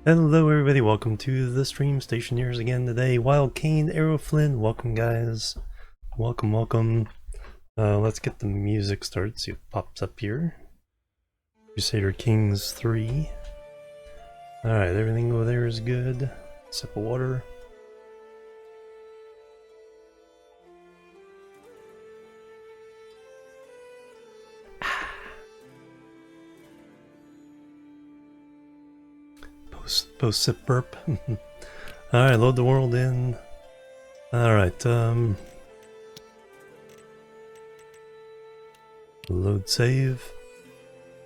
Hello everybody, welcome to the stream. Stationeers again today. Wild Cane, Arrow Flynn, welcome guys. Welcome. Let's get the music started, see what pops up here. Crusader Kings 3. Alright, everything over there is good. Sip of water. Post sip burp. Alright, load the world in. Alright, load save.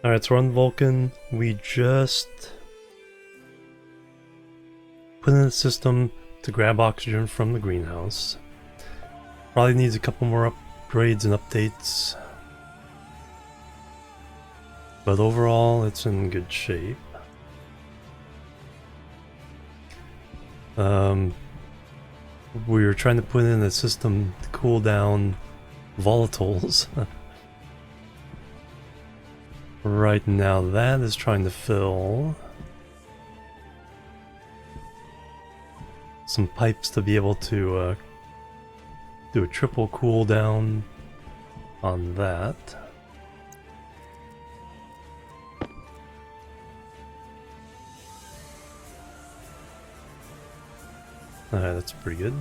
Alright, so we're on Vulcan. We just put in a system to grab oxygen from the greenhouse. Probably needs a couple more upgrades and updates. But overall, it's in good shape. We were trying to put in a system to cool down volatiles. Right now that is trying to fill some pipes to be able to do a triple cooldown on that. Alright, that's pretty good.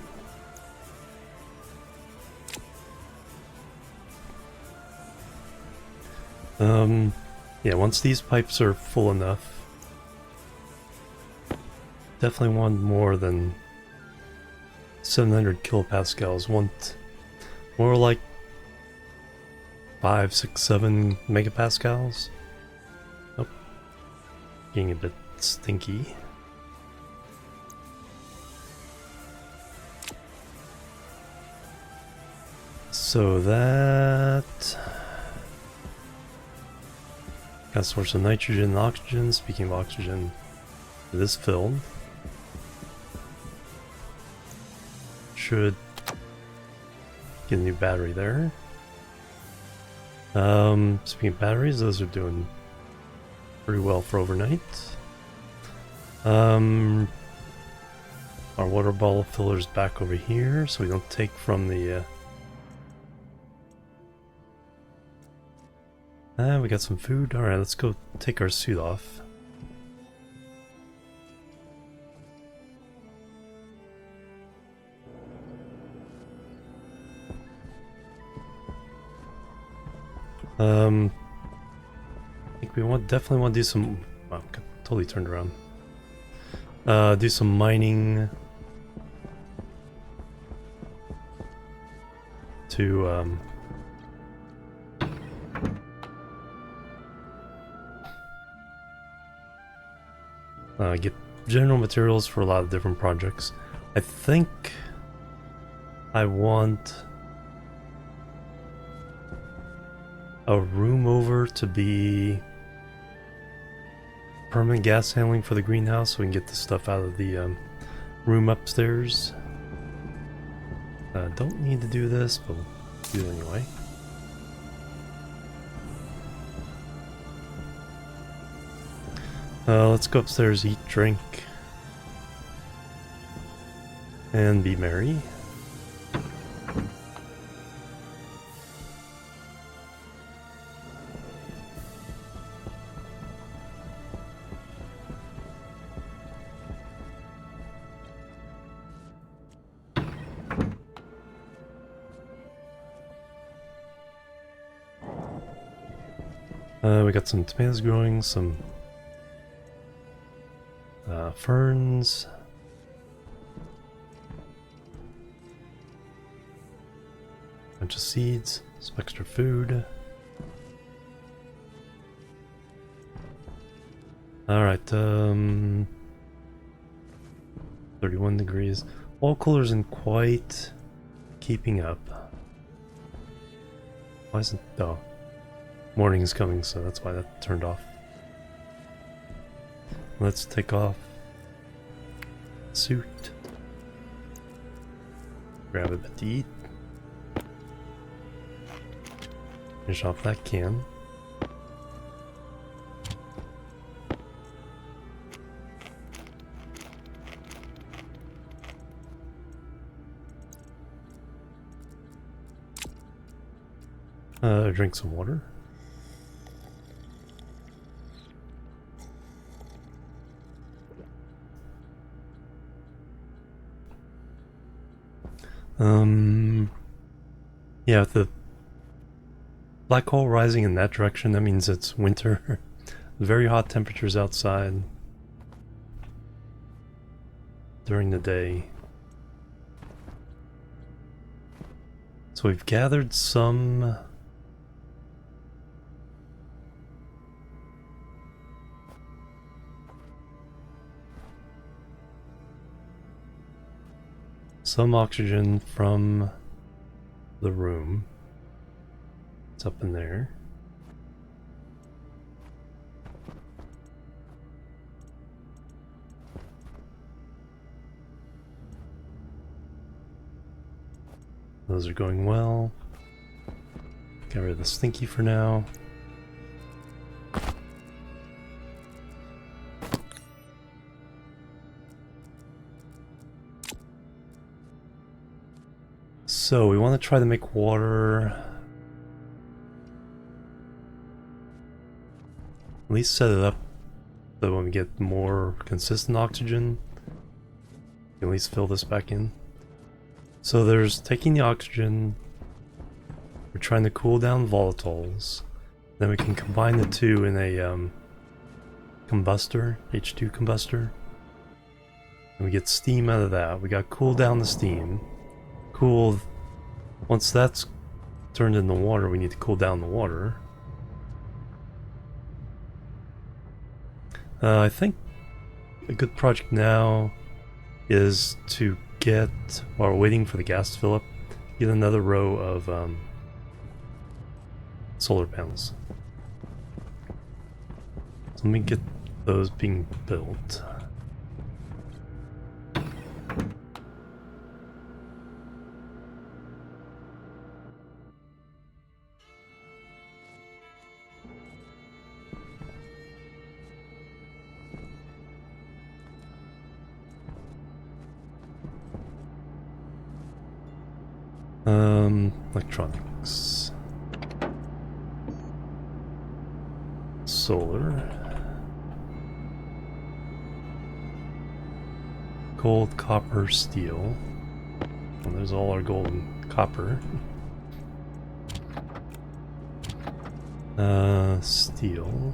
Yeah, once these pipes are full enough, definitely want more than 700 kilopascals. Want more like 5, 6, 7 megapascals. Oh, getting a bit stinky. So that got a source of nitrogen and oxygen. Speaking of oxygen, it is filled. Should get a new battery there. Speaking of batteries, those are doing pretty well for overnight. Our water bottle filler's back over here, so we don't take from the we got some food. Alright, let's go take our suit off. I think we definitely want to do some... Oh, totally turned around. Do some mining to get general materials for a lot of different projects. I think I want a room over to be permanent gas handling for the greenhouse so we can get the stuff out of the room upstairs. Don't need to do this, but we'll do it anyway. Let's go upstairs, eat, drink, and be merry. We got some tomatoes growing, some ferns. Bunch of seeds, some extra food. Alright, 31 degrees. Wall cooler isn't quite keeping up. Why isn't... Oh. Morning is coming, so that's why that turned off. Let's take off suit. Grab a bit to eat. Finish off that can. Drink some water. Yeah, with the black hole rising in that direction, that means it's winter. Very hot temperatures outside during the day. So we've gathered some oxygen from the room. It's up in there. Those are going well. Get rid of the stinky for now. So we want to try to make water, at least set it up so when we get more consistent oxygen, we can at least fill this back in. So there's taking the oxygen, we're trying to cool down volatiles, then we can combine the two in a combustor, H2 combustor, and we get steam out of that. We got cool down the steam. Cool. Once that's turned into water, we need to cool down the water. I think a good project now is to get, while we're waiting for the gas to fill up, get another row of solar panels. So let me get those being built. Electronics. Solar. Gold, copper, steel. And there's all our gold and copper. Steel.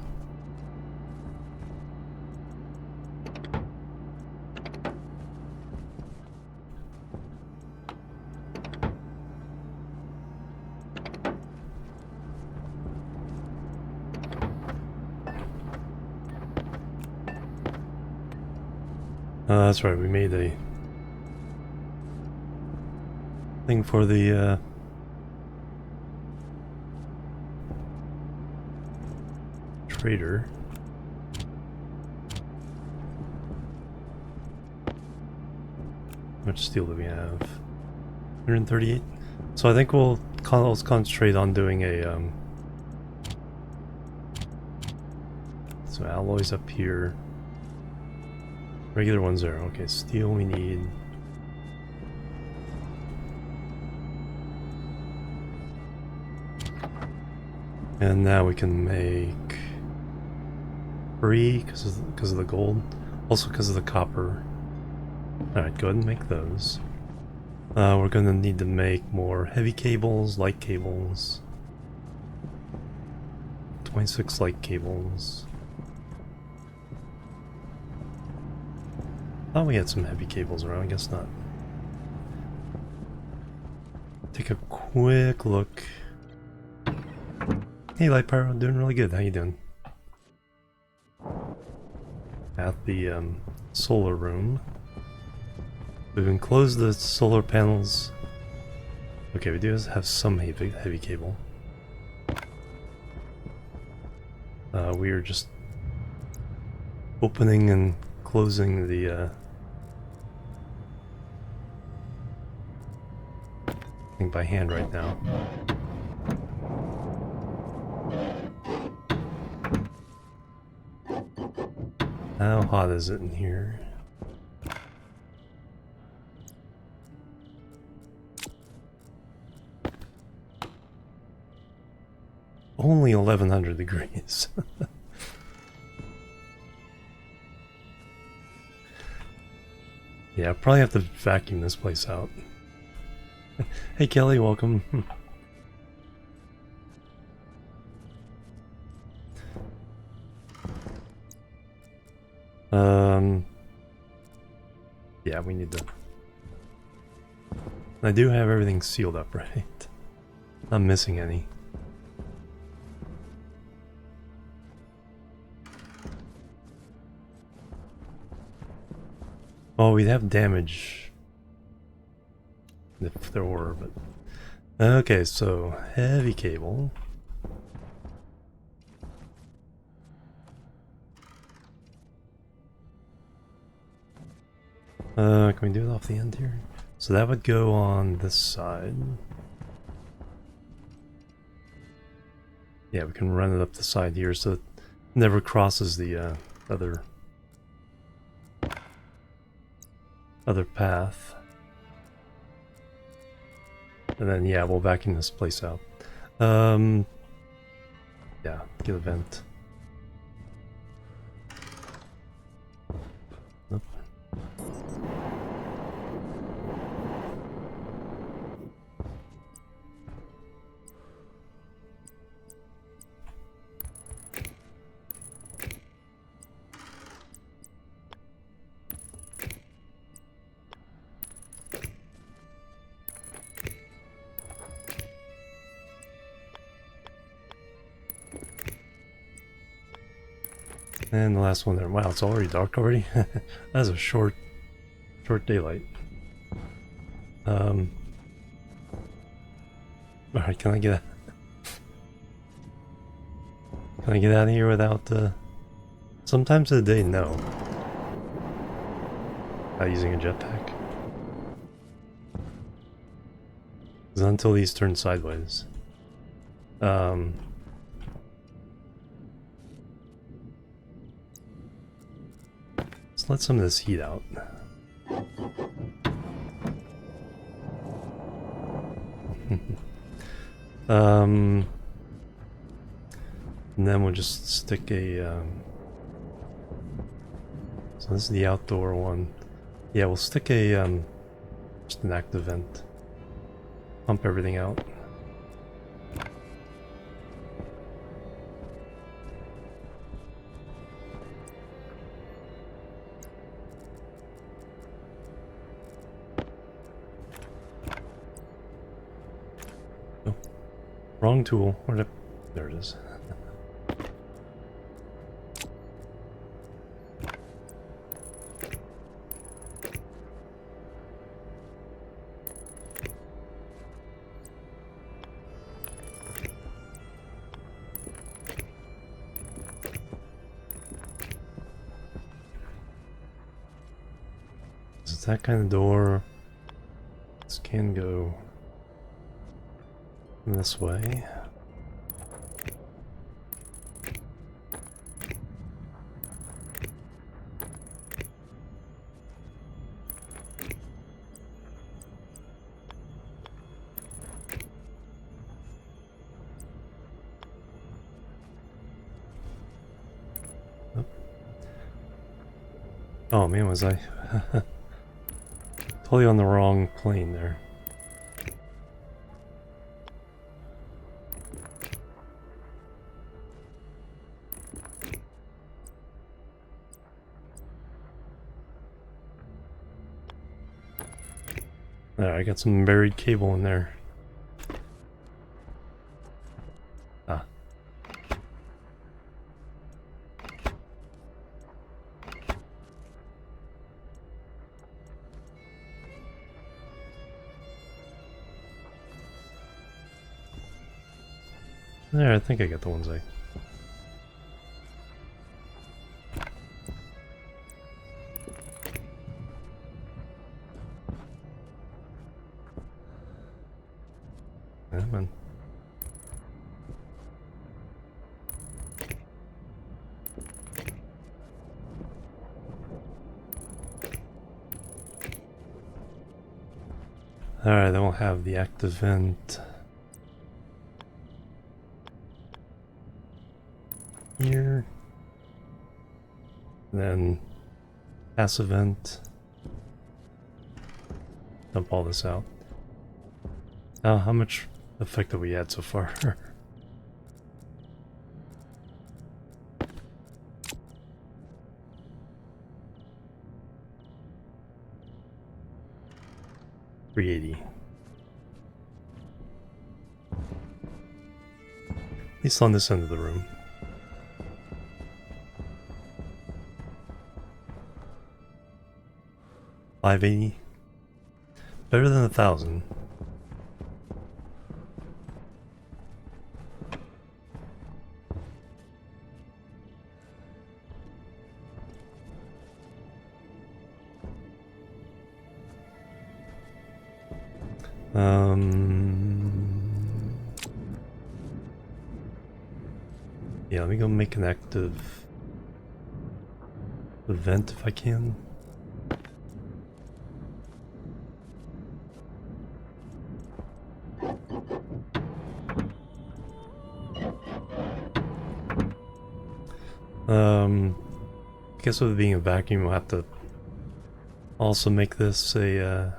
That's right, we made a thing for the trader. How much steel do we have? 138. So I think we'll let's concentrate on doing a so alloys up here. Regular ones there. Okay, steel we need. And now we can make 3 because of the gold, also because of the copper. Alright, go ahead and make those. We're going to need to make more heavy cables, light cables. 26 light cables. Thought we had some heavy cables around, I guess not. Take a quick look. Hey Light Pyro, doing really good, how you doing? At the solar room. We've enclosed the solar panels. Okay, we do have some heavy cable. We are just opening and closing the thing by hand right now. How hot is it in here? Only 1100 degrees. Yeah, I'll probably have to vacuum this place out. Hey Kelly, welcome. Yeah, we need to... I do have everything sealed up, right? I'm missing any. Oh, we'd have damage if there were, but... Okay, so heavy cable. Can we do it off the end here? So that would go on this side. Yeah, we can run it up the side here so it never crosses the other path. And then yeah, we'll vacuum this place out. Yeah, get a vent. Nope. And the last one there. Wow, it's already dark already? That's a short daylight. Alright, can I get out of here without sometimes of the day, no. Not using a jetpack. It's until these turn sideways. Let's let some of this heat out. And then we'll just stick a so this is the outdoor one. Yeah, we'll stick a just an active vent. Pump everything out. Oh, wrong tool. Where did there it is. That kind of door. This can go this way. Oh man, was I totally on the wrong plane there. There, I got some buried cable in there. Ah. There, I think I got the ones I... Come on. Alright, then we'll have the active vent. And then passive vent. Dump all this out. Now, how much effect have we had so far? 380. At least on this end of the room. $580. Better than 1,000. Yeah, let me go make an active event if I can. I guess with it being a vacuum, we'll have to also make this a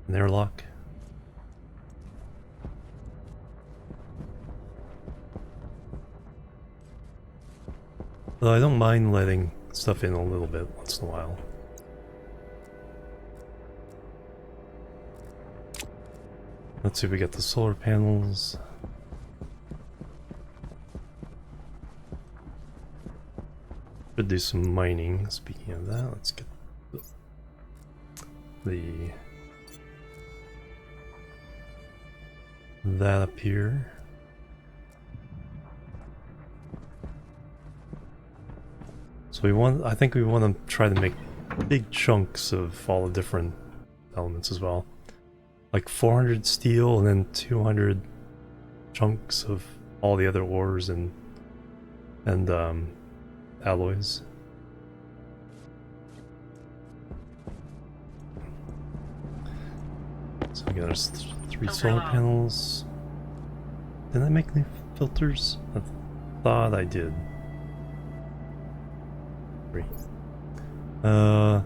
an airlock. Though I don't mind letting stuff in a little bit once in a while. Let's see if we get the solar panels. Should do some mining. Speaking of that, let's get that up here. So I think we want to try to make big chunks of all the different elements as well. Like 400 steel and then 200 chunks of all the other ores and alloys. So we got our 3 solar panels. Did I make any filters? I thought I did. 3. Oh,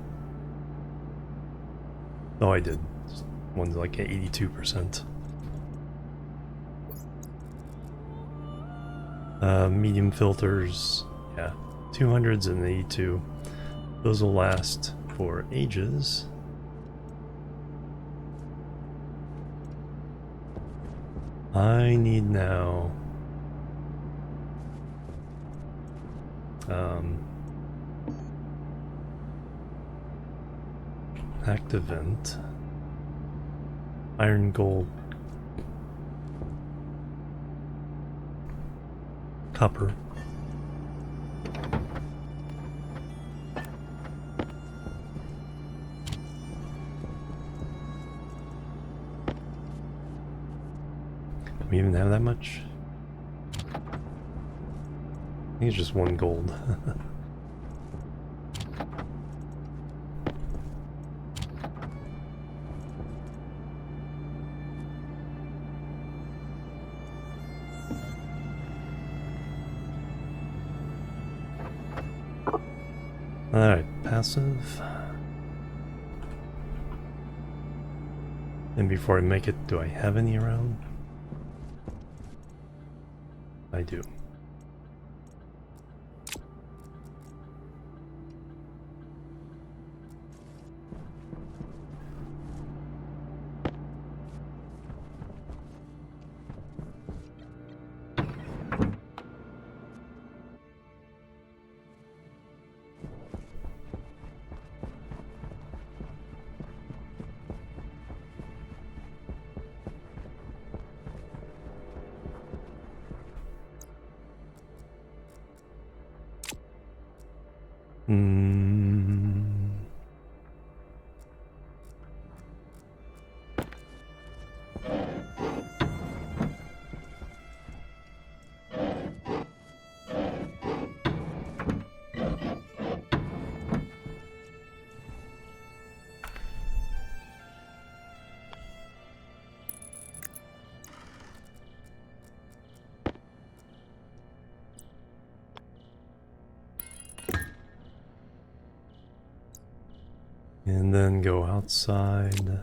I did. One's like at 82%. Medium filters, yeah, 200s and 82. Those will last for ages. I need now active vent, iron, gold, copper. Do we even have that much? I think it's just 1 gold. Alright, passive. And before I make it, do I have any around? I do. And then go outside.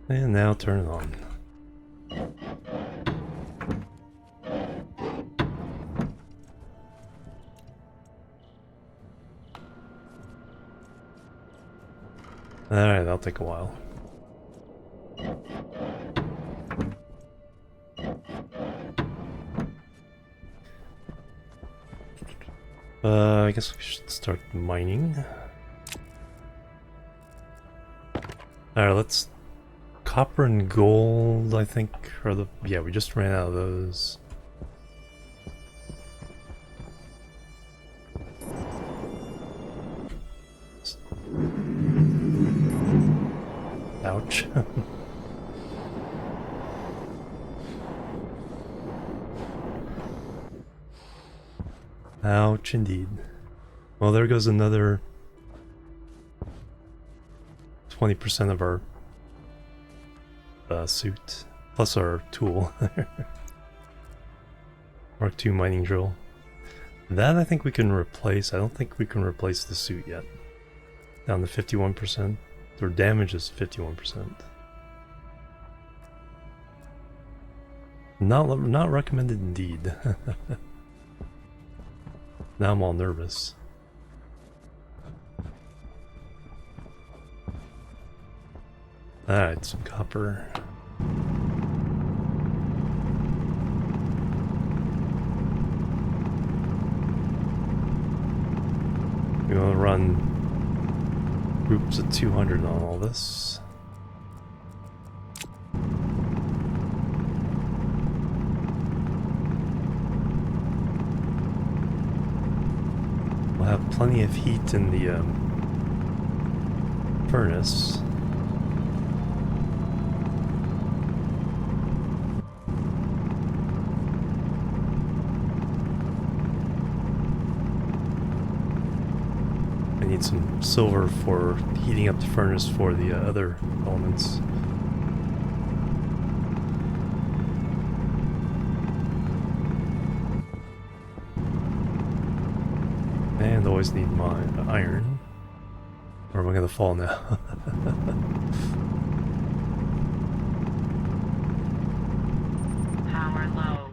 And now turn it on. Alright, that'll take a while. I guess we should start mining. Alright, let's... Copper and gold, I think, are the... Yeah, we just ran out of those. Ouch. Ouch indeed. Well, there goes another 20% of our suit, plus our tool. Mark II mining drill. That I think we can replace. I don't think we can replace the suit yet. Down to 51%. Their damage is 51%. Not recommended indeed. Now I'm all nervous. Alright, some copper. We're gonna run groups of 200 on all this. We'll have plenty of heat in the furnace. I need some silver for heating up the furnace for the other elements. And always need my iron. Or am I gonna fall now? Power low.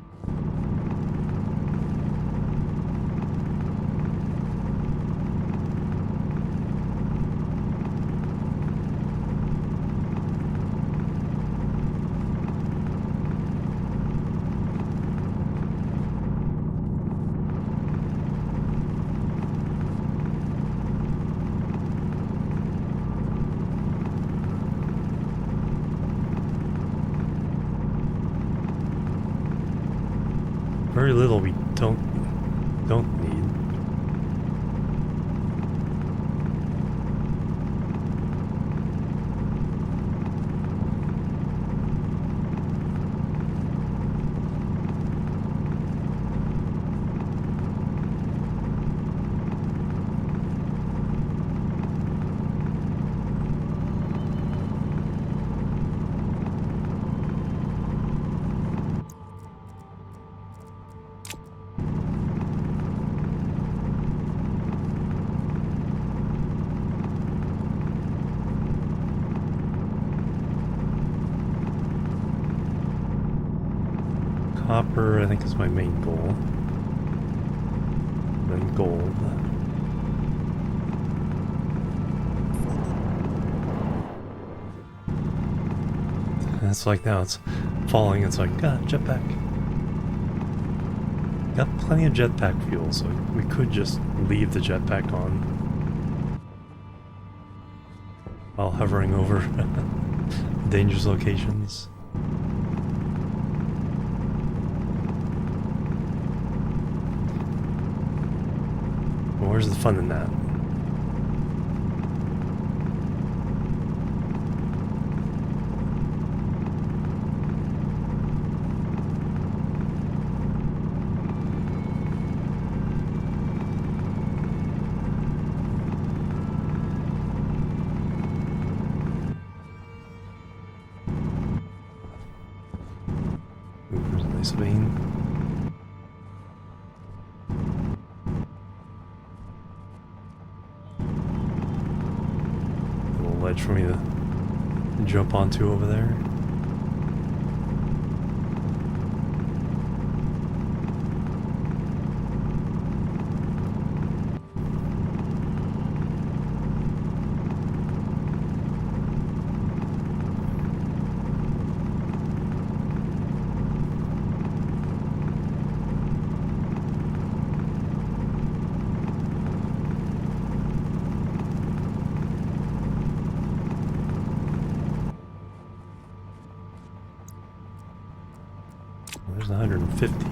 Very little we don't need. Copper, I think, is my main goal. Then gold. It's like now it's falling, it's like, ah, jetpack. Got plenty of jetpack fuel, so we could just leave the jetpack on while hovering over dangerous locations. Where's the fun in that? nice vein. A little ledge for me to jump onto over there. There's 150.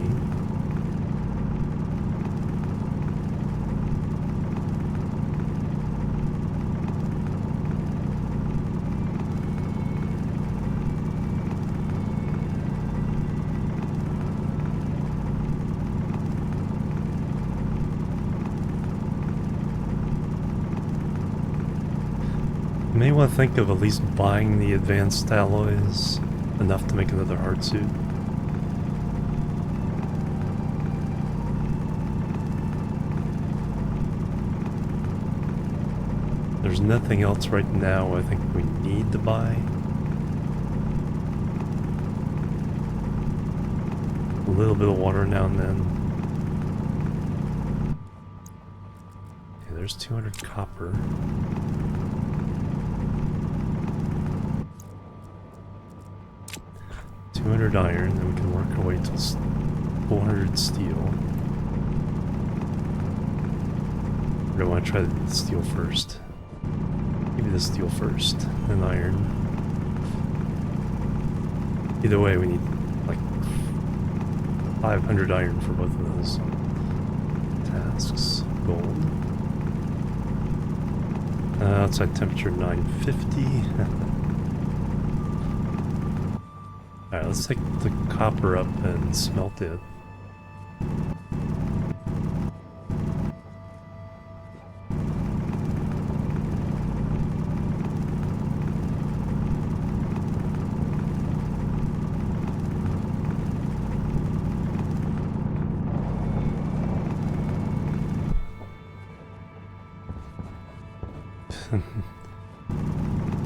You may want to think of at least buying the advanced alloys enough to make another hard suit. There's nothing else right now I think we need to buy. A little bit of water now and then. Okay, there's 200 copper. $200 iron, then we can work our way to 400 steel. Or do I want to try the steel first? Maybe the steel first, then iron. Either way, we need like 500 iron for both of those tasks. Gold. Outside temperature 950. Alright, let's take the copper up and smelt it.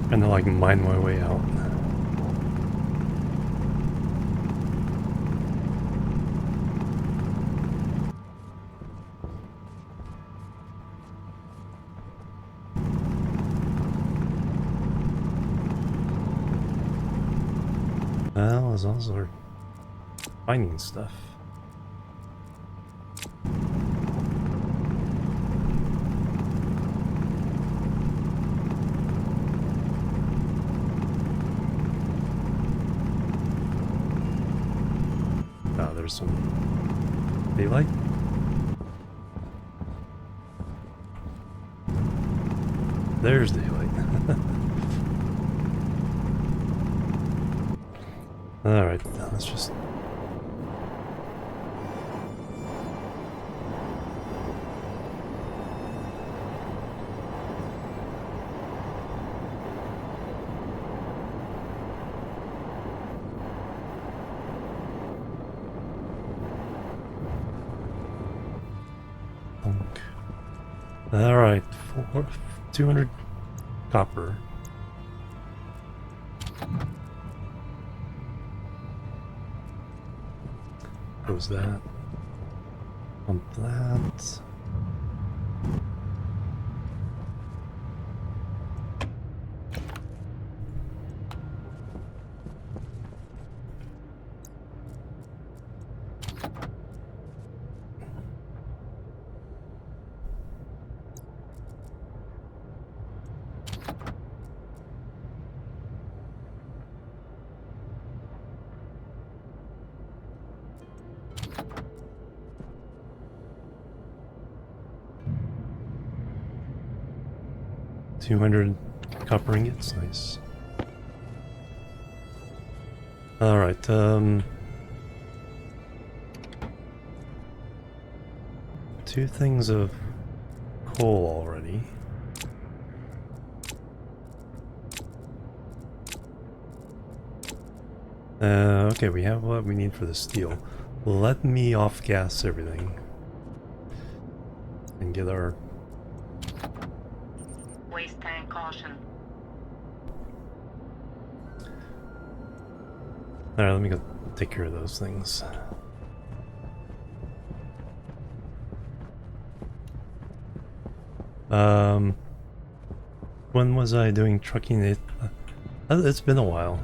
Trying to like mine my way out. Well, as long as we're finding stuff. Ah, there's some daylight. There's daylight. Alright, let's just... Alright, 200 copper. Goes that. Pump that. $200 copper ingots, nice. Alright, 2 things of coal already. Okay, we have what we need for the steel. Let me off-gas everything. And get our... Waste tank caution. Alright, let me go take care of those things. When was I doing trucking? It's been a while.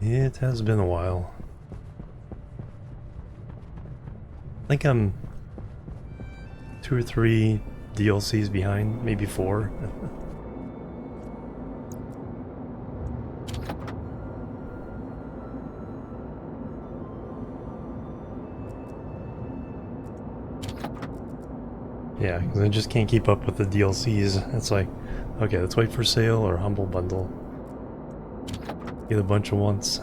It has been a while. I think I'm 2 or 3 DLCs behind, maybe 4. Yeah, because I just can't keep up with the DLCs. It's like, okay, let's wait for sale or humble bundle. Get a bunch at once.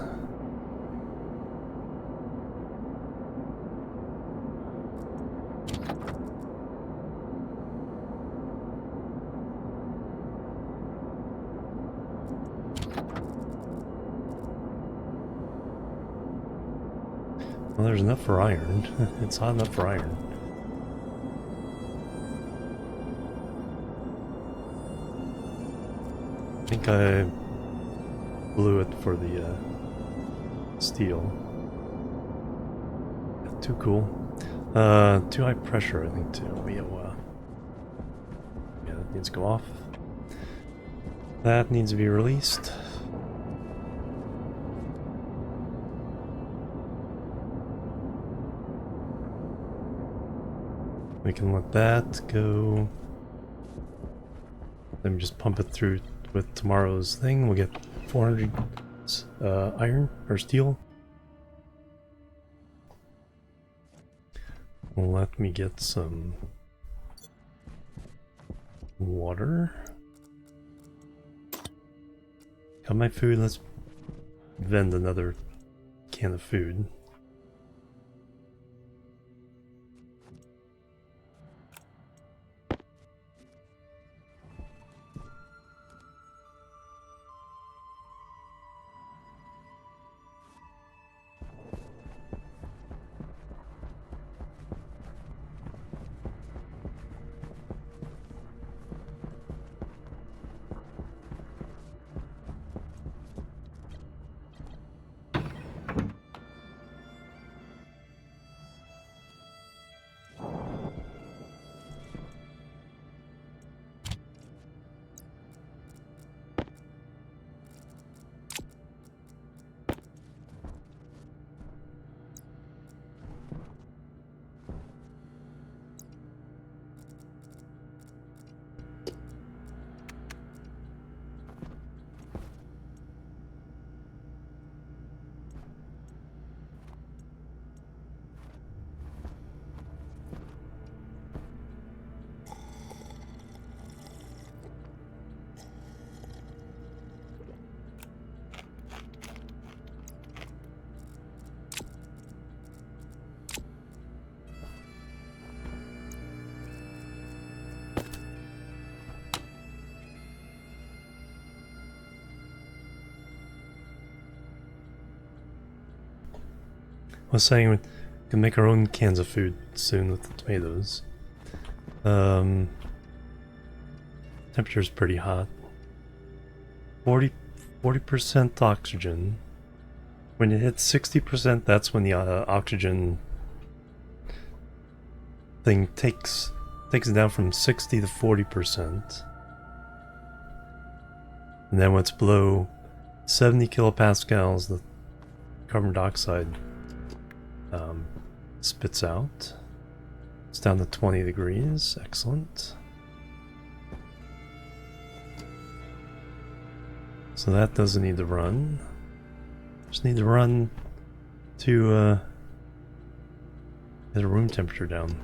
Well, there's enough for iron. It's hot enough for iron. I think I blew it for the steel. Too cool. Too high pressure, I think, too. Yeah, that needs to go off. That needs to be released. We can let that go. Then we just pump it through with tomorrow's thing. We'll get 400 iron or steel. Let me get some water. Got my food. Let's vend another can of food. I was saying we can make our own cans of food soon with the tomatoes. Temperature's pretty hot. 40% oxygen. When it hits 60%, that's when the oxygen thing takes it down from 60 to 40%. And then when it's below 70 kilopascals, the carbon dioxide spits out. It's down to 20 degrees. Excellent. So that doesn't need to run. Just need to run to get the room temperature down.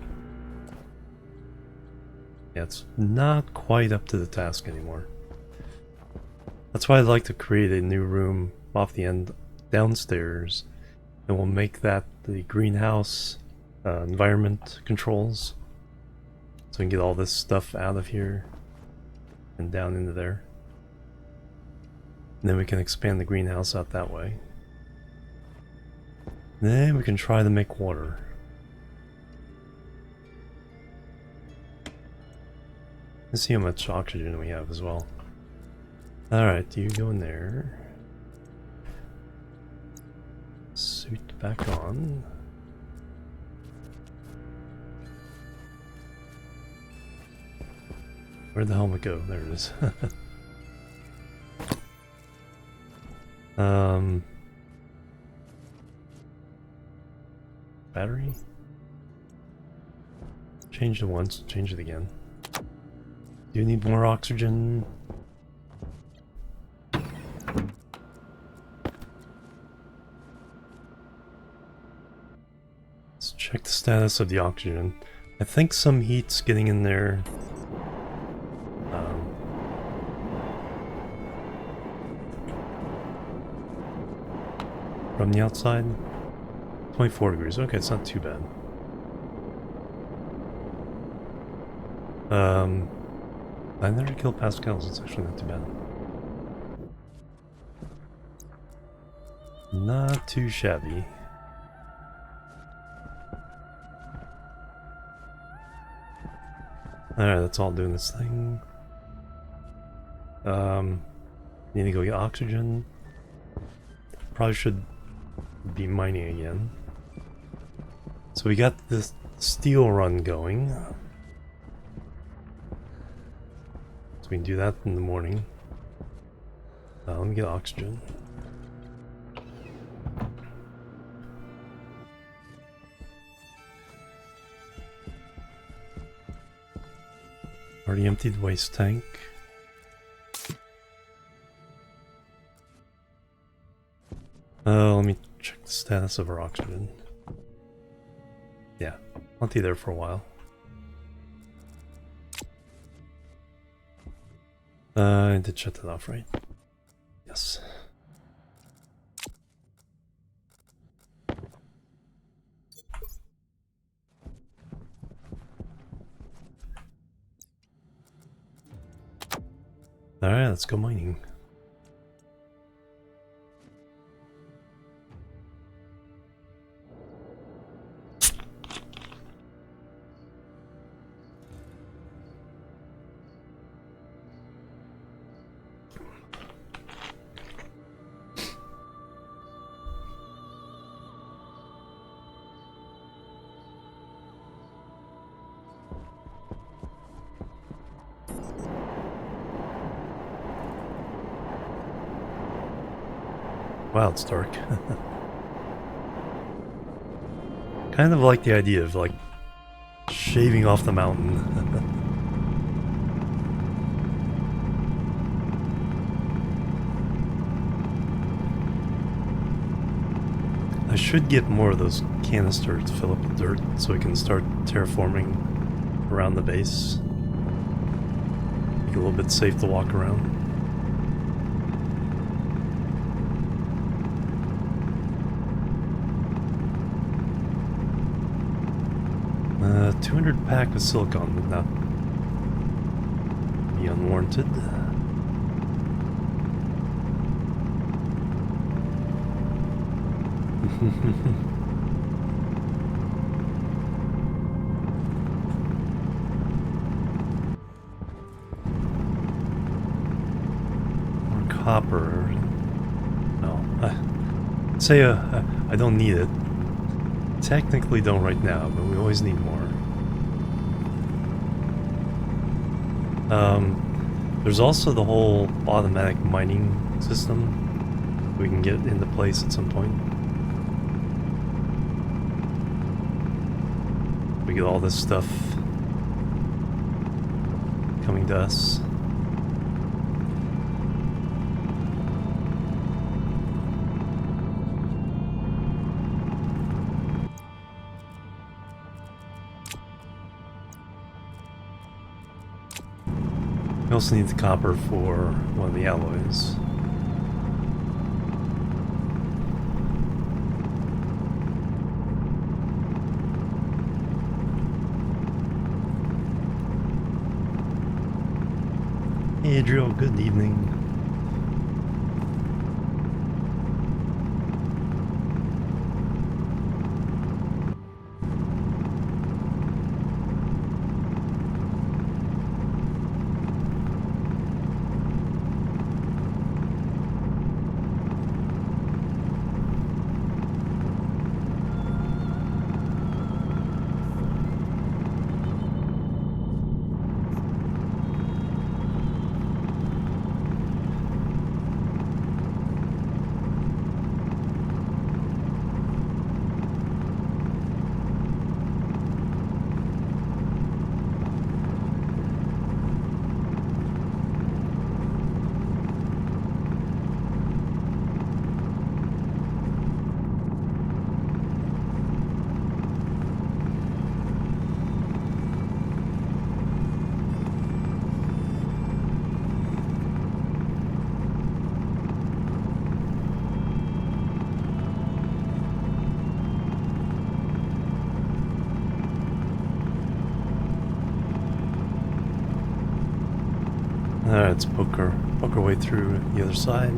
Yeah, it's not quite up to the task anymore. That's why I'd like to create a new room off the end downstairs, and we'll make that the greenhouse environment controls, so we can get all this stuff out of here and down into there. And then we can expand the greenhouse out that way. Then we can try to make water. Let's see how much oxygen we have as well. Alright, you go in there. Suit back on. Where'd the helmet go? There it is. Battery? Changed it once, change it again. Do you need more oxygen? Let's check the status of the oxygen. I think some heat's getting in there. From the outside. 24 degrees. Okay, it's not too bad. 900 kilopascals. It's actually not too bad. Not too shabby. Alright, that's all doing this thing. Need to go get oxygen. Probably should be mining again. So we got this steel run going. So we can do that in the morning. Let me get oxygen. Already emptied the waste tank. Let me check the status of our oxygen. Yeah, plenty there for a while. I did shut that off, right? Yes. Alright, let's go mining. Wow, it's dark. Kind of like the idea of like shaving off the mountain. I should get more of those canisters to fill up with dirt so we can start terraforming around the base. Make it a little bit safe to walk around. 200 pack of silicon would not be unwarranted. More copper. No. I'd say I don't need it. Technically don't right now, but we always need more. There's also the whole automatic mining system we can get into place at some point. We get all this stuff coming to us. We also need the copper for one of the alloys. Hey Adriel, good evening. Let's poke our way through the other side.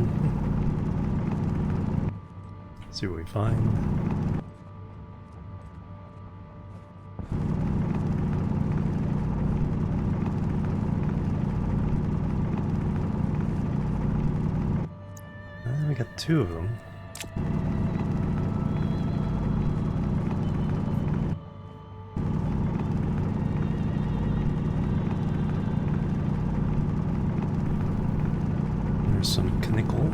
See what we find. We got two of them. There's some nickel.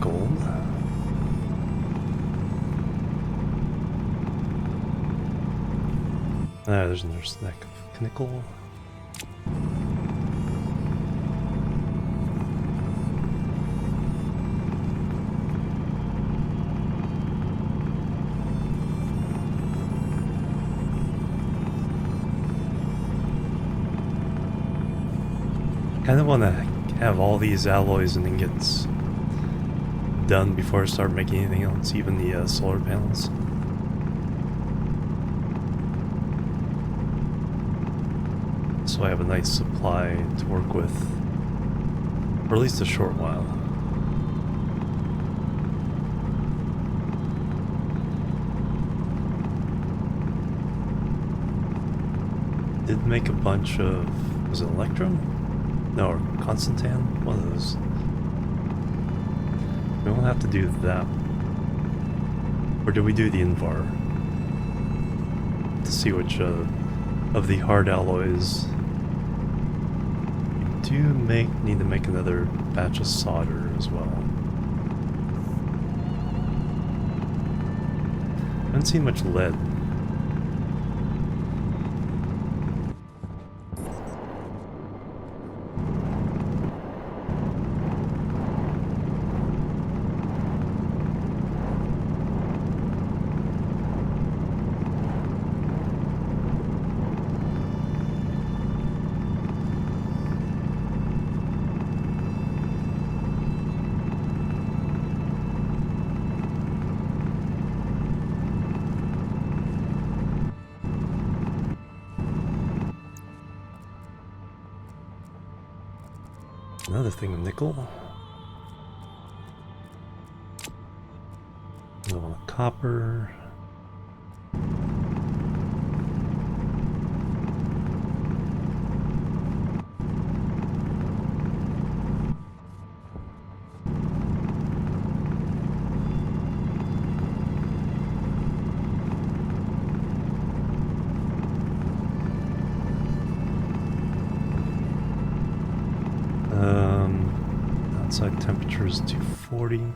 Gold. There's another snack of nickel. Kind of want to have all these alloys and then get done before I start making anything else, even the solar panels. So I have a nice supply to work with for at least a short while. Did make a bunch of, was it Electrum? No, or Constantan? One of those. We won't have to do that. Or did we do the Invar? To see which of the hard alloys. We do need to make another batch of solder as well. Haven't seen much lead. Another thing of nickel. Another one of copper. temperatures to 40.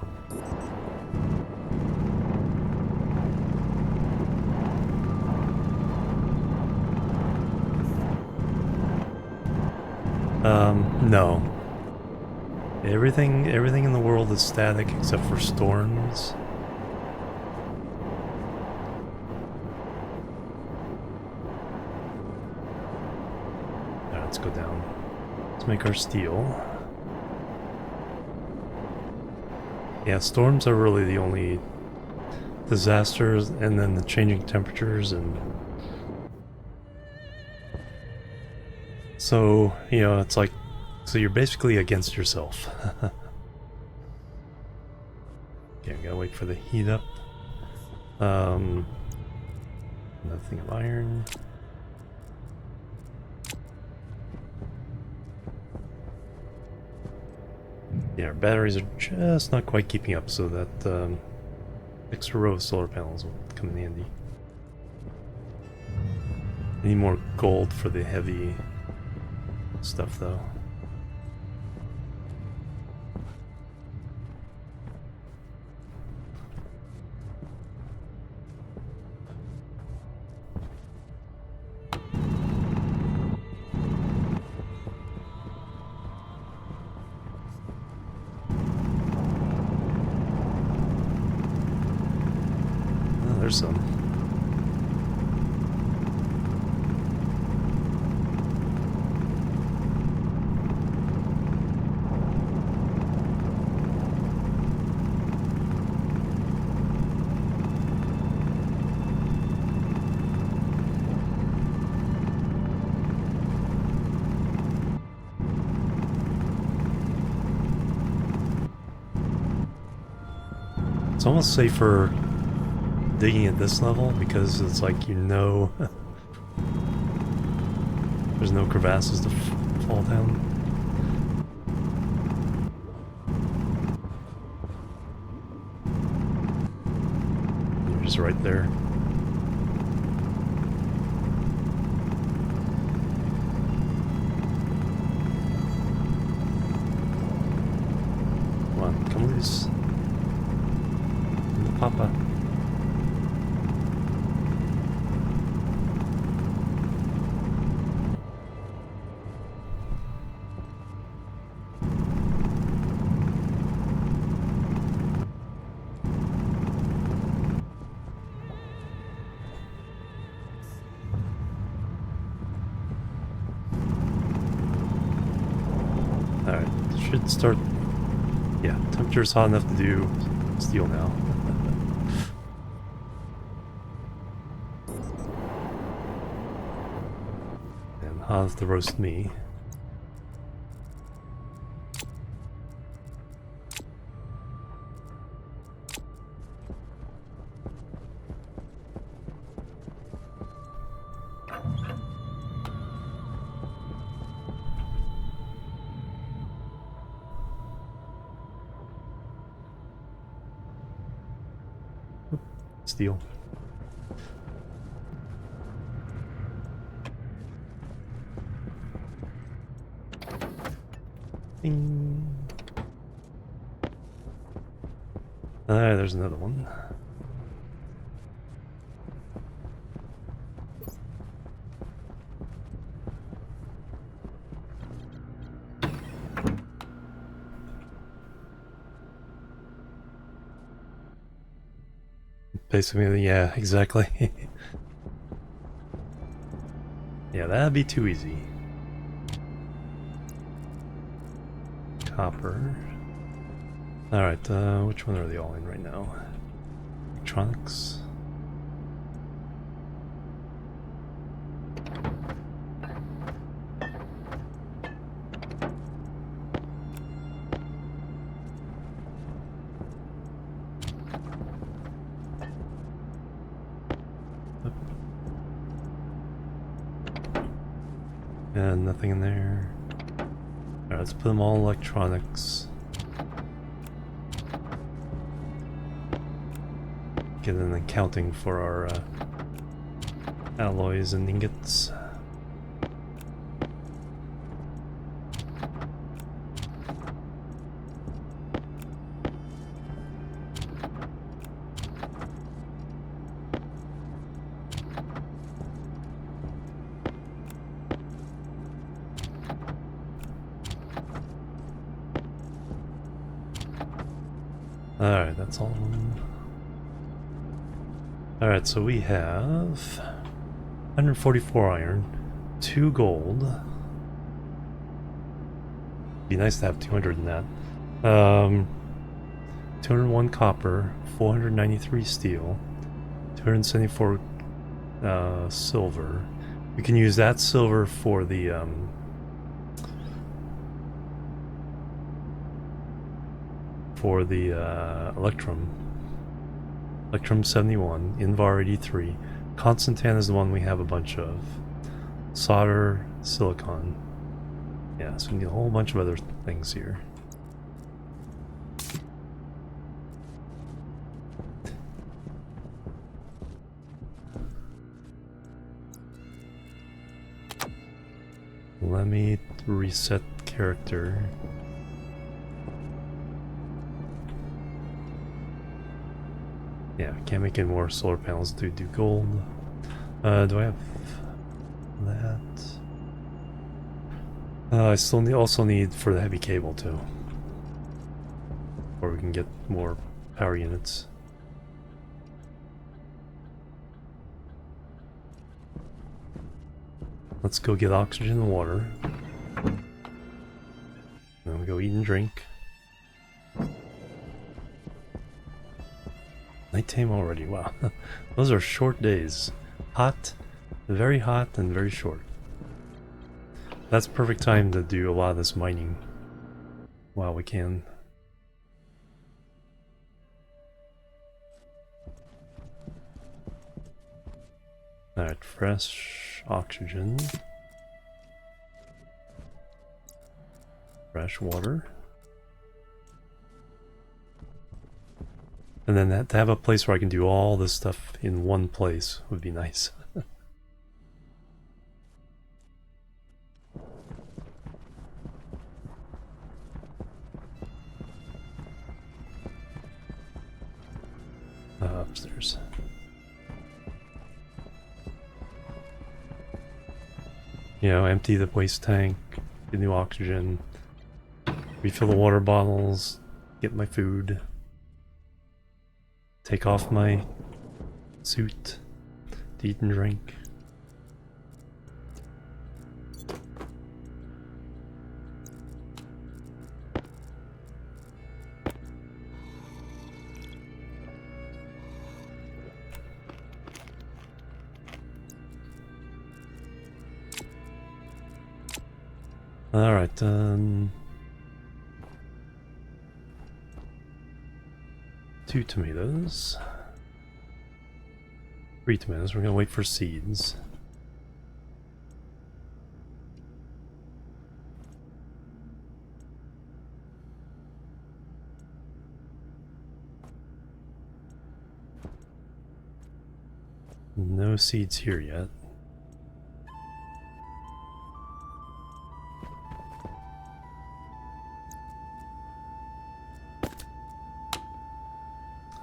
No. Everything in the world is static except for storms. Alright, let's go down. Let's make our steel. Yeah, storms are really the only disasters, and then the changing temperatures, and so, you know, it's like, so you're basically against yourself. Okay, I gotta wait for the heat up. Another thing of iron. Yeah, our batteries are just not quite keeping up, so that extra row of solar panels will come in handy. I need more gold for the heavy stuff, though. Oh, there's some. It's almost safer digging at this level because it's like, you know, there's no crevasses to fall down. You're just right there. Come on, come loose. Papa. Alright, should start. Yeah, temperature's hot enough to do steel now. Hot enough to roast me. Steel. Ding. There's another one. Basically, yeah, exactly. Yeah, that'd be too easy. Copper. Alright, which one are they all in right now? Electronics. And nothing in there. Alright, let's put them all in electronics. Get an accounting for our alloys and ingots. Alright, that's all of them. Alright, so we have 144 iron, 2 gold. Be nice to have 200 in that. 201 copper, 493 steel, 274 silver. We can use that silver for the Electrum. Electrum 71, Invar 83. Constantan is the one we have a bunch of. Solder, silicon. Yeah, so we need a whole bunch of other things here. Let me reset character. Yeah, can't make any more solar panels to do gold. Do I have that? I still also need for the heavy cable too. Or we can get more power units. Let's go get oxygen and water. Then we go eat and drink. Nighttime already, wow. Those are short days. Hot, very hot, and very short. That's perfect time to do a lot of this mining while we can. Alright, fresh oxygen. Fresh water. And then to have a place where I can do all this stuff in one place would be nice. Upstairs. You know, empty the waste tank, get new oxygen, refill the water bottles, get my food. Take off my suit to eat and drink. Alright, 2 tomatoes. 3 tomatoes. We're gonna wait for seeds. No seeds here yet.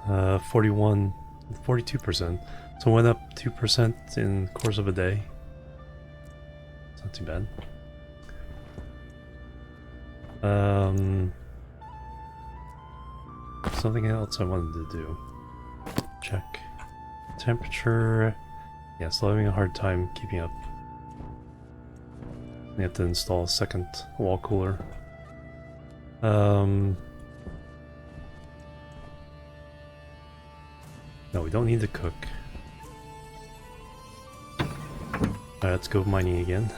Uh, 42%. So it went up 2% in the course of a day. It's not too bad. Something else I wanted to do. Check. Temperature. Yeah, still having a hard time keeping up. We have to install a second wall cooler. No, we don't need to cook. Alright, let's go mining again.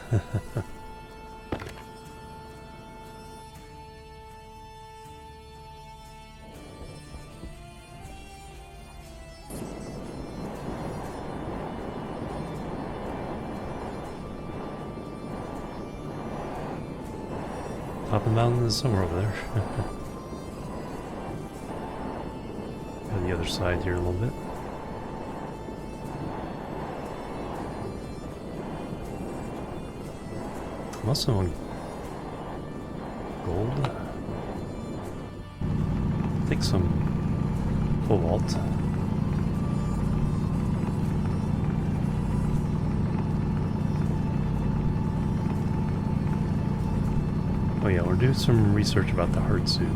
Top of the mountain is somewhere over there. On the other side here a little bit. I'm also on gold. Take some cobalt. Oh yeah, we're doing some research about the heart suit.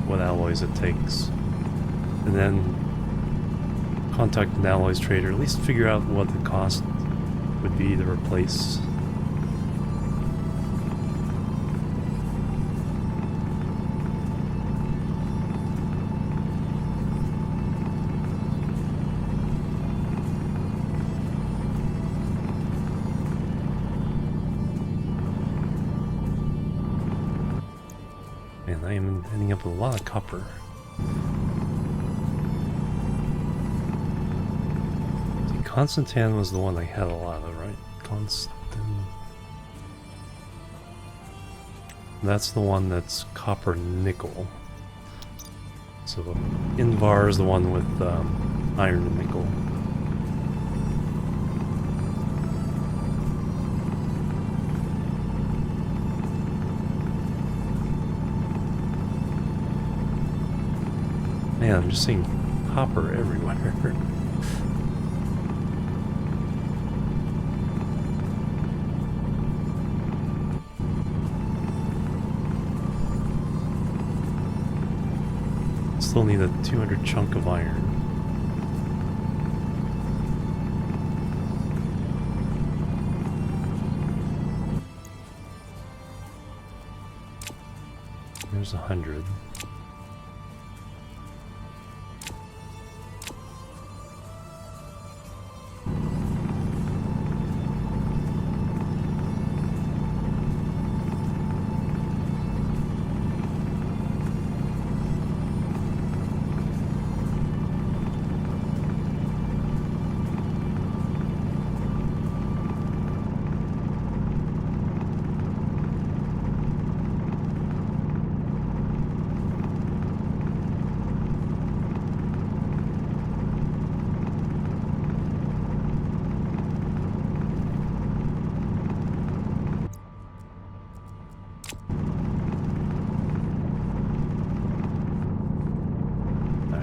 What alloys it takes. and then contact an alloys trader, at least figure out what the cost would be to replace. Man, I am ending up with a lot of copper. Constantan was the one I had a lot of, right? That's the one that's copper nickel. So Invar is the one with iron and nickel. Man, I'm just seeing copper everywhere. Still need a 200 chunk of iron. There's 100.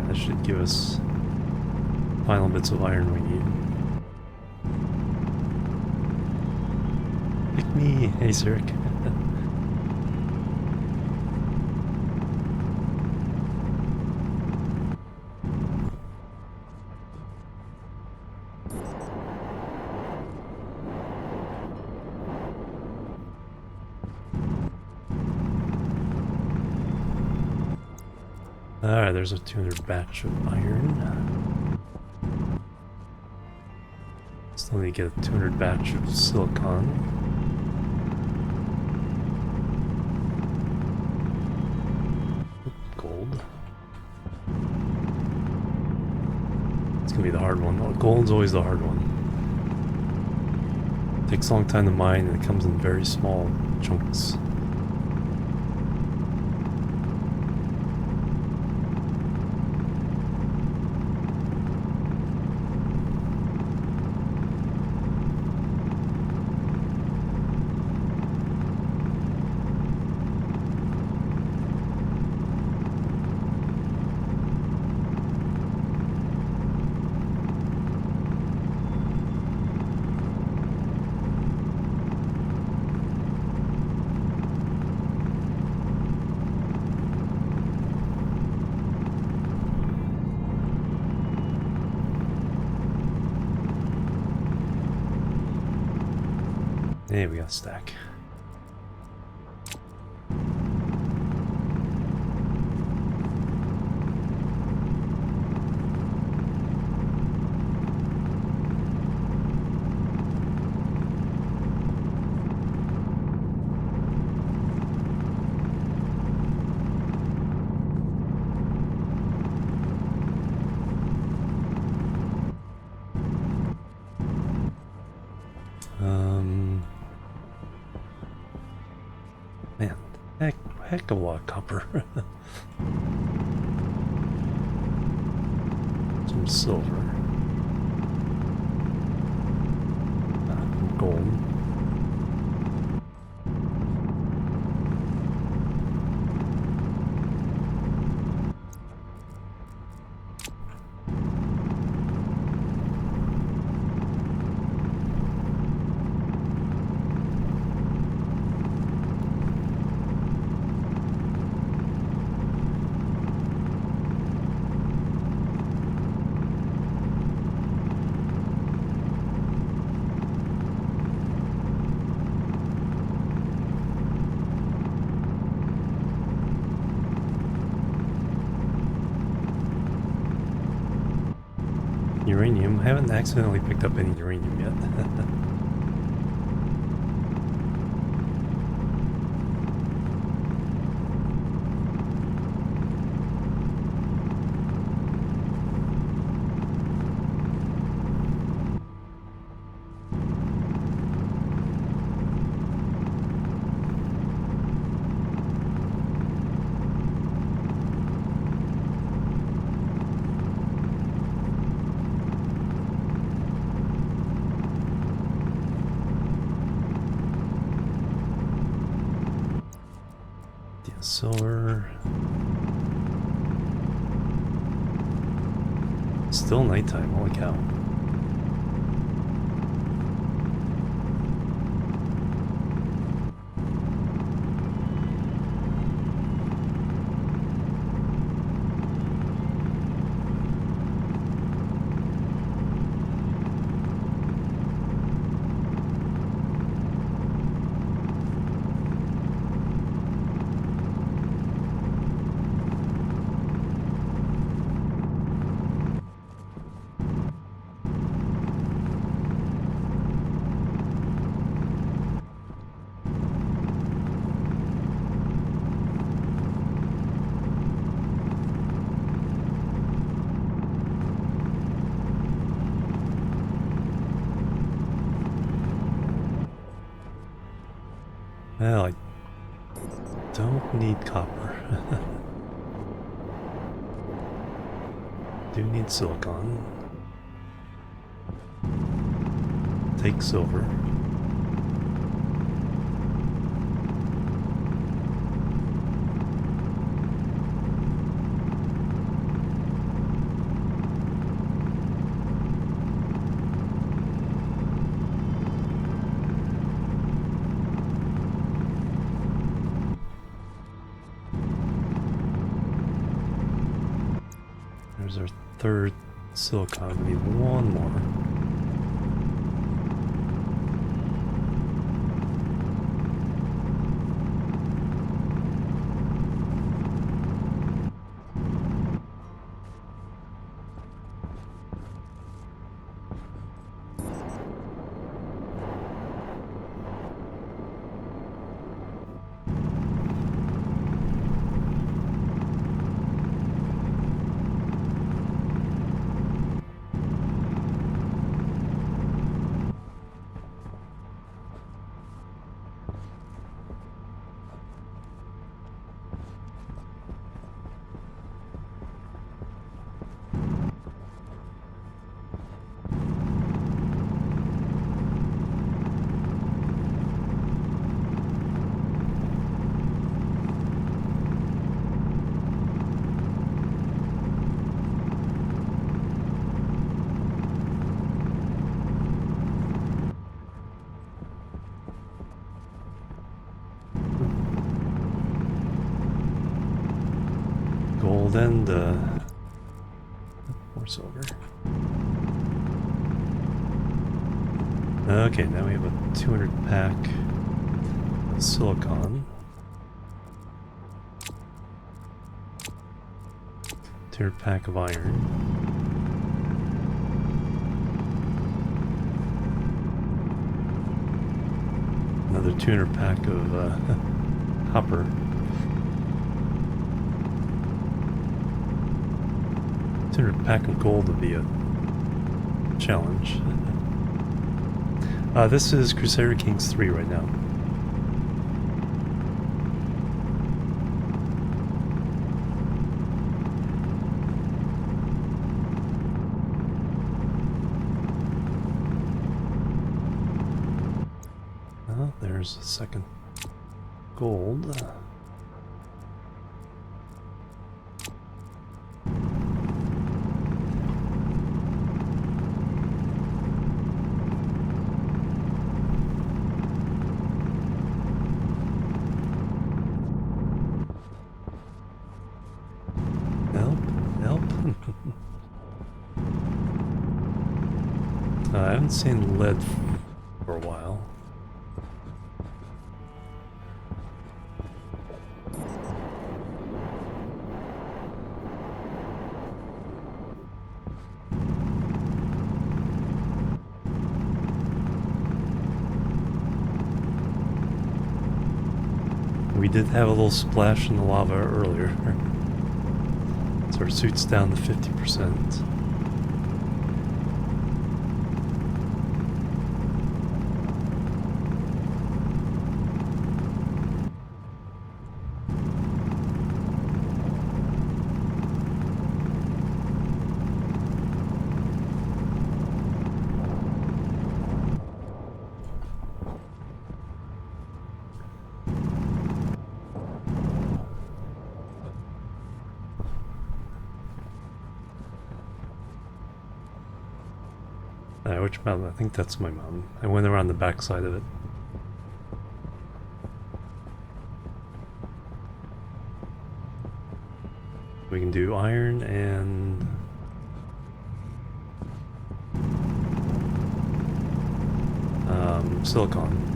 That should give us final bits of iron we need. Pick me, hey Zurich. Alright, there's a 200 batch of iron. Still need to get a 200 batch of silicon. Gold. It's gonna be the hard one. Oh, gold's always the hard one. Takes a long time to mine and it comes in very small chunks. Hey, we got a stack. Man, heck of a lot of copper. Some silver. Gold. Uranium. I haven't accidentally picked up any uranium yet. Silver. Still nighttime, holy cow. Well, I don't need copper. Do need silicon. Take silver. There's our third silicon. We need one more. Gold and more silver. Okay, now we have a 200 pack of silicon. 200 pack of iron. Another 200 pack of copper. Pack of gold would be a challenge. This is Crusader Kings 3 right now. There's a second gold. I haven't seen lead for a while. did have a little splash in the lava earlier. So our suit's down to 50%. Which mountain? I think that's my mountain. I went around the back side of it. We can do iron and... silicon.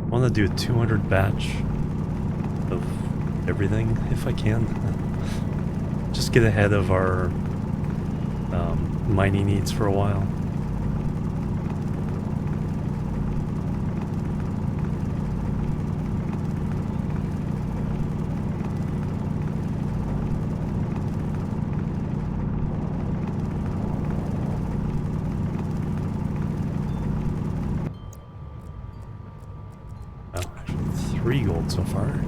I want to do a 200 batch of everything if I can. Just get ahead of our mining needs for a while. Oh, actually 3 gold so far.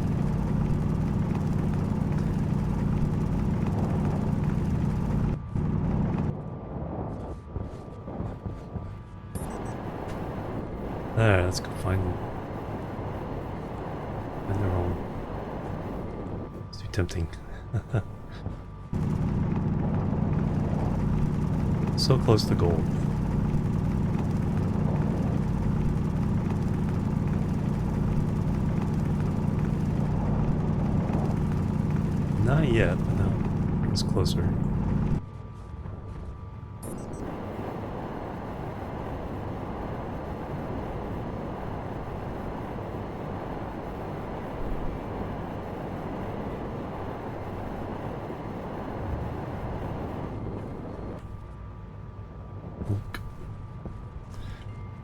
Alright, let's go find their home. It's too tempting. So close to gold. Not yet, but no, it's closer.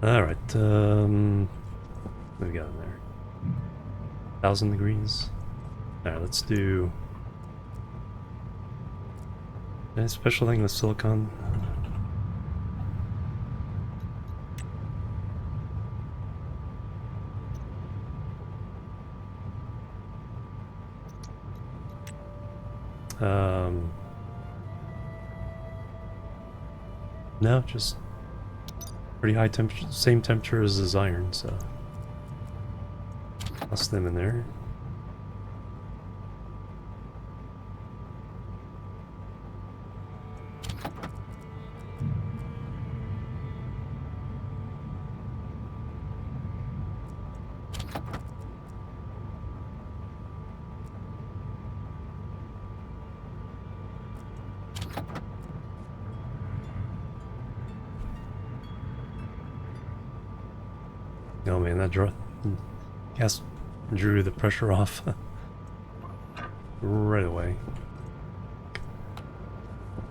Alright, what do we got in there? 1,000 degrees. Alright, let's do... Any special thing with silicon? No, just pretty high temperature, same temperature as his iron, so toss them in there. Oh man, that gas drew the pressure off right away.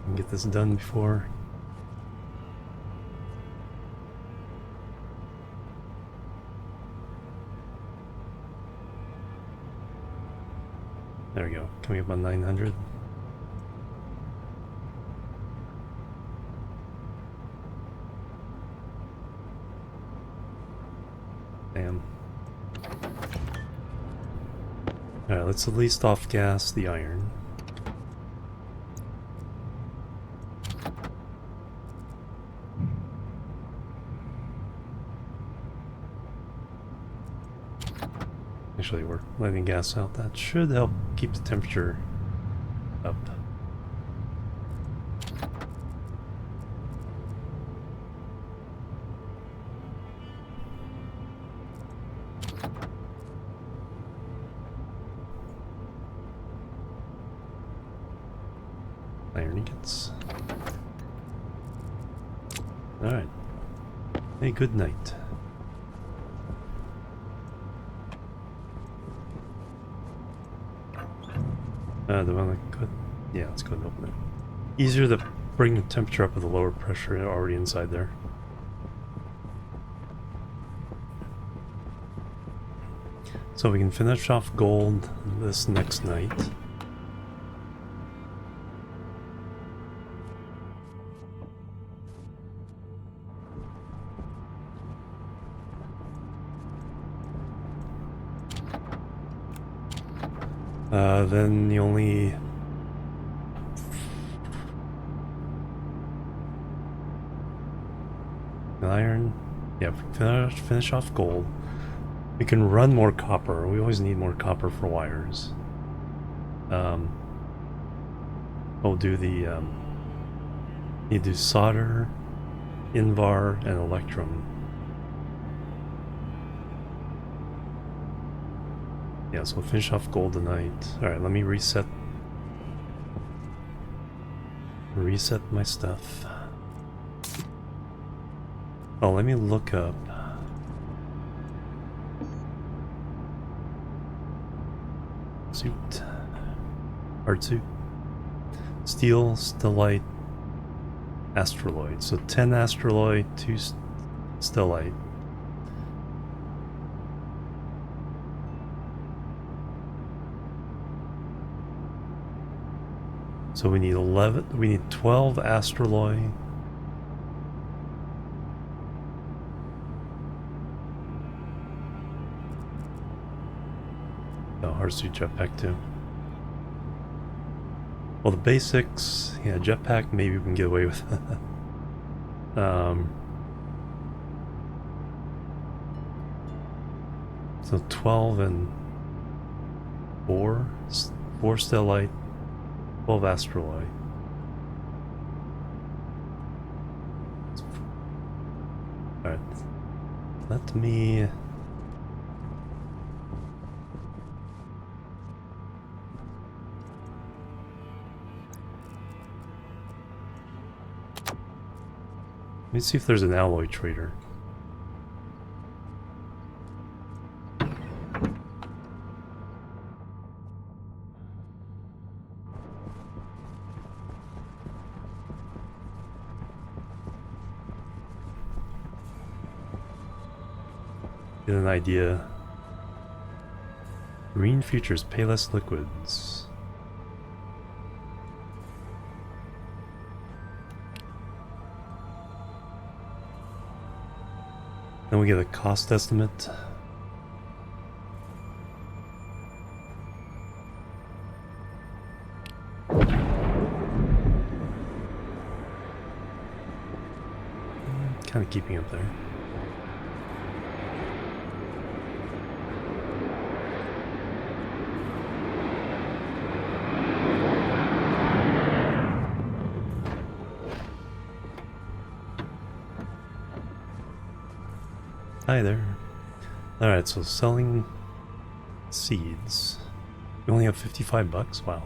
Can get this done before. There we go, coming up on 900. Damn. Alright, let's at least off gas the iron. Actually, we're letting gas out. That should help keep the temperature up. Iron ingots. Alright. Hey, good night. Do I want to go? Yeah, let's go and open it. Easier to bring the temperature up with a lower pressure already inside there. So we can finish off gold this next night. Then the only iron, yeah, finish off gold. We can run more copper. We always need more copper for wires. We'll do the you do solder, invar, and electrum. Yeah, so we'll finish off gold tonight. Alright, let me reset my stuff. Oh, let me look up suit. Hard suit. Steel, stellite, astroloid. So 10 astroloid, 2 stellite. So we need 12 astroloid. Oh, hard suit jetpack too. Well, the basics, yeah, jetpack maybe we can get away with. So 12 and 4 stellite, 12 astroloid. Alright, let me... Let me see if there's an alloy trader. Get an idea. Green futures, pay less liquids. Then we get a cost estimate. Kind of keeping up there. Hi there. Alright, so selling seeds. We only have 55 bucks? Wow.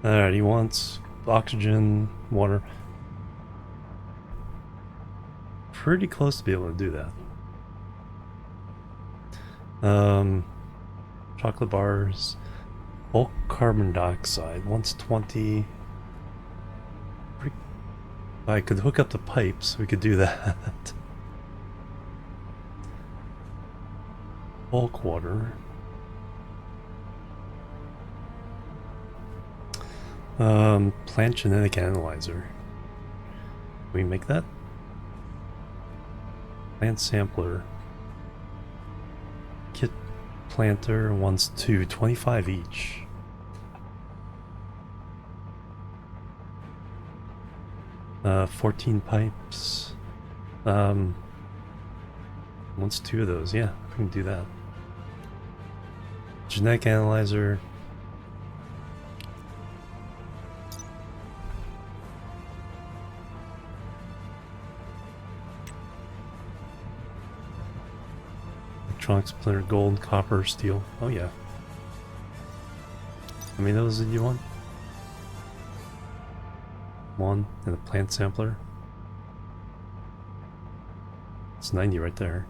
Alright, he wants oxygen, water. Pretty close to be able to do that. Chocolate bars. Bulk carbon dioxide. Wants 20. I could hook up the pipes, we could do that. Bulk water. Plant genetic analyzer. Can we make that? Plant sampler. Kit planter wants 25 each. Uh, 14 pipes. Wants 2 of those. Yeah, we can do that. Genetic analyzer. Electronics, splinter, gold, copper, steel. Oh yeah. How many of those did you want? 1 and a plant sampler. It's 90 right there.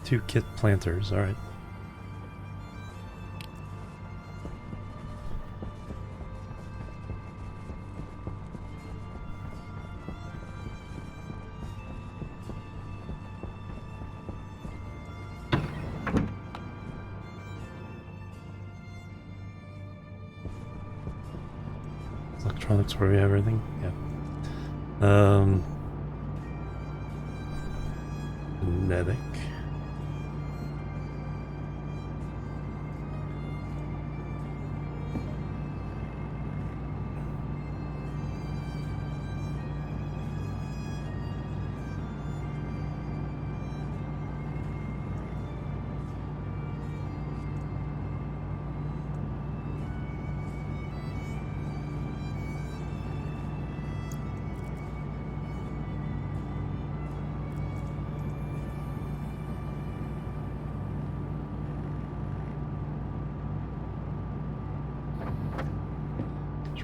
2 kit planters, alright. Electronics where we have everything? Yeah. Genetic.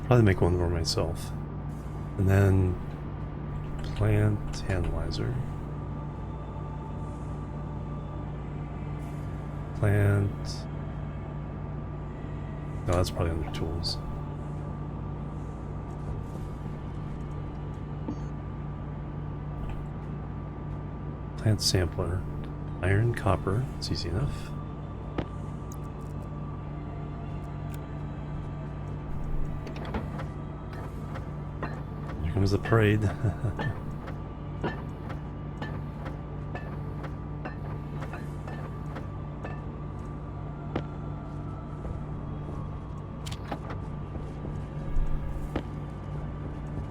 Probably make one for myself. And then plant analyzer. Plant. Oh, that's probably under tools. Plant sampler. Iron, copper. It's easy enough. Comes the parade. And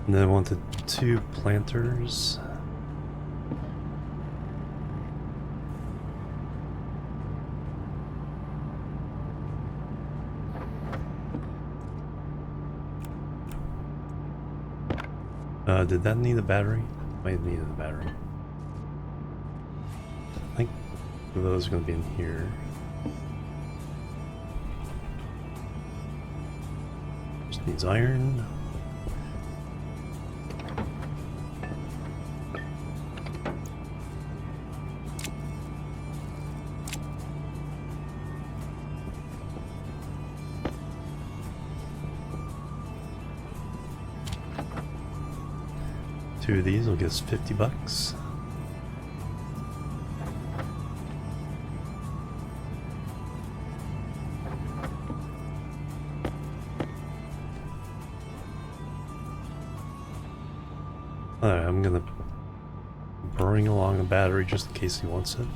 then I wanted 2 planters. Did that need a battery? Might have needed a battery. I think those are going to be in here. Just needs iron. Two of these will get us $50. Alright, I'm gonna bring along a battery just in case he wants it.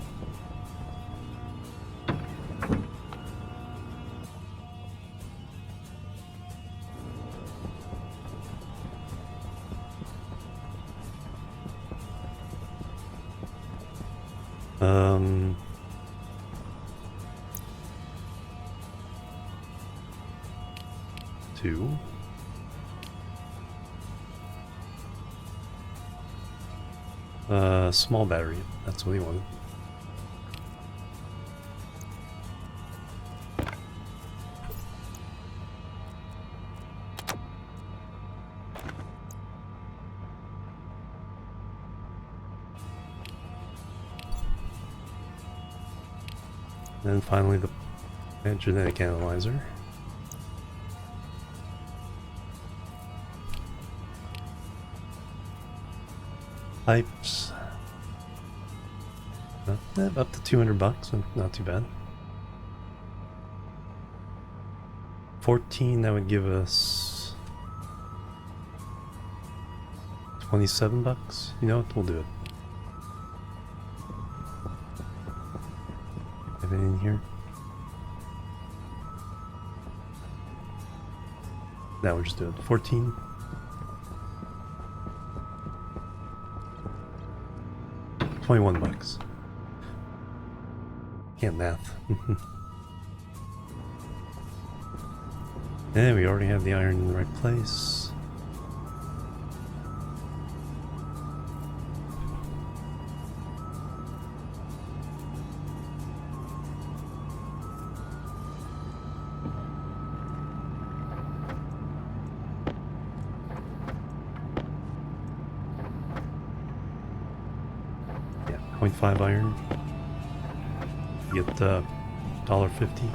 Two. Small battery. That's what he wanted. And then finally the genetic analyzer. Pipes. Up to $200, not too bad. 14, that would give us $27. You know what? We'll do it. Have anything here? Now we'll just do it. 14. $21. Can't math. And we already have the iron in the right place. Yeah, 0.5 iron. You get $1.50.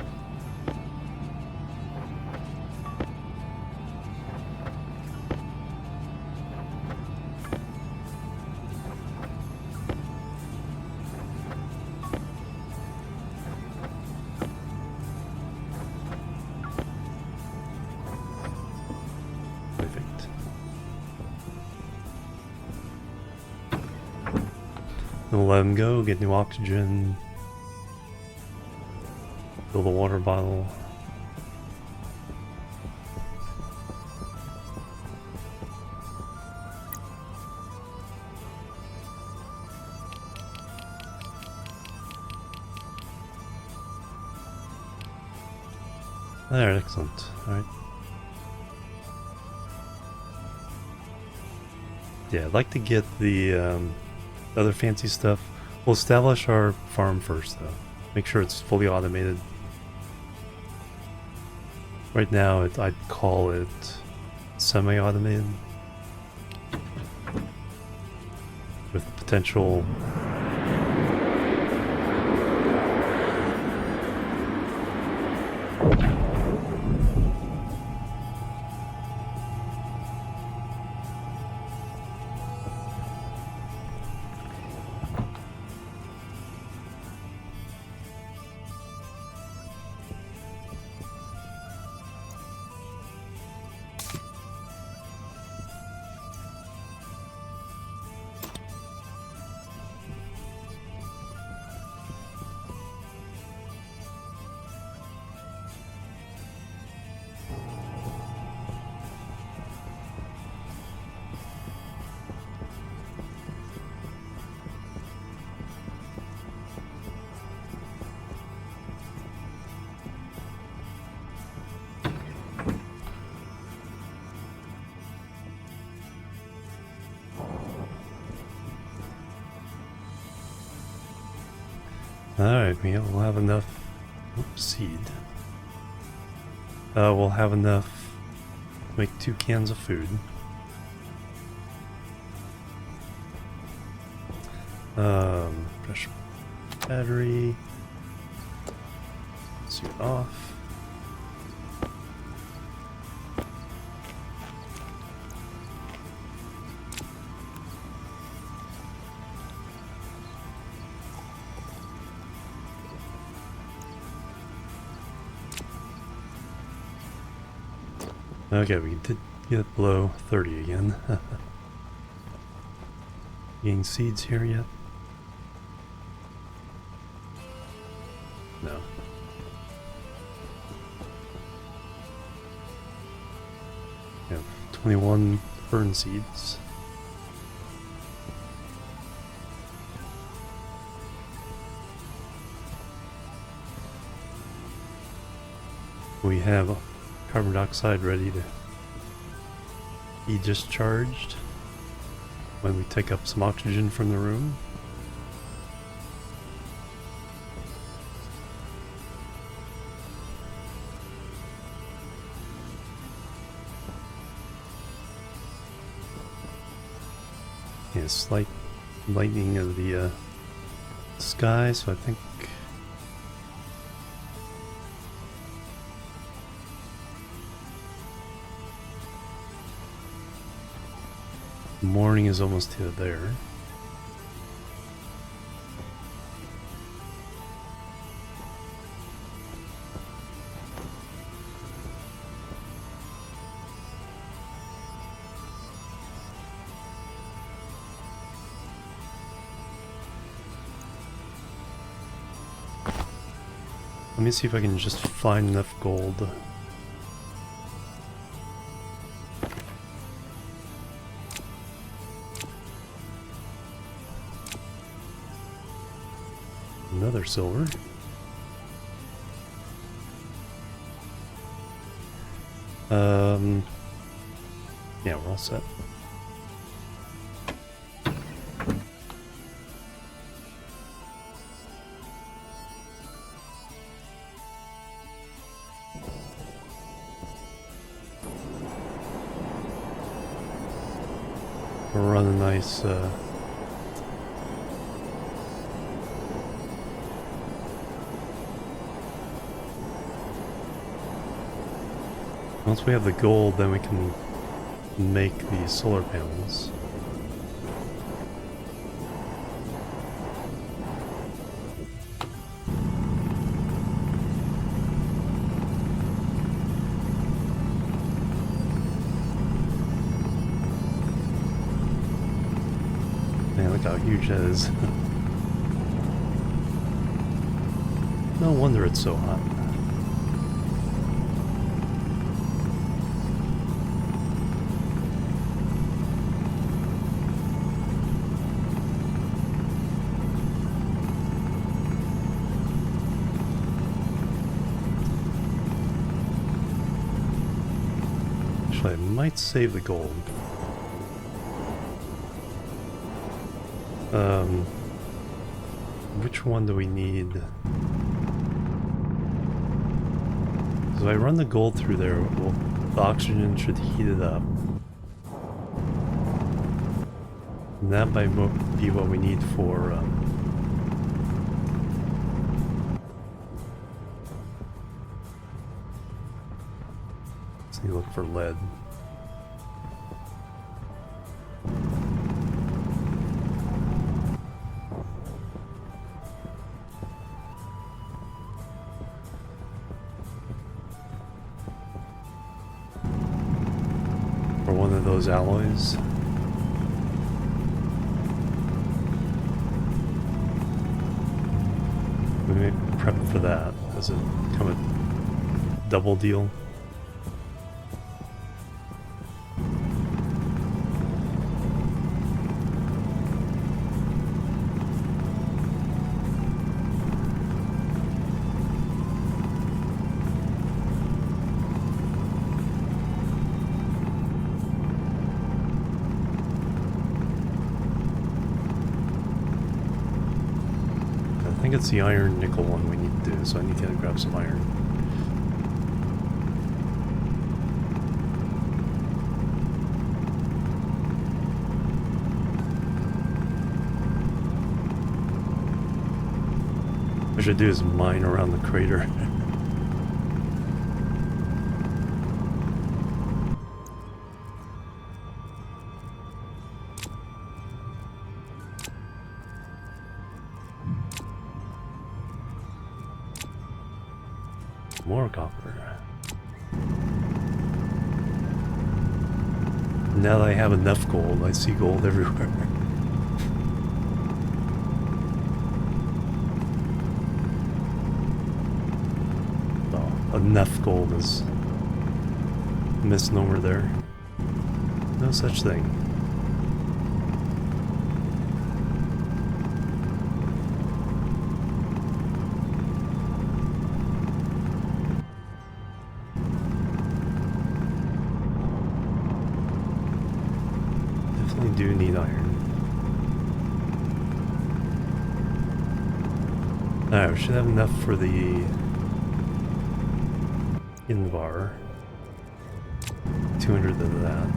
We'll let him go, get new oxygen, fill the water bottle. There, excellent. Alright. Yeah, I'd like to get the other fancy stuff. We'll establish our farm first, though. Make sure it's fully automated. Right now, I'd call it semi-automated. With potential... Alright, we'll have enough... Oops, seed. We'll have enough to make 2 cans of food. Fresh battery. Suit off. Okay, we did get below 30 again. Getting seeds here yet? No. We have 21 fern seeds. We have carbon dioxide ready to be discharged when we take up some oxygen from the room. Yeah, slight lightening of the sky, so I think morning is almost there. Let me see if I can just find enough gold. Another silver. Yeah, we're all set. We'll run a nice once we have the gold, then we can make the solar panels. Man, look how huge that is. No wonder it's so hot. Actually, I might save the gold. Which one do we need? So if I run the gold through there, well, the oxygen should heat it up. And that might be what we need for let's see, look for lead. Or one of those alloys. We may prep for that. Does it come a double deal? I think it's the iron nickel one we need to do, so I need to grab some iron. What I should do is mine around the crater. More copper. Now that I have enough gold, I see gold everywhere. Oh, enough gold is a misnomer there. No such thing. Do need iron. Alright, we should have enough for the Invar. 200 of that.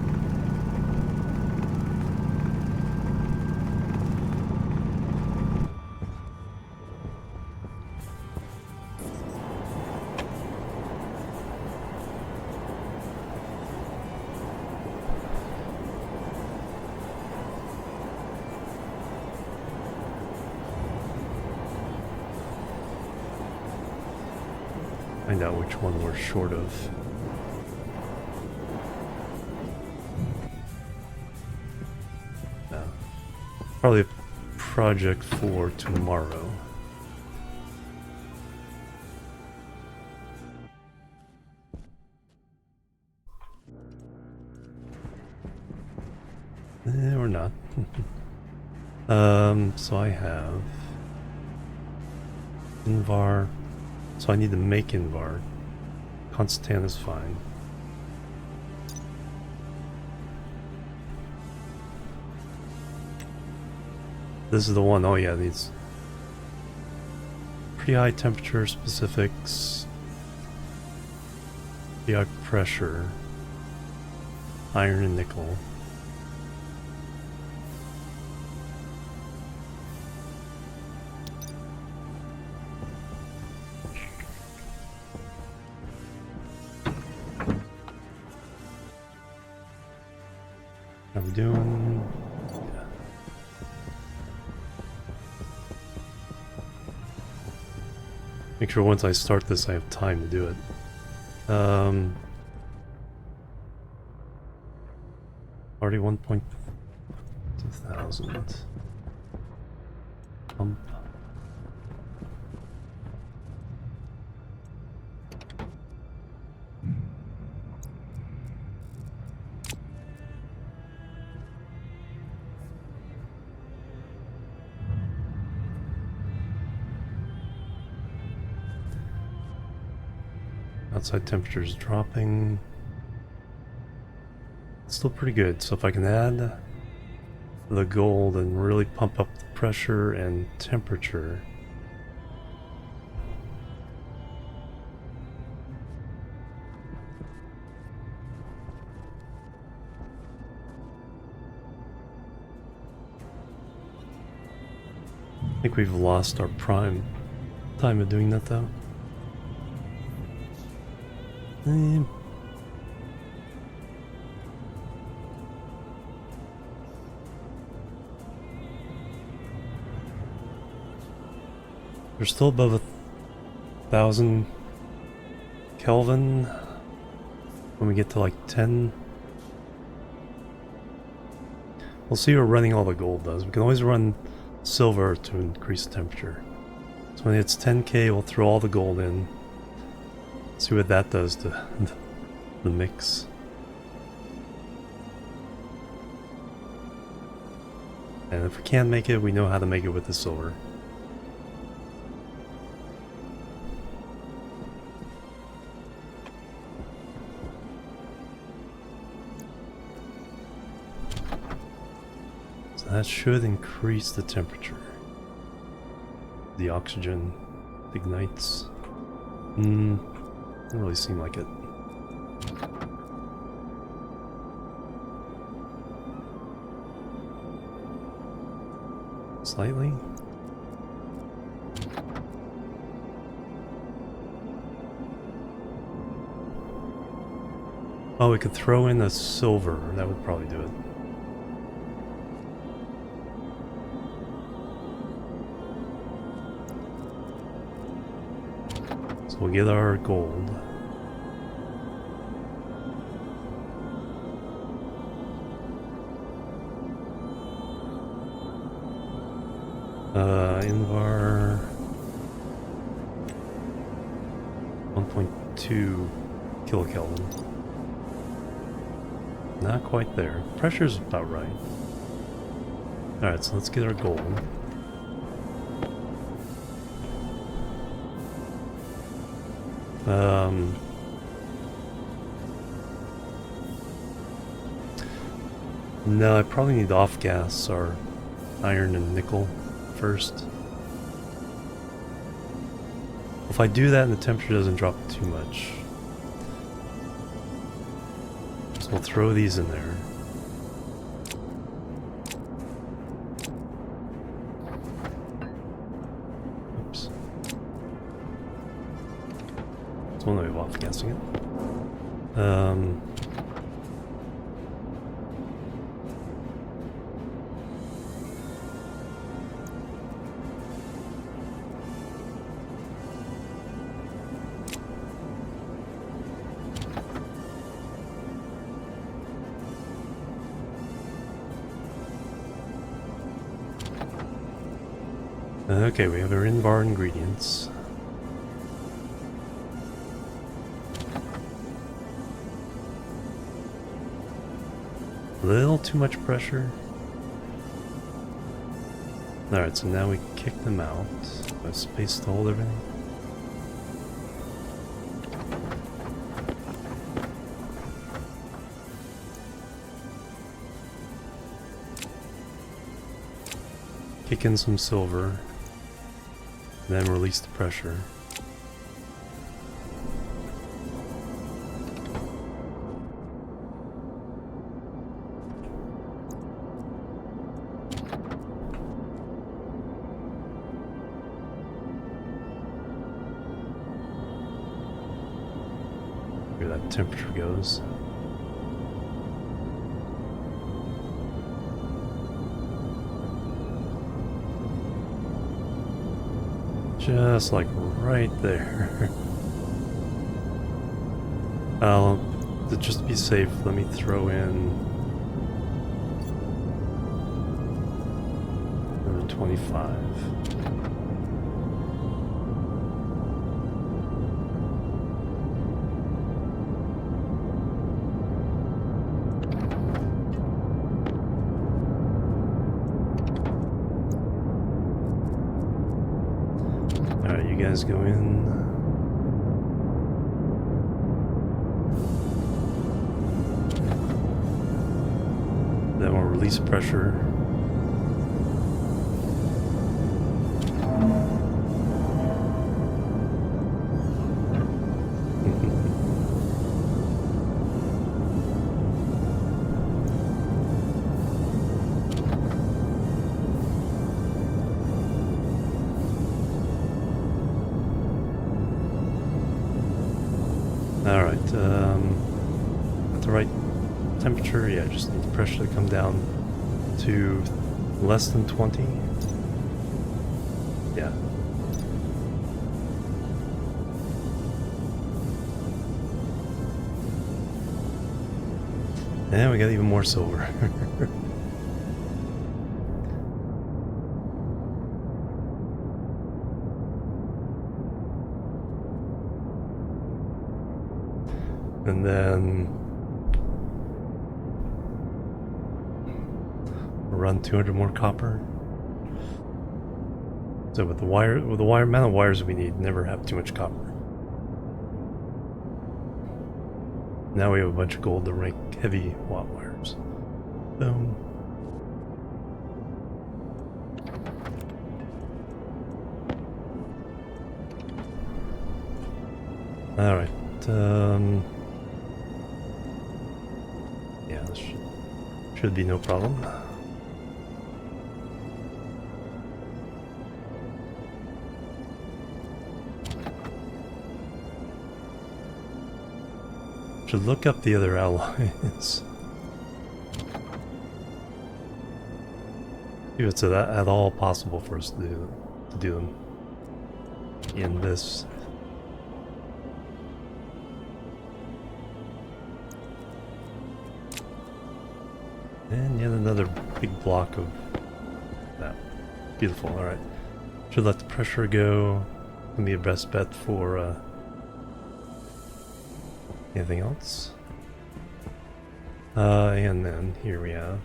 Find out which one we're short of. Probably a project for tomorrow. Or not. So I have Invar. So I need to make Invar. Constant is fine. This is the one. Oh yeah, these pretty high temperature specifics, pretty high pressure, iron and nickel. How we doing? Yeah. Make sure once I start this I have time to do it. Already 1,200. Pump. Outside temperature is dropping. It's still pretty good, so if I can add the gold and really pump up the pressure and temperature. I think we've lost our prime time of doing that though. We're still above 1,000 Kelvin when we get to like 10. We'll see what running all the gold does. We can always run silver to increase the temperature. So when it's 10K, we'll throw all the gold in. See what that does to the mix. And if we can't make it, we know how to make it with the silver. So that should increase the temperature. The oxygen ignites. Doesn't really seem like it. Slightly. Oh, we could throw in a silver. That would probably do it. So we'll get our gold. Invar 1.2 kilokelvin. Not quite there. Pressure's about right. Alright, so let's get our gold. No, I probably need off-gas our iron and nickel first. If I do that and the temperature doesn't drop too much. So we'll throw these in there. Oops. It's one way of off-gassing it. Okay, we have our in-bar ingredients. A little too much pressure. Alright, so now we kick them out. Have space to hold everything. Kick in some silver. Then release the pressure. Where that temperature goes. Just like right there. Just to be safe, let me throw in another 25. Alright, you guys go in. Then we'll release pressure. Alright, at the right temperature, yeah, just need the pressure to come down to less than 20. Yeah. And we got even more silver. And then run 200 more copper. So with the amount of wires we need, never have too much copper. Now we have a bunch of gold to make heavy watt wires. Boom. All right. Yeah, this should be no problem. Should look up the other alloys. If it's at all possible for us to do them in this. And yet another big block of that. Beautiful, alright. Should let the pressure go. Gonna be a best bet for anything else. And then here we have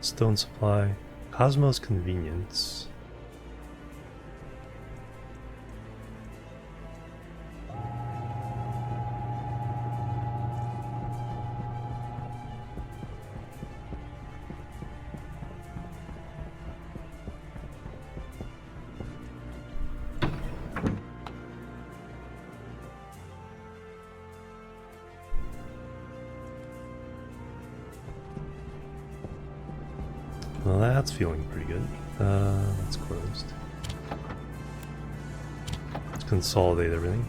stone supply, Cosmos Convenience. Well, that's feeling pretty good. That's closed. Let's consolidate everything.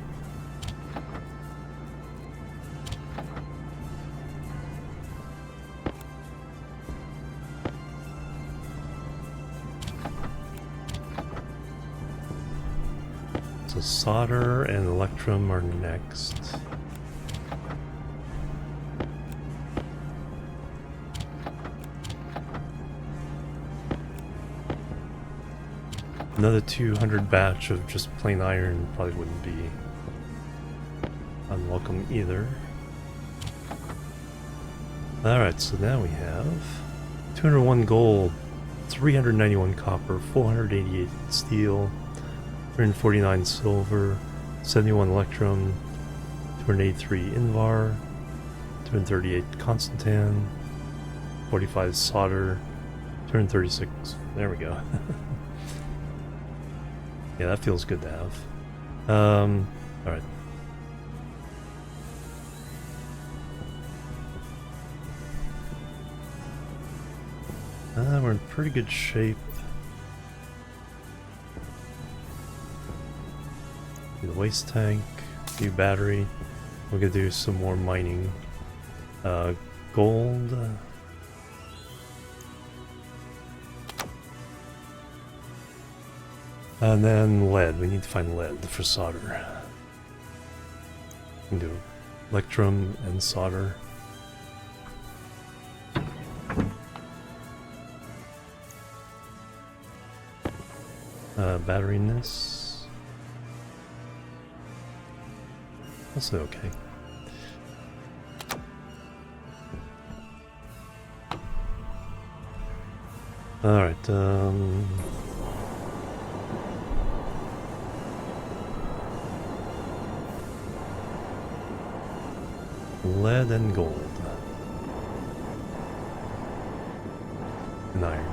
So solder and electrum are next. Another 200 batch of just plain iron probably wouldn't be unwelcome either. Alright, so now we have 201 gold, 391 copper, 488 steel, 349 silver, 71 electrum, 283 invar, 238 constantan, 45 solder, 236. There we go. Yeah, that feels good to have. Alright. We're in pretty good shape. The waste tank, new battery. We're gonna do some more mining. Gold. And then lead. We need to find lead for solder. We can do electrum and solder. Battery in this. Also okay. Alright, lead and gold. and iron.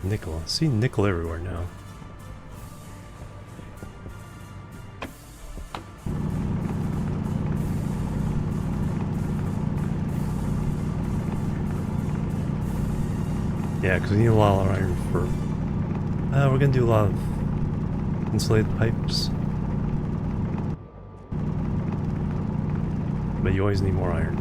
Nickel. I see nickel everywhere now. Yeah, because we need a lot of iron for... we're gonna do a lot of insulated pipes. But you always need more iron.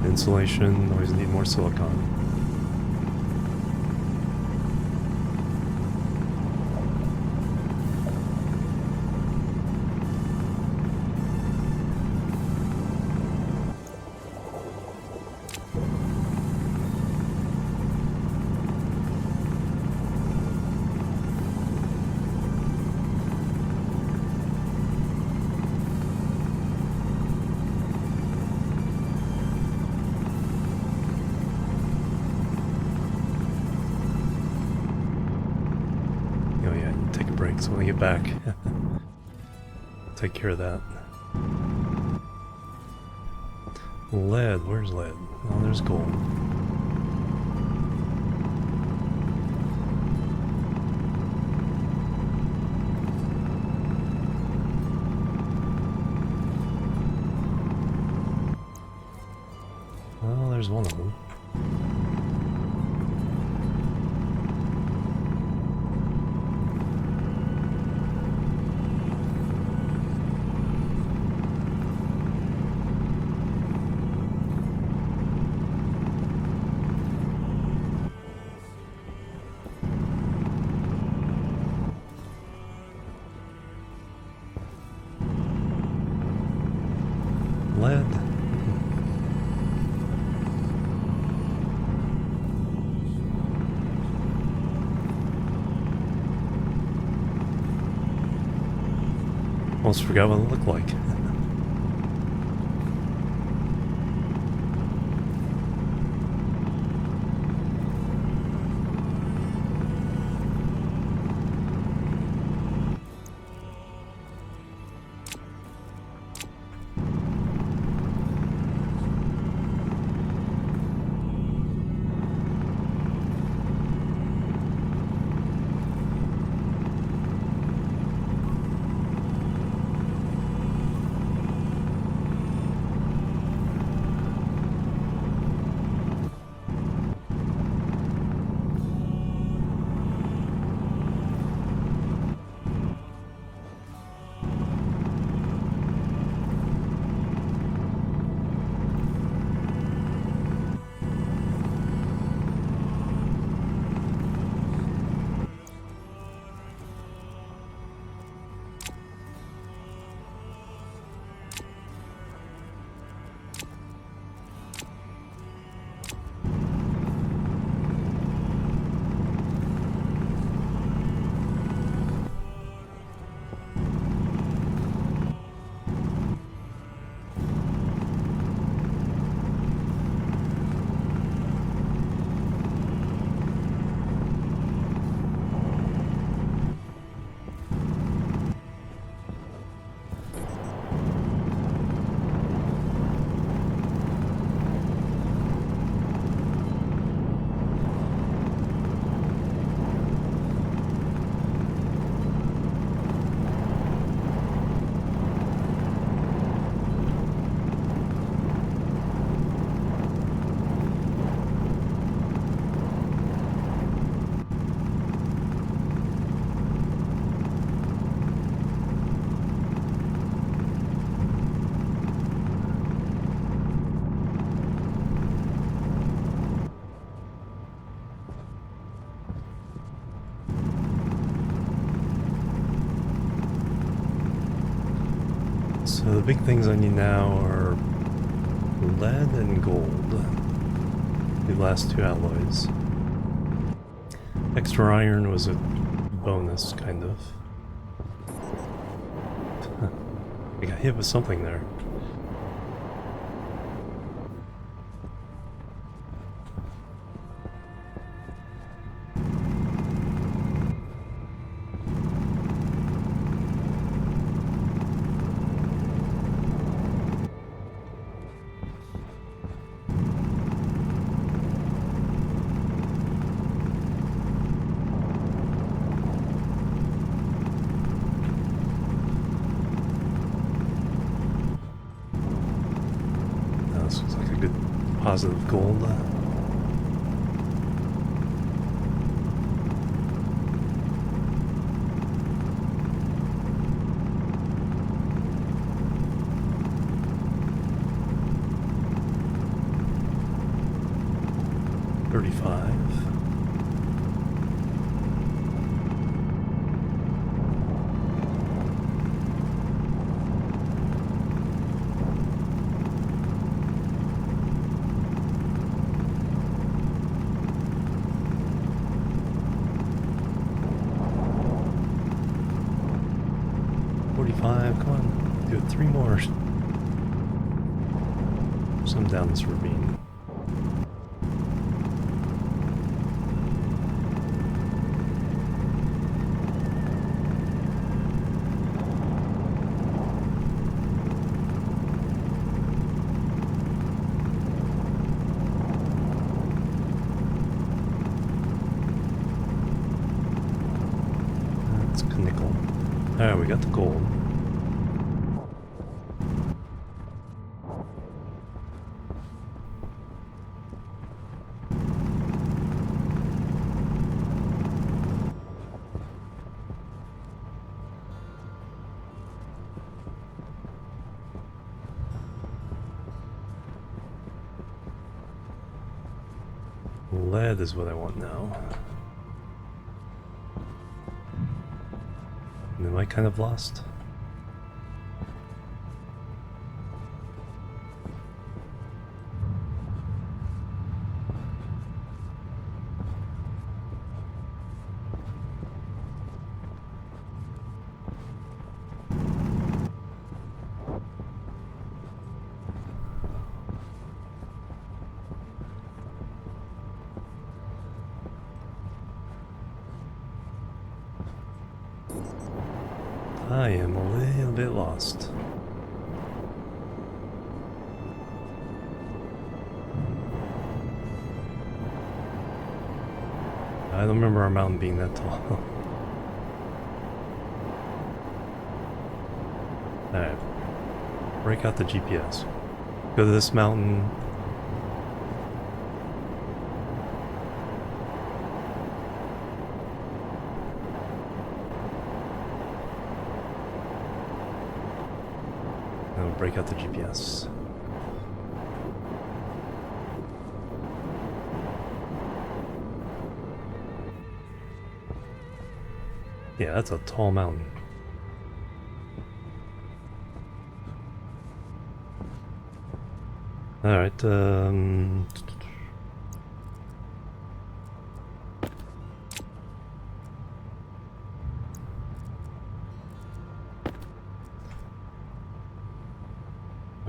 Insulation, always need more silicon. So when I get back, take care of that. Lead, where's lead? Oh, there's gold. Well, there's one of them. Lead. Almost forgot what it looked like. So the big things I need now are lead and gold. The last two alloys. Extra iron was a bonus, kind of. I got hit with something there. This looks like a good positive gold. Come on, do it 3 more. Some down this ravine. That's nickel. Alright, we got the gold. Lead is what I want now. And am I kind of lost? I am a little bit lost. I don't remember our mountain being that tall. Alright. Break out the GPS. Go to this mountain. Break out the GPS. Yeah, that's a tall mountain. Alright,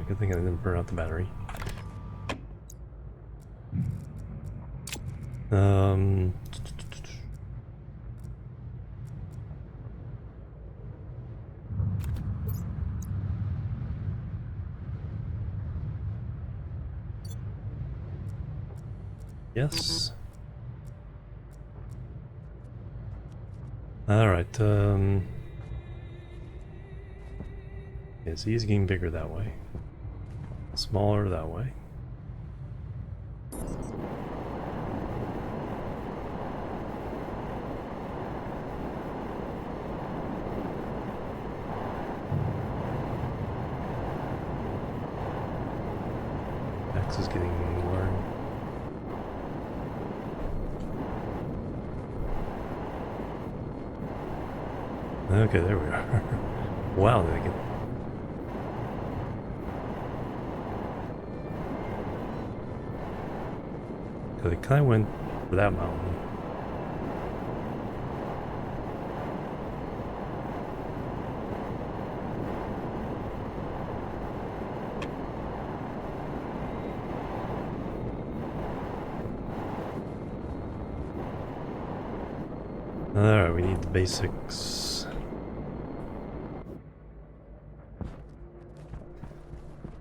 good thing I didn't burn out the battery. Yes. Alright, yeah, so he's getting bigger that way. Smaller that way. X is getting lower. Okay, there we are. Wow, did I get... They kind of went for that mountain. Alright, we need the basics.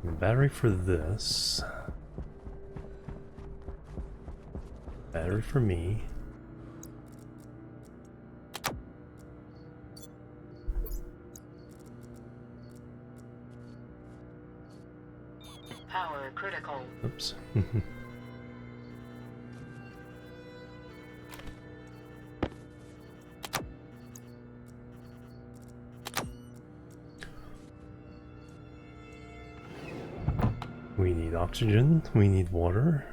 Battery for this. Battery for me. Power critical. Oops. We need oxygen, we need water.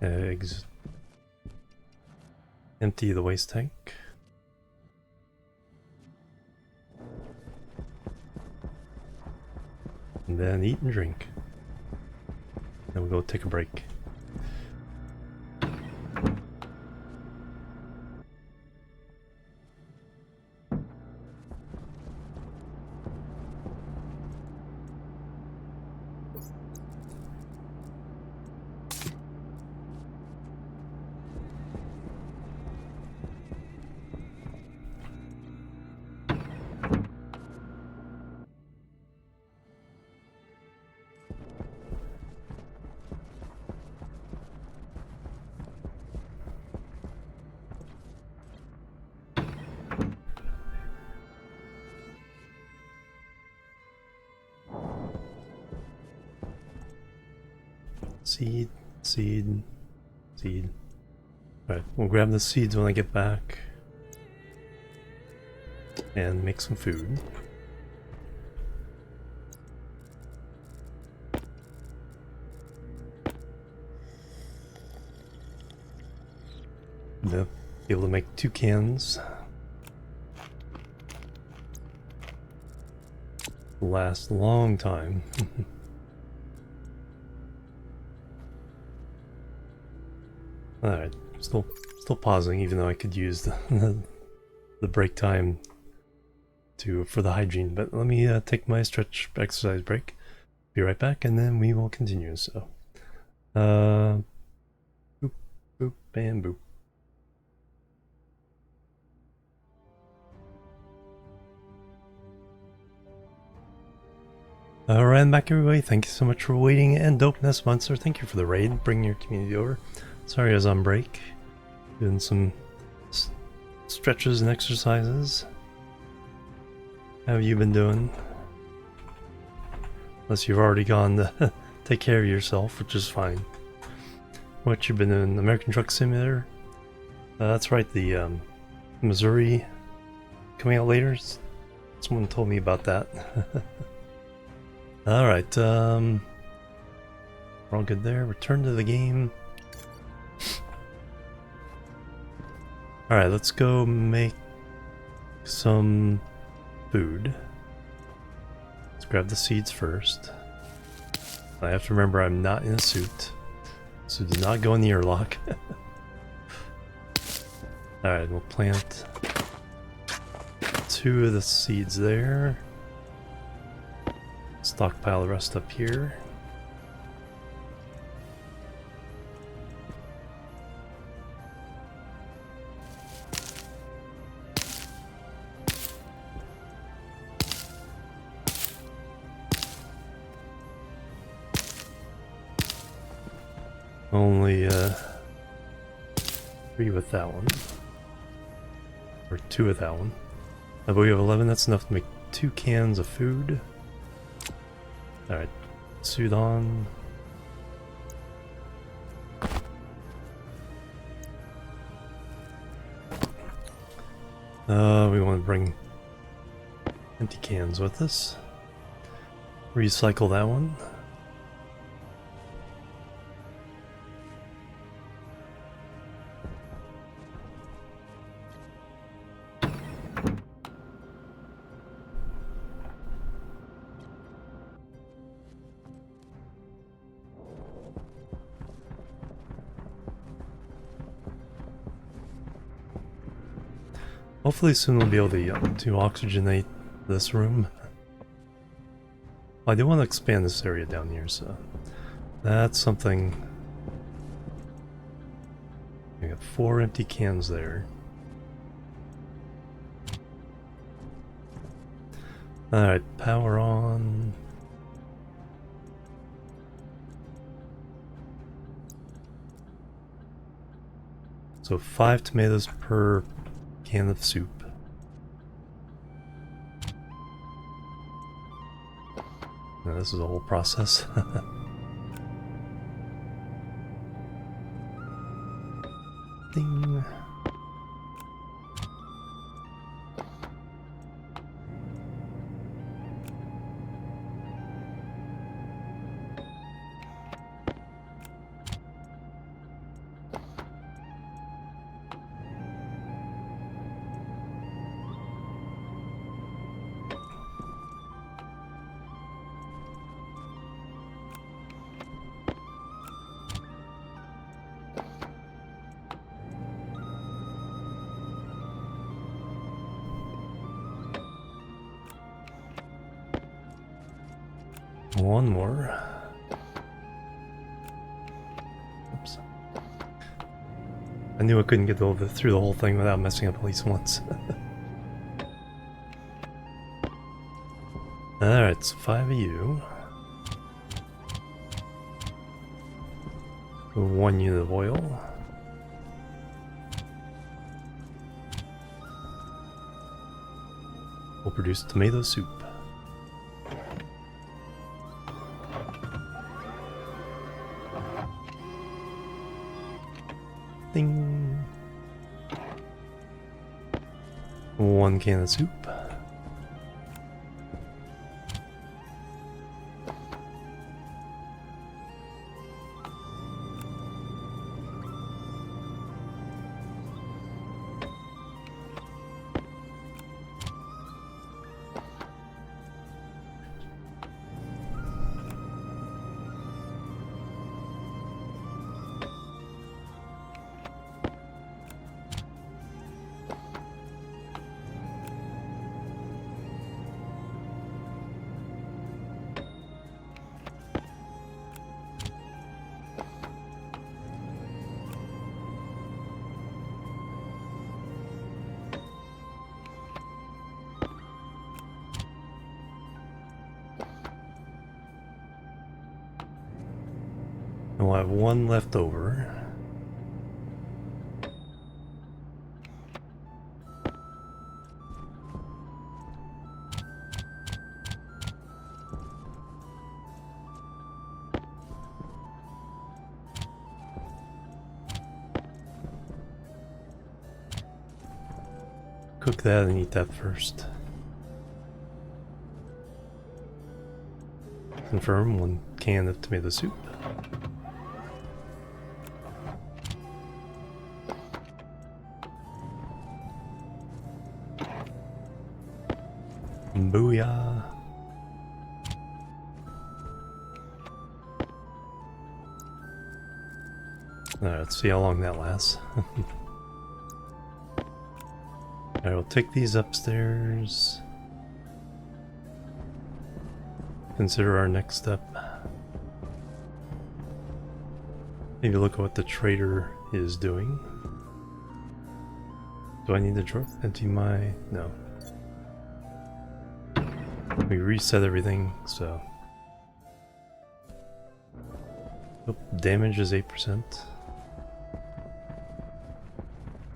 Eggs. Empty the waste tank. And then eat and drink. Then we'll go take a break. Seed, seed, seed. Alright, we'll grab the seeds when I get back. And make some food. Be able to make 2 cans. Last a long time. Alright, still pausing, even though I could use the break time for the hygiene. But let me take my stretch exercise break. Be right back, and then we will continue. So, boop, boop, and boop. Alright, I'm back everybody. Thank you so much for waiting, and Dopeness Monster, thank you for the raid, bringing your community over. Sorry I was on break, doing some stretches and exercises. How have you been doing? Unless you've already gone to take care of yourself, which is fine. What you been doing? American Truck Simulator? That's right, the Missouri coming out later. Someone told me about that. Alright, we're all good there. Return to the game. Alright, let's go make some food. Let's grab the seeds first. I have to remember I'm not in a suit, so do not go in the airlock. Alright, we'll plant 2 of the seeds there. Stockpile the rest up here. Only 3 with that one. Or 2 with that one. But we have 11, that's enough to make 2 cans of food. Alright, suit on. We want to bring empty cans with us. Recycle that one. Hopefully soon we'll be able to oxygenate this room. I do want to expand this area down here, so that's something. We got 4 empty cans there. Alright, power on. So 5 tomatoes per can of soup. Now this is a whole process. Ding. One more. Oops. I knew I couldn't get through the whole thing without messing up at least once. Alright, so 5 of you. 1 unit of oil. We'll produce tomato soup. Ding. 1 can of soup. And we'll have 1 left over. Cook that and eat that first. Confirm 1 can of tomato soup. Booyah! Alright, let's see how long that lasts. Alright, we'll take these upstairs. Consider our next step. Maybe look at what the trader is doing. Do I need to empty my... no. We reset everything, so... Oh, damage is 8%.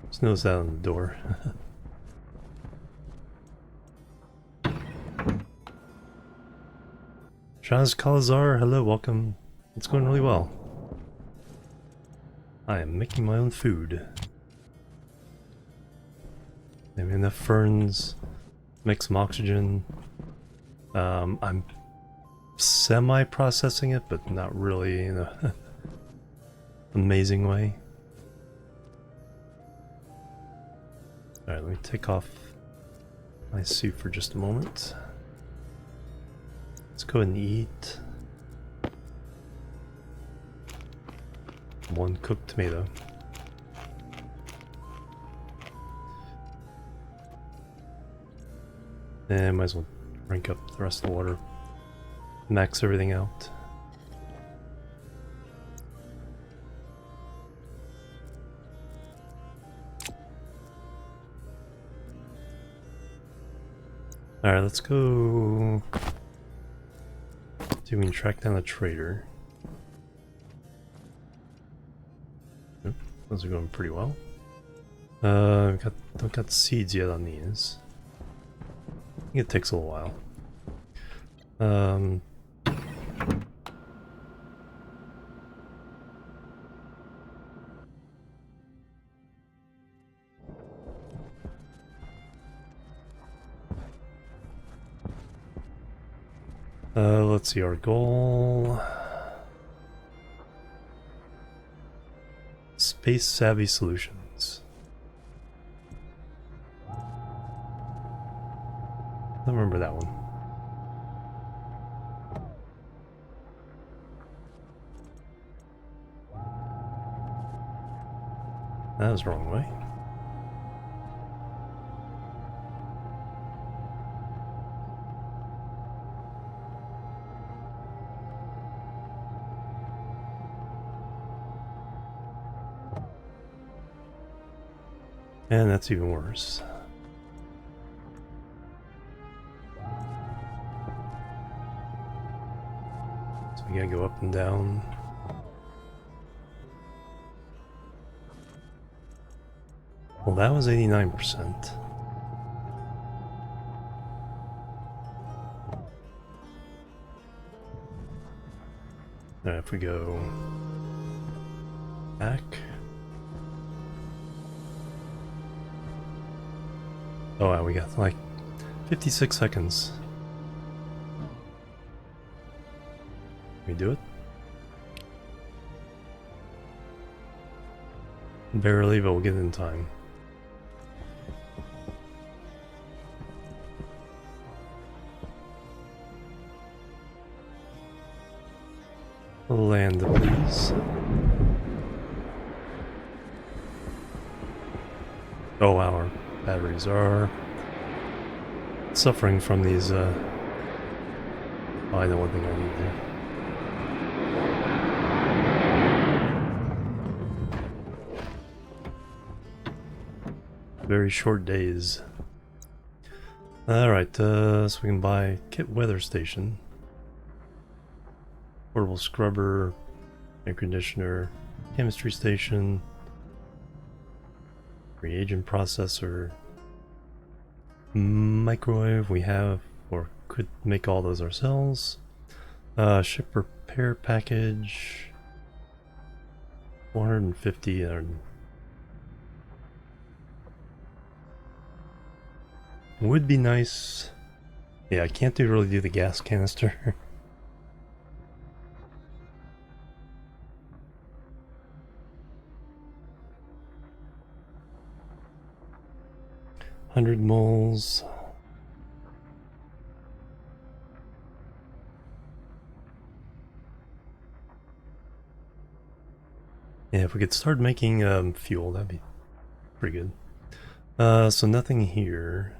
Just notice that on the door. Shaz Kalazar, hello, welcome. It's going really well. I am making my own food. I mean, the ferns make some oxygen. I'm semi-processing it, but not really in a amazing way. Alright, let me take off my suit for just a moment. Let's go ahead and eat one cooked tomato. And might as well drink up the rest of the water. Max everything out. Alright, let's go. See if we can track down a trader. Oop, those are going pretty well. Don't got seeds yet on these. I think it takes a little while. Let's see, our goal. Space savvy solutions. I don't remember that one. That was the wrong way. And that's even worse. So we gotta go up and down. Well, that was 89%. Alright, if we go back. Oh wow, we got like 56 seconds. Can we do it? Barely, but we'll get it in time. Land, please. Oh wow, our batteries are suffering from these, oh, I know one thing I need there. Very short days. Alright, so we can buy kit weather station. Portable scrubber, air conditioner, chemistry station, reagent processor, microwave we have, or could make all those ourselves. Ship repair package, 450. Would be nice. Yeah, I can't really do the gas canister. 100 moles. Yeah, if we could start making fuel, that'd be pretty good. So nothing here.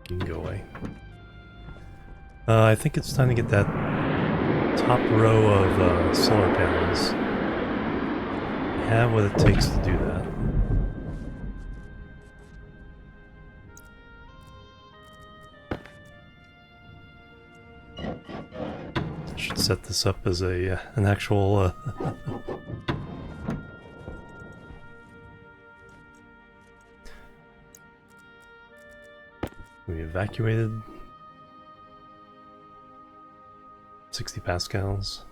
You can go away. I think it's time to get that top row of solar panels. We have what it takes to do that. Should set this up as a an actual we evacuated 60 pascals.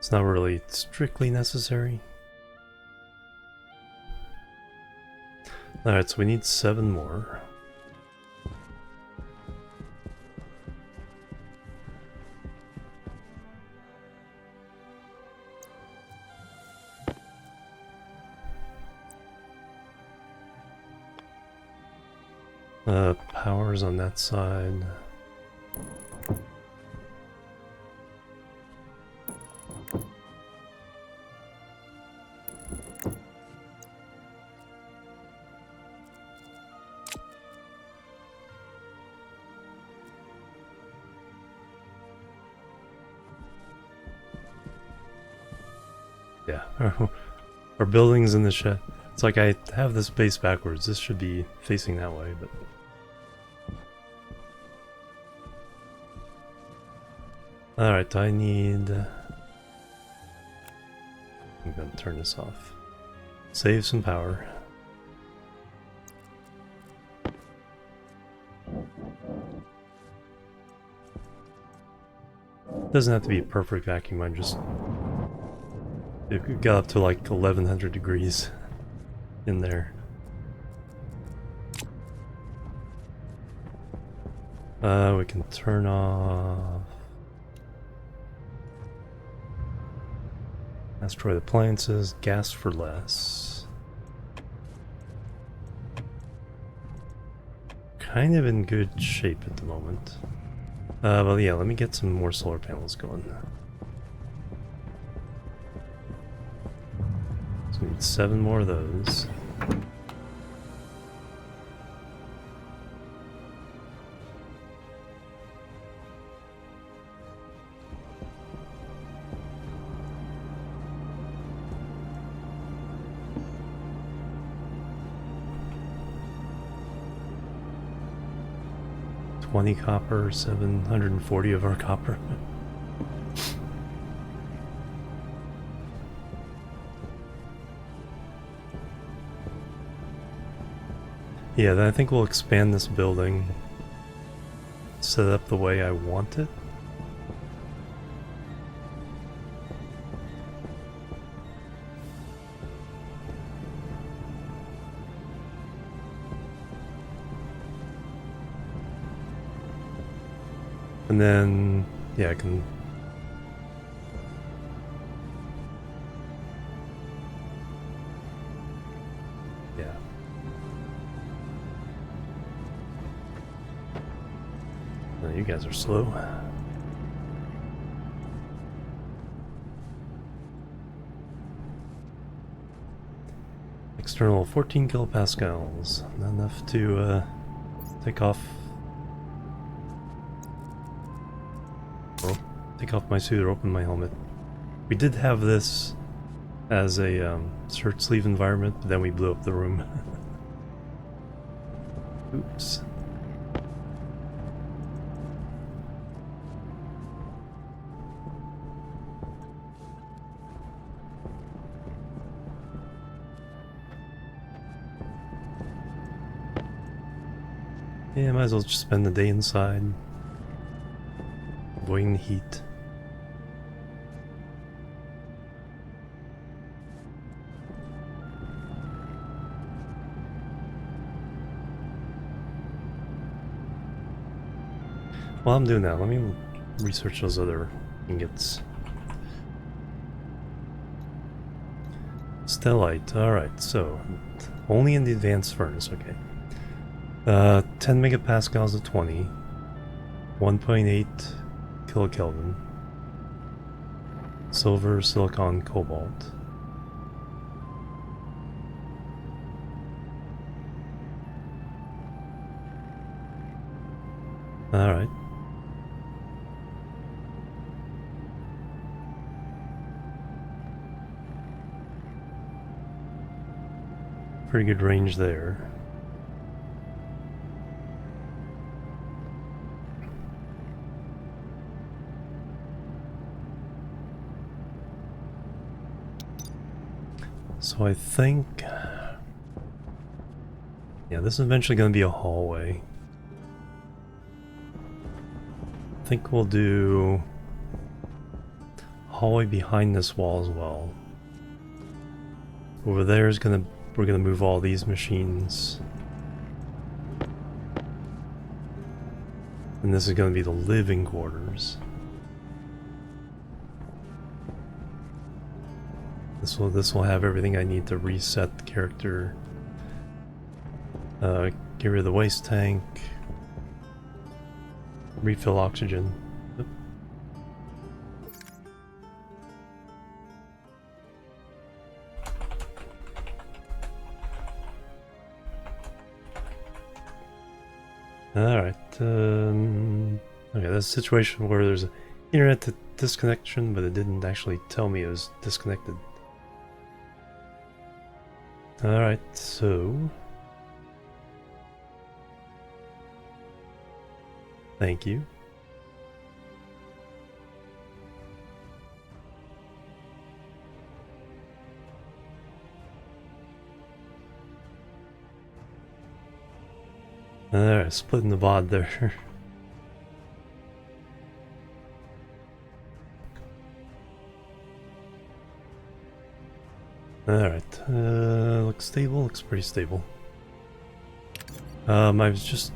It's not really strictly necessary. Alright, so we need 7 more. Powers on that side. Yeah, our building's in the shed. It's like I have this base backwards. This should be facing that way, but... Alright, I need... I'm gonna turn this off. Save some power. Doesn't have to be a perfect vacuum, I'm just... It got up to like 1100 degrees in there. We can turn off asteroid appliances, gas for less. Kind of in good shape at the moment. Well, yeah, let me get some more solar panels going. So we need 7 more of those. Copper, 740 of our copper. Yeah, then I think we'll expand this building, set it up the way I want it. And then, yeah, I can... Yeah. No, you guys are slow. External 14 kilopascals. Not enough to take off... Take off my suit or open my helmet. We did have this as a shirt sleeve environment, but then we blew up the room. Oops. Yeah, might as well just spend the day inside, avoiding the heat. While I'm doing that, let me research those other ingots. Stellite, alright, so only in the advanced furnace, okay. 10 megapascals of 20, 1.8 kilokelvin, silver, silicon, cobalt. Alright. Pretty good range there. So I think... Yeah, this is eventually going to be a hallway. I think we'll do... hallway behind this wall as well. Over there is we're gonna move all these machines. And this is gonna be the living quarters. This will have everything I need to reset the character. Get rid of the waste tank. Refill oxygen. Yep. Alright, okay, that's a situation where there's an internet disconnection, but it didn't actually tell me it was disconnected. Alright, so... Thank you. Alright, splitting the VOD there. Alright, looks stable, looks pretty stable. I was just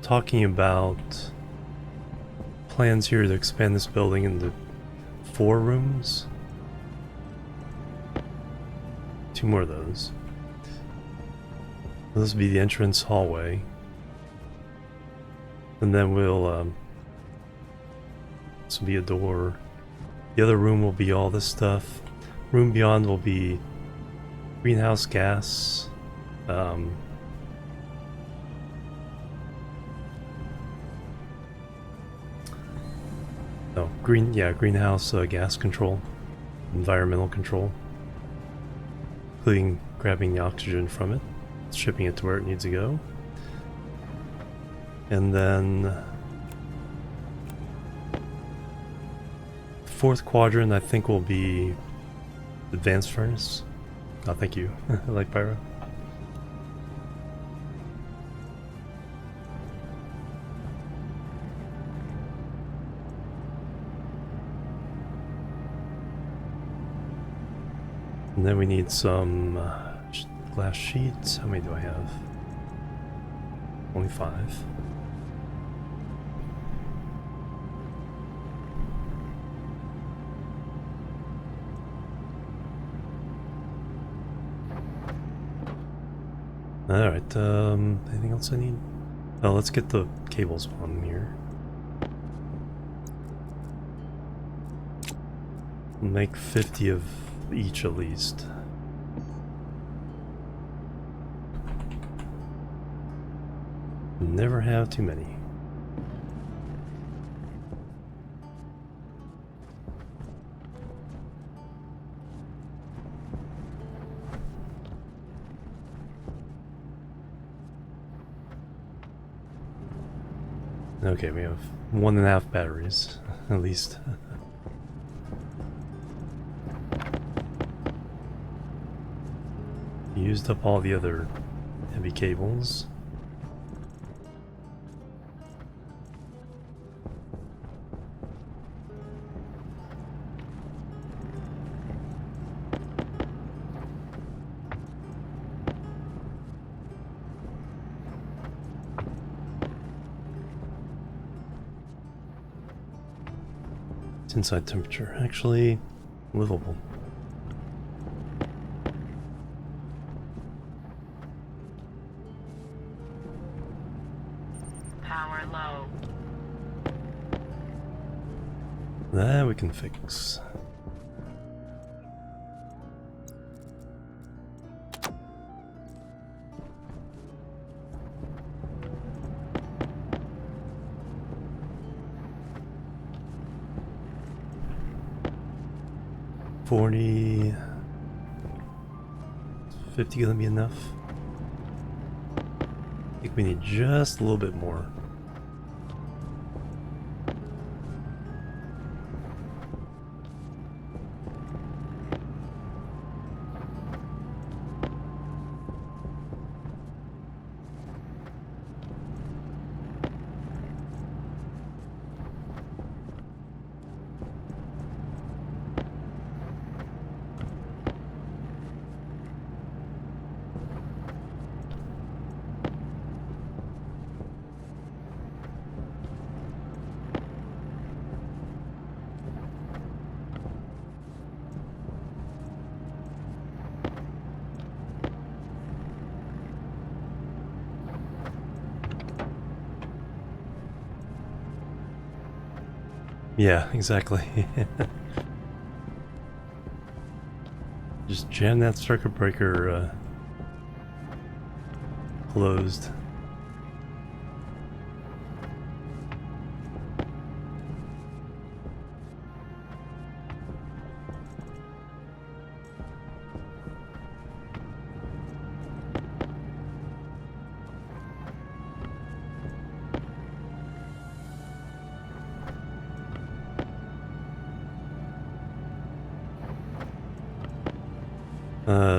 talking about plans here to expand this building into 4 rooms. 2 more of those. This will be the entrance hallway. And then we'll, this will be a door. The other room will be all this stuff. Room beyond will be greenhouse gas. Greenhouse gas control, environmental control, including grabbing the oxygen from it, shipping it to where it needs to go, and then 4th quadrant I think will be advanced furnace. Oh, thank you. I like pyro. And then we need some glass sheets. How many do I have? Only 5. Alright, anything else I need? Oh, let's get the cables on here. Make 50 of each at least. Never have too many. Okay, we have 1.5 batteries, at least. Used up all the other heavy cables. It's inside temperature, actually livable. That we can fix. $40, $50 gonna be enough? I think we need just a little bit more. Yeah, exactly. Just jam that circuit breaker closed.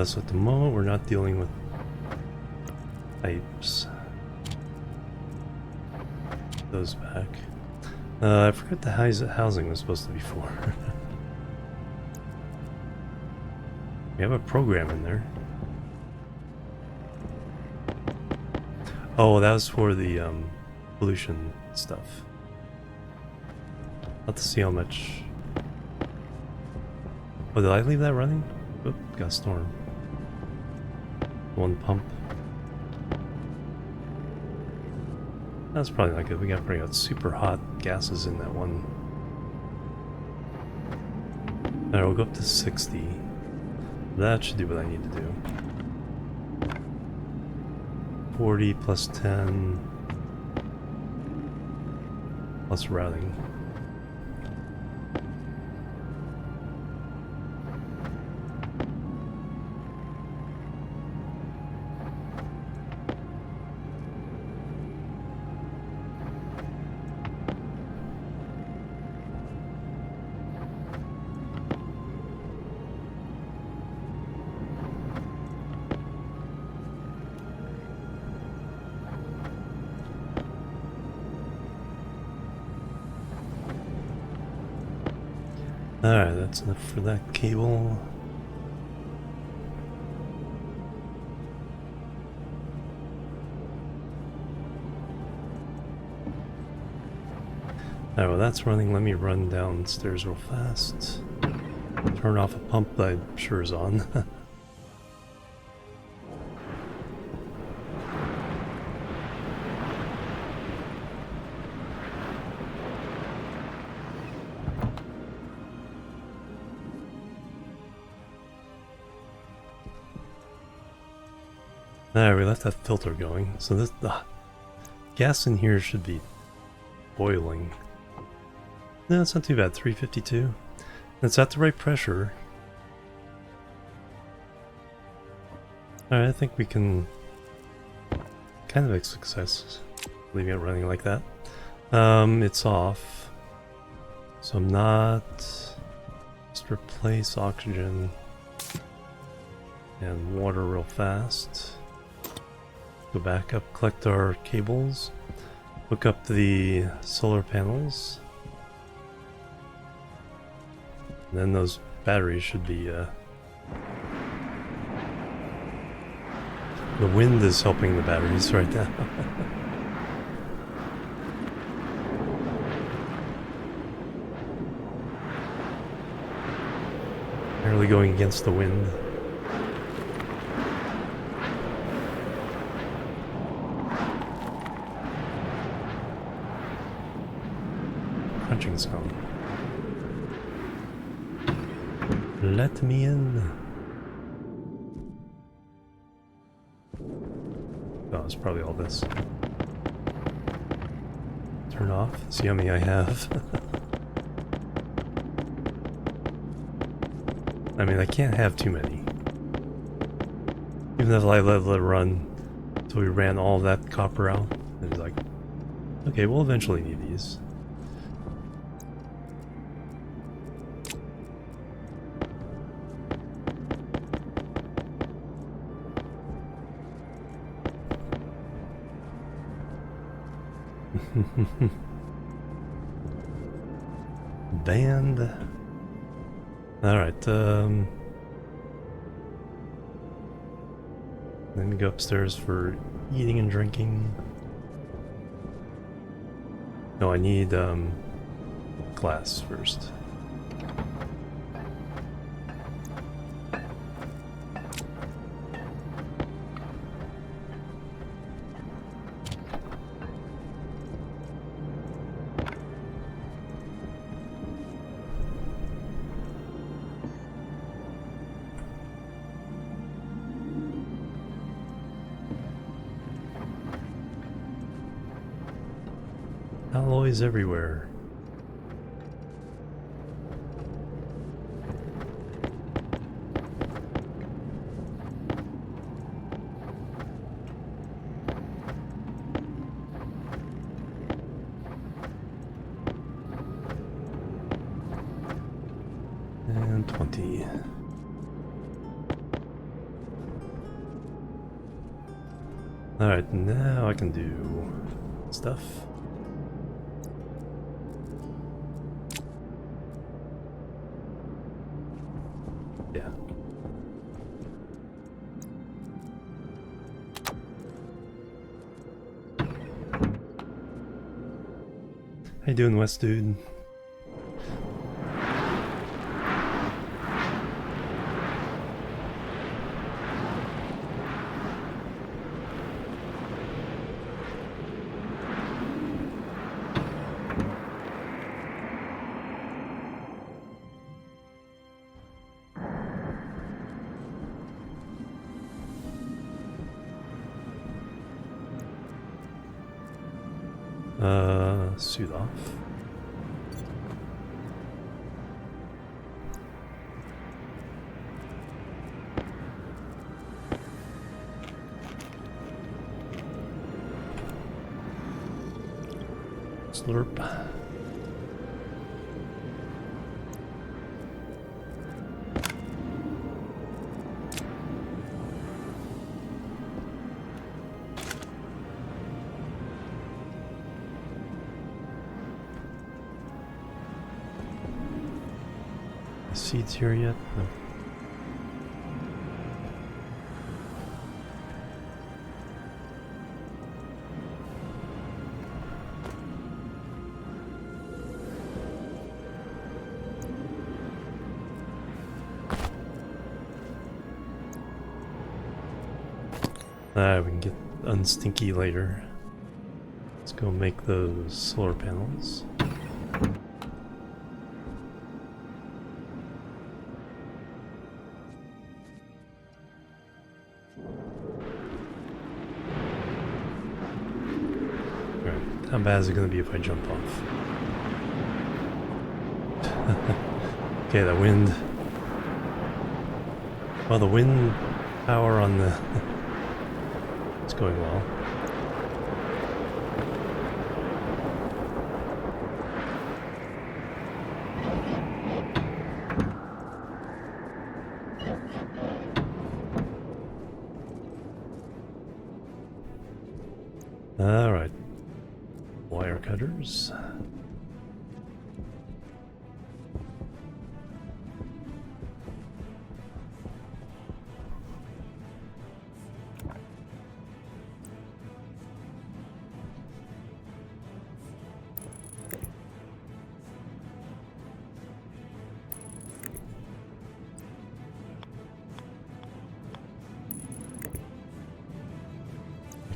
So at the moment we're not dealing with pipes. Those back. I forgot the housing was supposed to be for. We have a program in there. Oh, that was for the pollution stuff. I'll have to see how much. Oh, did I leave that running? Oop, got a storm. One pump. That's probably not good. We got pretty super hot gases in that one. Alright, we'll go up to 60. That should do what I need to do. 40 plus 10 plus routing. Alright, that's enough for that cable. Alright, well that's running. Let me run downstairs real fast. Turn off a pump that I'm sure is on. Alright, we left that filter going. So this gas in here should be boiling. No, it's not too bad. 352. It's at the right pressure. Alright, I think we can kind of make success leaving it running like that. It's off. So I'm not. Just replace oxygen and water real fast. Go back up, collect our cables, hook up the solar panels, and then those batteries should be the wind is helping the batteries right now. Barely going against the wind. Crunching sound. Let me in. Oh, it's probably all this. Turn off. See how many I have. I mean, I can't have too many. Even if I let it run until we ran all that copper out, it's like, okay, we'll eventually need these. Band. Alright, then we go upstairs for eating and drinking. No, I need glass first. Alloys everywhere. And 20. Alright, now I can do stuff. Yeah. How you doing, West Dude? Suit off. Slurp. Seeds here yet? No. We can get unstinky later. Let's go make those solar panels. Alright, how bad is it going to be if I jump off? Okay, the wind. Well, the wind power on the... it's going well. Alright. Wire cutters.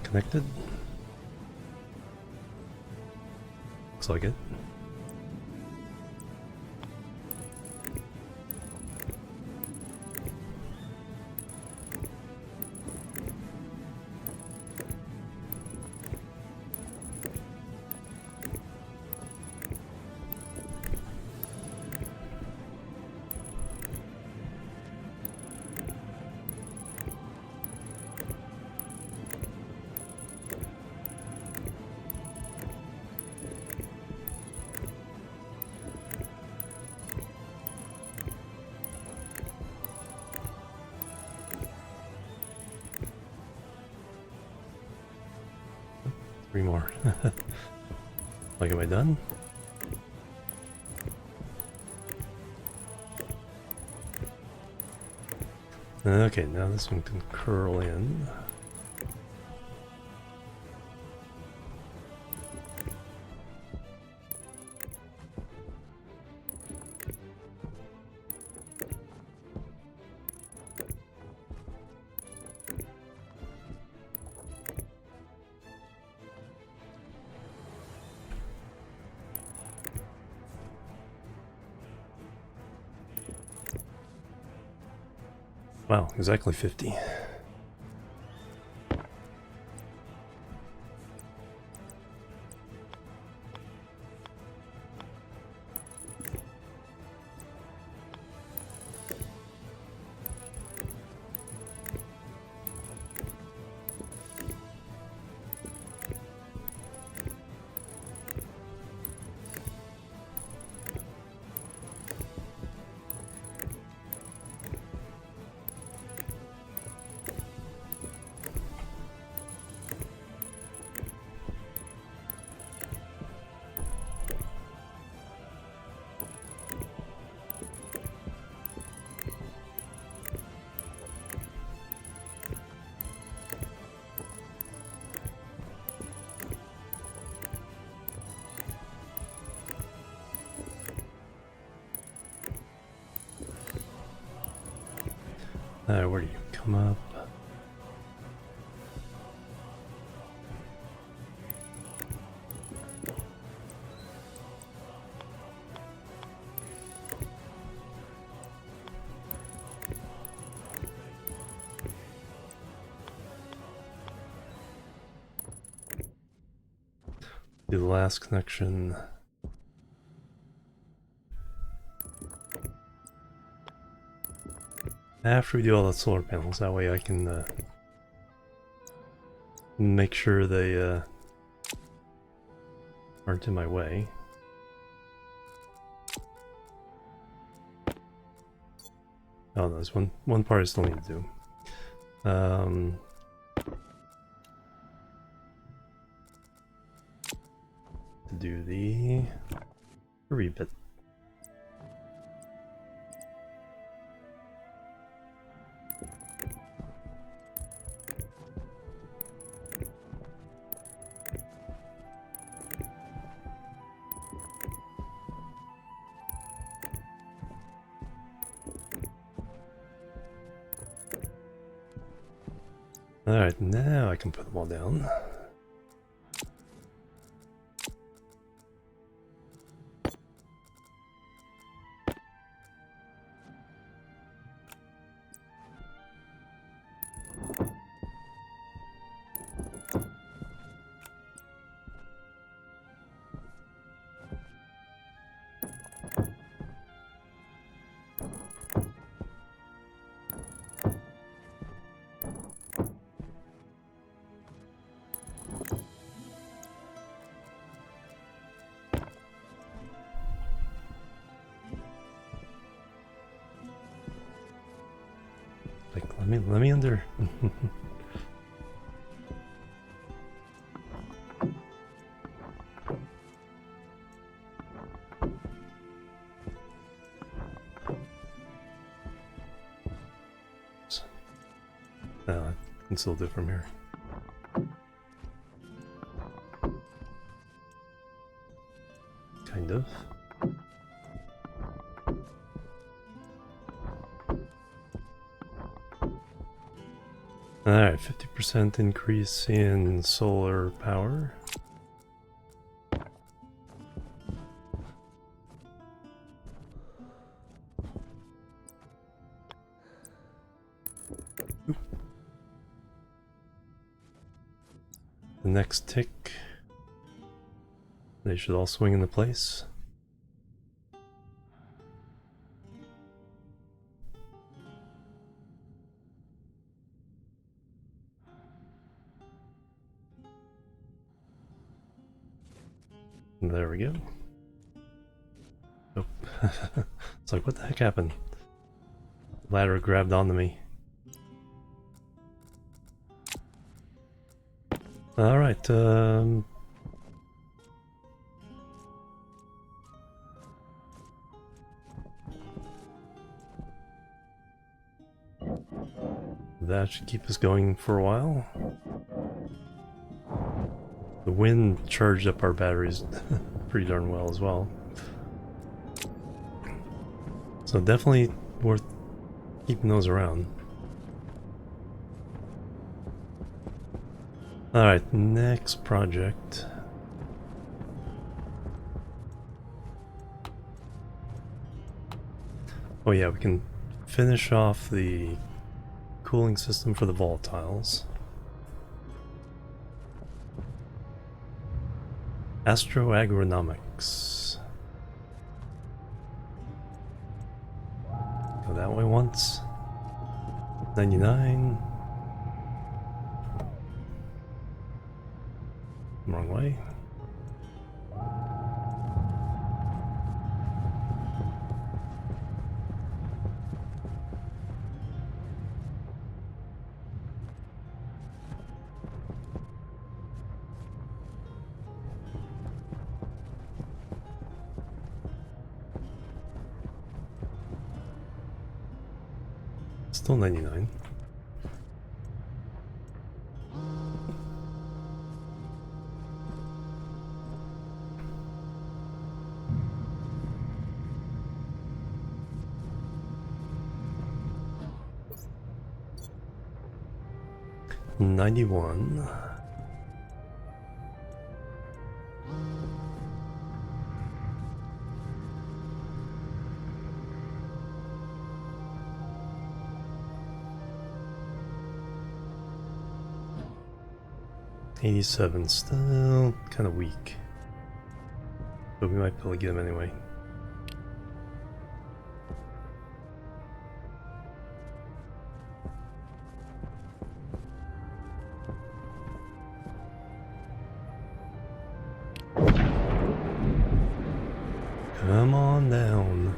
Connected? Looks like it. Three more. Like, am I done? Okay, now this one can curl in. Wow, exactly 50. Where do you come up? Do the last connection. After we do all the solar panels, that way I can make sure they aren't in my way. Oh, there's one part I still need to do. To do the rebit. Alright, now I can put them all down. Like, let me under. I can still do it from here. Kind of. Alright, 50% increase in solar power. Oop. The next tick, they should all swing into place. There we go. Oh. It's like, what the heck happened? The ladder grabbed onto me. Alright, that should keep us going for a while. The wind charged up our batteries pretty darn well as well. So definitely worth keeping those around. Alright, next project. Oh yeah, we can finish off the cooling system for the volatiles. Astroagronomics. Go that way once. 99. Wrong way. Still 99. 91. $87, still kind of weak, but we might be able to get them anyway. Come on down.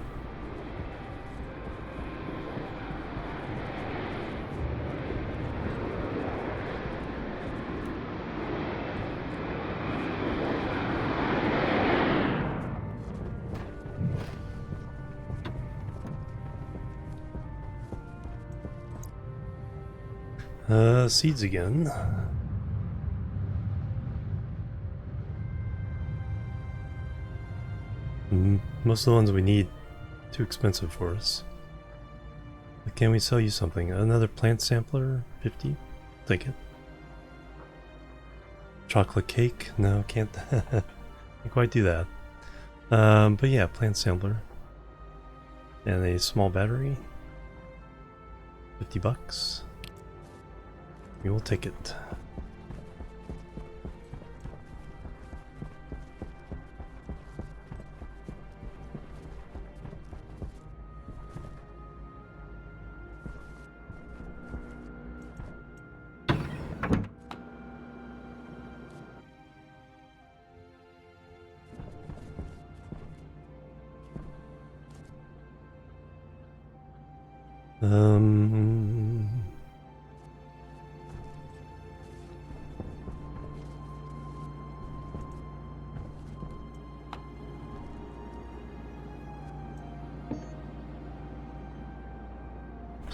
Seeds again. Most of the ones we need too expensive for us. But can we sell you something? Another plant sampler? 50? Take it. Chocolate cake? No, can't can't quite do that. But yeah, plant sampler. And a small battery. $50. We will take it.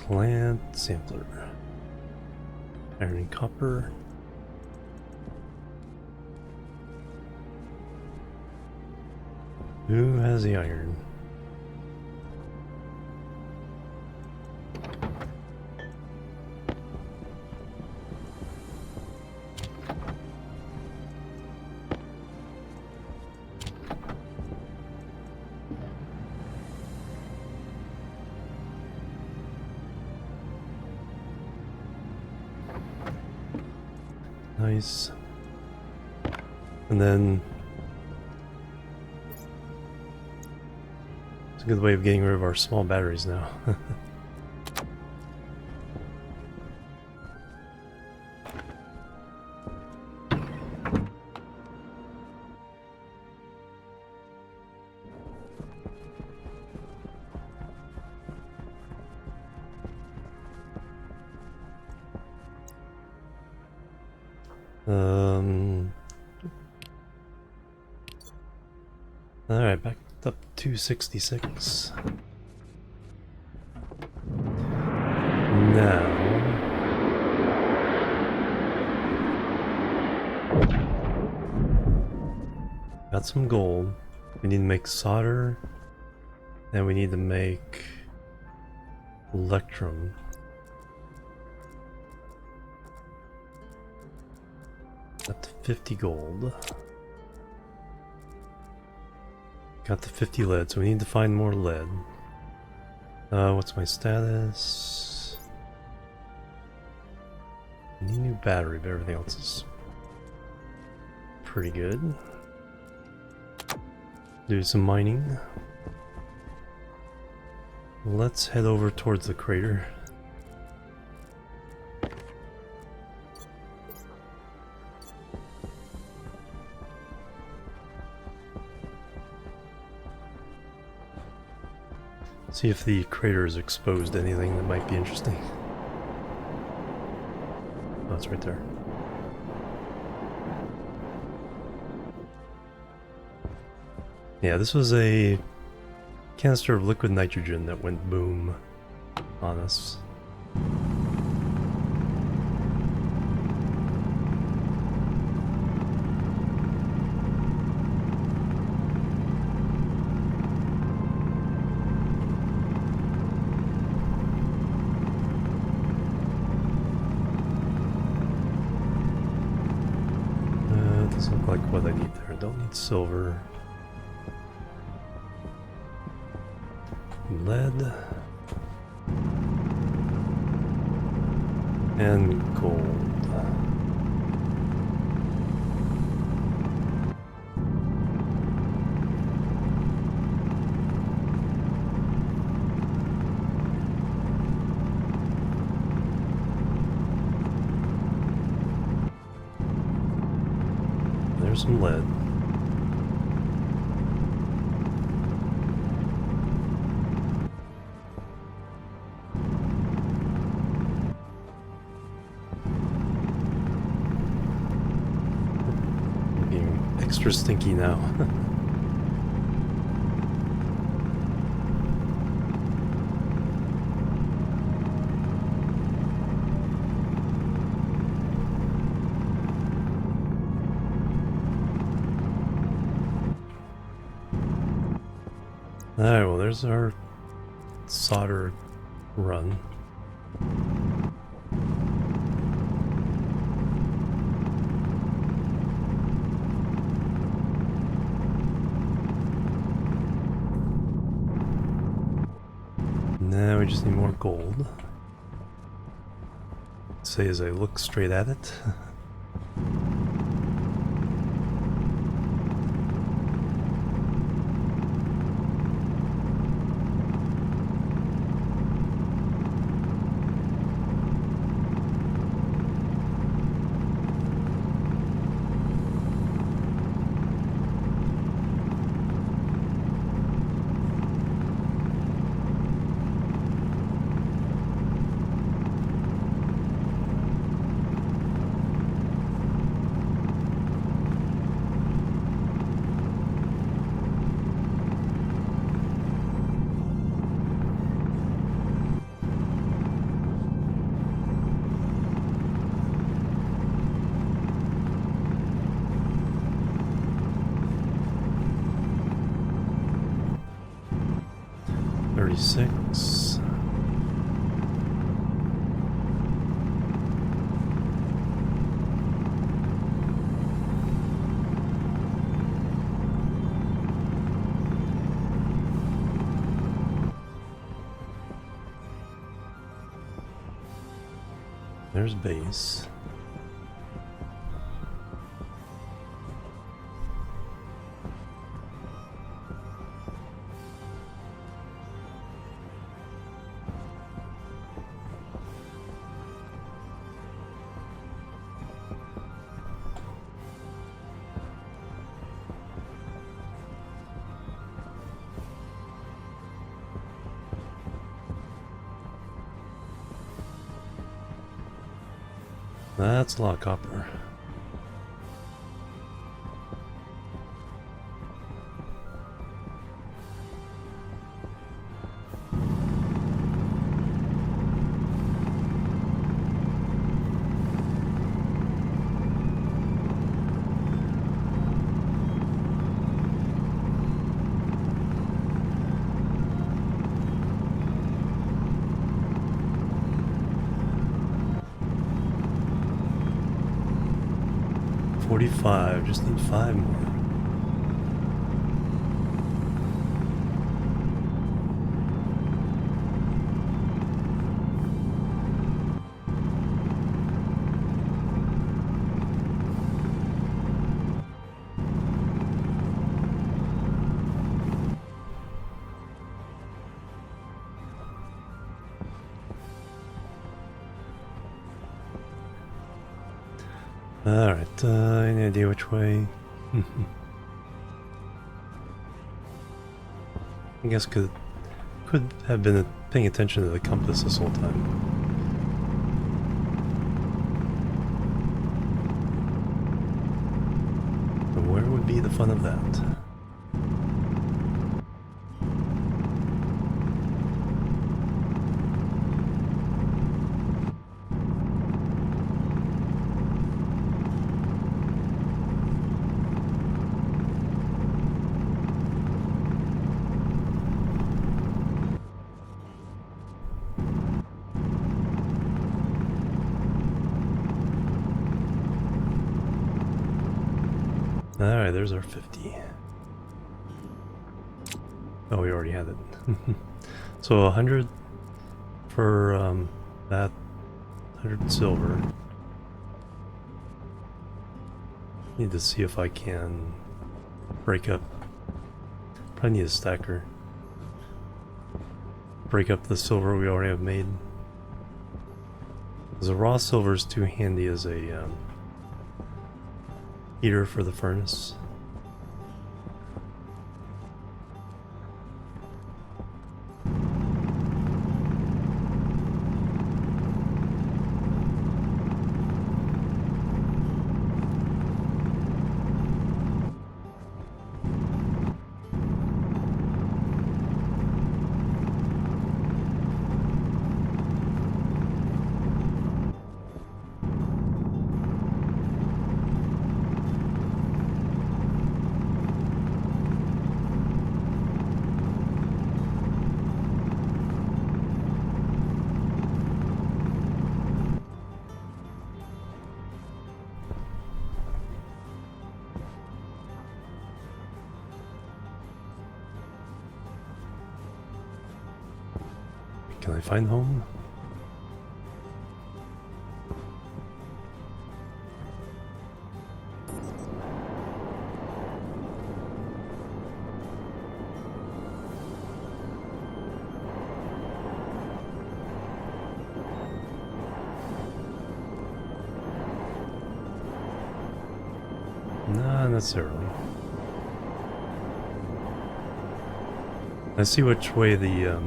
Plant sampler. Iron and copper. Who has the iron? Nice. And then it's a good way of getting rid of our small batteries now. Alright, back up to 66. Now got some gold. We need to make solder, and we need to make electrum. Got the 50 gold. Got the 50 lead, so we need to find more lead. What's my status? Need a new battery, but everything else is pretty good. Do some mining. Let's head over towards the crater. See if the crater is exposed to anything that might be interesting. Oh, it's right there. Yeah, this was a canister of liquid nitrogen that went boom on us. what I need there. Don't need silver. Lead. And gold. There's some lead. Being extra stinky now. Alright, well there's our solder run. Now we just need more gold. Say as I look straight at it. Six. There's base. That's a lot of copper. Just need 5 more. Alright, any idea which way? I guess could have been paying attention to the compass this whole time. But where would be the fun of that? Alright, there's our 50. Oh, we already had it. So 100 for that, 100 silver. Need to see if I can break up. Probably need a stacker. Break up the silver we already have made. Because the raw silver is too handy as a heater for the furnace. Can I find home? Not necessarily. I see which way the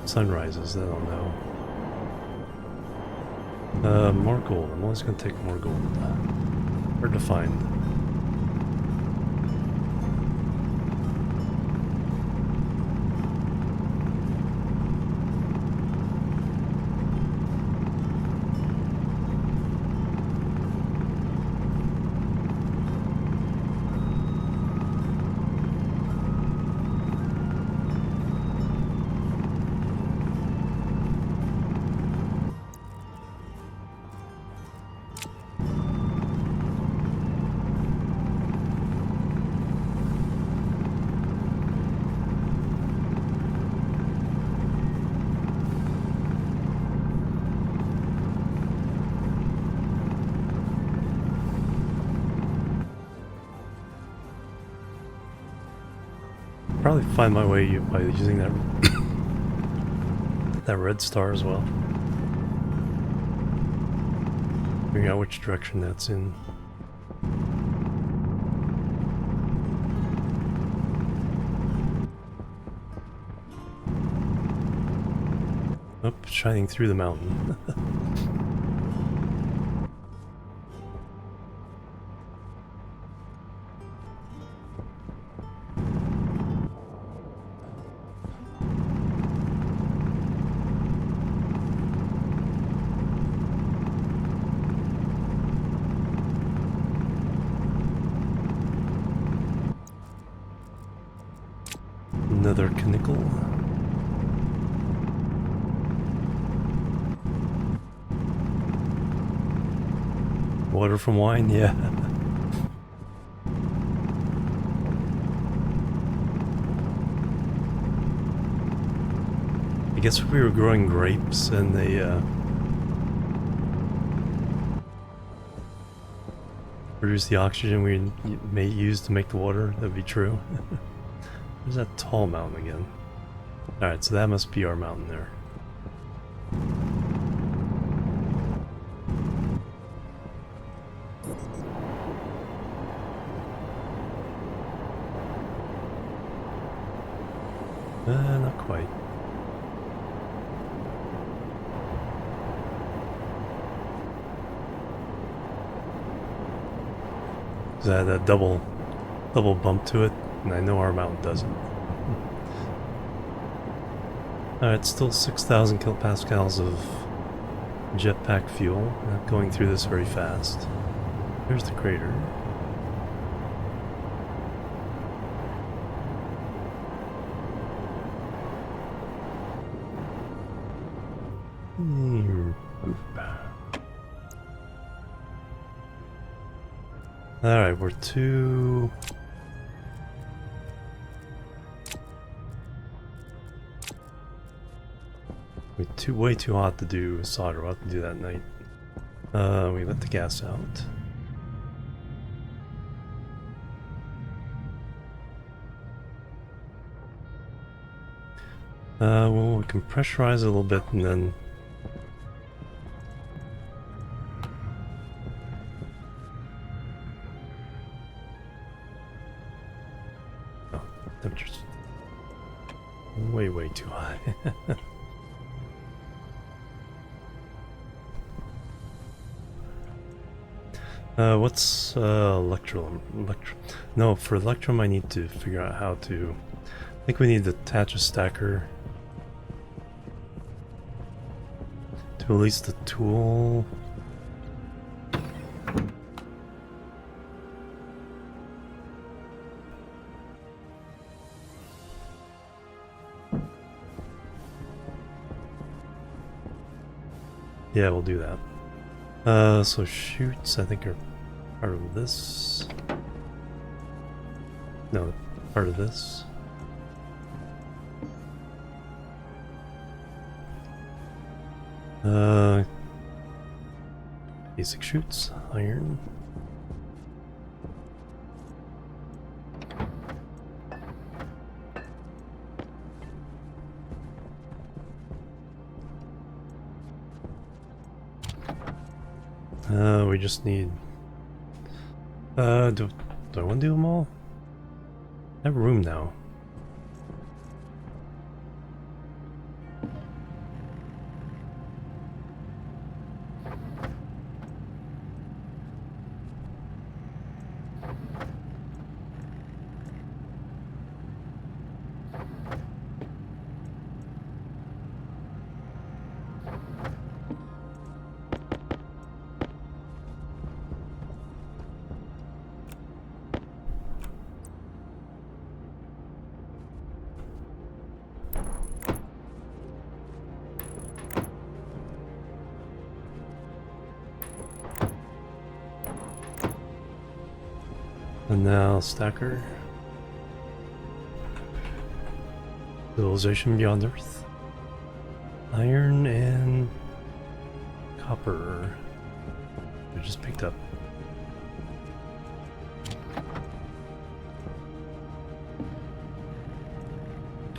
sun rises, then I'll know. More gold. I'm always going to take more gold. Hard to find. Probably find my way by using that that red star as well. Figuring out which direction that's in. Oh, shining through the mountain. Another canicle. Water from wine, yeah. I guess if we were growing grapes and they produce the oxygen we may use to make the water, that'd be true. There's that tall mountain again. Alright, so that must be our mountain there. Not quite. Is that a double bump to it? And I know our mountain doesn't. Alright, still 6,000 kilopascals of jetpack fuel. Not going through this very fast. Here's the crater. Alright, we're too... way too hot to do solder. We'll have to do that at night. We let the gas out. Well, we can pressurize it a little bit and then... Oh, temperature's way too high. What's electrum? No, for electrum I need to figure out how to... I think we need to attach a stacker to at least the tool. Yeah, we'll do that. So chutes, I think, are part of this. No, part of this. Basic chutes, iron. We just need... do I want to do them all? I have room now. And now stacker. Civilization beyond Earth. Iron and copper. I just picked up.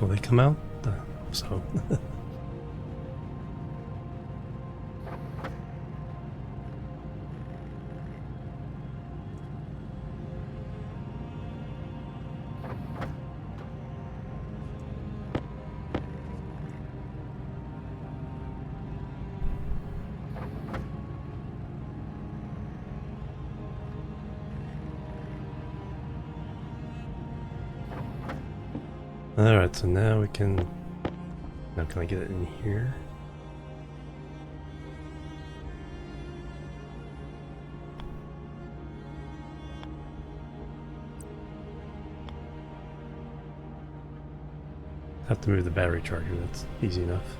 Will they come out? So. Alright, so now we can... Now can I get it in here? Have to move the battery charger, that's easy enough.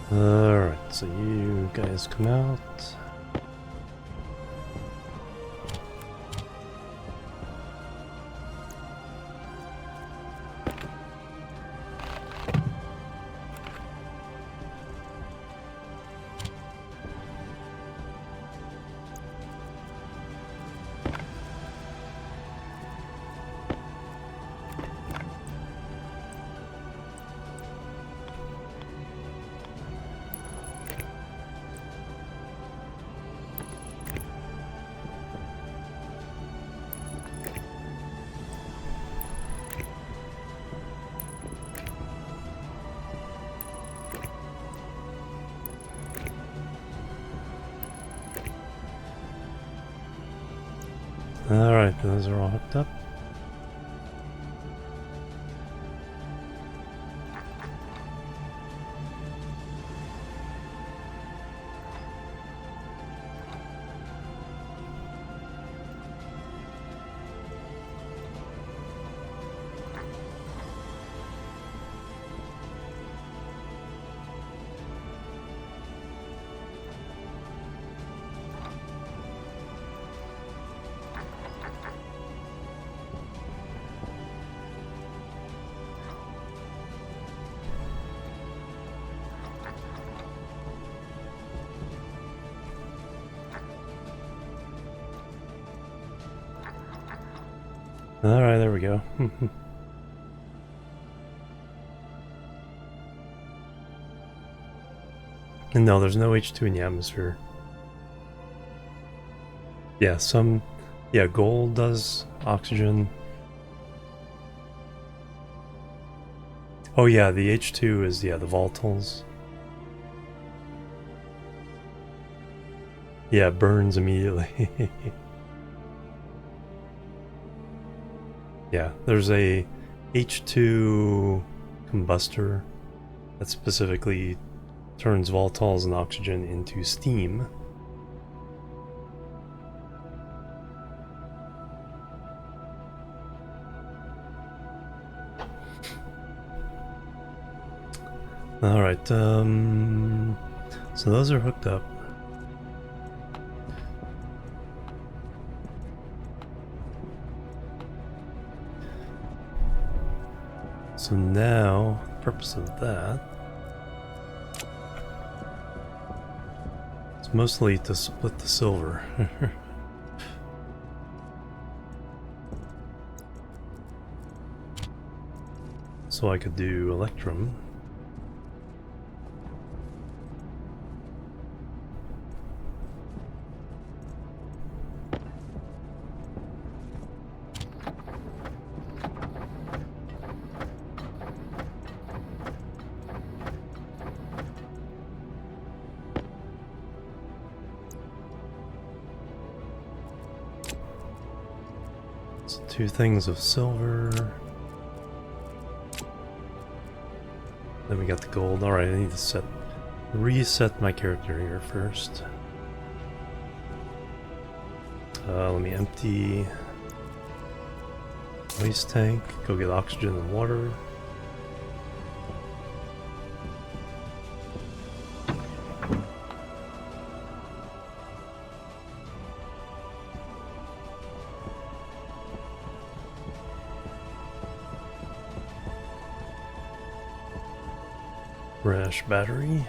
Alright, so you guys come out. Alright, those are all hooked up. Alright, there we go. And no, there's no H2 in the atmosphere. Yeah, gold does oxygen. Oh yeah, the H2 is, the volatiles. Yeah, it burns immediately. Yeah, there's a H2 combustor that specifically turns volatiles and oxygen into steam. Alright, so those are hooked up. So now, the purpose of that is mostly to split the silver. So I could do electrum. So 2 things of silver. Then we got the gold. Alright, I need to reset my character here first. Let me empty waste tank, go get oxygen and water. Rash battery.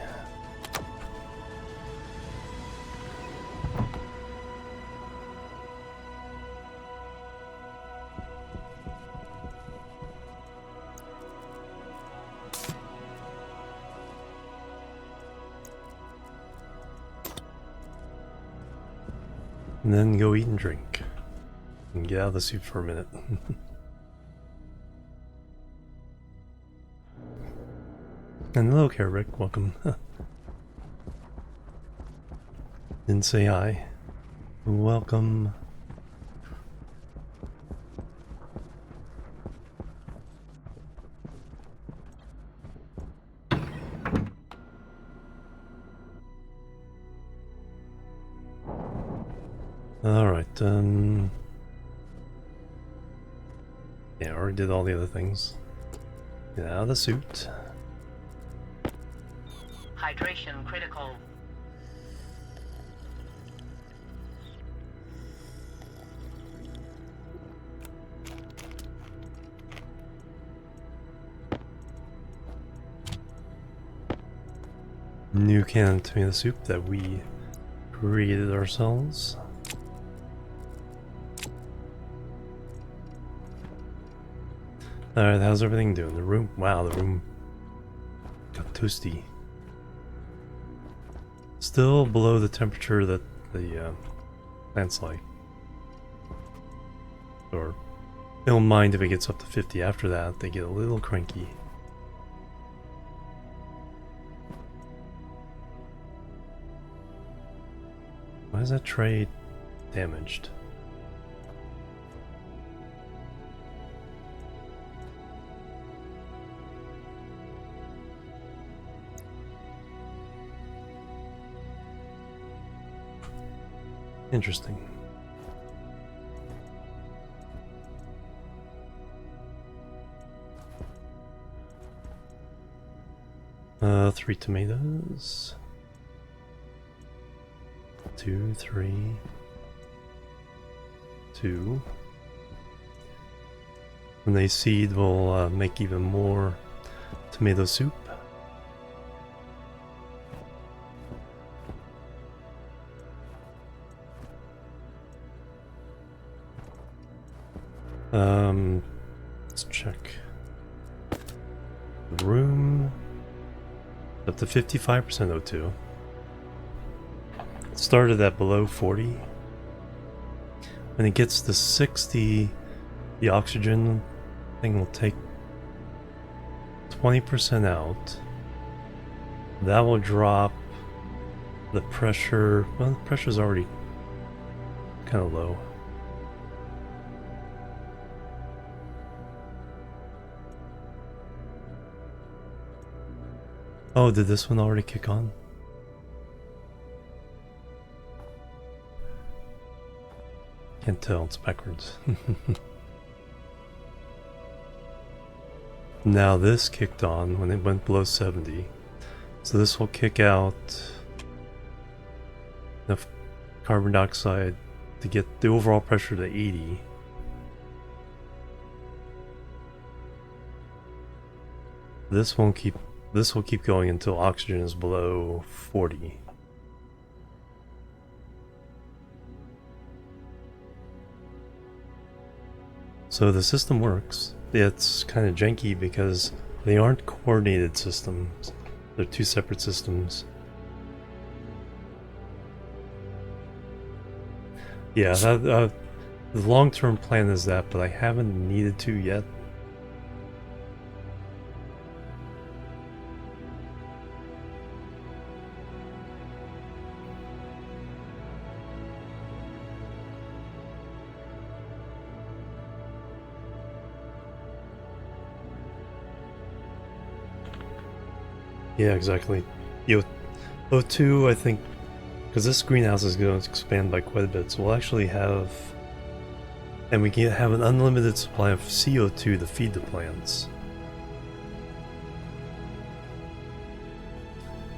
And then go eat and drink. And get out of the suit for a minute. And hello, Rick, welcome. Didn't say hi. Welcome. Alright, yeah, I already did all the other things. Get out of the suit. Hydration critical. New can of tomato soup that we created ourselves. Alright, how's everything doing? The room? Wow, the room got toasty. Still below the temperature that the plants like. Or they don't mind if it gets up to 50 after that, they get a little cranky. Why is that tray damaged? Interesting. Three tomatoes. 2, 3, 2. When they seed, we'll make even more tomato soup. Let's check. The room up to 55% O2. It started at below 40. When it gets to 60, the oxygen thing will take 20% out. That will drop the pressure. Well, the pressure's already kind of low. Oh, did this one already kick on? Can't tell, it's backwards. Now this kicked on when it went below 70. So this will kick out enough carbon dioxide to get the overall pressure to 80. This will keep going until oxygen is below 40. So the system works. It's kind of janky because they aren't coordinated systems. They're two separate systems. Yeah, the long-term plan is that, but I haven't needed to yet. Yeah, exactly. O2, I think, because this greenhouse is going to expand by quite a bit, so we'll actually have, and we can have an unlimited supply of CO2 to feed the plants.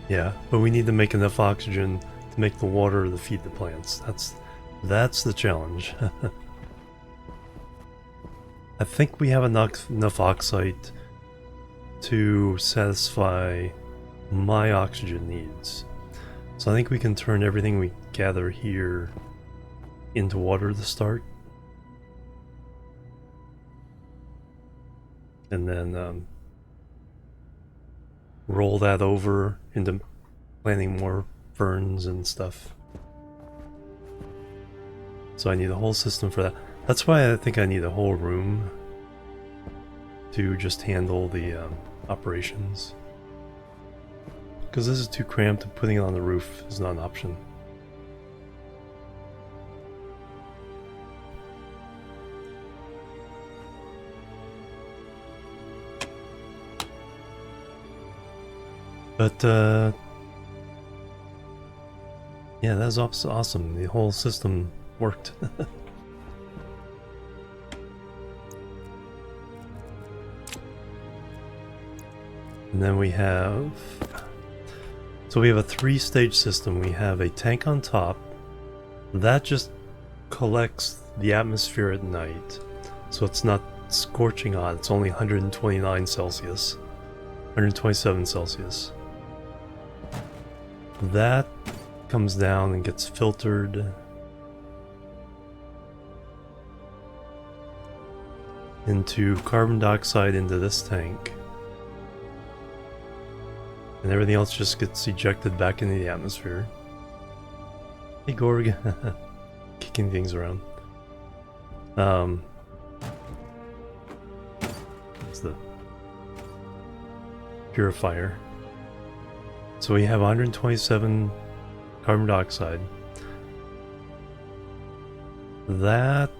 Yeah, but we need to make enough oxygen to make the water to feed the plants. That's the challenge. I think we have enough oxide to satisfy my oxygen needs. So I think we can turn everything we gather here into water to start. And then roll that over into planting more ferns and stuff. So I need a whole system for that. That's why I think I need a whole room to just handle the operations. Because this is too cramped and putting it on the roof is not an option. But yeah, that's awesome. The whole system worked. And then we have, so we have a 3-stage system. We have a tank on top that just collects the atmosphere at night, so it's not scorching hot. It's only 129 Celsius, 127 Celsius. That comes down and gets filtered into carbon dioxide into this tank. And everything else just gets ejected back into the atmosphere. Hey Gorg, kicking things around. It's the purifier. So we have 127 carbon dioxide. That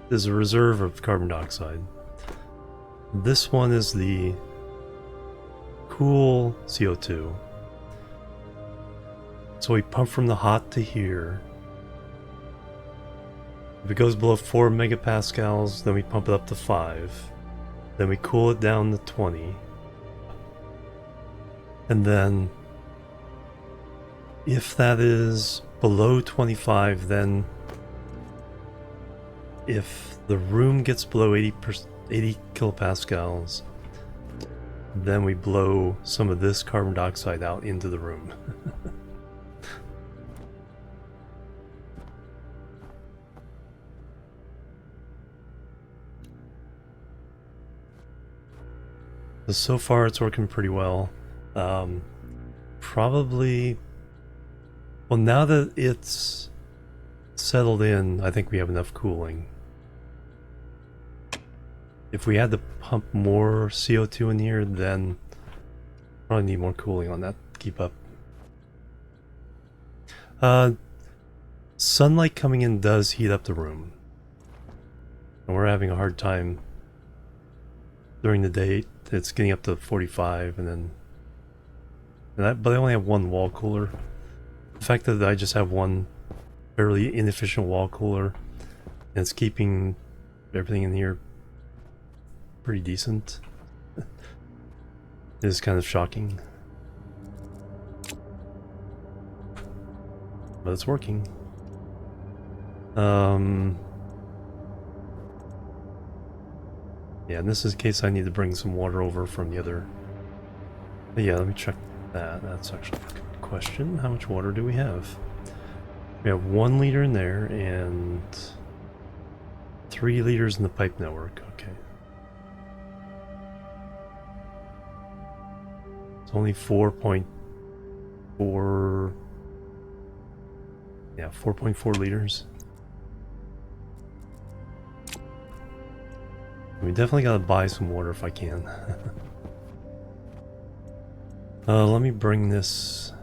is a reserve of carbon dioxide. This one is the cool CO2. So we pump from the hot to here. If it goes below 4 megapascals, then we pump it up to 5. Then we cool it down to 20. And then if that is below 25, then if the room gets below 80 kilopascals, then we blow some of this carbon dioxide out into the room. So far it's working pretty well. Probably, well, now that it's settled in, I think we have enough cooling. If we had to pump more CO2 in here, then probably need more cooling on that to keep up. Sunlight coming in does heat up the room. And we're having a hard time during the day. It's getting up to 45 and then... but I only have one wall cooler. The fact that I just have one fairly inefficient wall cooler and it's keeping everything in here pretty decent is kind of shocking. But it's working. Yeah, and this is in case I need to bring some water over from the other... But yeah, let me check that. That's actually a good question. How much water do we have? We have 1 liter in there and 3 liters in the pipe network. Okay. It's only 4.4... Yeah, 4.4 liters. We definitely gotta buy some water if I can. Let me bring this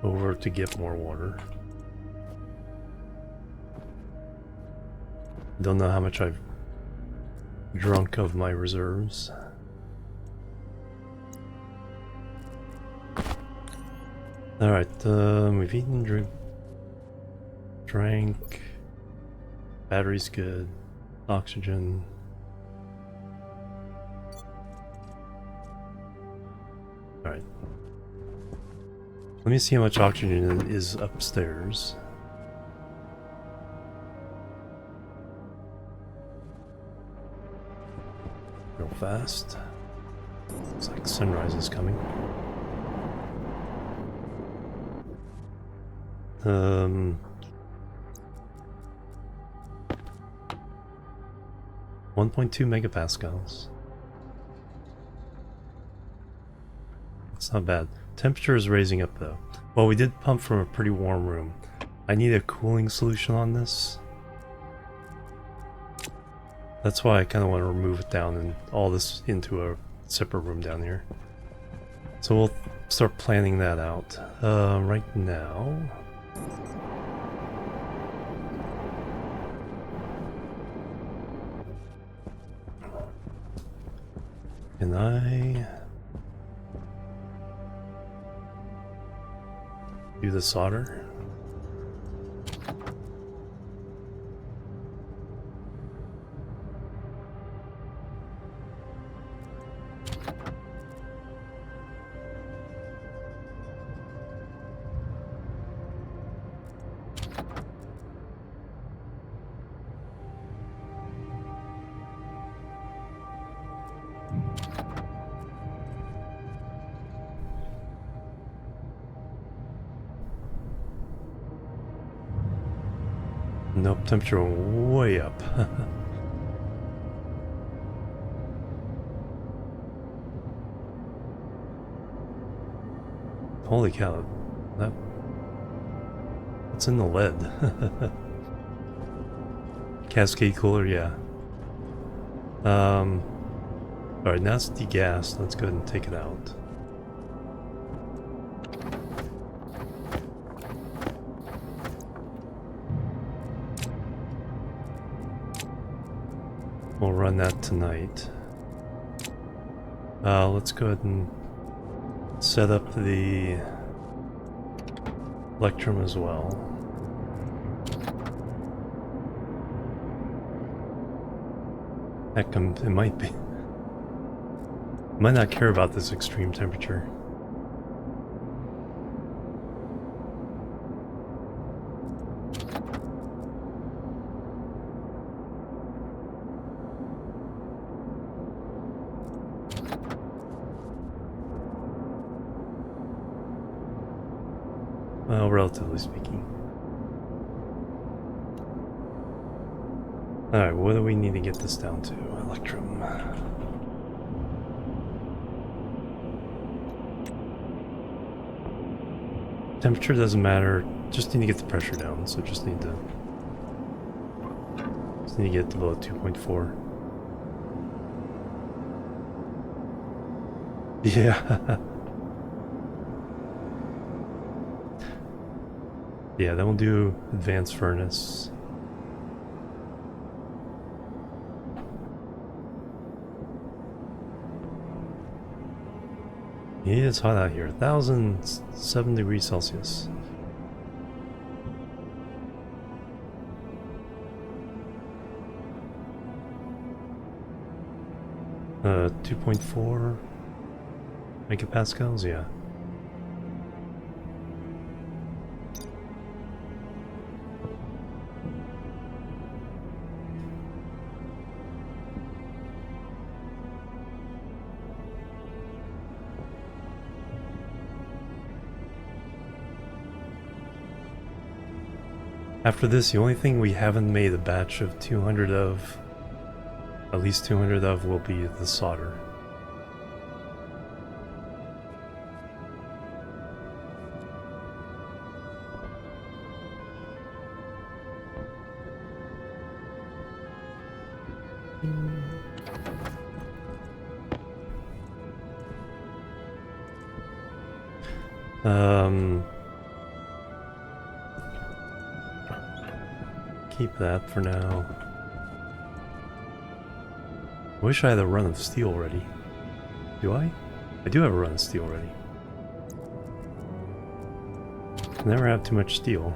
over to get more water. Don't know how much I've drunk of my reserves. Alright, we've eaten, drank. Battery's good. Oxygen. Alright. Let me see how much oxygen is upstairs. Real fast. Looks like sunrise is coming. 1.2 megapascals. It's not bad. Temperature is raising up though. Well, we did pump from a pretty warm room. I need a cooling solution on this. That's why I kind of want to remove it down and all this into a separate room down here. So we'll start planning that out. Right now... Can I do the solder? Nope, temperature way up. Holy cow, that's in the lead. Cascade cooler, yeah. Alright, now it's degassed. Let's go ahead and take it out. We'll run that tonight. Let's go ahead and set up the electrum as well. Heck, it might be. Might not care about this extreme temperature. Well, relatively speaking. Alright, what do we need to get this down to? Electrum. Temperature doesn't matter, just need to get the pressure down, so just need to get it below 2.4. Yeah. Yeah, then we'll do advanced furnace. Yeah, it's hot out here. 1,007 degrees Celsius. Uh, 2.4 megapascals, yeah. After this, the only thing we haven't made a batch of 200 of, at least 200 of, will be the solder. Keep that for now. I wish I had a run of steel ready. Do I? I do have a run of steel ready. Never have too much steel.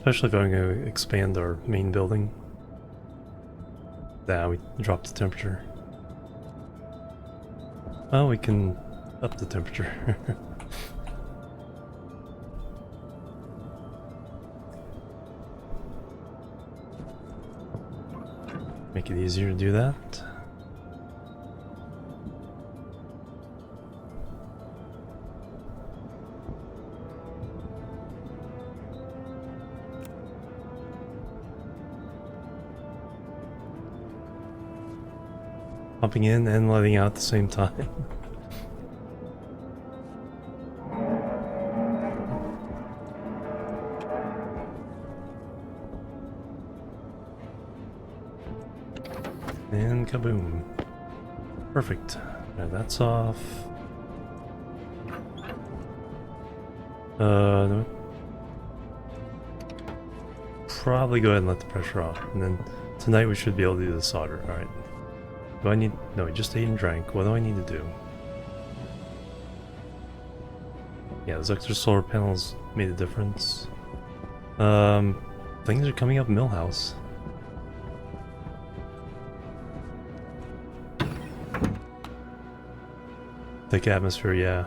Especially if I'm going to expand our main building. Nah, we dropped the temperature. Oh, we can up the temperature. Make it easier to do that. Pumping in and letting out at the same time. And kaboom. Perfect. Now that's off. No. Probably go ahead and let the pressure off. And then tonight we should be able to do the solder. Alright. Do I need... No, I just ate and drank. What do I need to do? Yeah, those extra solar panels made a difference. Things are coming up Millhouse. Thick atmosphere, yeah.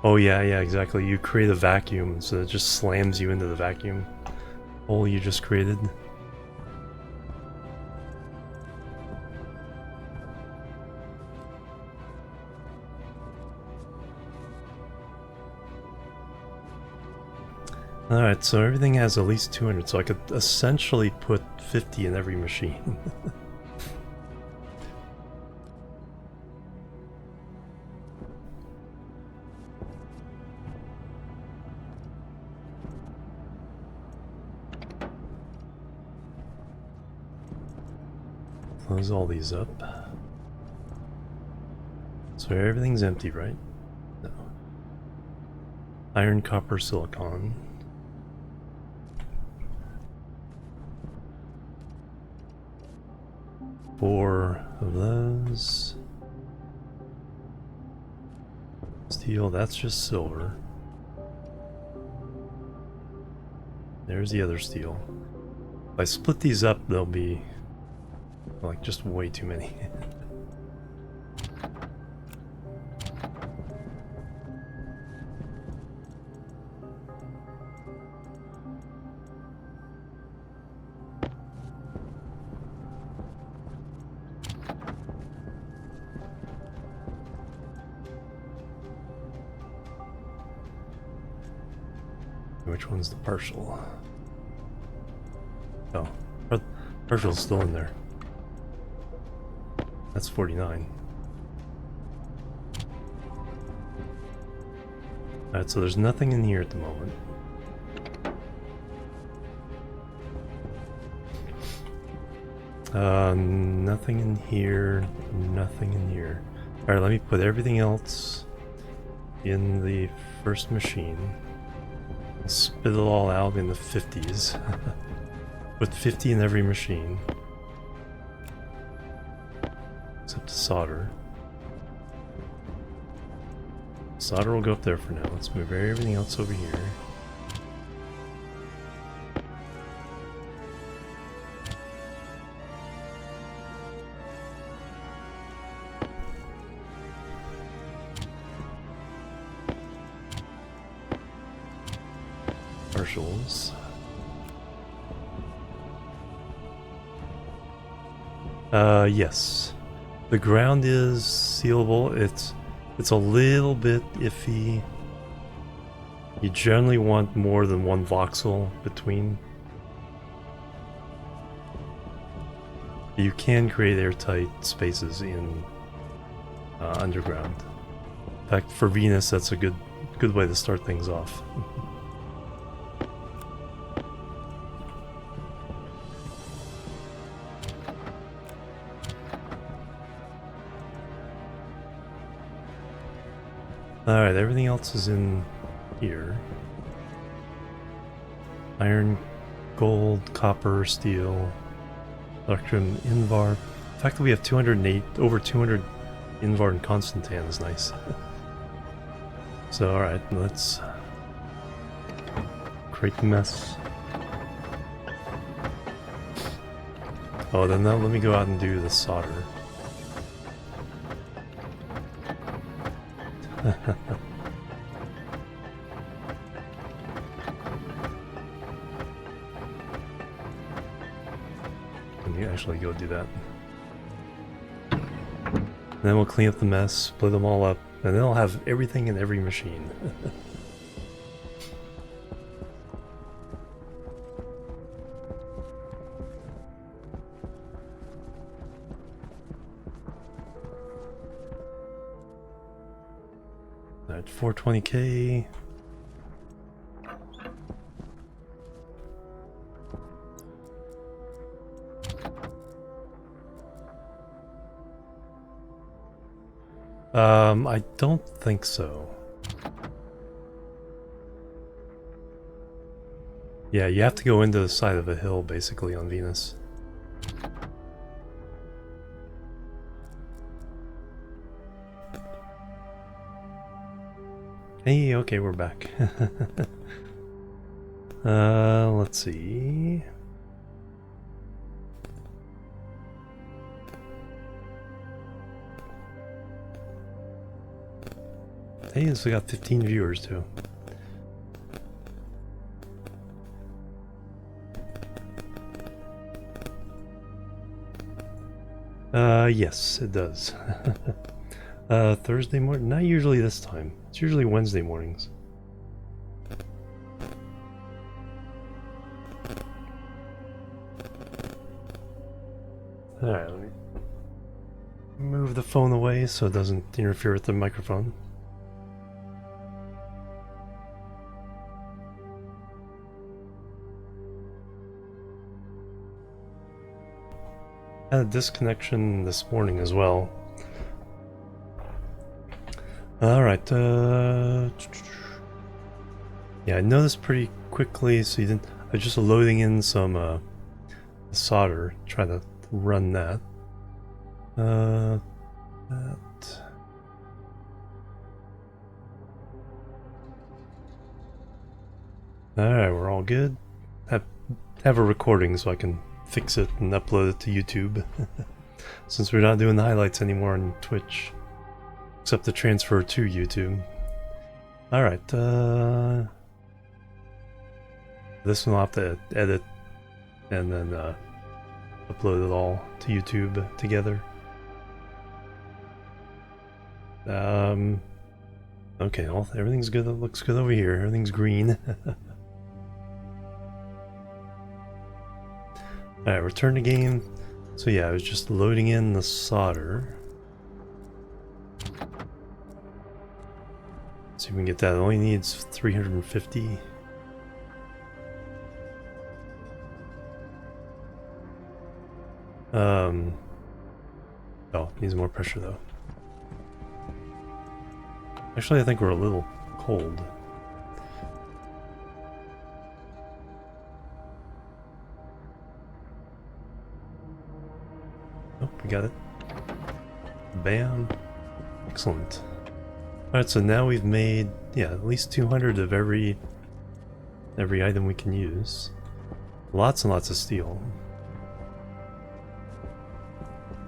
Oh yeah, exactly. You create a vacuum, so it just slams you into the vacuum hole you just created. Alright, so everything has at least 200, so I could essentially put 50 in every machine. Close all these up. So everything's empty, right? No. Iron, copper, silicon. Four of those. Steel, that's just silver. There's the other steel. If I split these up, they'll be like just way too many. Which one's the partial? Oh, partial's still in there. That's 49. Alright, so there's nothing in here at the moment. Nothing in here, nothing in here. Alright, let me put everything else in the first machine. I'll spit it all out in the 50s. Put 50 in every machine. Except the solder. Solder will go up there for now. Let's move everything else over here. Partials. Yes. The ground is sealable. It's a little bit iffy. You generally want more than one voxel between. You can create airtight spaces in underground. In fact, for Venus, that's a good way to start things off. Alright, everything else is in here. Iron, gold, copper, steel, electrum, invar. The fact that we have 208, over 200 invar and constantan is nice. So alright, let's create the mess. Oh, then let me go out and do the solder. Let me actually go do that. Then we'll clean up the mess, split them all up, and then I'll have everything in every machine. Alright, 420k. I don't think so. Yeah, you have to go into the side of a hill, basically, on Venus. Hey, okay, we're back. Let's see. Hey, this we got 15 viewers too. Yes, it does. Thursday morning? Not usually this time. It's usually Wednesday mornings. Alright, let me move the phone away so it doesn't interfere with the microphone. Had a disconnection this morning as well. Alright, yeah, I noticed pretty quickly, so you didn't. I was just loading in some solder, try to run that. That. Alright, we're all good. Have a recording so I can fix it and upload it to YouTube. Since we're not doing the highlights anymore on Twitch. Except the transfer to YouTube. Alright, this one I'll have to edit and then upload it all to YouTube together. Okay, everything's good. It looks good over here. Everything's green. Alright, return to game. So yeah, I was just loading in the solder. See if we can get that. It only needs 350. Oh, needs more pressure though. Actually, I think we're a little cold. Oh, we got it. Bam. Excellent. Alright, so now we've made, yeah, at least 200 of every item we can use. Lots and lots of steel.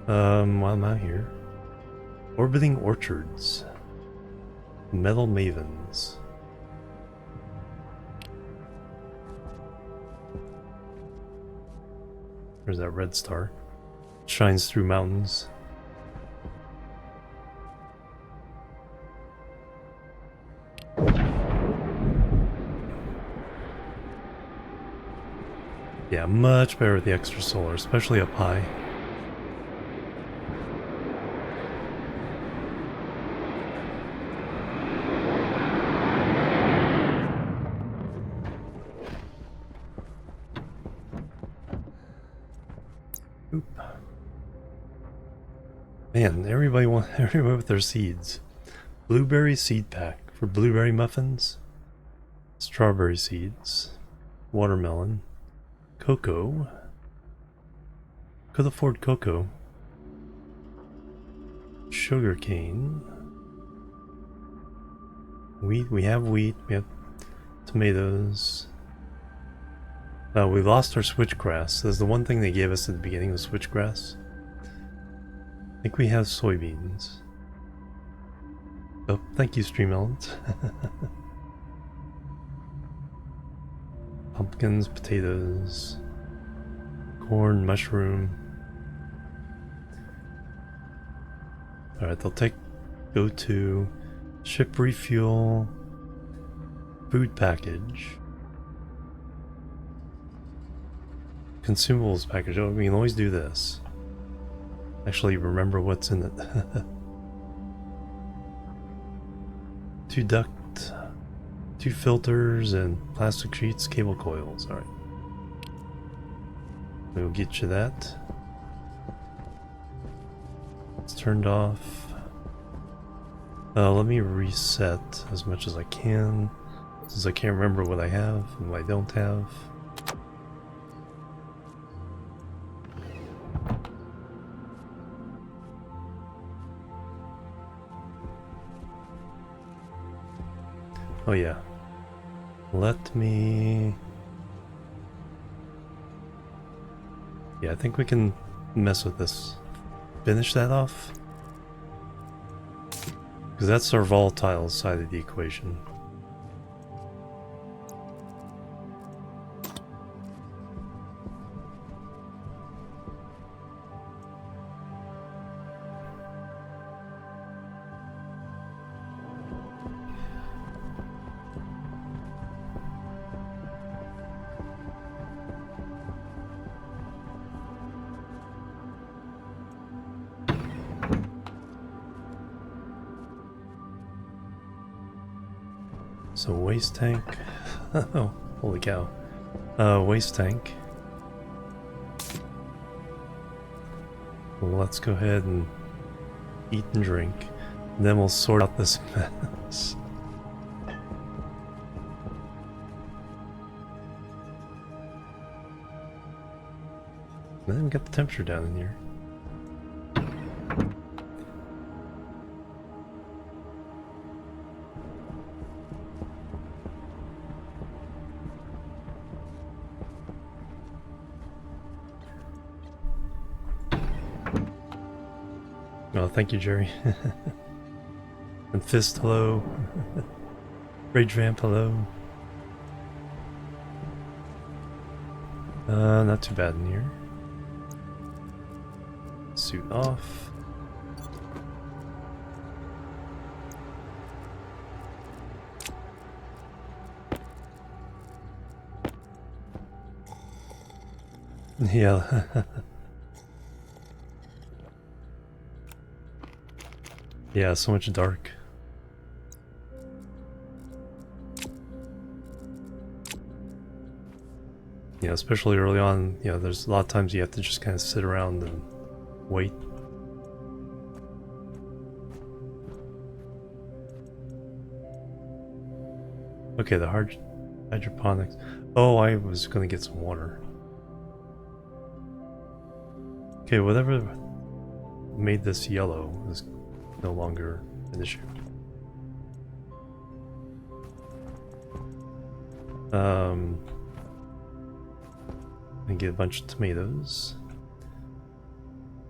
While I'm out here. Orbiting orchards. Metal mavens. There's that red star. Shines through mountains. Yeah, much better with the extra solar, especially up high. Oop. Man, everybody with their seeds. Blueberry seed pack for blueberry muffins. Strawberry seeds. Watermelon. Cocoa. Could afford cocoa. Sugar cane. Wheat. We have wheat. We have tomatoes. We lost our switchgrass. That's the one thing they gave us at the beginning was switchgrass. I think we have soybeans. Oh, thank you, Stream Element. Pumpkins, potatoes, corn, mushroom. Alright, they'll go to ship refuel, food package, consumables package. Oh, we can always do this. Actually, remember what's in it. 2 duct, 2 filters, and plastic sheets, cable coils. Alright. We'll get you that. It's turned off. Let me reset as much as I can, since I can't remember what I have and what I don't have. Oh yeah. Let me... Yeah, I think we can mess with this. Finish that off. Because that's our volatile side of the equation. So waste tank. Oh, holy cow. Waste tank. Well, let's go ahead and eat and drink. And then we'll sort out this mess. Then get the temperature down in here. Oh, thank you, Jerry. And Fist, hello. Rage Vamp, hello. Not too bad in here. Suit off. Yeah. Yeah, so much dark. Yeah, especially early on, you know, there's a lot of times you have to just kind of sit around and wait. Okay, the hydroponics. Oh, I was gonna get some water. Okay, whatever made this yellow is no longer an issue. And get a bunch of tomatoes.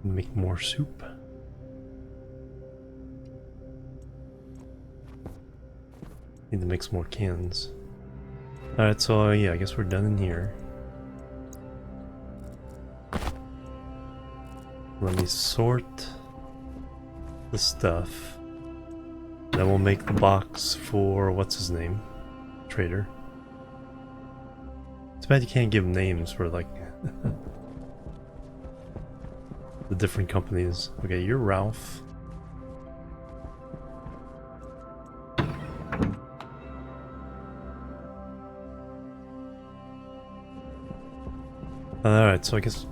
Make more soup. Need to make some more cans. Alright, so yeah, I guess we're done in here. Let me sort the stuff. Then we'll make the box for what's his name? Trader. It's bad you can't give names for like the different companies. Okay, you're Ralph. Alright, so I guess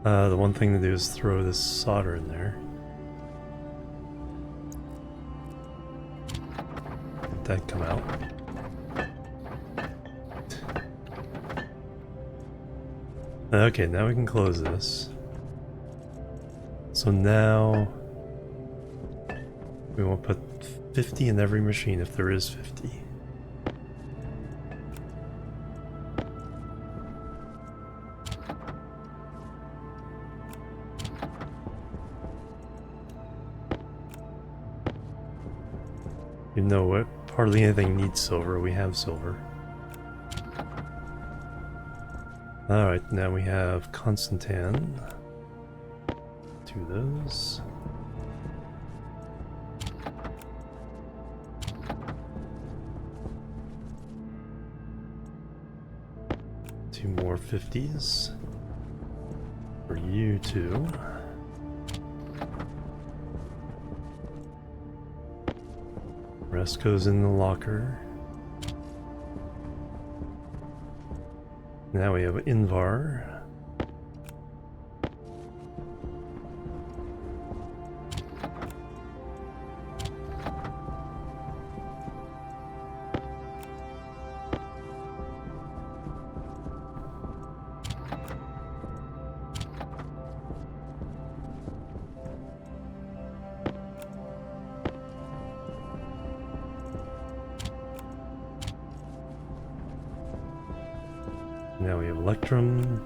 the one thing to do is throw this solder in there. Let that come out. Okay, now we can close this. So now we want to put 50 in every machine if there is 50. Even though hardly anything needs silver, we have silver. Alright, now we have Constantan. Two of those. Two more 50s. For you two. Rest goes in the locker. Now we have Invar. Now we have Electrum.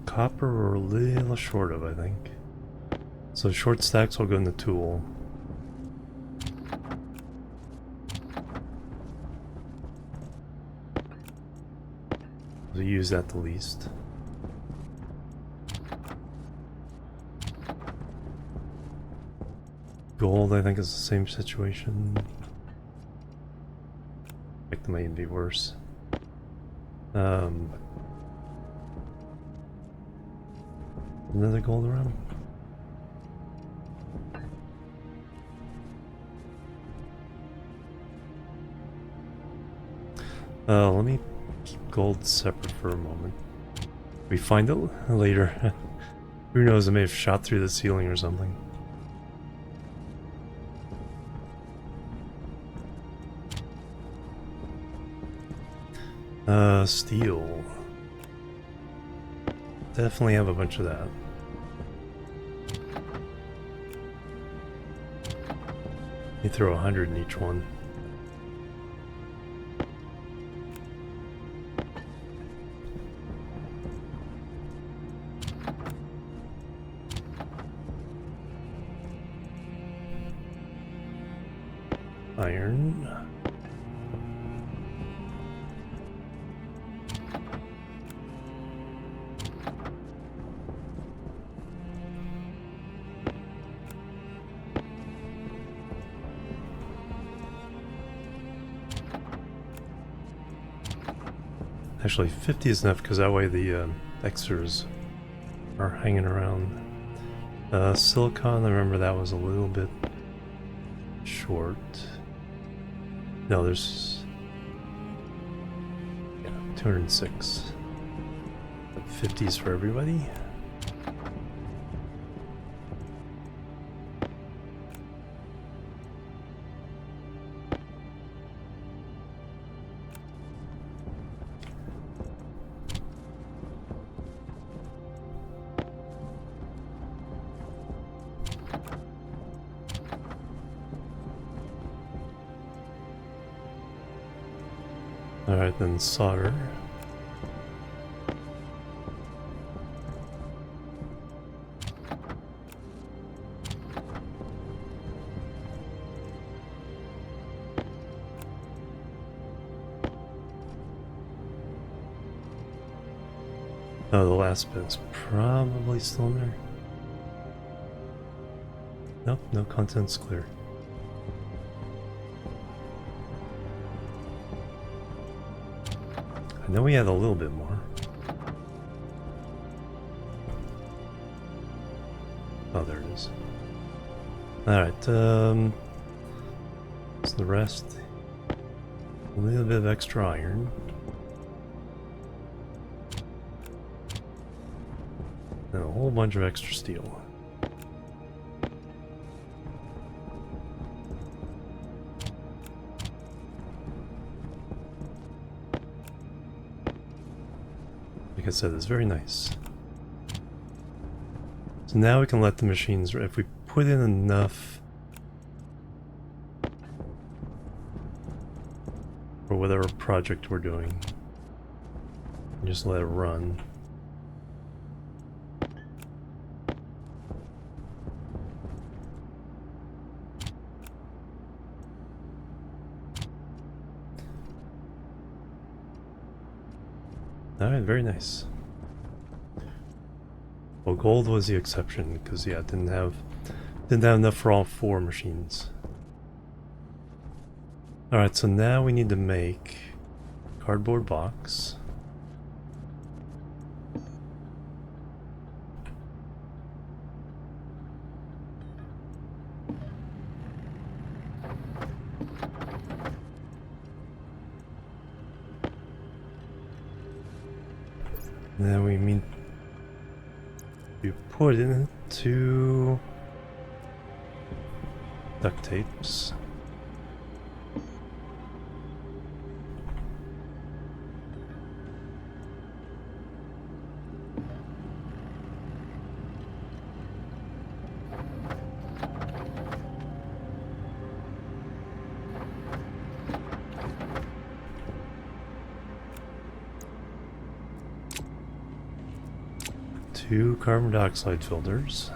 Copper we're a little short of, I think. So short stacks will go in the tool. We'll use that the least. Gold, I think, is the same situation. Like, that might even be worse. Another gold around? Let me keep gold separate for a moment. We find it later. Who knows, it may have shot through the ceiling or something. Steel. Definitely have a bunch of that. You throw 100 in each one. iron. Actually, 50 is enough because that way the extras are hanging around. Silicon, I remember that was a little bit short. No, there's 206. 50s for everybody. Alright, then solder. Oh, the last bit's probably still in there. Nope, no contents clear. I know we had a little bit more. Oh, there it is. Alright, so the rest. A little bit of extra iron. And a whole bunch of extra steel. Like I said, it's very nice. So now we can let the machines, if we put in enough for whatever project we're doing, just let it run. Alright, very nice. Well, gold was the exception because yeah, didn't have enough for all 4 machines. Alright, so now we need to make cardboard box. Then we mean you put in 2 duct tapes. Two carbon dioxide filters.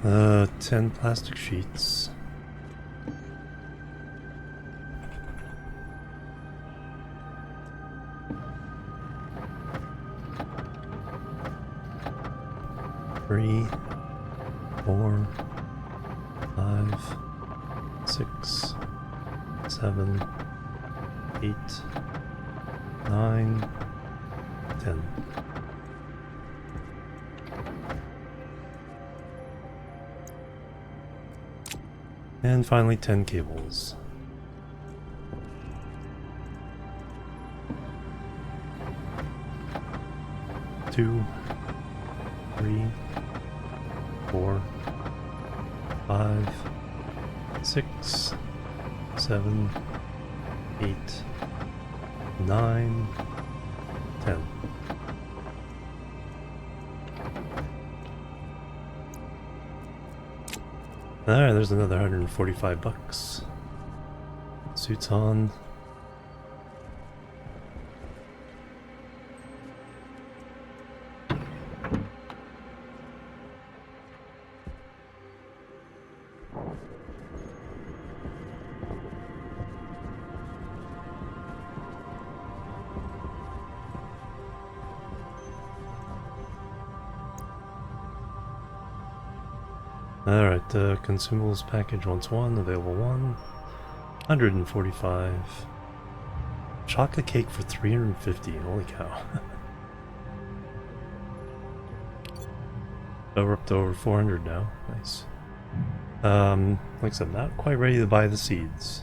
Uh, 10 plastic sheets. Three, 4, 5, 6, 7, 8, 9, 10. And finally 10 cables. Two, 3, 4, 5, 6, 7, 8, 9, 10. Alright, there's another 145 bucks. Suits on. Alright, consumables package wants one, available one. 145. Chocolate cake for 350, holy cow. Oh, we're up to over 400 now, nice. Like I said, not quite ready to buy the seeds.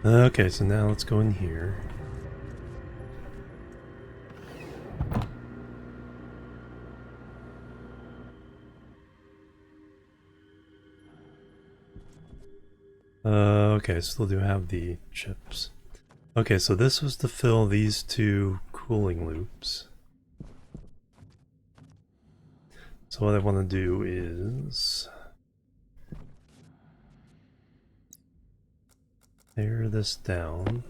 Okay, so now let's go in here. Okay, still do have the chips. Okay, so this was to fill these two cooling loops. So what I want to do is tear this down.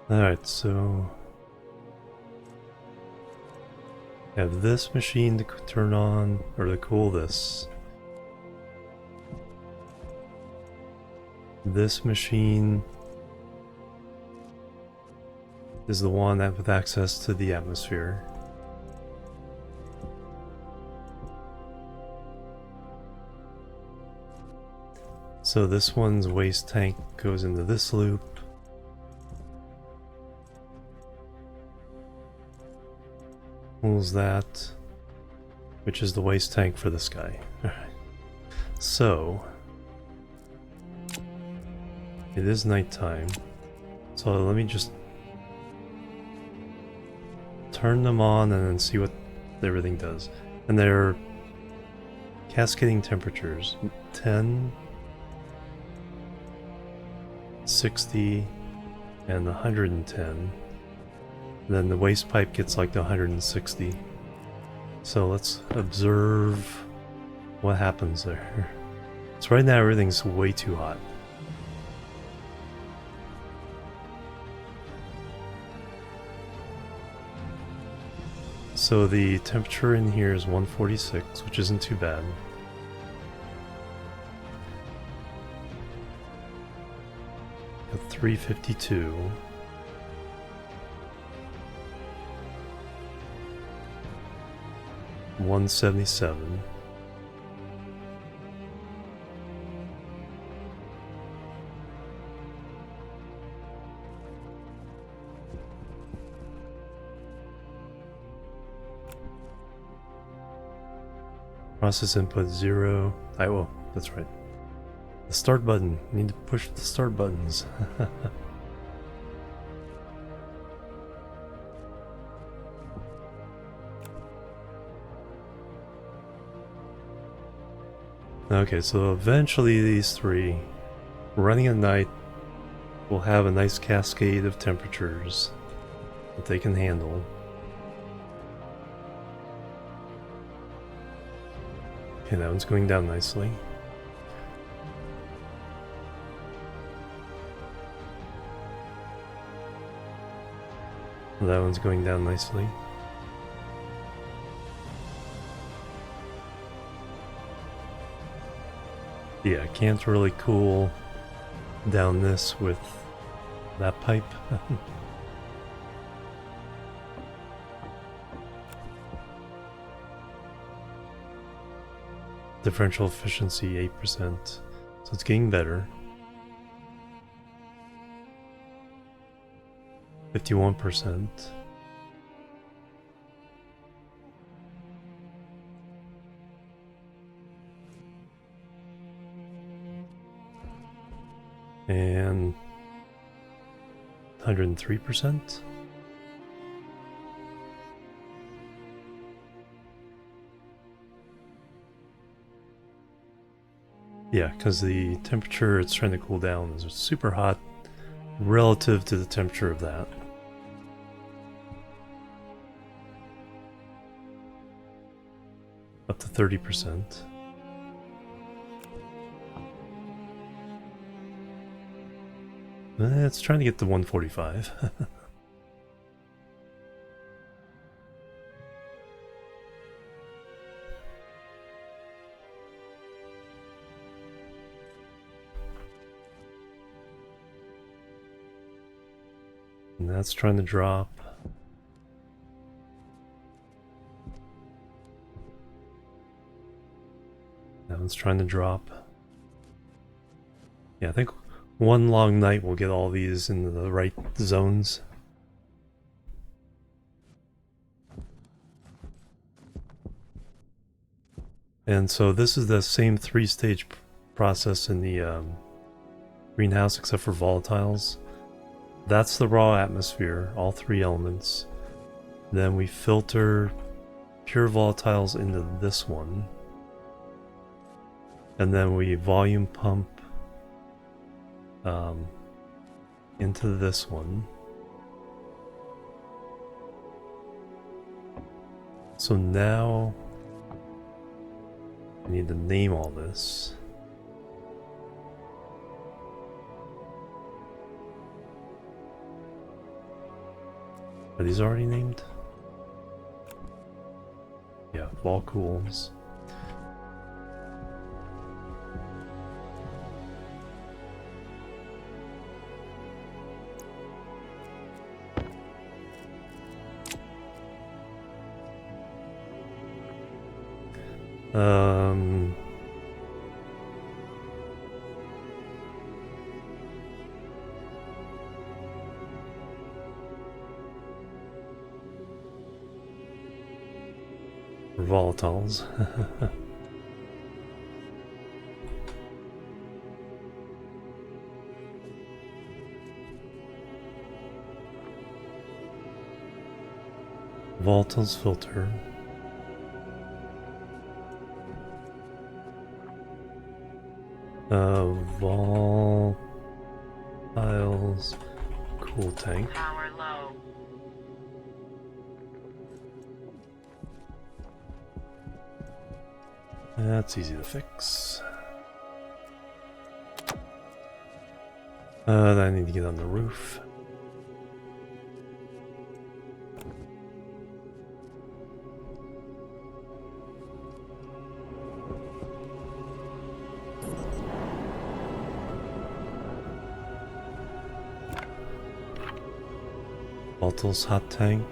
Alright, so I have this machine to turn on, or to cool this. This machine is the one that with access to the atmosphere. So this one's waste tank goes into this loop. Cools that, which is the waste tank for this guy. Alright. So it is nighttime. So let me just turn them on and then see what everything does. And they're cascading temperatures. 10, 60, and 110. Then the waste pipe gets like to 160. So let's observe what happens there. So right now everything's way too hot. So the temperature in here is 146, which isn't too bad. At 352. $177. Process input 0. Oh, that's right. The start button. I need to push the start buttons. Okay, so eventually these three, running at night, will have a nice cascade of temperatures that they can handle. Okay, that one's going down nicely. That one's going down nicely. Yeah, can't really cool down this with that pipe. Differential efficiency 8%, so it's getting better. 51%. And 103%. Yeah, because the temperature it's trying to cool down is super hot relative to the temperature of that. Up to 30%. It's trying to get to 145. And that's trying to drop. That one's trying to drop. Yeah, I think one long night will get all these into the right zones. And so this is the same three-stage process in the greenhouse except for volatiles. That's the raw atmosphere, all three elements. Then we filter pure volatiles into this one. And then we volume pump into this one. So now I need to name all this. Are these already named? Yeah, Volcools. Volatiles. Volatiles filter. Volatiles cool tank. Power low. That's easy to fix. I need to get on the roof. Volatiles hot tank.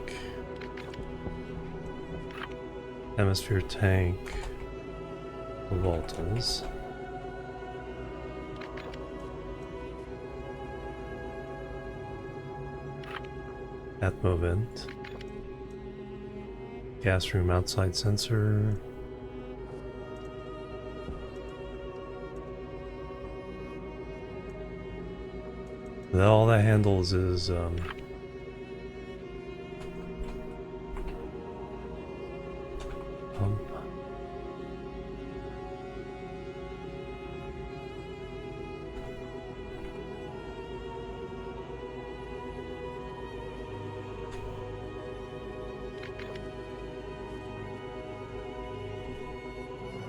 Atmosphere tank. Volatiles. Atmo vent. Gas room outside sensor. All that handles is pump.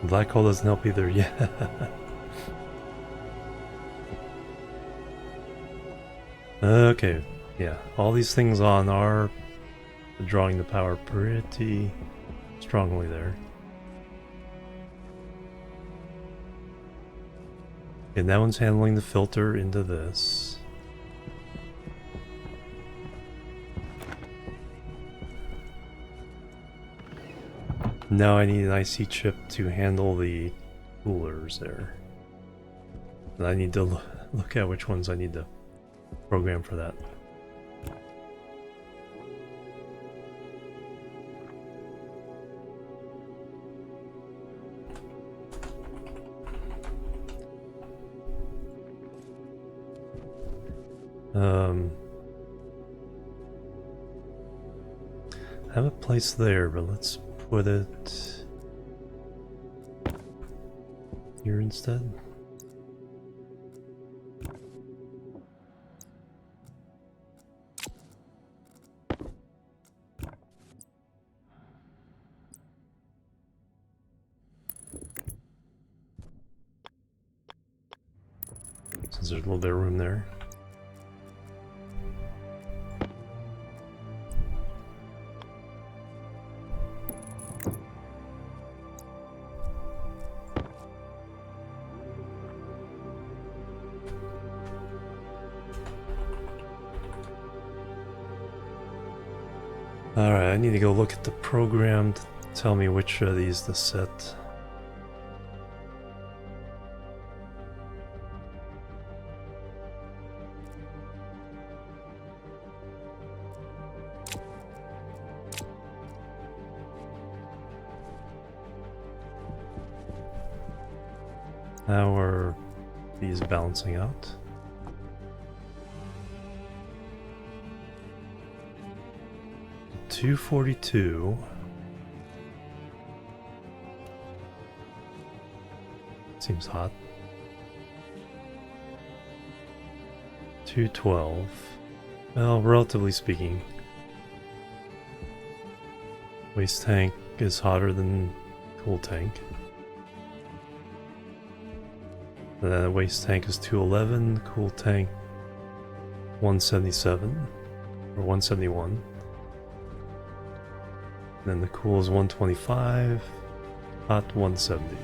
Black hole doesn't help either, yeah. Okay, yeah, all these things on are drawing the power pretty strongly there. And that one's handling the filter into this. Now I need an IC chip to handle the coolers there. And I need to look at which ones I need to program for that. I have a place there, but let's put it here instead. Since there's a little bit of room there. Alright, I need to go look at the program to tell me which of these to set. How are these balancing out? $242. Seems hot. $212. Well, relatively speaking. Waste tank is hotter than cool tank. And then the waste tank is 211, cool tank 177 or 171. And then the cool is 125, hot 170.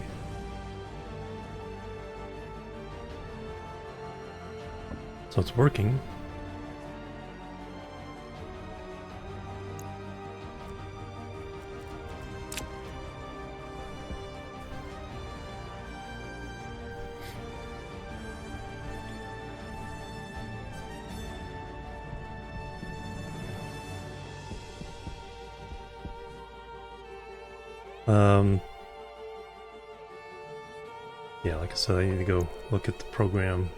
So it's working. Yeah, like I said, I need to go look at the program.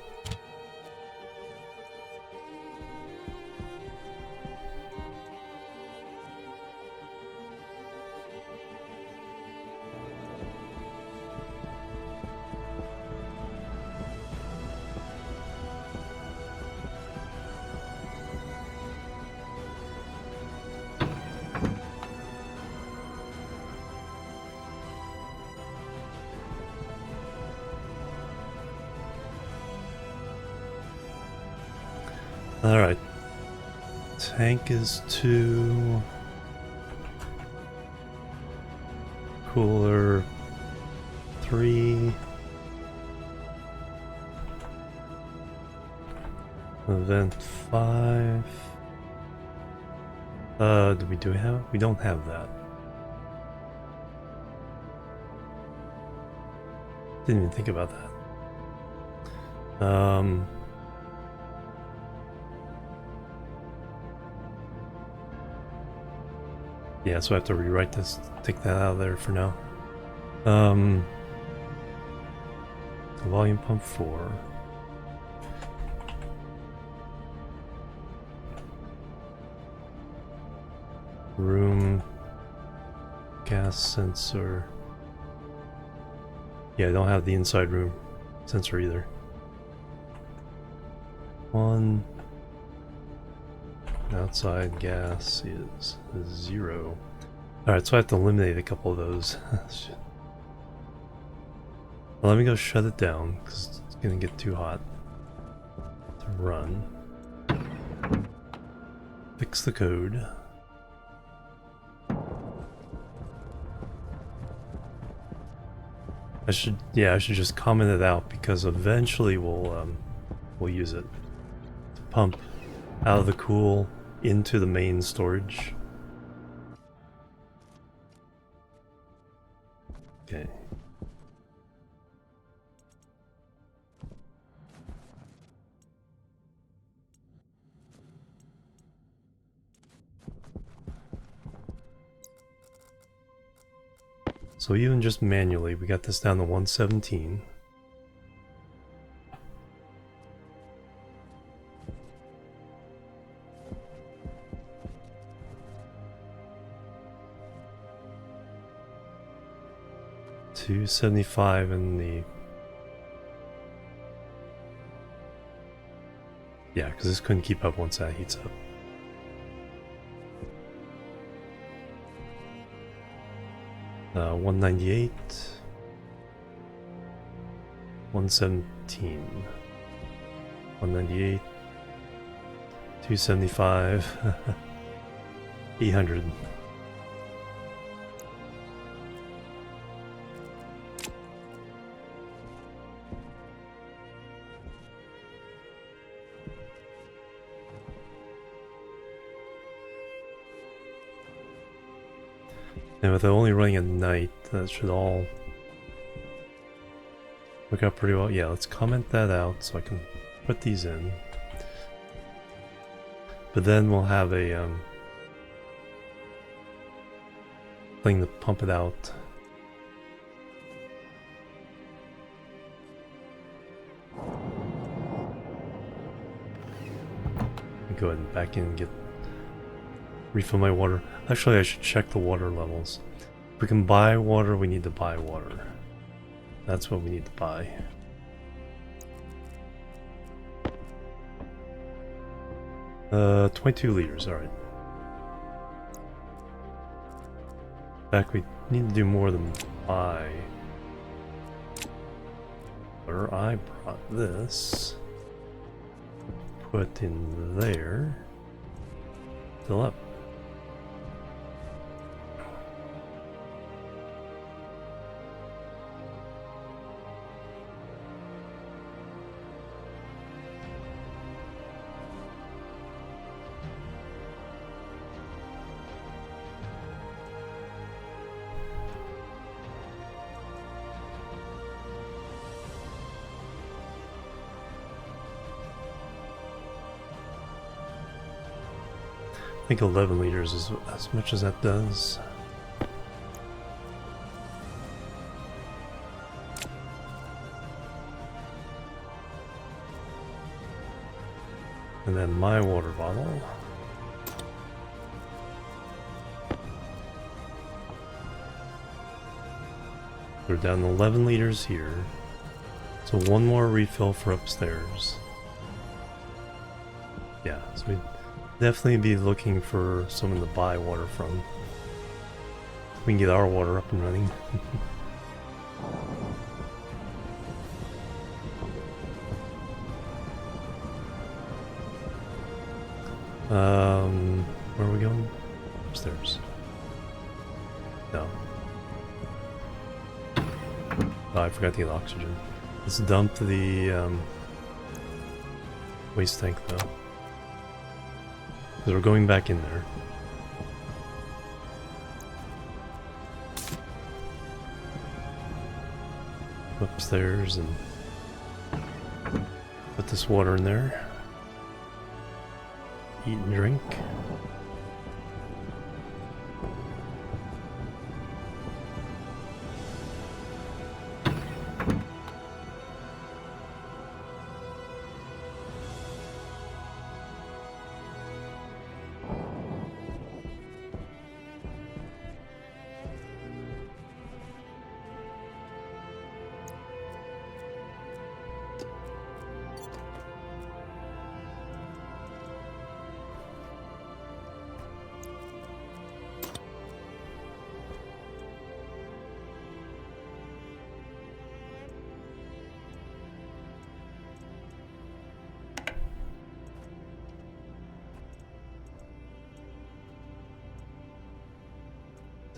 Alright. Tank is 2. Cooler 3. Event 5. Do we have? We don't have that. Didn't even think about that. Yeah, so I have to rewrite this, take that out of there for now. Volume pump 4. Room gas sensor. Yeah, I don't have the inside room sensor either. 1. Outside gas is 0. Alright, so I have to eliminate a couple of those. Well, let me go shut it down, because it's gonna get too hot to run. Fix the code. I should just comment it out, because eventually we'll use it to pump out of the cool into the main storage. Okay. So even just manually, we got this down to 117. $275 in the... Yeah, because this couldn't keep up once that heats up. Uh, 198, 117, 198, 275, 800. And with it only running at night, that should all work out pretty well. Yeah, let's comment that out so I can put these in. But then we'll have a thing to pump it out. Go ahead and back in and get refill my water. Actually, I should check the water levels. If we can buy water, we need to buy water. That's what we need to buy. Uh, 22 liters, alright. In fact, we need to do more than buy. Where I brought this. Put in there. Fill up. I think 11 liters is as much as that does. And then my water bottle. We're down to 11 liters here. So one more refill for upstairs. Yeah, so we definitely be looking for someone to buy water from. We can get our water up and running. Where are we going? Upstairs. No. Oh, I forgot to get oxygen. Let's dump the waste tank though. Because we're going back in there. Upstairs and put this water in there. Eat and drink.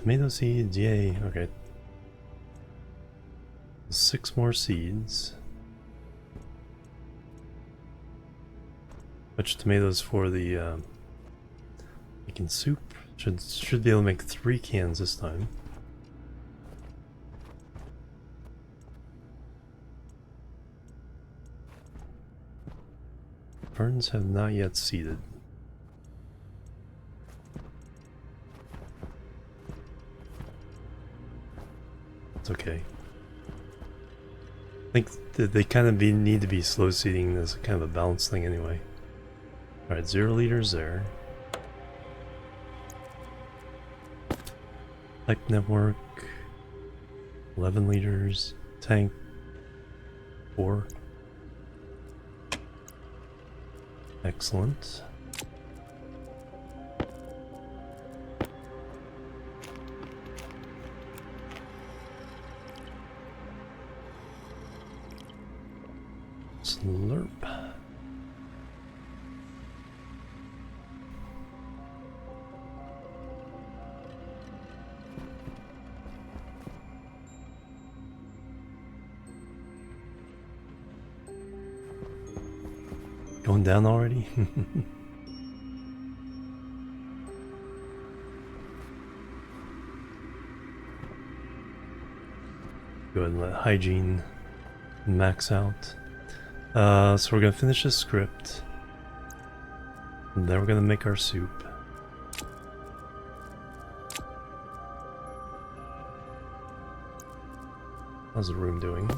Tomato seeds, yay, okay. 6 more seeds. Bunch of tomatoes for the making soup. Should be able to make 3 cans this time. Ferns have not yet seeded. It's okay. I think that they kind of need to be slow seeding as kind of a balanced thing anyway. Alright, 0 liters there. Pipe network. 11 liters. Tank. 4. Excellent. Slurp. Going down already? Go ahead and let hygiene max out. So we're gonna finish this script. And then we're gonna make our soup. How's the room doing?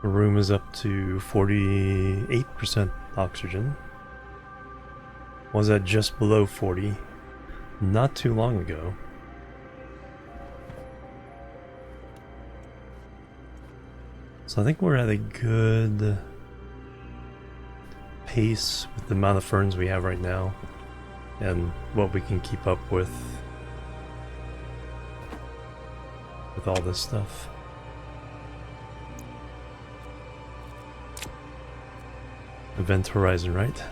The room is up to 48% oxygen. Was at just below 40 not too long ago. So I think we're at a good pace with the amount of ferns we have right now and what we can keep up with all this stuff. Event horizon, right?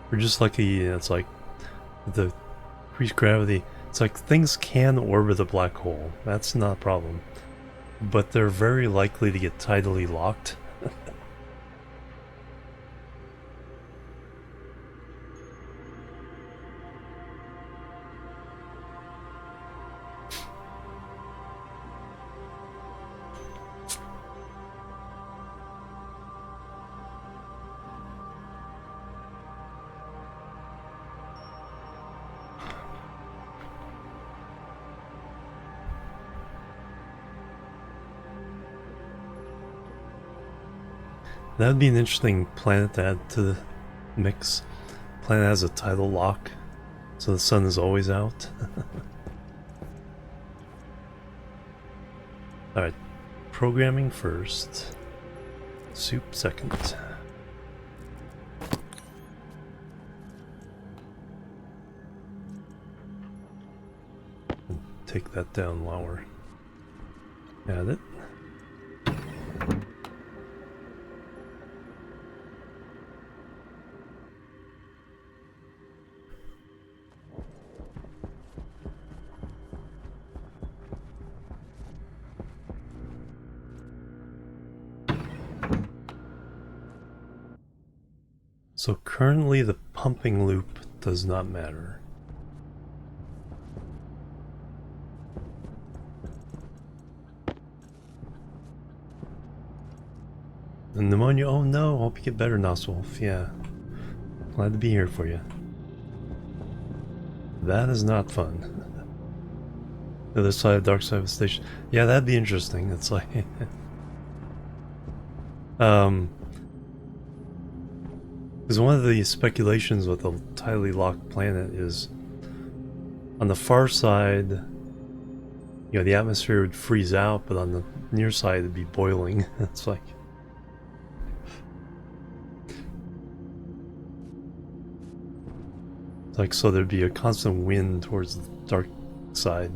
We're just lucky, it's like the increased gravity. It's like things can orbit a black hole. That's not a problem. But they're very likely to get tidally locked. That would be an interesting planet to add to the mix. Planet has a tidal lock, so the sun is always out. Alright, programming first, soup second. Take that down while we're at it. So currently the pumping loop does not matter. The pneumonia, oh no, hope you get better, Noswolf. Yeah, glad to be here for you. That is not fun. The other side, dark side of the station. Yeah, that'd be interesting. It's like... Because one of the speculations with a tightly locked planet is on the far side, you know, the atmosphere would freeze out, but on the near side it'd be boiling. It's like... It's like, so there'd be a constant wind towards the dark side.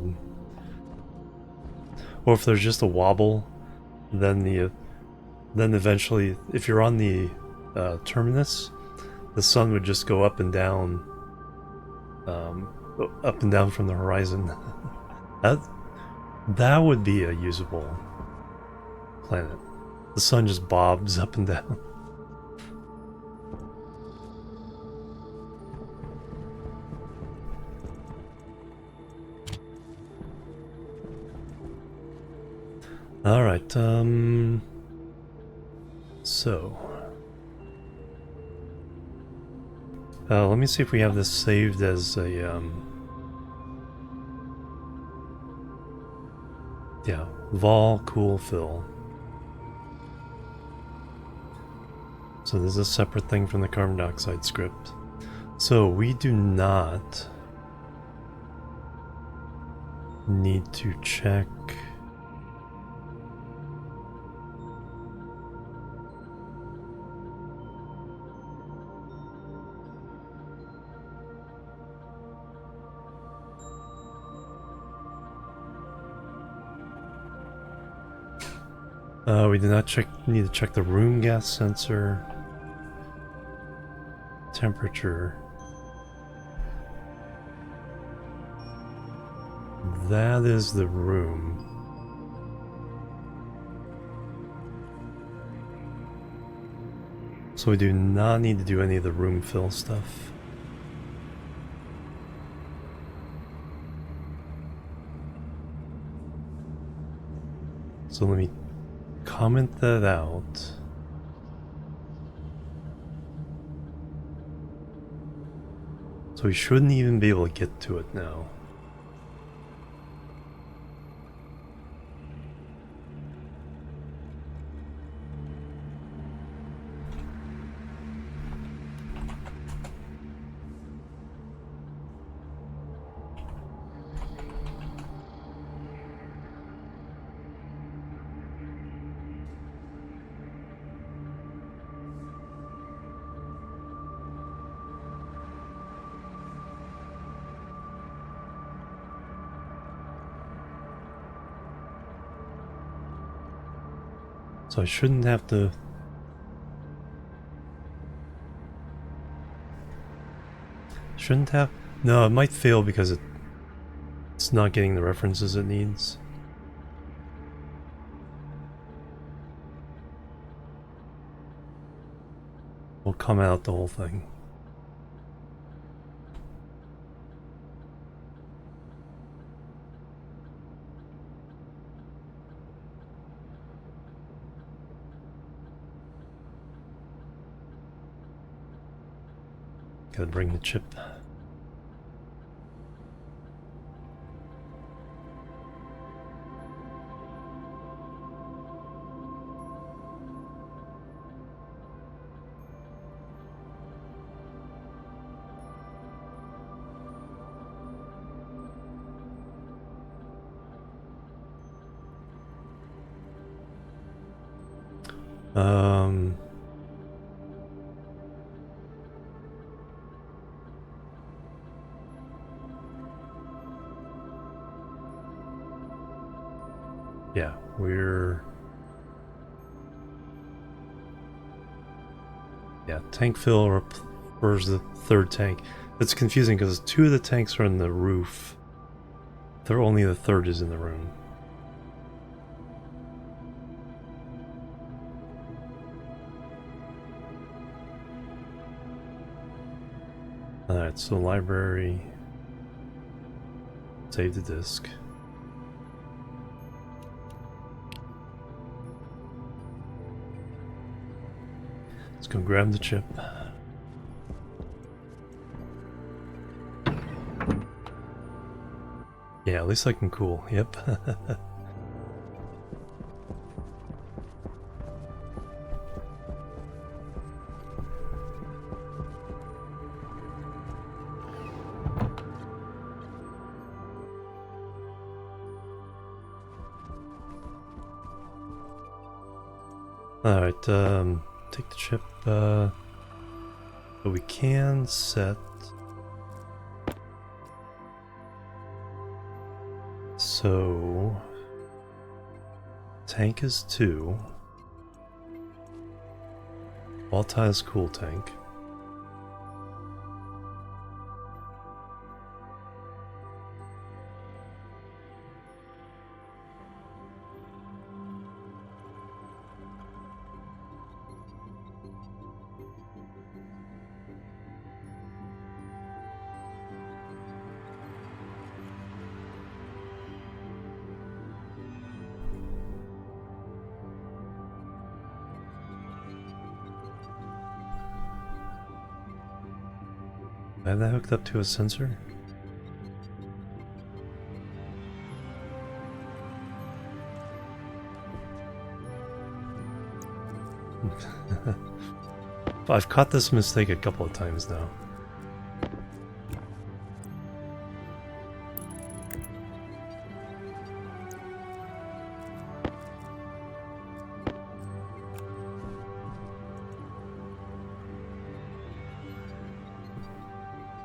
Or if there's just a wobble, then eventually, if you're on the terminus, the sun would just go up and down from the horizon. That would be a usable planet. The sun just bobs up and down. Alright, so... let me see if we have this saved as a, yeah, vol cool fill. So this is a separate thing from the carbon dioxide script. So we do not need to check we do not need to check the room gas sensor, temperature. That is the room. So we do not need to do any of the room fill stuff. So let me comment that out. So we shouldn't even be able to get to it now. So I shouldn't have to... Shouldn't have... No, it might fail because it's not getting the references it needs. We'll come out the whole thing. Gotta bring the chip. Yeah, we're... Yeah, tank fill refers to the third tank. It's confusing because two of the tanks are in the roof. Only the third is in the room. Alright, so library. Save the disk. Let's go grab the chip. Yeah, at least I can cool. Yep. Alright, take the chip, but we can set... So... Tank is 2. Volta is cool tank. I have that hooked up to a sensor? I've caught this mistake a couple of times now.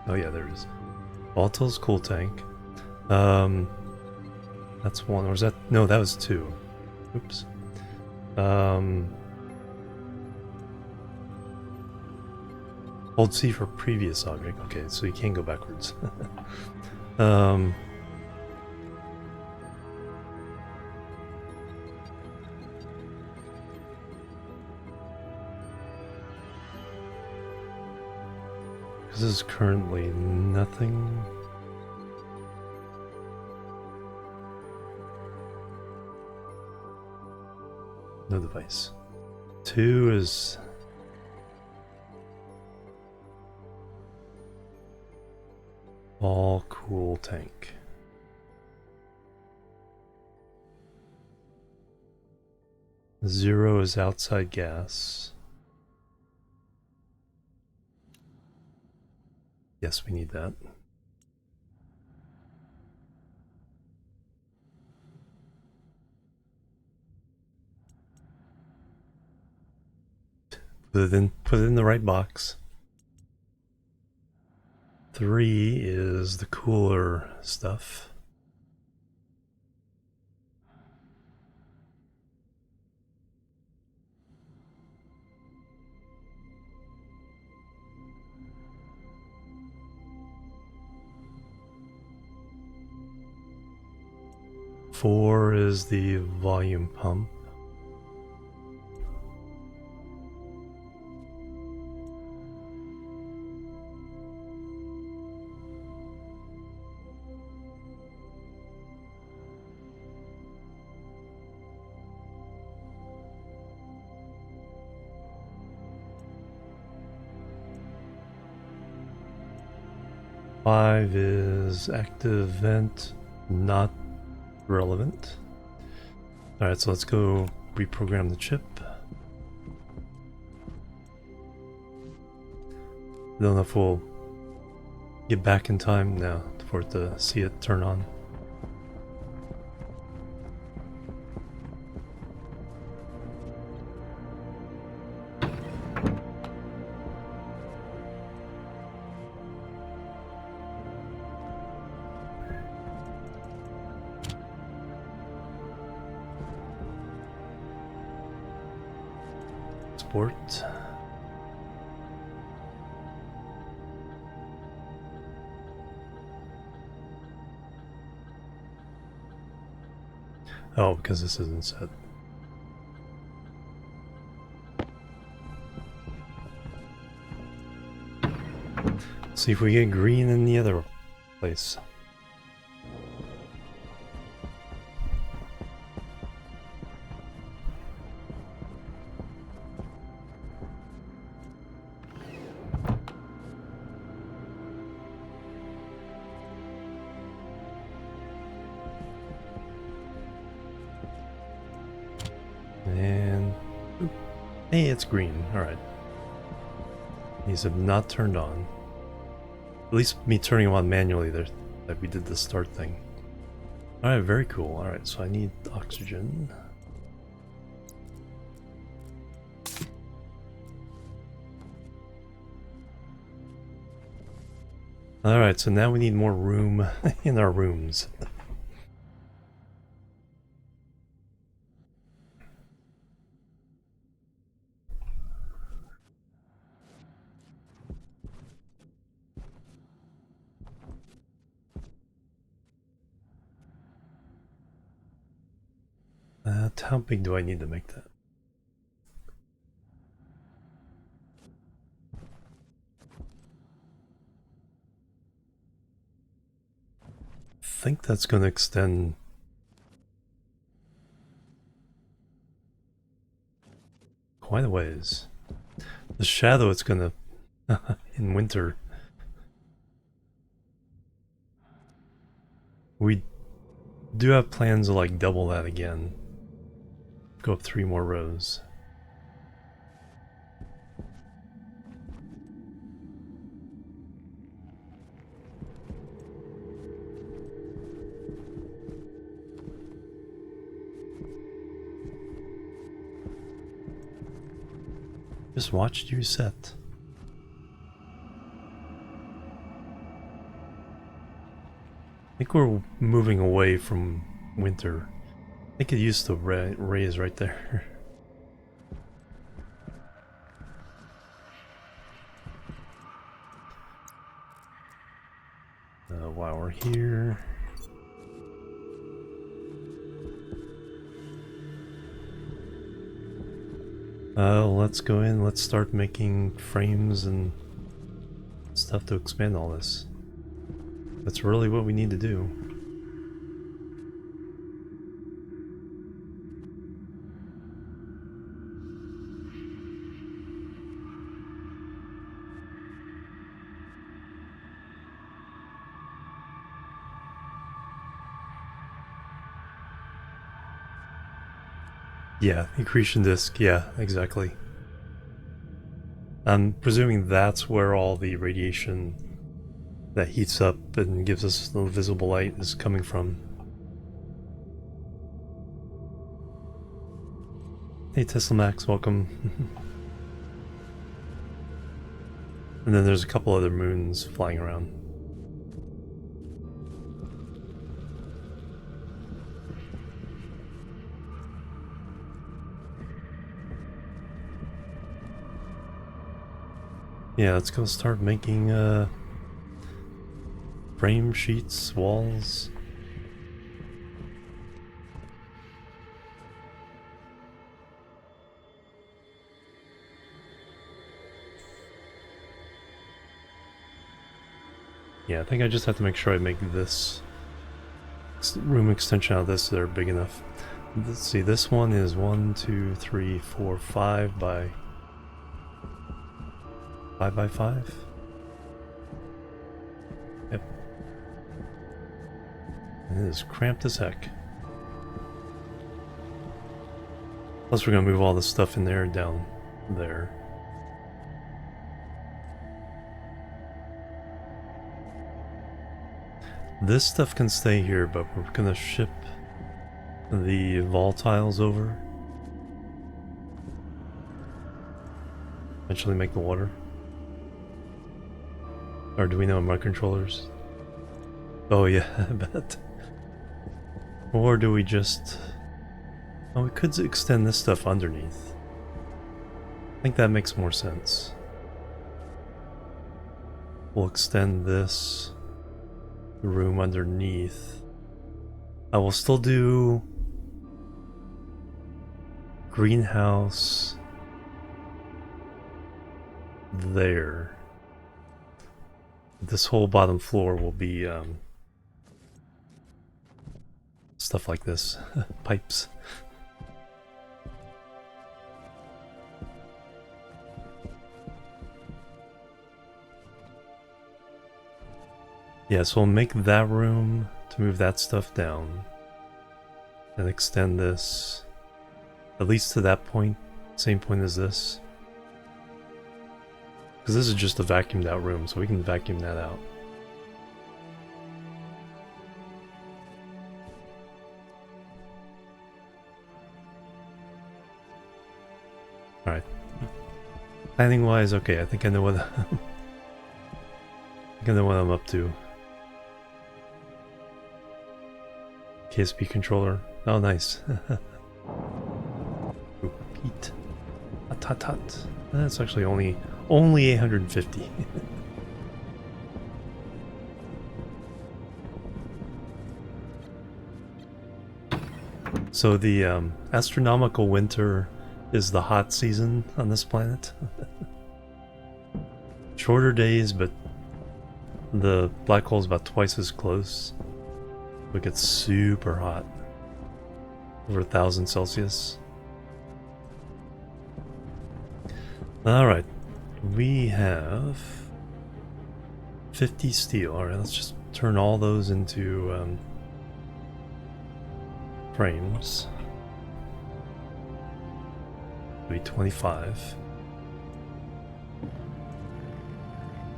Oh yeah, there it is. Volatile's cool tank. That's one, or was that? No, that was two. Oops. Hold C for previous object. Okay, so you can't go backwards. This is currently nothing. No device. 2 is all cool tank. Zero is outside gas. Yes, we need that. Put it in the right box. 3 is the cooler stuff. Four is the volume pump. Five is active vent, not relevant. Alright, so let's go reprogram the chip. Don't know if we'll get back in time now for it to see it turn on. Sport. Oh, because this isn't set. See if we get green in the other place. And hey, it's green. Alright. These have not turned on. At least me turning them on manually there, that we did the start thing. Alright, very cool. Alright, so I need oxygen. Alright, so now we need more room in our rooms. How big do I need to make that? I think that's going to extend quite a ways. The shadow it's going to in winter We do have plans to like double that again. Go up 3 more rows. Just watched you set. I think we're moving away from winter. I could use the rays right there. While we're here. Let's go in, let's start making frames and stuff to expand all this. That's really what we need to do. Yeah, accretion disk, yeah, exactly. I'm presuming that's where all the radiation that heats up and gives us the visible light is coming from. Hey Tesla Max, welcome. And then there's a couple other moons flying around. Yeah, let's go start making frame sheets, walls. Yeah, I think I just have to make sure I make this room extension out of this there big enough. Let's see, this one is 1, 2, 3, 4, 5 by 5 by 5. Yep. And it is cramped as heck. Plus we're gonna move all this stuff in there and down there. This stuff can stay here, but we're gonna ship the volatiles over. Eventually make the water. Or do we know microcontrollers? Oh yeah, I bet. Or do we just... Oh, we could extend this stuff underneath. I think that makes more sense. We'll extend this room underneath. I will still do greenhouse there. This whole bottom floor will be stuff like this. Pipes. Yeah, so we'll make that room to move that stuff down and extend this at least to that point, same point as this. Because this is just a vacuumed out room, so we can vacuum that out. Alright. Planning wise, okay, I think I know what I think I know what I'm up to. KSP controller. Oh, nice. Ooh, heat. Hot, hot, hot. That's actually only 850. So the astronomical winter is the hot season on this planet. Shorter days, but the black hole is about twice as close. It gets super hot. Over 1,000 Celsius. Alright. We have 50 steel. Alright, let's just turn all those into frames. Maybe 25.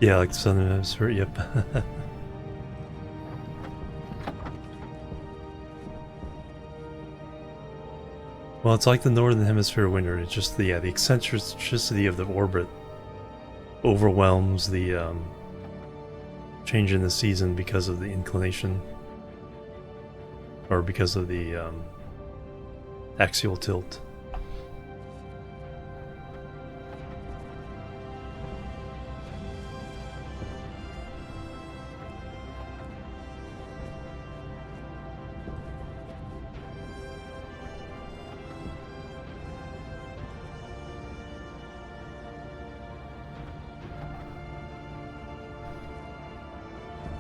Yeah, like the southern hemisphere, yep. Well, it's like the northern hemisphere winter. It's just the eccentricity of the orbit overwhelms the change in the season because of the inclination, or because of the axial tilt.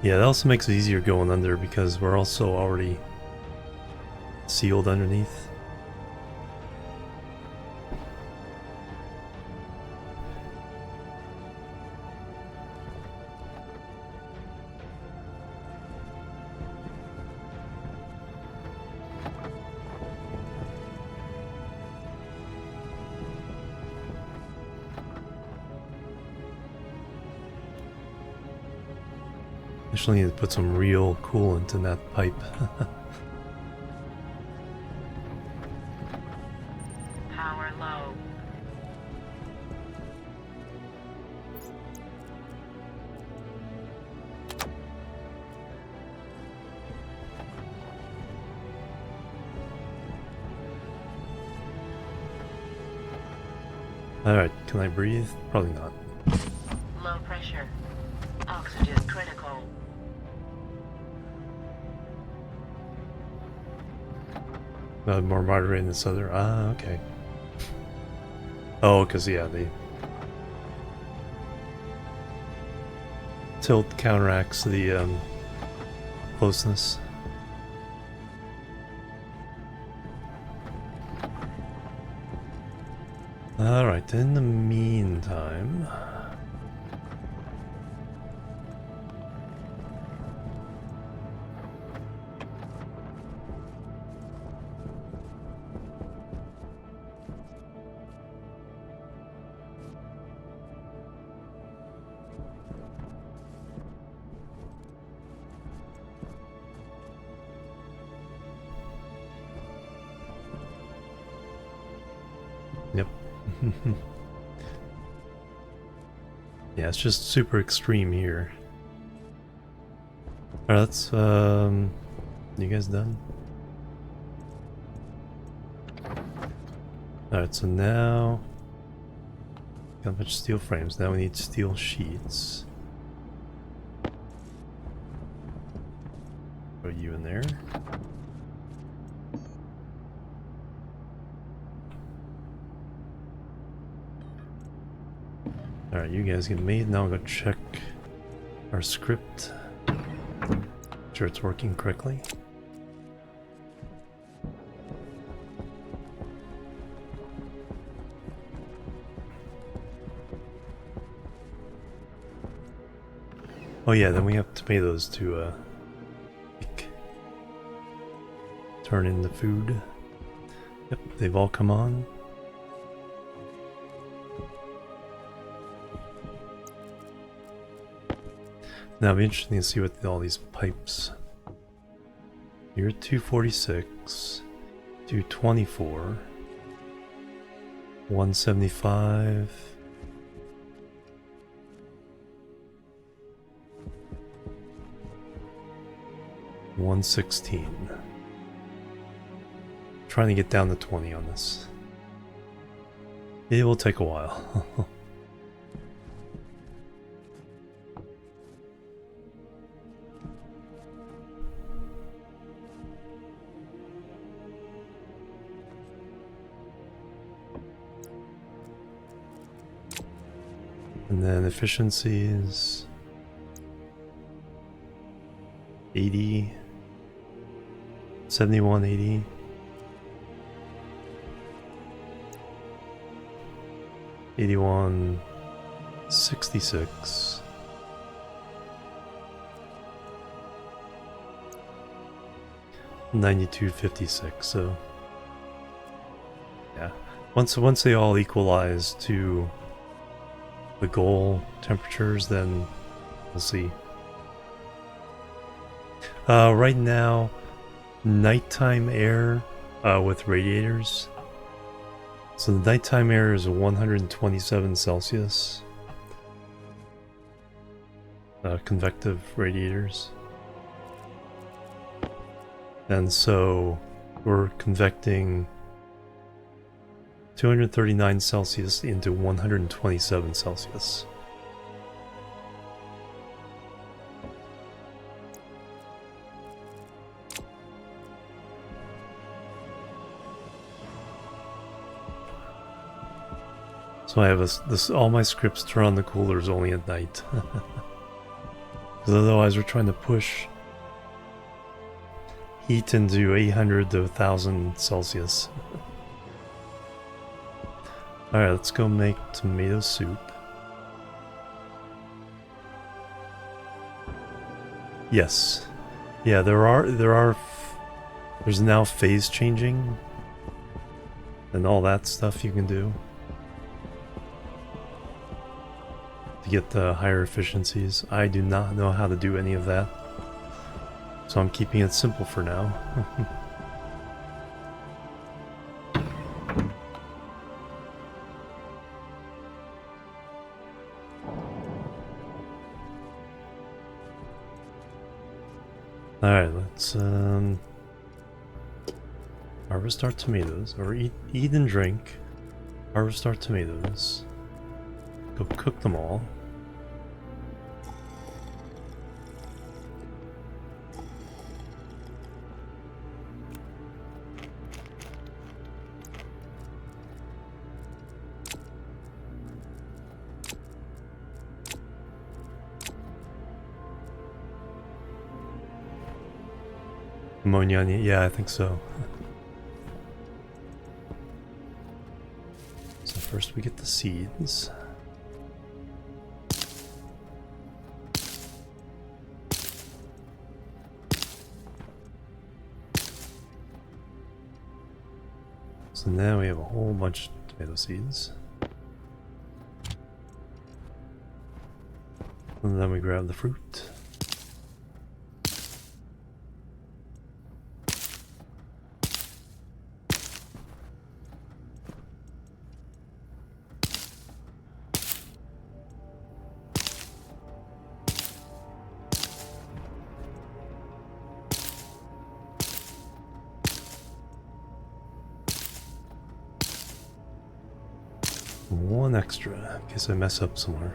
Yeah, that also makes it easier going under because we're also already sealed underneath. Actually need to put some real coolant in that pipe. Power low. Alright, can I breathe? Probably not. Low pressure. Oxygen critical. More moderate in this other. Ah, okay. Oh, because, yeah, the tilt counteracts the closeness. Alright, in the meantime... Yep. Yeah, it's just super extreme here. Alright, let's, you guys done? Alright, so now... got a bunch of steel frames, now we need steel sheets. Throw you in there. Alright, you guys get made. Now I'll go check our script. Make sure it's working correctly. Oh yeah, then we have tomatoes to turn into food. Yep, they've all come on. Now it'll be interesting to see what all these pipes. You're 246, 224, 175. $116. Trying to get down to 20 on this. It will take a while. And then efficiencies 80, 71, 80. 81, 66. 92.56. So yeah, once they all equalize to the goal temperatures, then we'll see. Right now, nighttime air with radiators. So the nighttime air is 127 Celsius. Convective radiators. And so we're convecting 239 Celsius into 127 Celsius. So I have all my scripts turn on the coolers only at night. Because otherwise we're trying to push heat into 800 to 1000 Celsius. Alright, let's go make tomato soup. Yes. Yeah, there's now phase changing and all that stuff you can do to get the higher efficiencies. I do not know how to do any of that, so I'm keeping it simple for now. Alright, let's harvest our tomatoes, or eat and drink. Harvest our tomatoes. Go cook them all. Ammonia, yeah, I think so. So first we get the seeds. So now we have a whole bunch of tomato seeds. And then we grab the fruit. One extra, in case I mess up somewhere.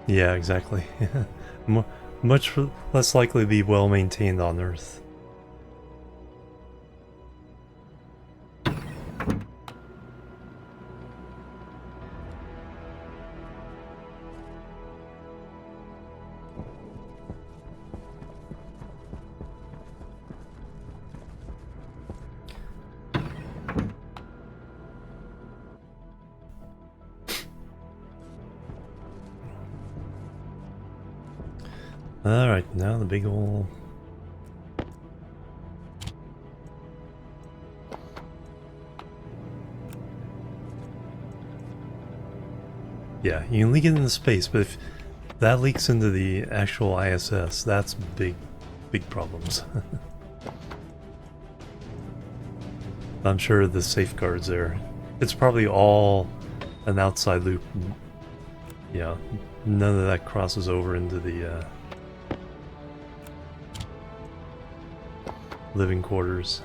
Yeah, exactly. Much less likely to be well maintained on Earth. Alright, now the big ol'... Yeah, you can leak it into space, but if that leaks into the actual ISS, that's big problems. I'm sure the safeguards there. It's probably all an outside loop. Yeah, none of that crosses over into the living quarters.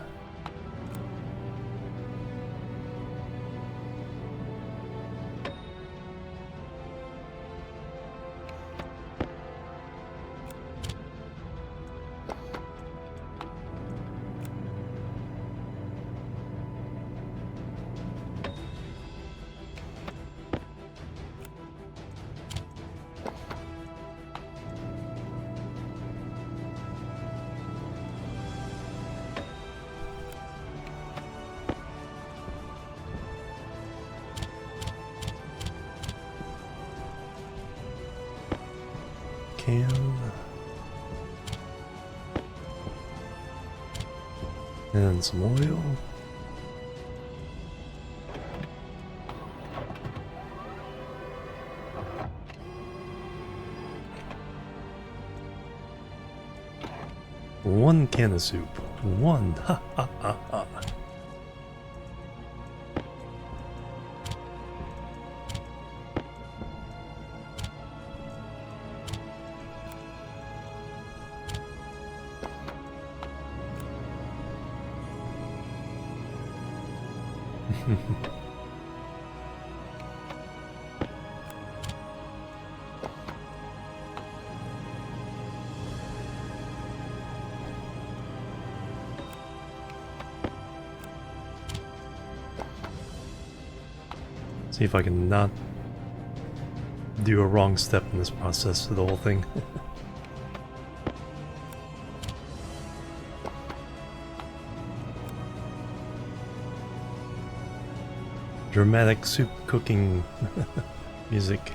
can. And some oil. One can of soup. One. Ha ha ha ha. See if I can not do a wrong step in this process of the whole thing. Dramatic soup cooking music.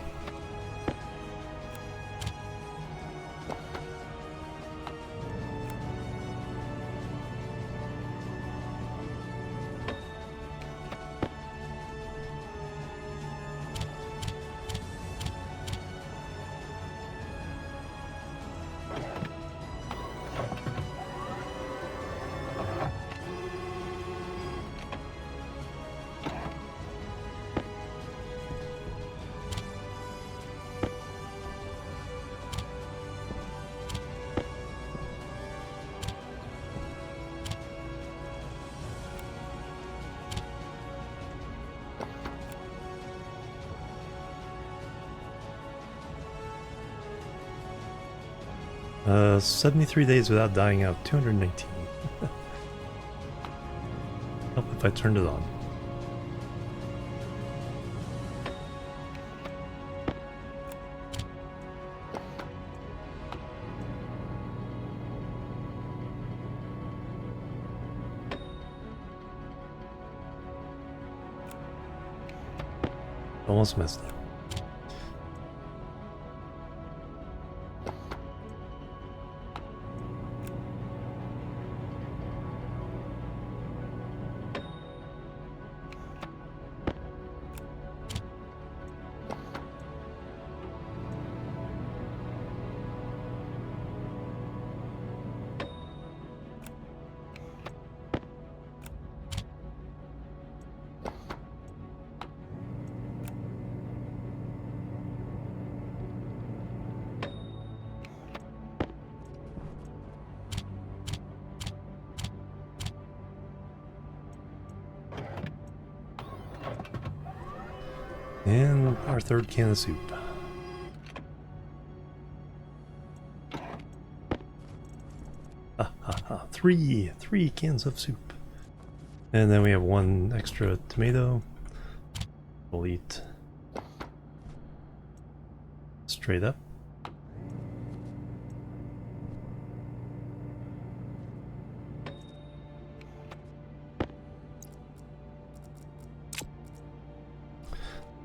Uh, 73 days without dying out, 219. Help if I turned it on. Almost messed up. And our third can of soup. Ha ha ha. Three cans of soup. And then we have one extra tomato. We'll eat straight up.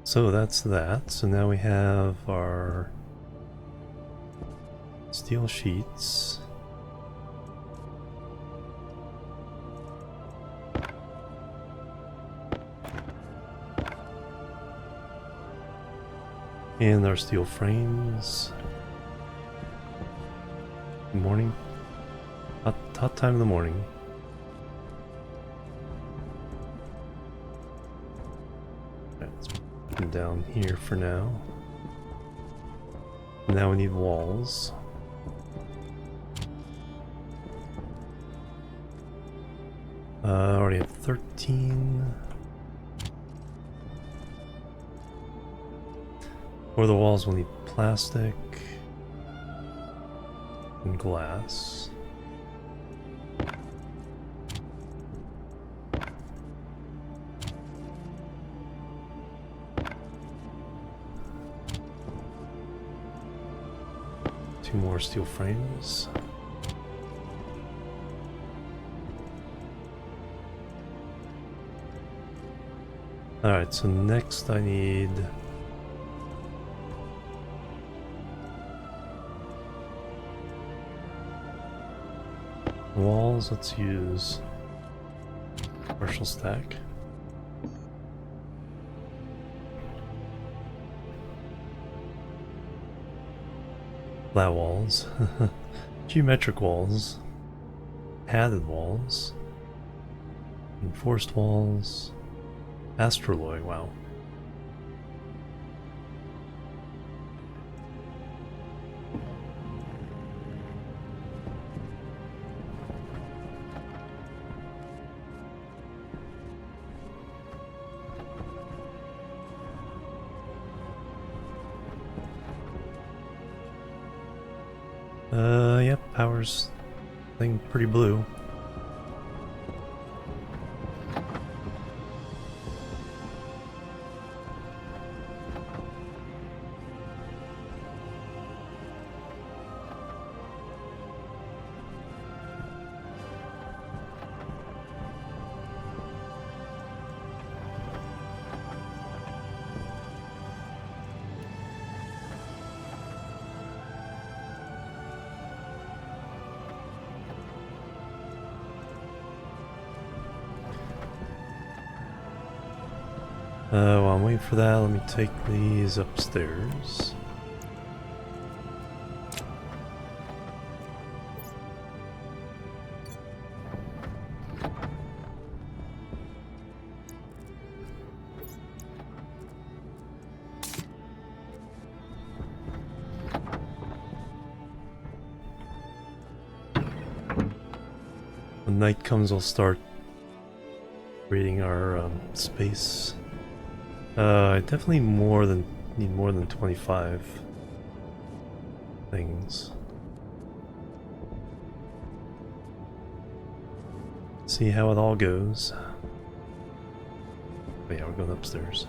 So that's that. So now we have our steel sheets. And our steel frames. Good morning. Hot time of the morning. Down here for now. Now we need walls. Already have 13. For the walls we'll need plastic and glass. Two more steel frames. Alright, so next I need Walls, let's use partial stack. Flat walls, geometric walls, padded walls, enforced walls, astroloy, wow. Yep, power's thing pretty blue. While I'm waiting for that, let me take these upstairs. When night comes, I'll start reading our space. I definitely need more than 25 things. See how it all goes. But yeah, we're going upstairs.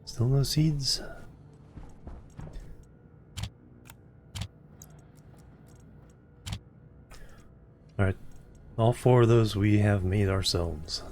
Still no seeds? Alright, all 4 of those we have made ourselves.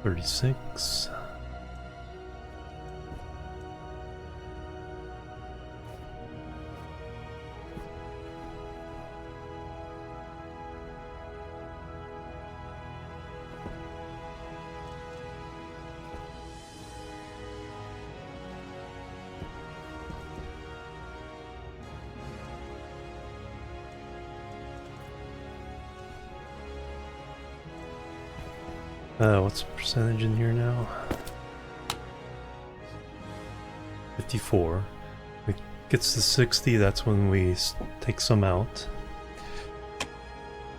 $36. What's the percentage in here now? 54. If it gets to 60, that's when we take some out.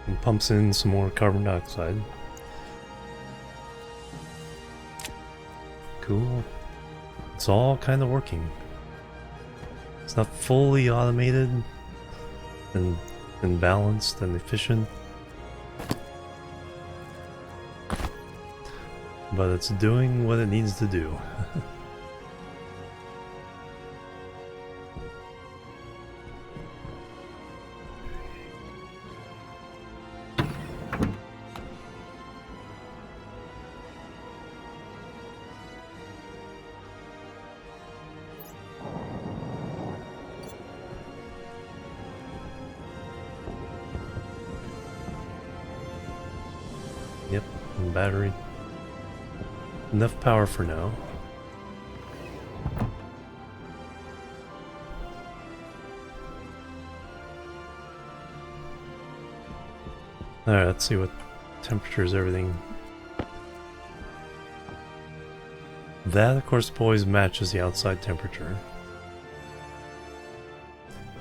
And pumps in some more carbon dioxide. Cool. It's all kind of working. It's not fully automated and balanced and efficient, but it's doing what it needs to do. Yep, and battery. Enough power for now. Alright, let's see what temperature is everything. That, of course, always matches the outside temperature.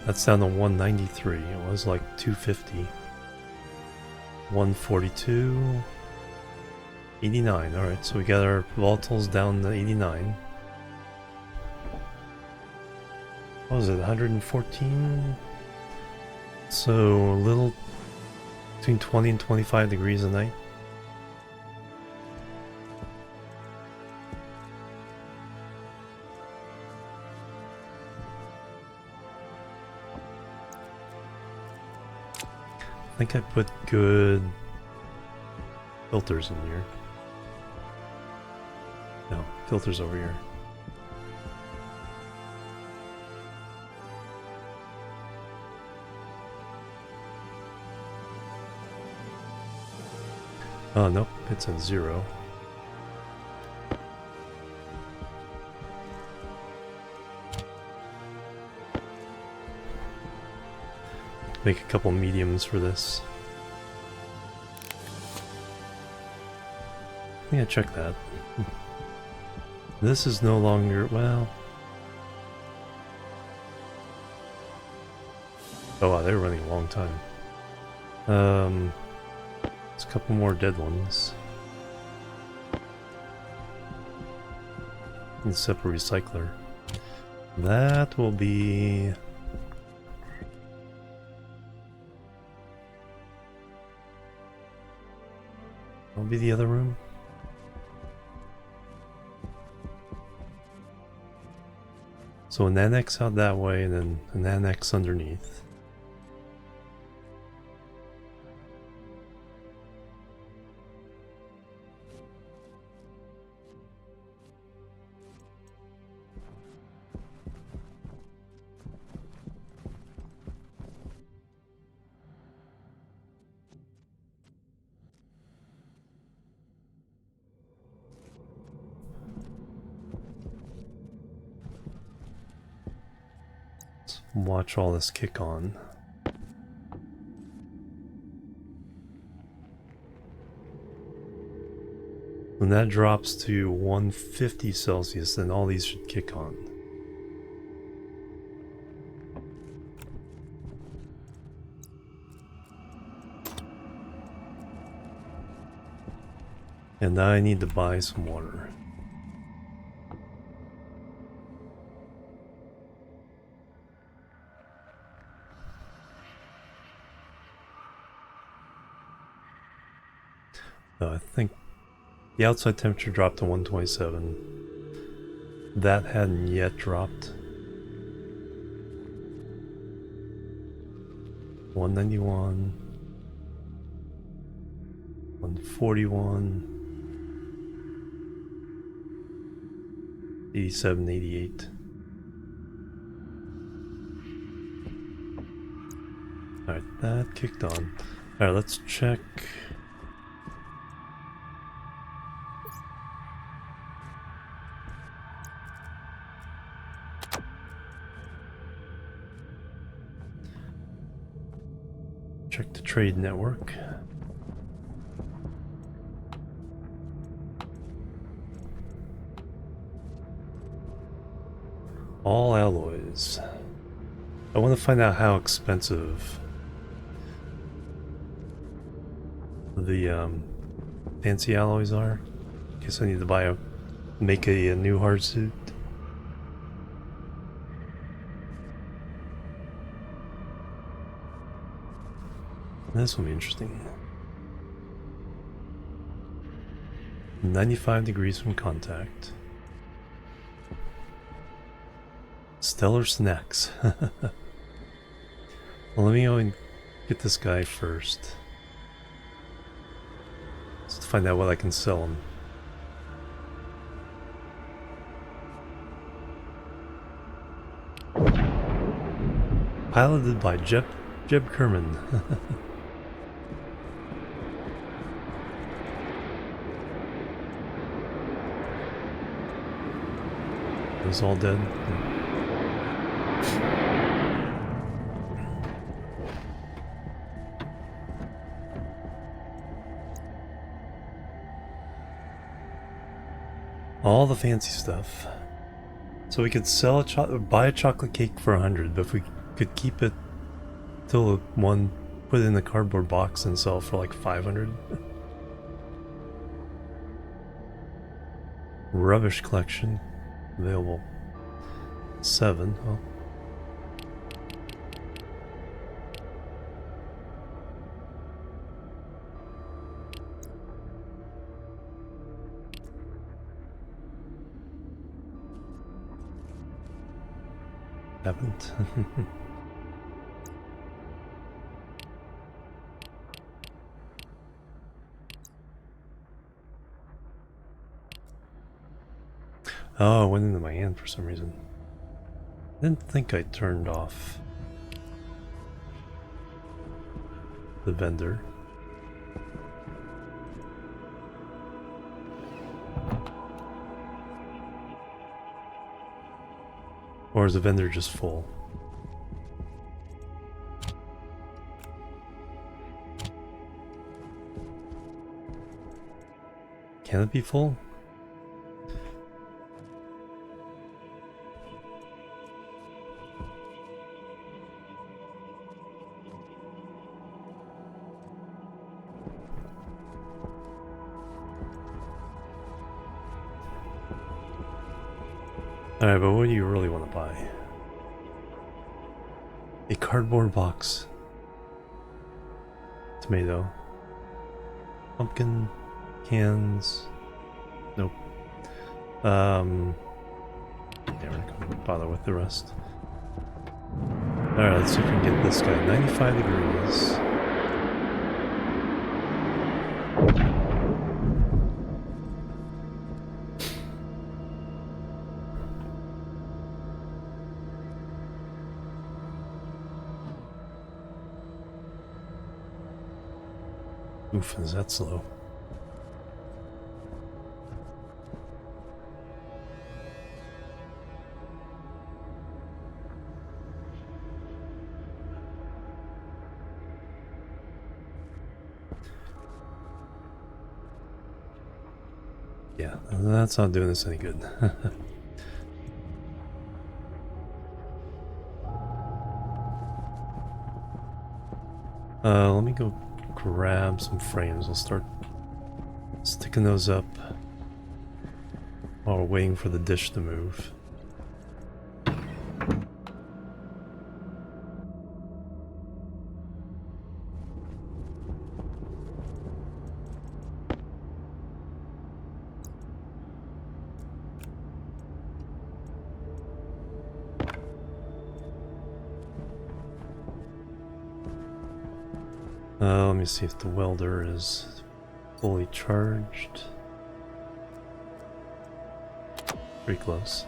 That's down to 193. It was like 250. 142. 89. Alright, so we got our volatiles down to 89. What was it, 114? So a little between 20 and 25 degrees a night. I think I put good filters in here. No, filters over here. Oh, nope, it's at 0. Make a couple mediums for this. Yeah, check that. This is no longer, well... Oh wow, they were running a long time. There's a couple more dead ones. Need to set up a recycler. That will be... That'll be the other room. So an annex out that way and then an annex underneath. Watch all this kick on. When that drops to 150 Celsius, then all these should kick on. And I need to buy some water. I think the outside temperature dropped to 127. That hadn't yet dropped. 191. 141. 87, 88. Alright, that kicked on. Alright, let's check. Check the trade network. All alloys. I want to find out how expensive the fancy alloys are. Guess I need to make a new hard suit. This will be interesting. 95 degrees from contact. Stellar snacks. Well, let me go and get this guy first. Just to find out what I can sell him. Piloted by Jeb Kerman. It was all dead. All the fancy stuff. So we could sell buy a chocolate cake for 100, but if we could keep it till one, put it in a cardboard box and sell for like 500. Rubbish collection available 7. Oh. Haven't. Oh, it went into my hand for some reason. Didn't think I turned off the vendor. Or is the vendor just full? Can it be full? Alright, but what do you really want to buy? A cardboard box. Tomato. Pumpkin. Cans. Nope. Yeah, we're not gonna bother with the rest. Alright, let's see if we can get this guy. 95 degrees. Oof, is that slow? Yeah, that's not doing us any good. Let me go grab some frames. I'll start sticking those up while we're waiting for the dish to move. Let me see if the welder is fully charged. Pretty close.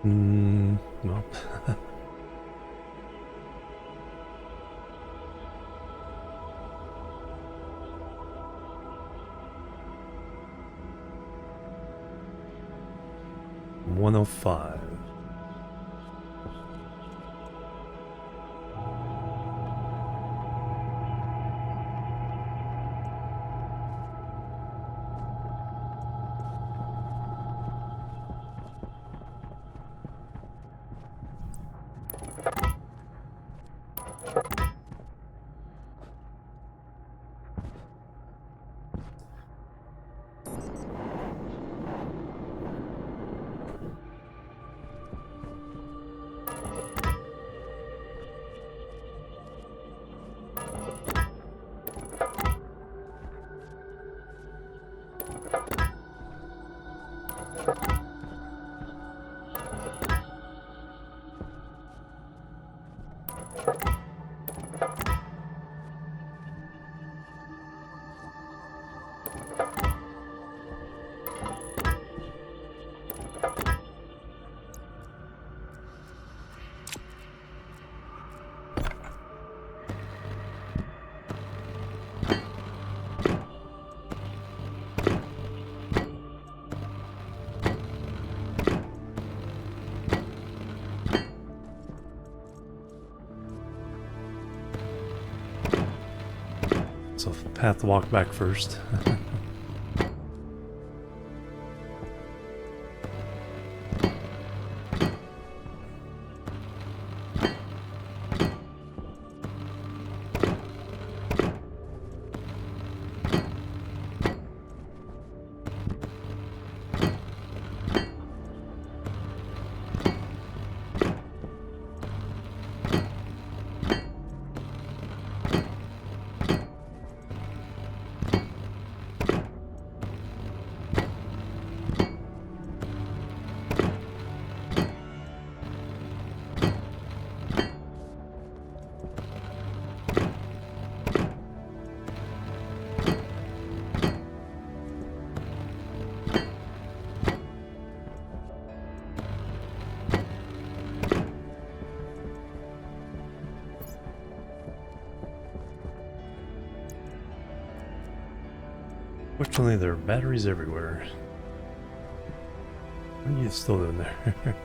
Nope. $105. So path walk back first. Fortunately, there are batteries everywhere. What are you still doing there?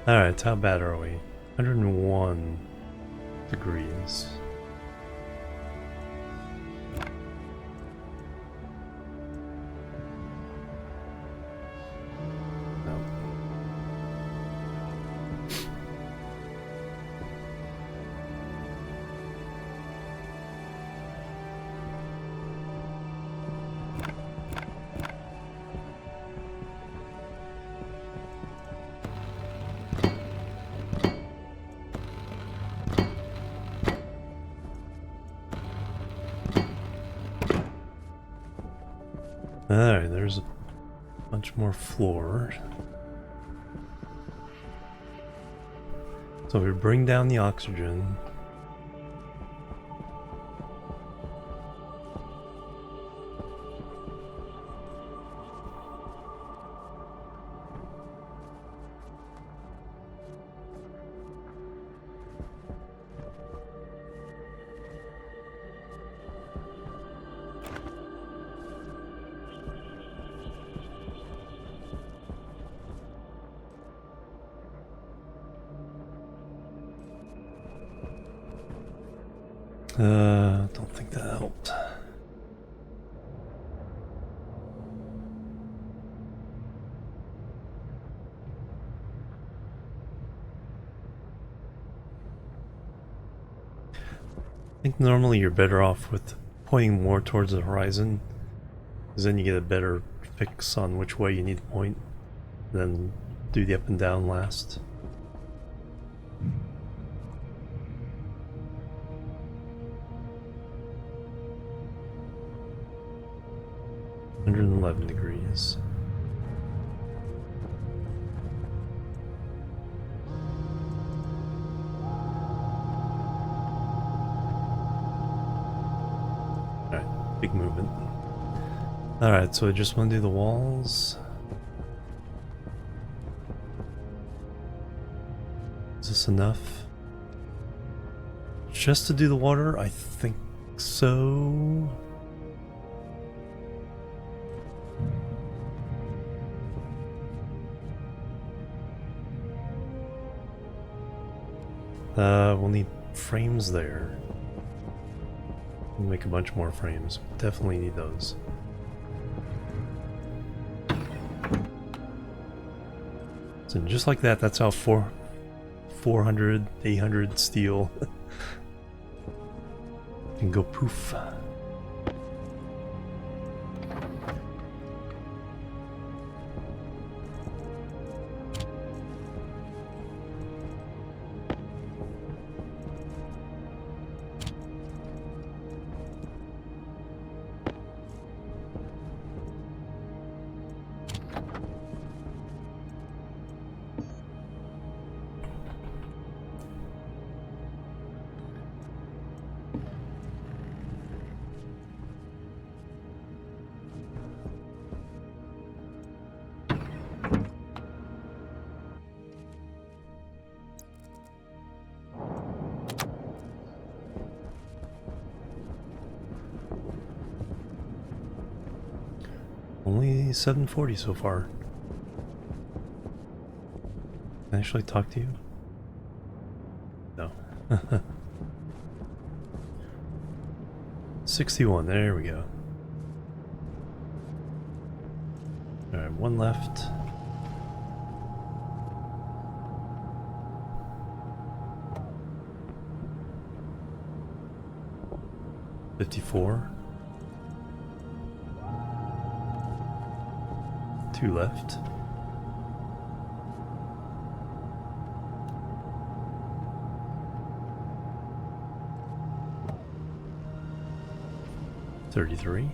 Alright, how bad are we? 101 degrees. No. Alright, there's a bunch more floor. So we bring down the oxygen. Don't think that helped. I think normally you're better off with pointing more towards the horizon, because then you get a better fix on which way you need to point, then do the up and down last. $111. Alright, big movement. Alright, so I just want to do the walls. Is this enough? Just to do the water? I think so. We'll need frames there. We'll make a bunch more frames. Definitely need those. So just like that, that's how 400, 800 steel can go poof. Only 740 so far. Can I actually talk to you? No. 61, there we go. Alright, one left. $54. 2 left. $33.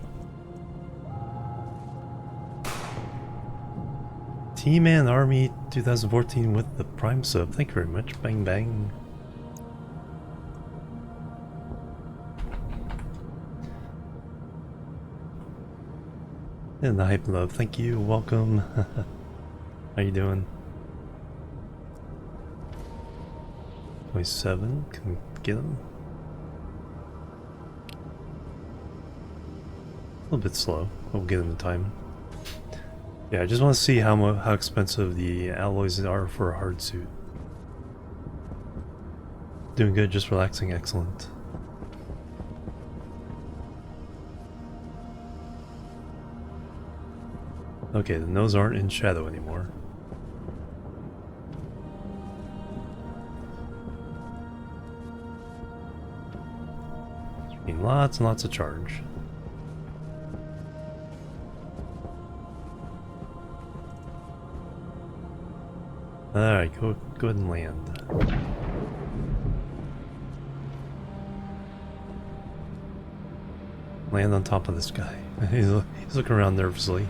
T-Man Army 2014 with the Prime sub. Thank you very much. Bang bang. And the Hype Love, thank you, welcome. How you doing? 27, can we get him? A little bit slow, but we'll get him in time. Yeah, I just want to see how expensive the alloys are for a hard suit. Doing good, just relaxing, excellent. Okay, the nose aren't in shadow anymore. Getting lots and lots of charge. Alright, go ahead and land. Land on top of this guy. He's looking around nervously.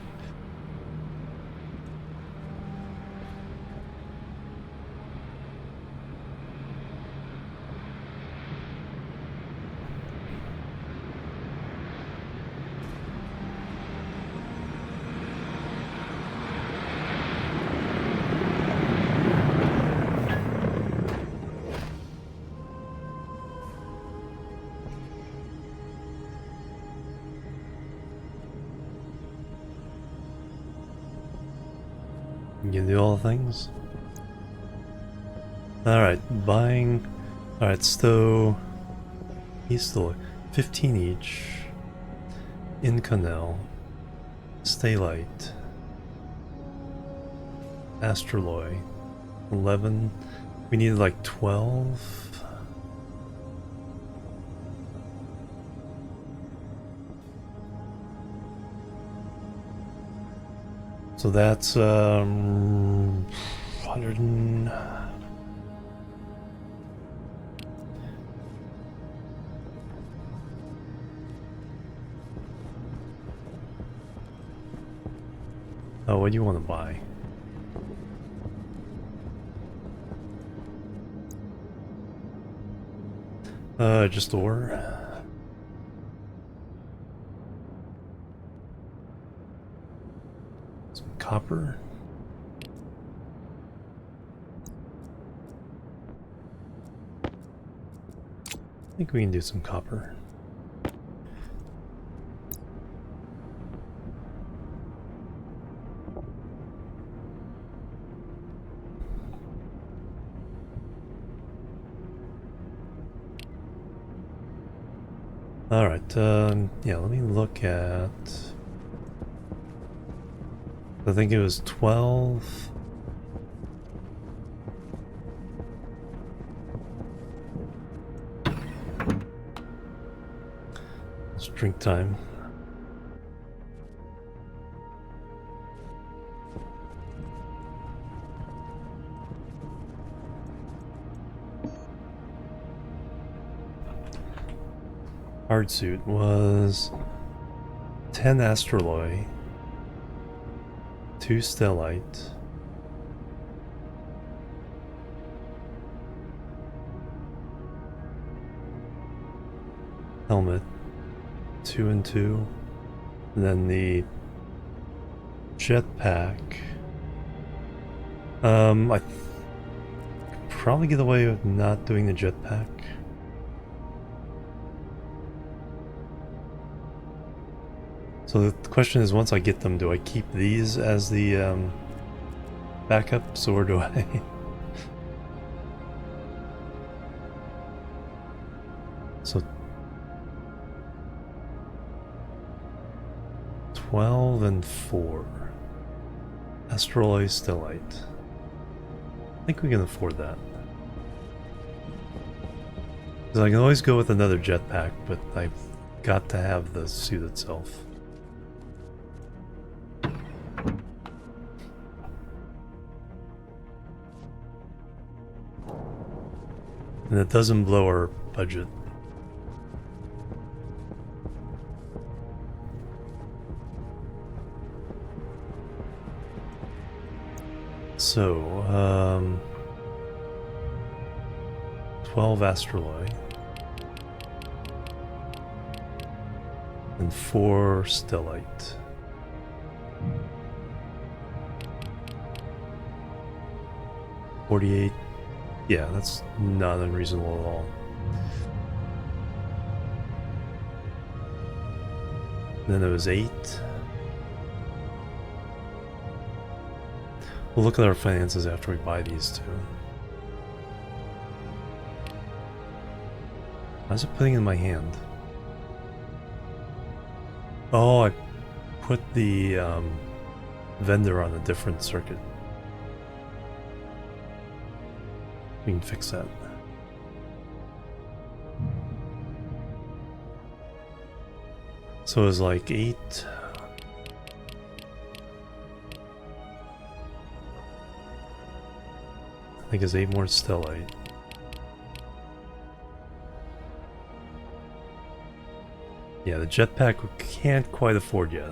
You do all the things. Alright, buying. Alright, so he's still 15 each. Inconel, Staylight, Astroloy, 11. We needed like 12. So that's 100 and... Oh, what do you want to buy? Just ore. Some copper. I think we can do some copper. Alright, yeah, let me look at... I think it was 12... It's drink time. Hard suit was 10 Astroloy, 2 Stellite, helmet, 2 and 2, and then the jetpack. I could probably get away with not doing the jetpack. So the question is, once I get them, do I keep these as the backups, or do I... So 12 and 4. Astroloy Stellite. I think we can afford that. Because I can always go with another jetpack, but I've got to have the suit itself. And it doesn't blow our budget. So, 12 Astroloy. And 4 Stellite. $48. Yeah, that's not unreasonable at all. And then it was 8. We'll look at our finances after we buy these two. How's it putting in my hand? Oh, I put the vendor on a different circuit. We can fix that. So it was like 8. I think it's 8 more Stellite. Yeah, the jetpack we can't quite afford yet.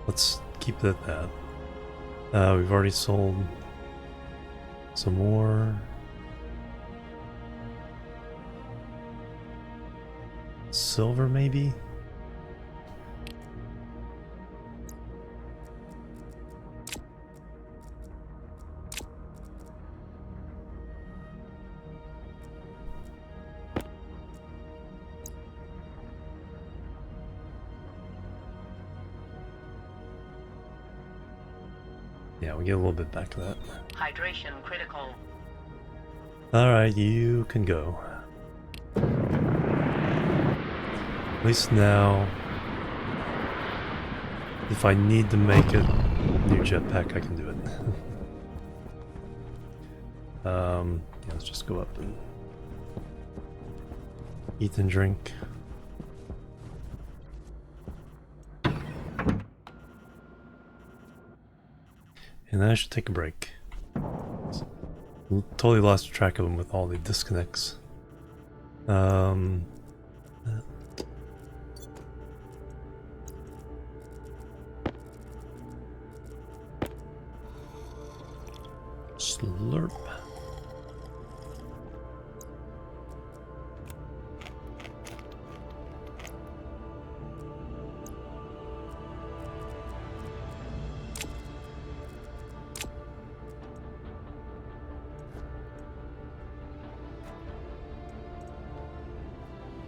Let's keep it at that. We've already sold some more. Silver, maybe? Yeah, we get a little bit back to that. Hydration critical. Alright, you can go. At least now, if I need to make a new jetpack, I can do it. Yeah, let's just go up and eat and drink. And then I should take a break. Totally lost track of them with all the disconnects. Slurp.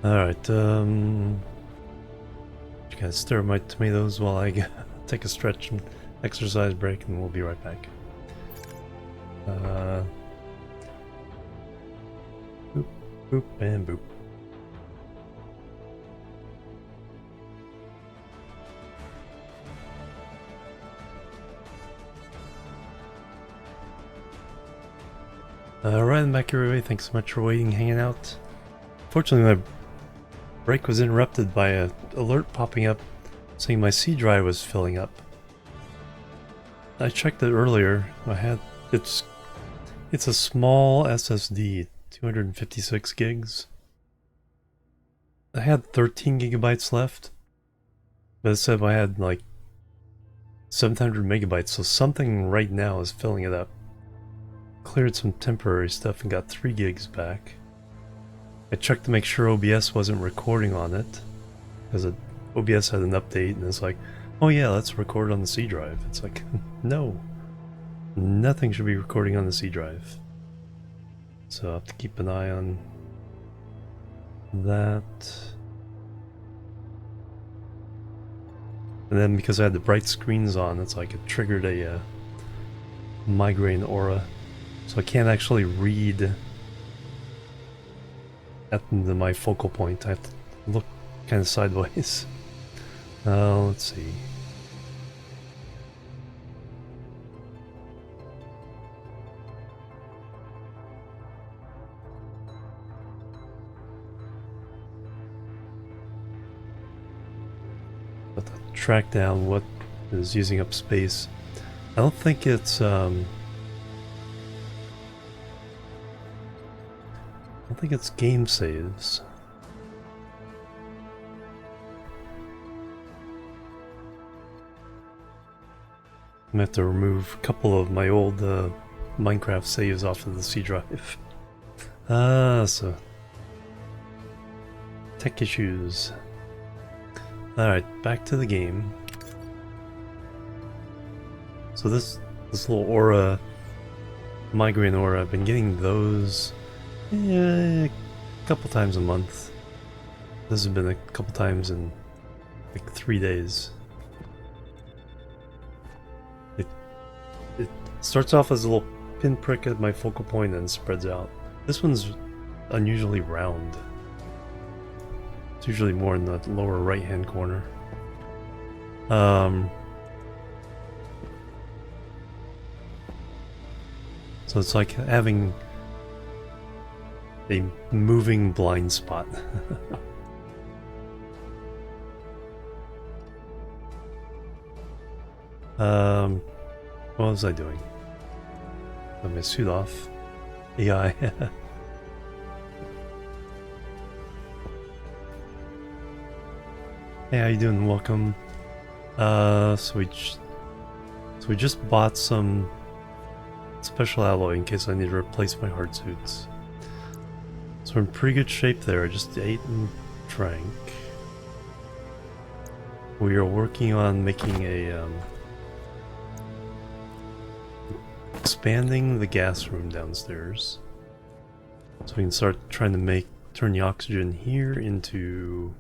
Alright, you guys stir my tomatoes while I take a stretch and exercise break, and we'll be right back. Boop, boop, and boop. Alright, I'm back here, everybody. Thanks so much for waiting, hanging out. Fortunately, my break was interrupted by an alert popping up saying my C drive was filling up. I checked it earlier. It's a small SSD, 256 gigs. I had 13 gigabytes left, but it said I had like 700 megabytes, so something right now is filling it up. Cleared some temporary stuff and got 3 gigs back. I checked to make sure OBS wasn't recording on it, because OBS had an update and it's like, oh yeah, let's record on the C drive. It's like, no. Nothing should be recording on the C drive. So I'll have to keep an eye on that. And then because I had the bright screens on, it's like it triggered a migraine aura. So I can't actually read at my focal point. I have to look kind of sideways. Let's see. track down what is using up space. I don't think it's game saves. I'm gonna have to remove a couple of my old Minecraft saves off of the C drive. So tech issues. Alright, back to the game. So this little aura, migraine aura, I've been getting those a couple times a month. This has been a couple times in like 3 days. It starts off as a little pinprick at my focal point and spreads out. This one's unusually round. It's usually more in the lower right hand corner. So it's like having a moving blind spot. What was I doing? Got my suit off. AI. Hey, how you doing? Welcome. So we just bought some special alloy in case I need to replace my hard suits. So we're in pretty good shape there. I just ate and drank. We are working on making a expanding the gas room downstairs, so we can start trying to turn the oxygen here into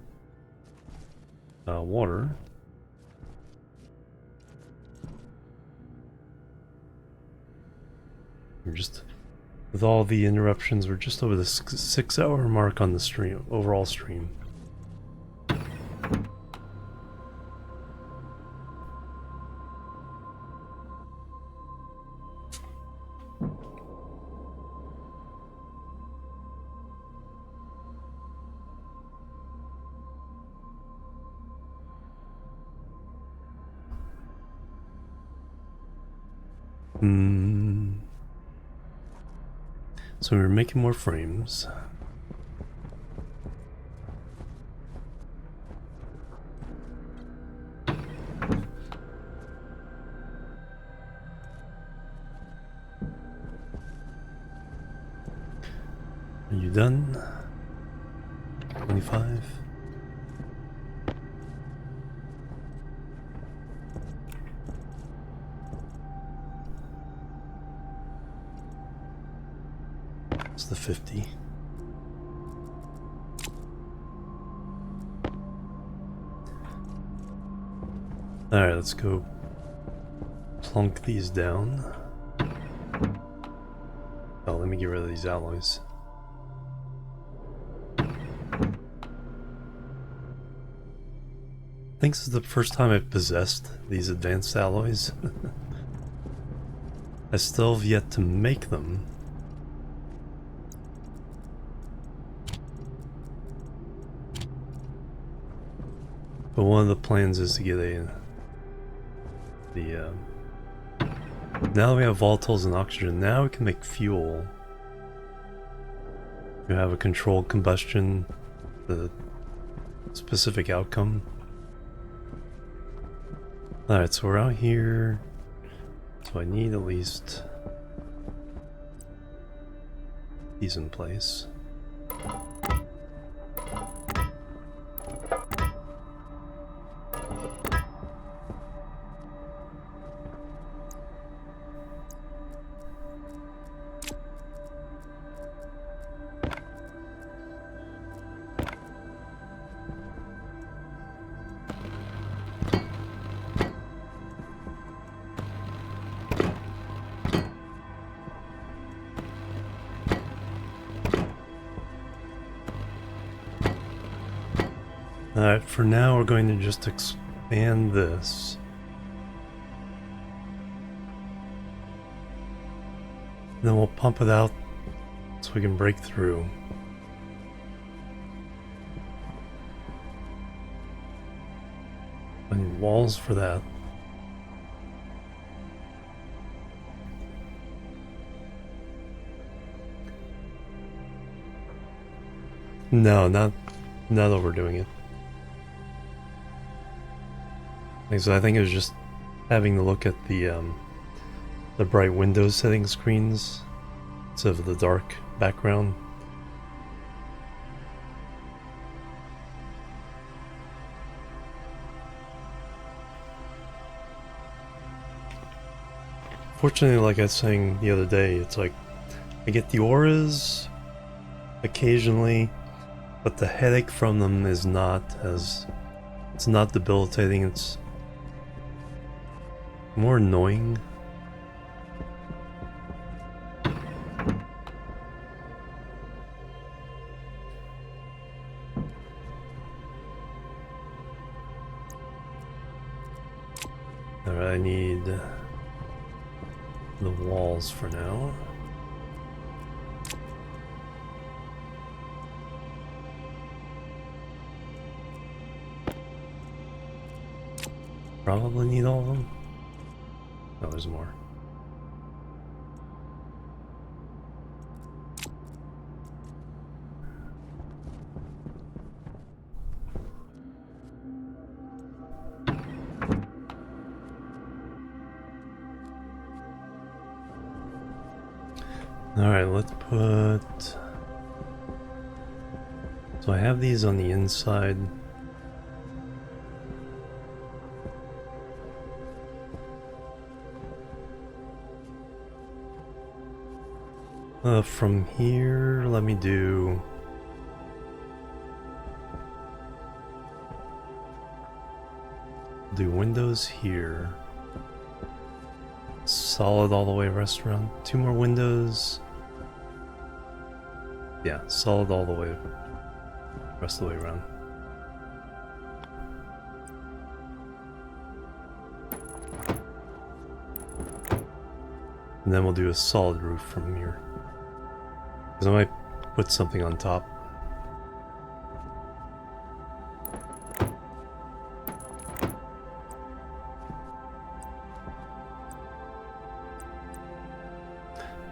water. We're just, with all the interruptions, we're just over the 6-hour mark on the overall stream. So we're making more frames. Are you done? 25. It's the 50. Alright, let's go plunk these down. Oh, let me get rid of these alloys. I think this is the first time I've possessed these advanced alloys. I still have yet to make them. But one of the plans is to get now we have volatiles and oxygen, now we can make fuel. We have a controlled combustion, the specific outcome. Alright, so we're out here, so I need at least these in place. Alright, for now we're going to just expand this. Then we'll pump it out so we can break through. I need walls for that. No, not overdoing it. So I think it was just having to look at the bright Windows settings screens instead of the dark background. Fortunately, like I was saying the other day, it's like I get the auras occasionally, but the headache from them is not as... it's not debilitating, it's more annoying. Alright, I need the walls for now. Probably need all of them. Oh, there's more. Alright, let's put... so I have these on the inside. From here, let me do... windows here. Solid all the way restaurant. 2 more windows. Yeah, solid all the way, rest of the way around. And then we'll do a solid roof from here. Because I might put something on top.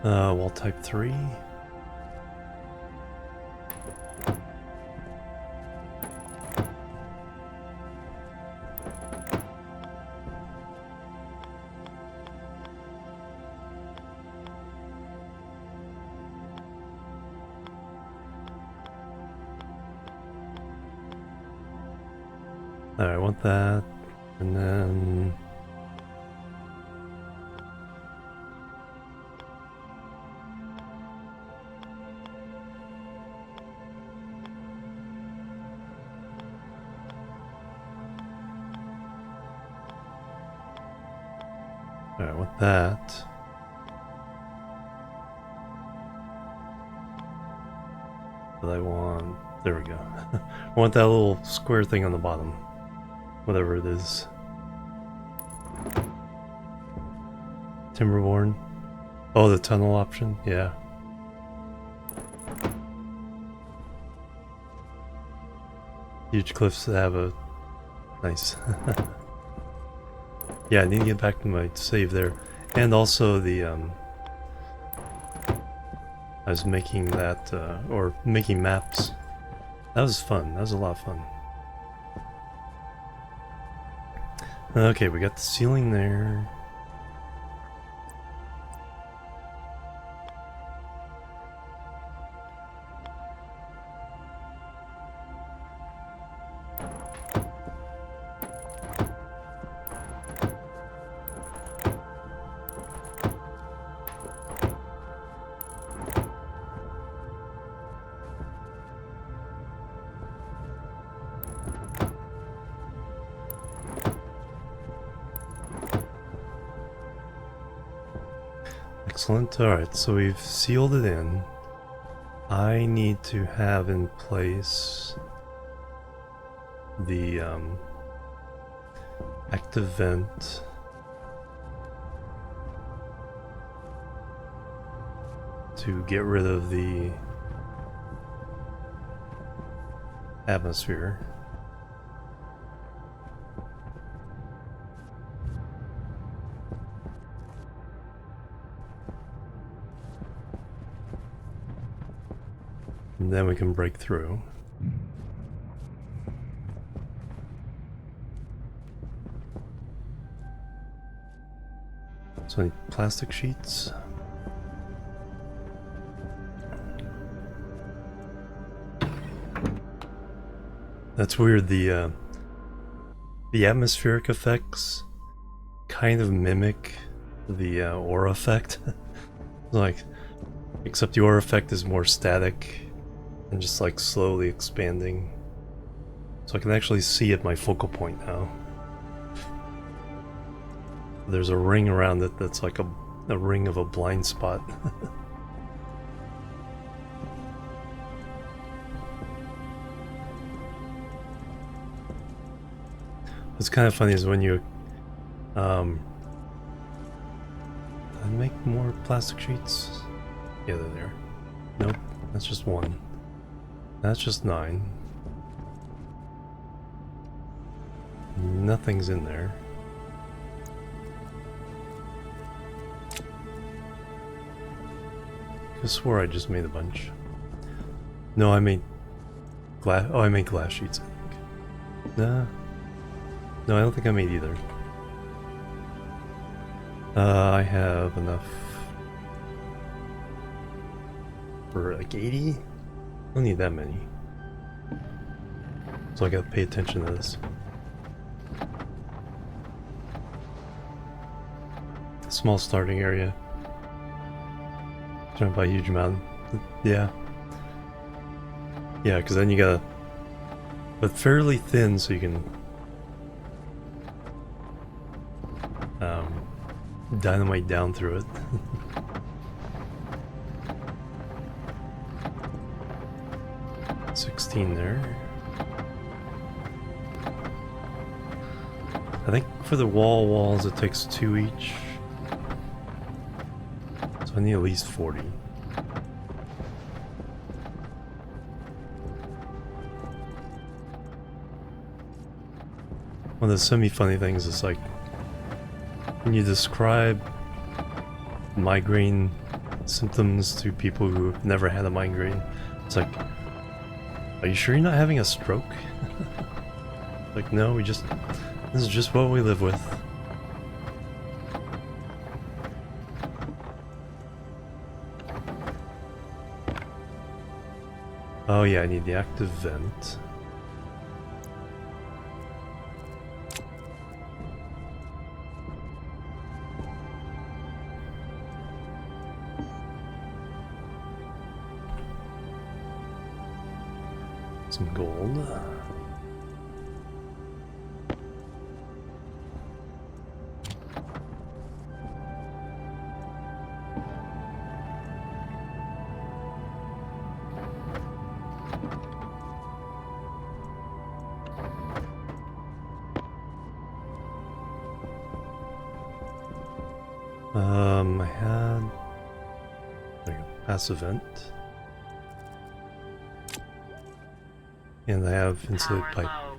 Wall type 3. Alright, I want that, and then... alright, I want that. But I want... there we go. I want that little square thing on the bottom. Whatever it is. Timberborn. Oh, the tunnel option? Yeah. Huge cliffs that have a... nice. Yeah, I need to get back to my save there. And also the, I was making that, or making maps. That was fun. That was a lot of fun. Okay, we got the ceiling there. Excellent. Alright, so we've sealed it in. I need to have in place the active vent to get rid of the atmosphere. And then we can break through. So any plastic sheets? That's weird, the atmospheric effects kind of mimic the aura effect. Like, except the aura effect is more static and just like slowly expanding. So I can actually see at my focal point now. There's a ring around it that's like a ring of a blind spot. What's kind of funny is when you make more plastic sheets. Yeah, they're there. Nope, that's just one. That's just 9. Nothing's in there. I swore I just made a bunch. No, I made glass. Oh, I made glass sheets, I think. Nah. No, I don't think I made either. I have enough for like 80? I don't need that many. So I gotta pay attention to this. Small starting area. Trying to buy a huge amount. Yeah. Yeah, because then you gotta... But fairly thin so you can... dynamite down through it. $16 there. I think for the walls it takes 2 each. So I need at least 40. One of the semi-funny things is like, when you describe migraine symptoms to people who've never had a migraine, it's like, are you sure you're not having a stroke? Like, no, this is just what we live with. Oh yeah, I need the active vent. Some gold. I had... There you go, passive vent. And I have insulated Power pipe. low.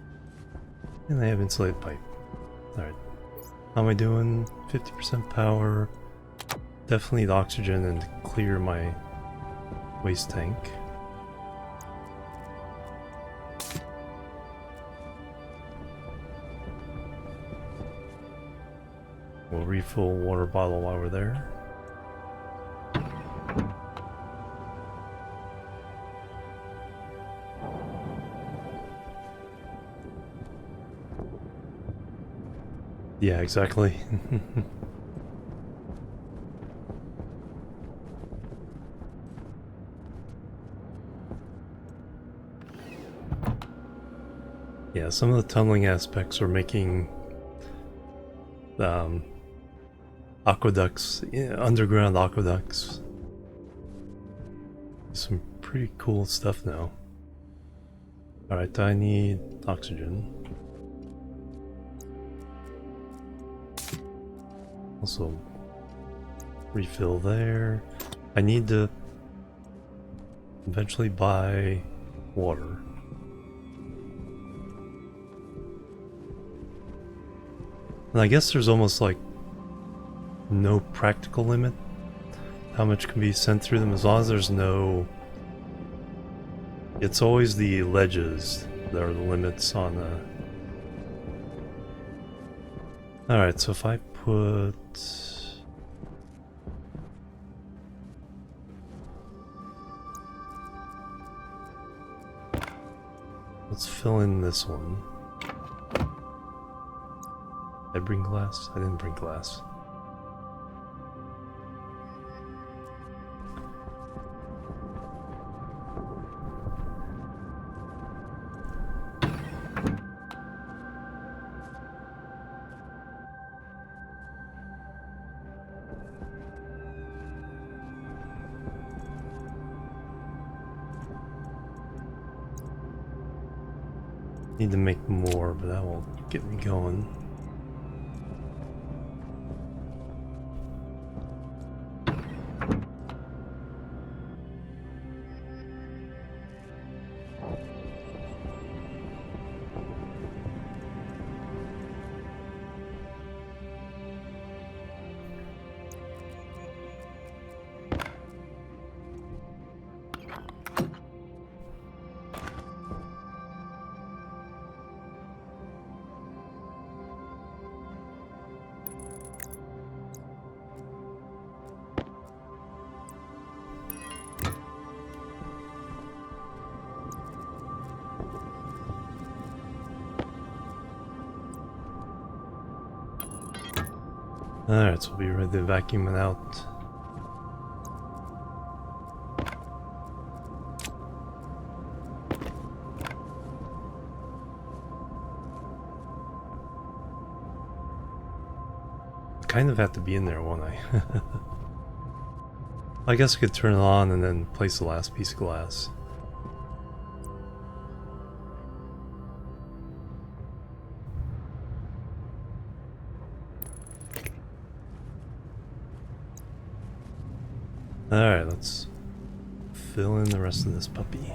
And I have insulated pipe. Alright. How am I doing? 50% power. Definitely need oxygen and clear my waste tank. We'll refill water bottle while we're there. Yeah, exactly. Yeah, some of the tunneling aspects are making aqueducts, underground aqueducts. Some pretty cool stuff now. Alright, I need oxygen. Also, refill there. I need to eventually buy water. And I guess there's almost like no practical limit how much can be sent through them as long as there's no It's always the ledges that are the limits on Alright, so if I put... Let's fill in this one. Did I bring glass? I didn't bring glass. Need to make more, but that won't get me going. Alright, so we'll be ready to vacuum it out. Kind of have to be in there, won't I? I guess I could turn it on and then place the last piece of glass. Alright, let's fill in the rest of this puppy.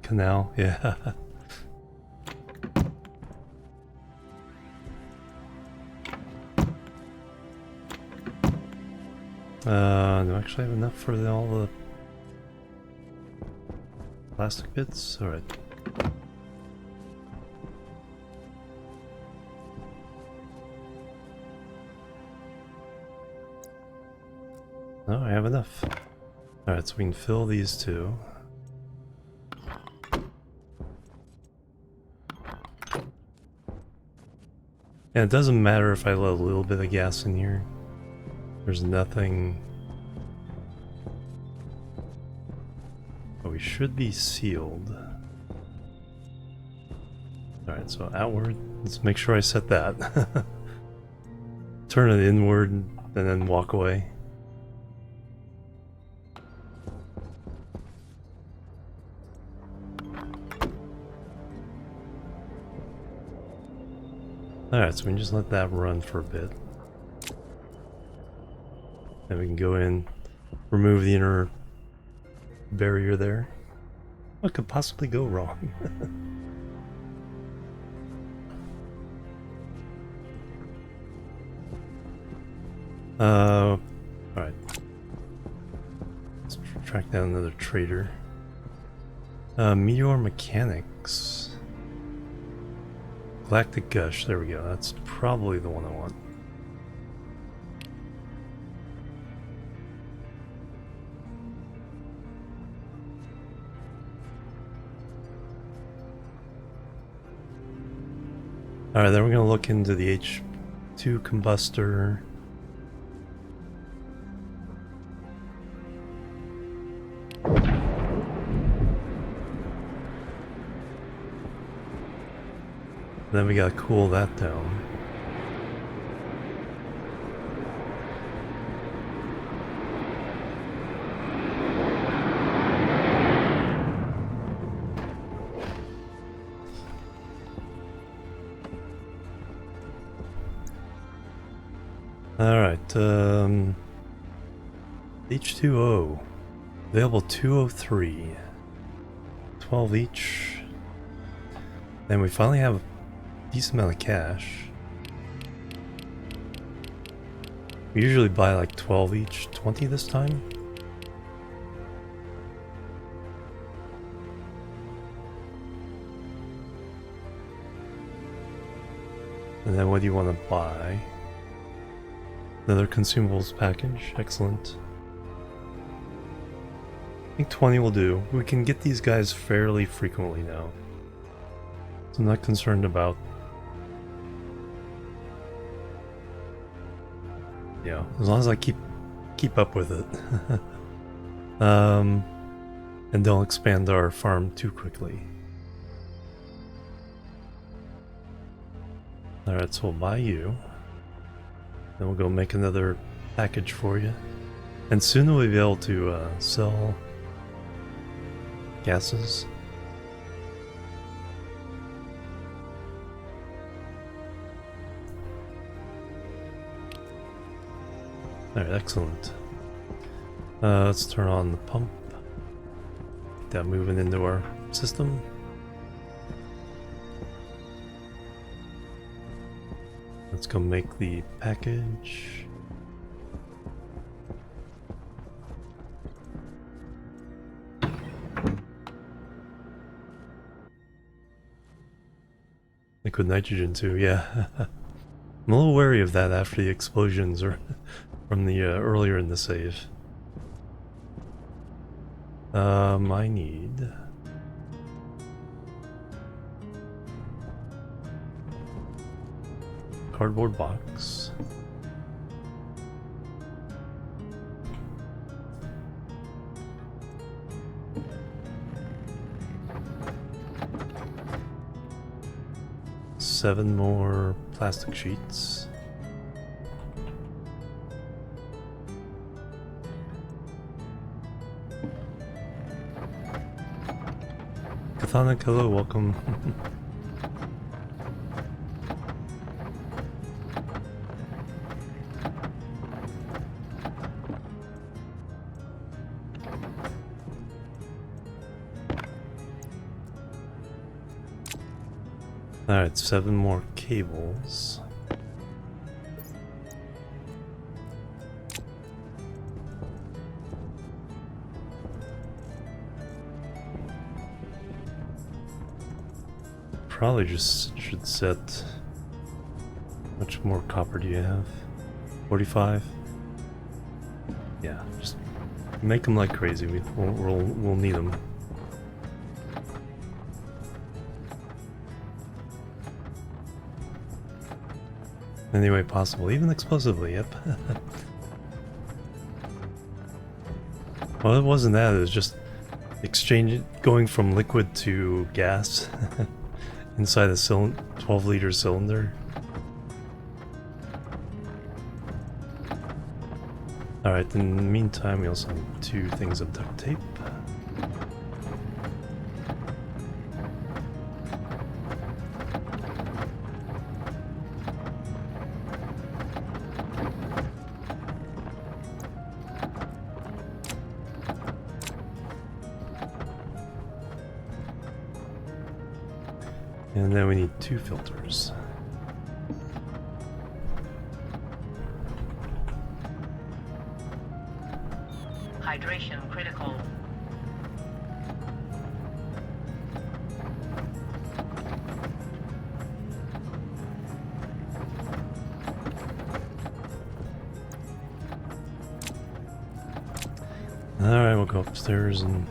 Canal, yeah. Do I actually have enough for all the plastic bits? Alright. No, I have enough. Alright, so we can fill these two. And it doesn't matter if I let a little bit of gas in here. There's nothing... Oh, we should be sealed. Alright, so outward. Let's make sure I set that. Turn it inward and then walk away. Alright, so we can just let that run for a bit. Then we can go in, remove the inner barrier there. What could possibly go wrong? Alright. Let's track down another trader. Meteor Mechanics. Galactic Gush, there we go. That's probably the one I want. Alright, then we're going to look into the 2 combustor. Then we gotta cool that down. Alright, H2O. Available 203. 12 each. And we finally have a decent amount of cash. We usually buy like 12 each, 20 this time. And then what do you want to buy? Another consumables package, excellent. I think 20 will do. We can get these guys fairly frequently now. So I'm not concerned about... Yeah, as long as I keep up with it. And don't expand our farm too quickly. Alright, so we'll buy you. Then we'll go make another package for you. And soon we'll be able to sell gases. Alright, excellent. Let's turn on the pump. Get that moving into our system. Let's go make the package. Liquid nitrogen too, yeah. I'm a little wary of that after the explosions or from the earlier in the save. I need... cardboard box. Seven more plastic sheets. Katana, hello, welcome. Alright, 7 more cables. Probably just should set... How much more copper do you have? 45? Yeah, just make them like crazy. We'll need them. Any way possible, even explosively, yep. Well, it wasn't that, it was just going from liquid to gas inside a 12-liter cylinder. Alright, in the meantime, we also need 2 things of duct tape. And then we need 2 filters. Hydration critical. Alright, we'll go upstairs and...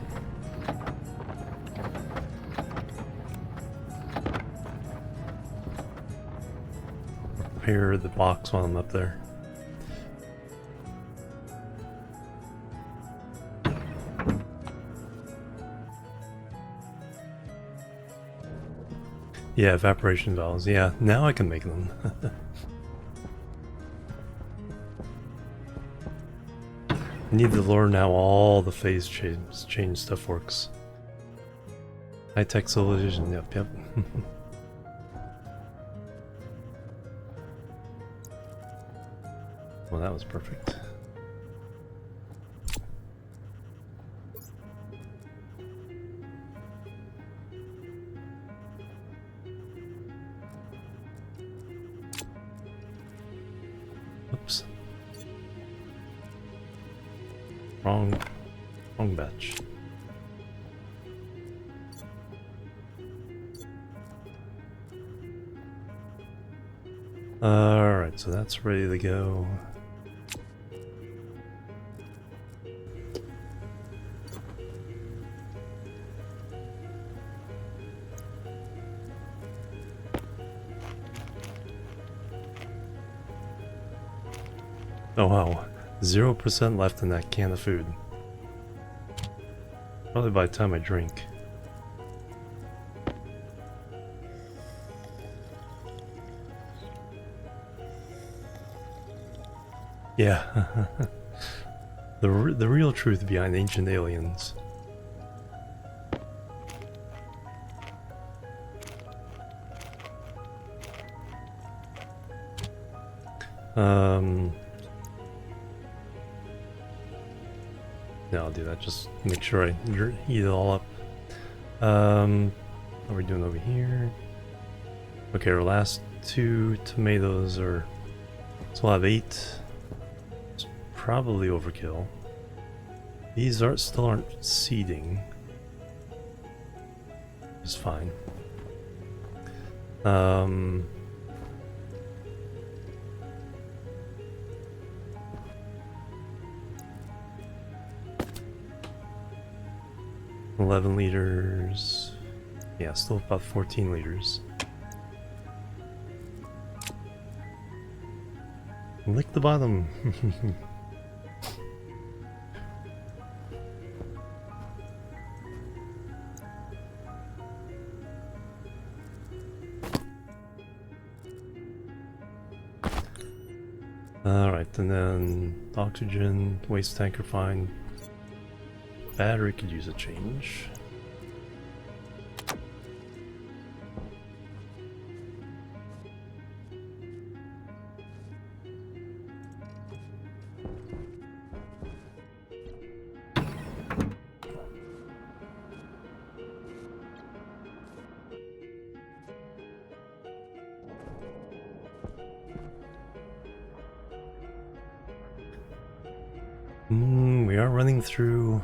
repair the box while I'm up there. Yeah, evaporation valves. Yeah, now I can make them. I need to learn how all the phase change stuff works. High-tech television, yep. Well, that was perfect. Oops. Wrong batch. Alright, so that's ready to go. Oh wow, 0% left in that can of food. Probably by the time I drink. Yeah. the real truth behind Ancient Aliens. No, I'll do that. Just make sure I eat it all up. What are we doing over here? Okay, our last 2 tomatoes are... So we'll have 8. It's probably overkill. These still aren't seeding. It's fine. 11 liters. Yeah, still about 14 liters. Lick the bottom. Alright, and then oxygen, waste tanker fine. Battery could use a change. We are running through...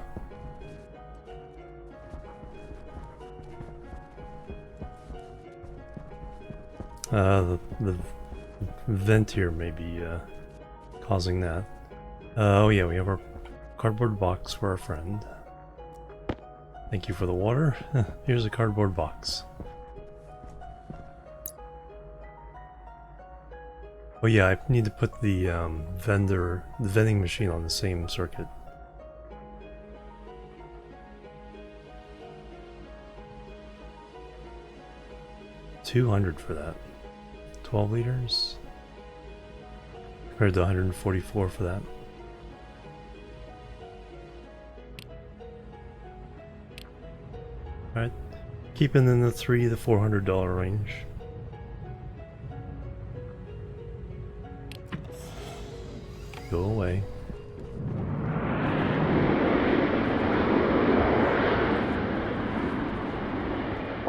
the vent here may be causing that. Oh yeah, we have our cardboard box for our friend. Thank you for the water. Here's a cardboard box. Oh yeah, I need to put the vending machine on the same circuit. $200 for that. 12 liters? Compared to 144 for that. Alright, keeping in the $300 to $400 range. Go away.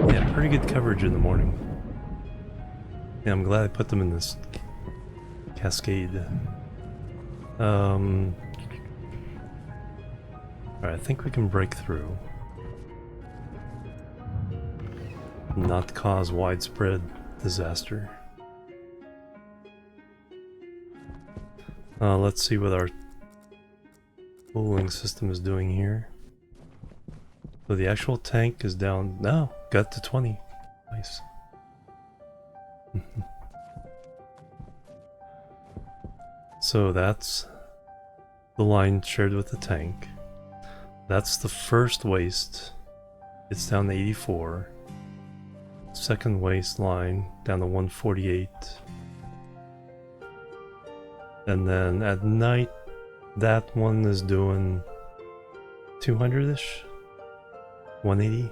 Yeah, pretty good coverage in the morning. Yeah, I'm glad I put them in this cascade. Alright, I think we can break through. Not cause widespread disaster. Let's see what our cooling system is doing here. So the actual tank is down. No, got to 20. Nice. So that's the line shared with the tank. That's the first waste. It's down to 84. Second waste line down to 148. And then at night, that one is doing 200-ish? 180?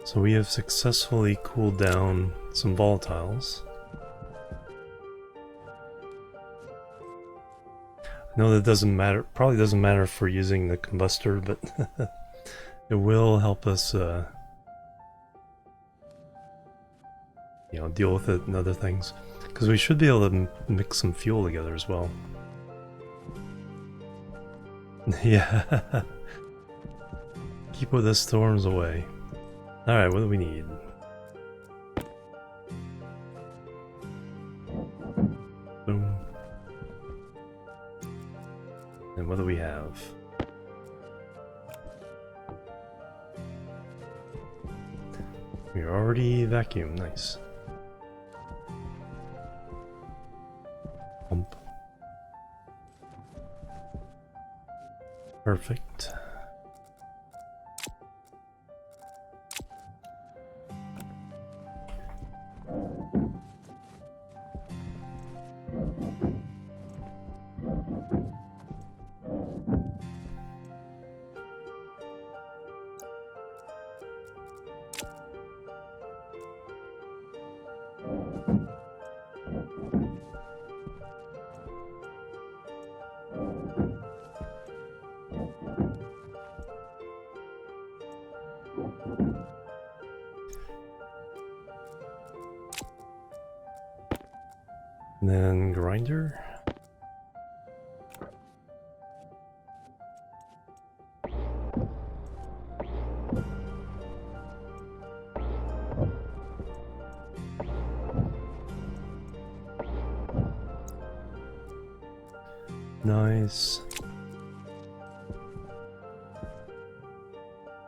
So we have successfully cooled down some volatiles. I know that doesn't matter, probably doesn't matter for using the combustor, but it will help us, you know, deal with it and other things. Because we should be able to mix some fuel together as well. Yeah. Keep the storms away. Alright, what do we need? Boom. And what do we have? We're already vacuum, nice. Pump. Perfect. And then grinder. Nice.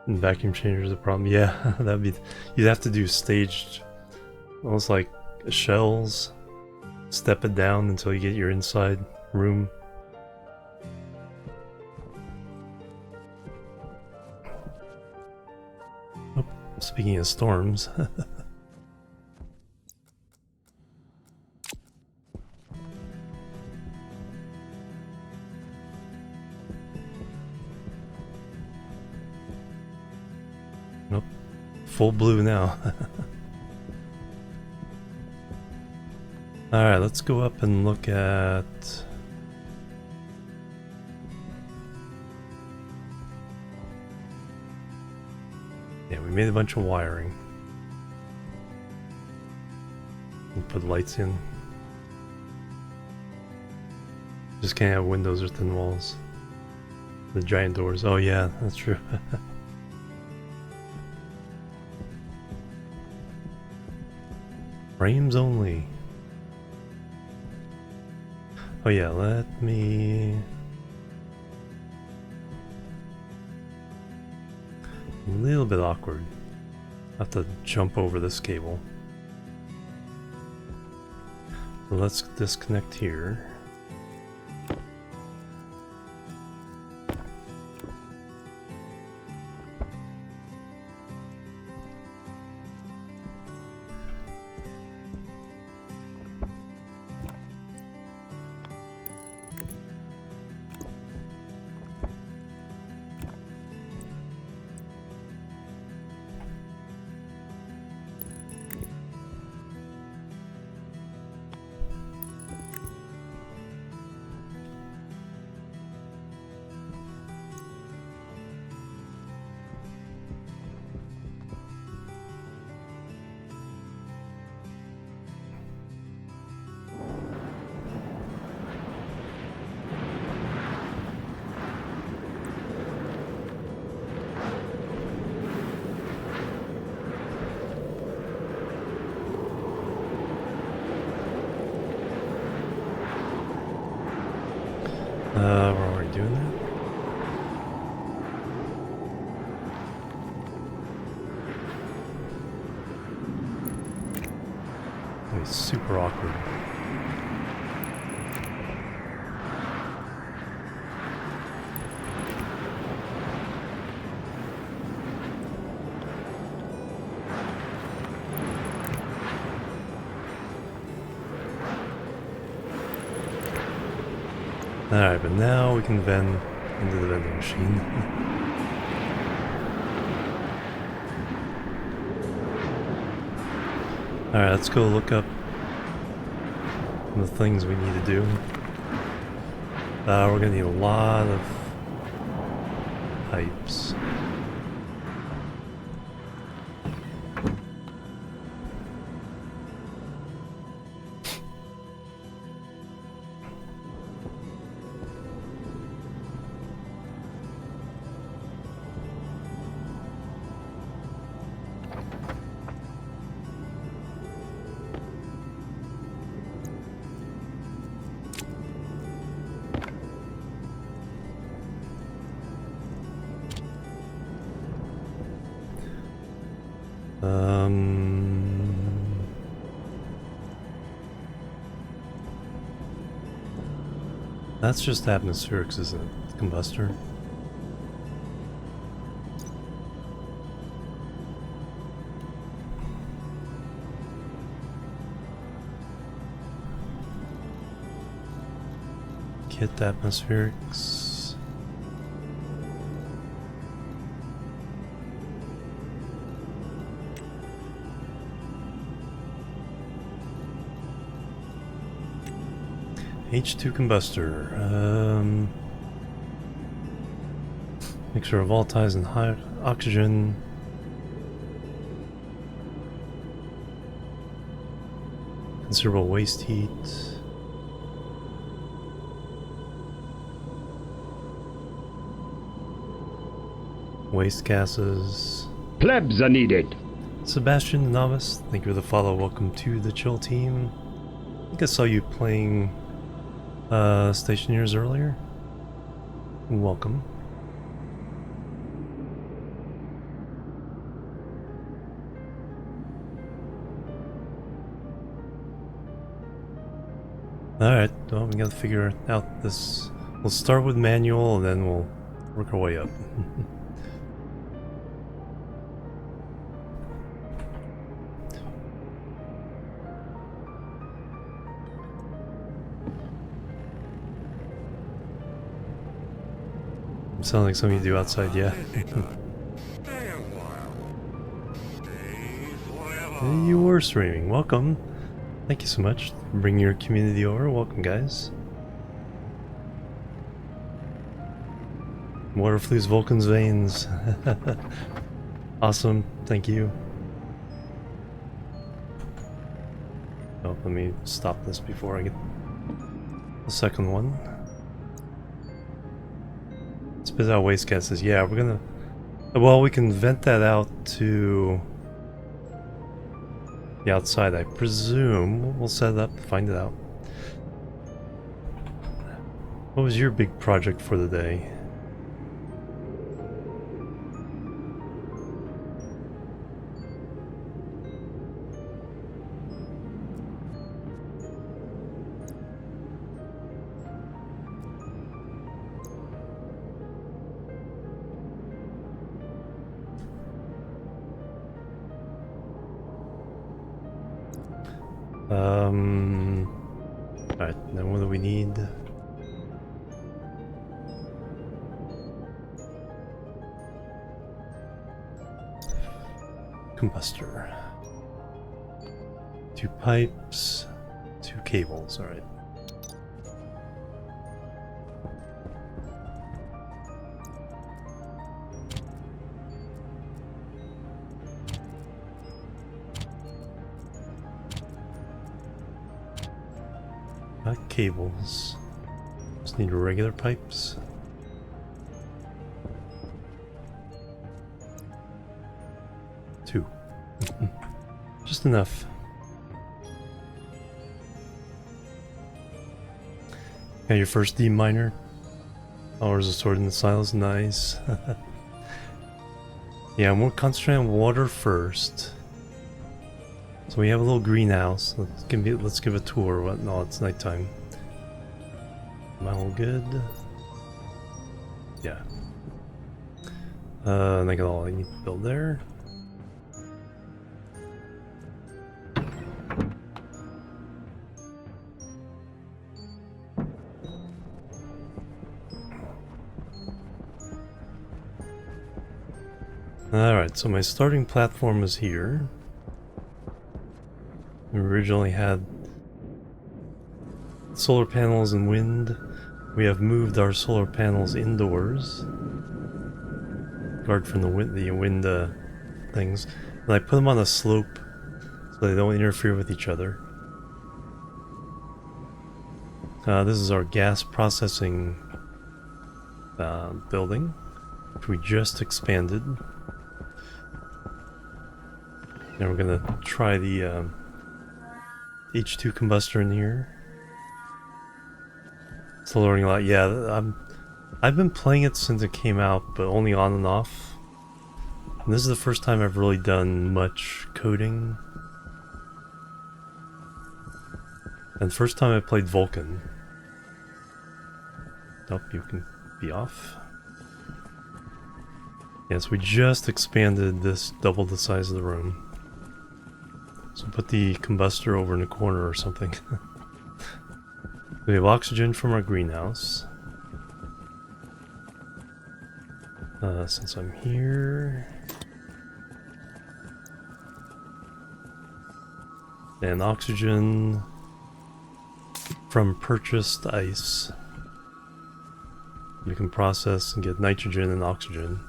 And vacuum changer is a problem. Yeah, that'd be. You'd have to do staged, almost like shells. Step it down until you get your inside room. Oh, speaking of storms. Nope. Full blue now. Alright, let's go up and look at... Yeah, we made a bunch of wiring. We put lights in. Just can't have windows or thin walls. The giant doors. Oh yeah, that's true. Frames only. Oh yeah, let me... A little bit awkward. I have to jump over this cable. So let's disconnect here. be super awkward. Alright, but now we can vend into the vending machine. Alright, let's go look up the things we need to do. We're gonna need a lot of pipes. That's just atmospherics, isn't it? Combustor. Kit atmospherics. H2 combustor. Mixture of volatiles and high oxygen. Considerable waste heat. Waste gases. Plebs are needed. Sebastian the Novice, thank you for the follow. Welcome to the chill team. I think I saw you playing Stationeers earlier. Welcome. Alright, well, we gotta figure out this. We'll start with manual and then we'll work our way up. Sound like something you do outside, yeah. You were streaming. Welcome. Thank you so much for bringing your community over. Welcome, guys. Water flees Vulcan's veins. Awesome. Thank you. Oh, let me stop this before I get the second one. Spit out waste gases. Yeah, we're gonna... Well, we can vent that out to the outside, I presume. We'll set it up, find it out. What was your big project for the day? Alright, then what do we need? Combustor. 2 pipes, 2 cables, alright. Not cables. Just need regular pipes. Two. Just enough. Got your first D minor. Hours of sword in the silos, nice. Yeah, we'll concentrate on water first. So we have a little greenhouse. Let's give a tour. What? No, it's nighttime. Am I all good? Yeah. And I got all I need to build there. Alright, so my starting platform is here. We originally had solar panels and wind. We have moved our solar panels indoors. Guard from the wind things. And I put them on a slope so they don't interfere with each other. This is our gas processing building, which we just expanded. Now we're gonna try the H2 combustor in here. Still learning a lot. Yeah, I've been playing it since it came out, but only on and off. And this is the first time I've really done much coding. And first time I played Vulcan. Oh, you can be off. Yes, we just expanded this, doubled the size of the room. So put the combustor over in the corner or something. We have oxygen from our greenhouse. Since I'm here. And oxygen from purchased ice. We can process and get nitrogen and oxygen.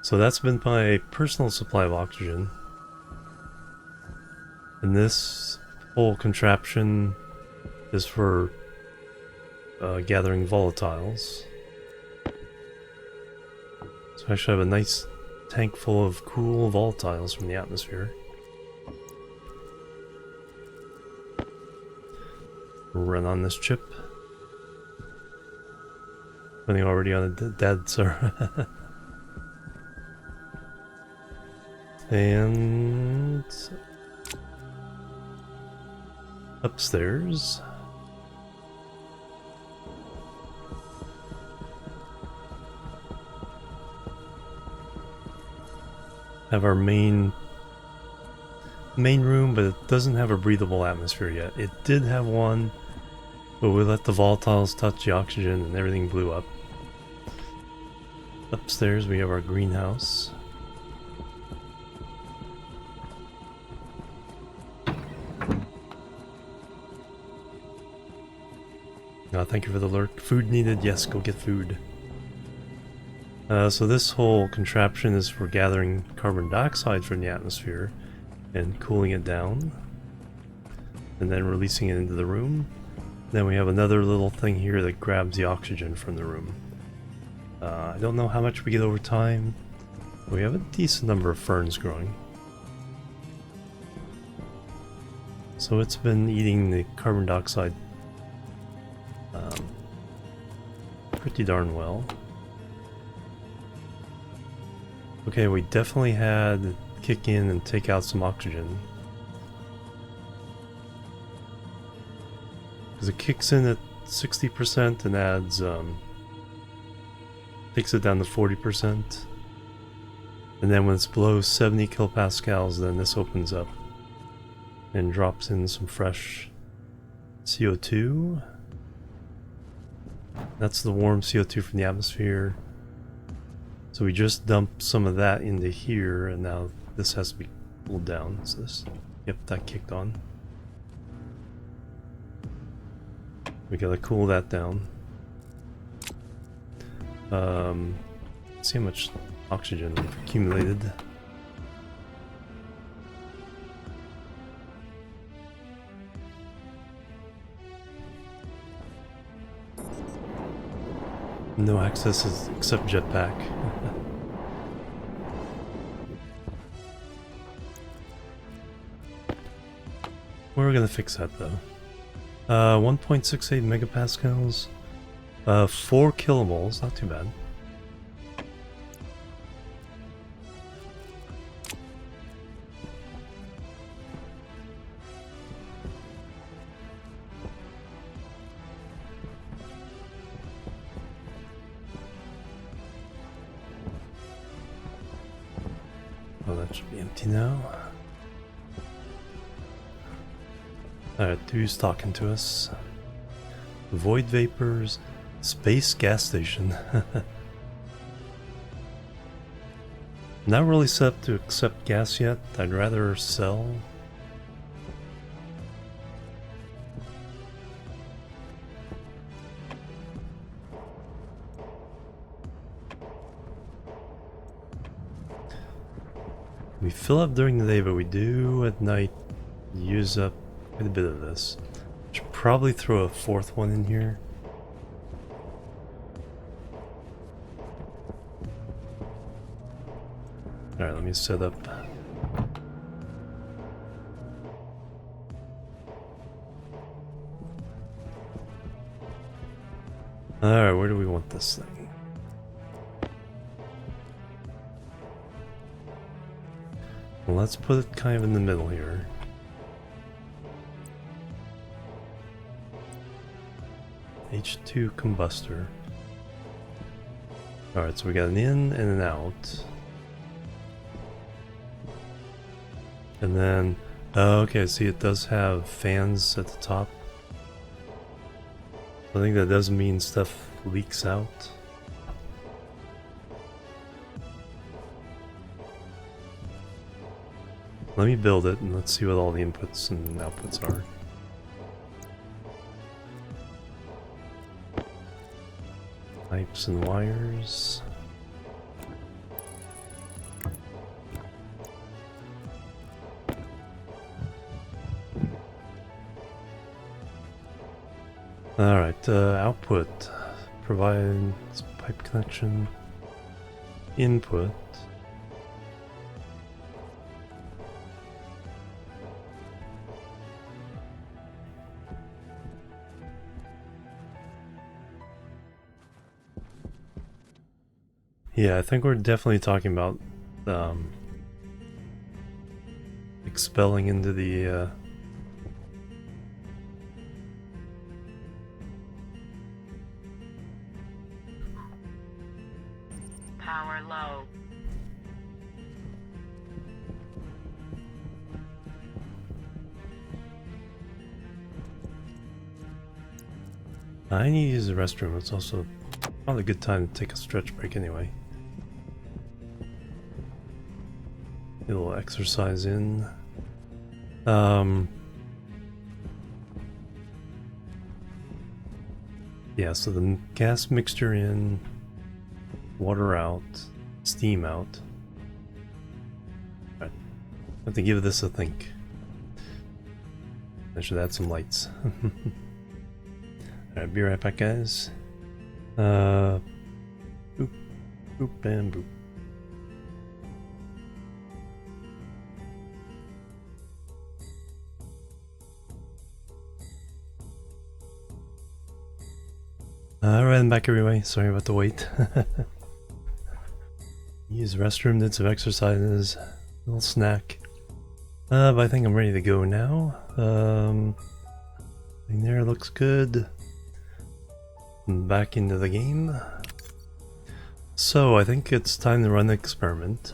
So that's been my personal supply of oxygen. And this whole contraption is for gathering volatiles. So I should have a nice tank full of cool volatiles from the atmosphere. Run on this chip. Running already on a dead server. And upstairs. Have our main room, but it doesn't have a breathable atmosphere yet. It did have one, but we let the volatiles touch the oxygen and everything blew up. Upstairs we have our greenhouse. Thank you for the alert. Food needed? Yes, go get food. So this whole contraption is for gathering carbon dioxide from the atmosphere and cooling it down. And then releasing it into the room. Then we have another little thing here that grabs the oxygen from the room. I don't know how much we get over time. We have a decent number of ferns growing. So it's been eating the carbon dioxide pretty darn well. Okay, we definitely had to kick in and take out some oxygen. Because it kicks in at 60% and adds, takes it down to 40%. And then when it's below 70 kilopascals, then this opens up and drops in some fresh CO2. That's the warm CO2 from the atmosphere. So we just dumped some of that into here, and now this has to be cooled down. So this, yep, that kicked on. We gotta cool that down. Let's see how much oxygen we've accumulated. No access except jetpack. We're gonna fix that though. 1.68 megapascals. 4 kilomoles, not too bad. Should be empty now. Alright, who's talking to us? Void vapors, space gas station. Not really set up to accept gas yet. I'd rather sell. We fill up during the day, but we do at night use up quite a bit of this. Should probably throw a fourth one in here. Alright, let me set up. Alright, where do we want this thing? Well, let's put it kind of in the middle here. H2 combustor. Alright, so we got an in and an out. And then, oh, okay, see it does have fans at the top. I think that does mean stuff leaks out. Let me build it and let's see what all the inputs and outputs are. Pipes and wires. Alright, output. Provide pipe connection. Input. Yeah, I think we're definitely talking about expelling into the Power low. I need to use the restroom. It's also probably a good time to take a stretch break anyway. A little exercise in. Yeah, so the gas mixture in, water out, steam out. Right. I have to give this a think. I should add some lights. Alright, be right back, guys. Boop, boop, and boop. Alright, I'm back everybody. Sorry about the wait. Use the restroom, did some exercises, little snack. But I think I'm ready to go now. Thing there looks good. Back into the game. So I think it's time to run the experiment.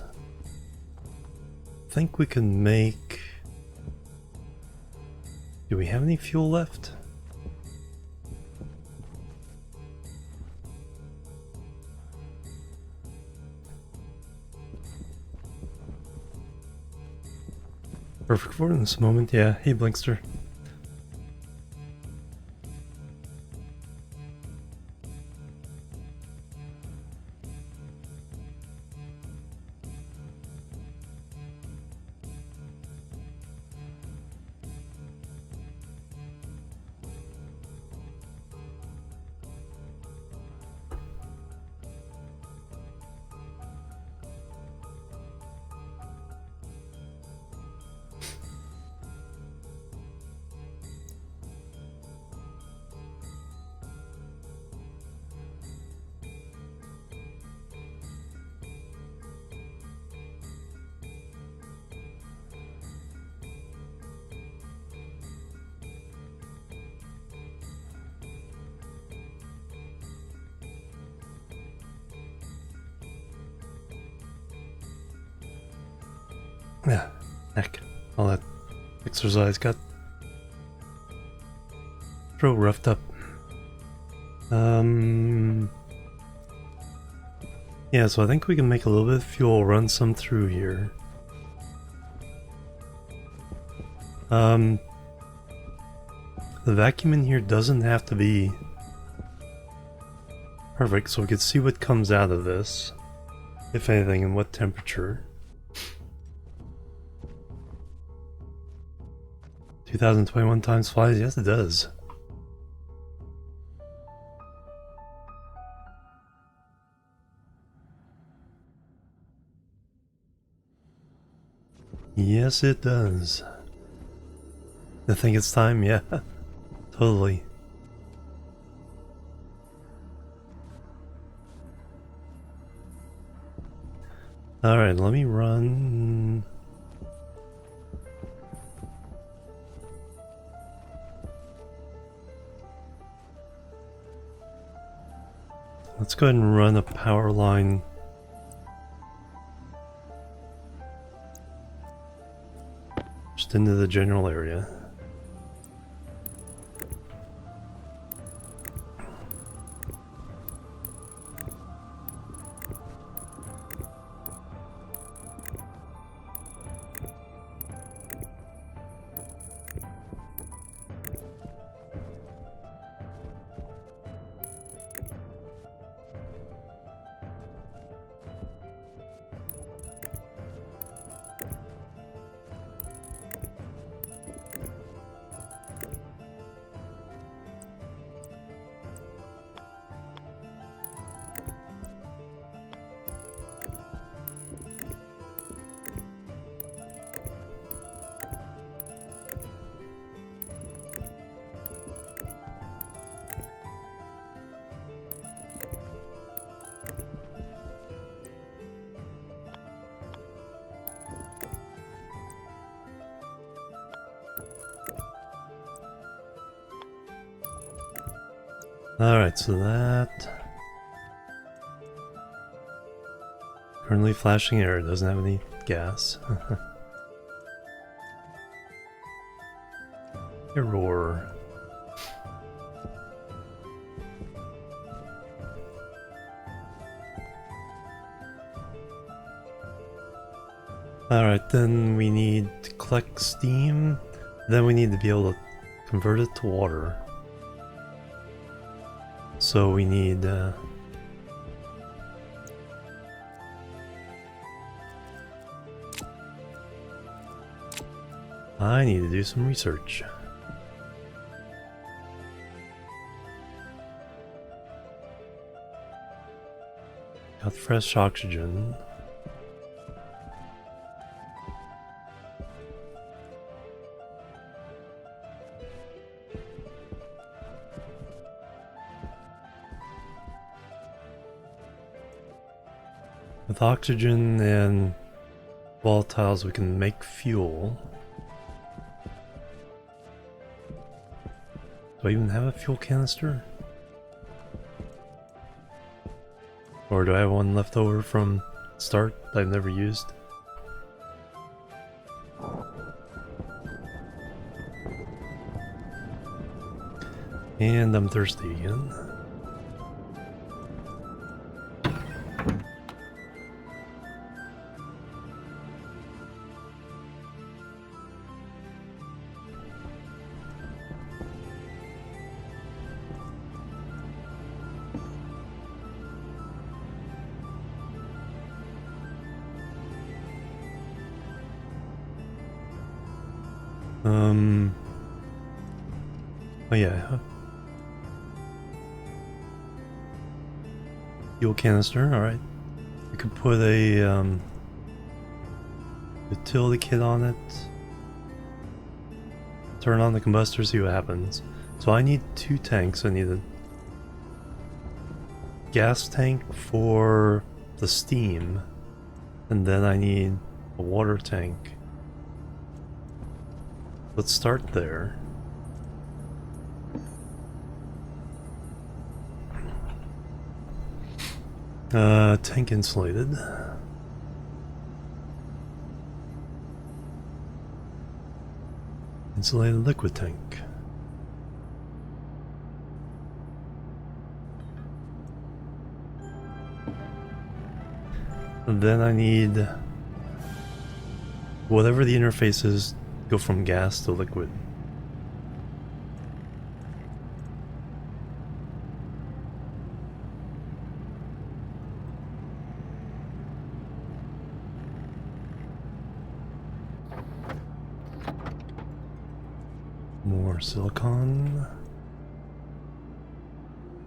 I think we can make... Do we have any fuel left? Perfect for this moment, yeah. Hey, Blinkster. Yeah, heck, all that exercise got real roughed up. Yeah, so I think we can make a little bit of fuel, run some through here. The vacuum in here doesn't have to be perfect, so we can see what comes out of this, if anything, and what temperature. 2021 times flies? Yes, it does. Yes, it does. I think it's time, yeah. Totally. Alright, let me run. Let's go ahead and run a power line just into the general area. Alright, so that... Currently flashing error, doesn't have any gas. Error. Alright, then we need to collect steam, then we need to be able to convert it to water. So we need I need to do some research. Got fresh oxygen. With oxygen and volatiles we can make fuel. Do I even have a fuel canister? Or do I have one left over from start that I've never used? And I'm thirsty again. Oh yeah. Fuel canister, alright. We could put a utility kit on it. Turn on the combustor, see what happens. So I need 2 tanks. I need a gas tank for the steam, and then I need a water tank. Let's start there. Tank insulated. Insulated liquid tank. And then I need whatever the interface is, go from gas to liquid. More silicon.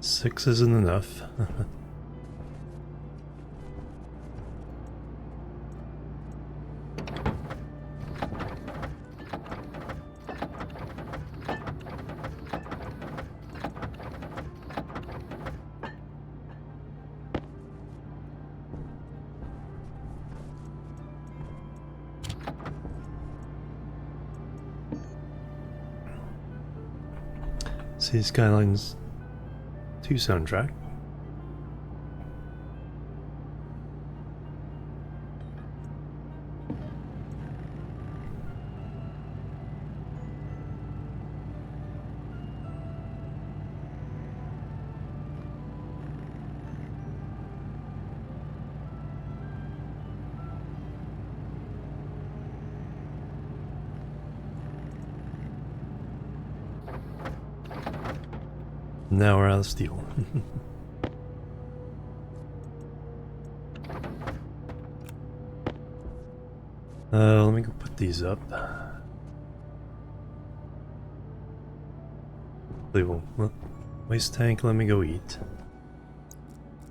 6 isn't enough. See Skylines 2 soundtrack. Now we're out of steel. Let me go put these up. Waste tank, let me go eat.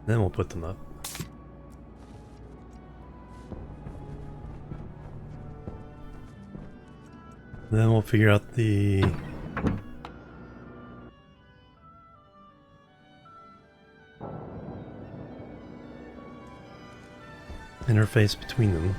Then we'll put them up. Then we'll figure out the interface between them.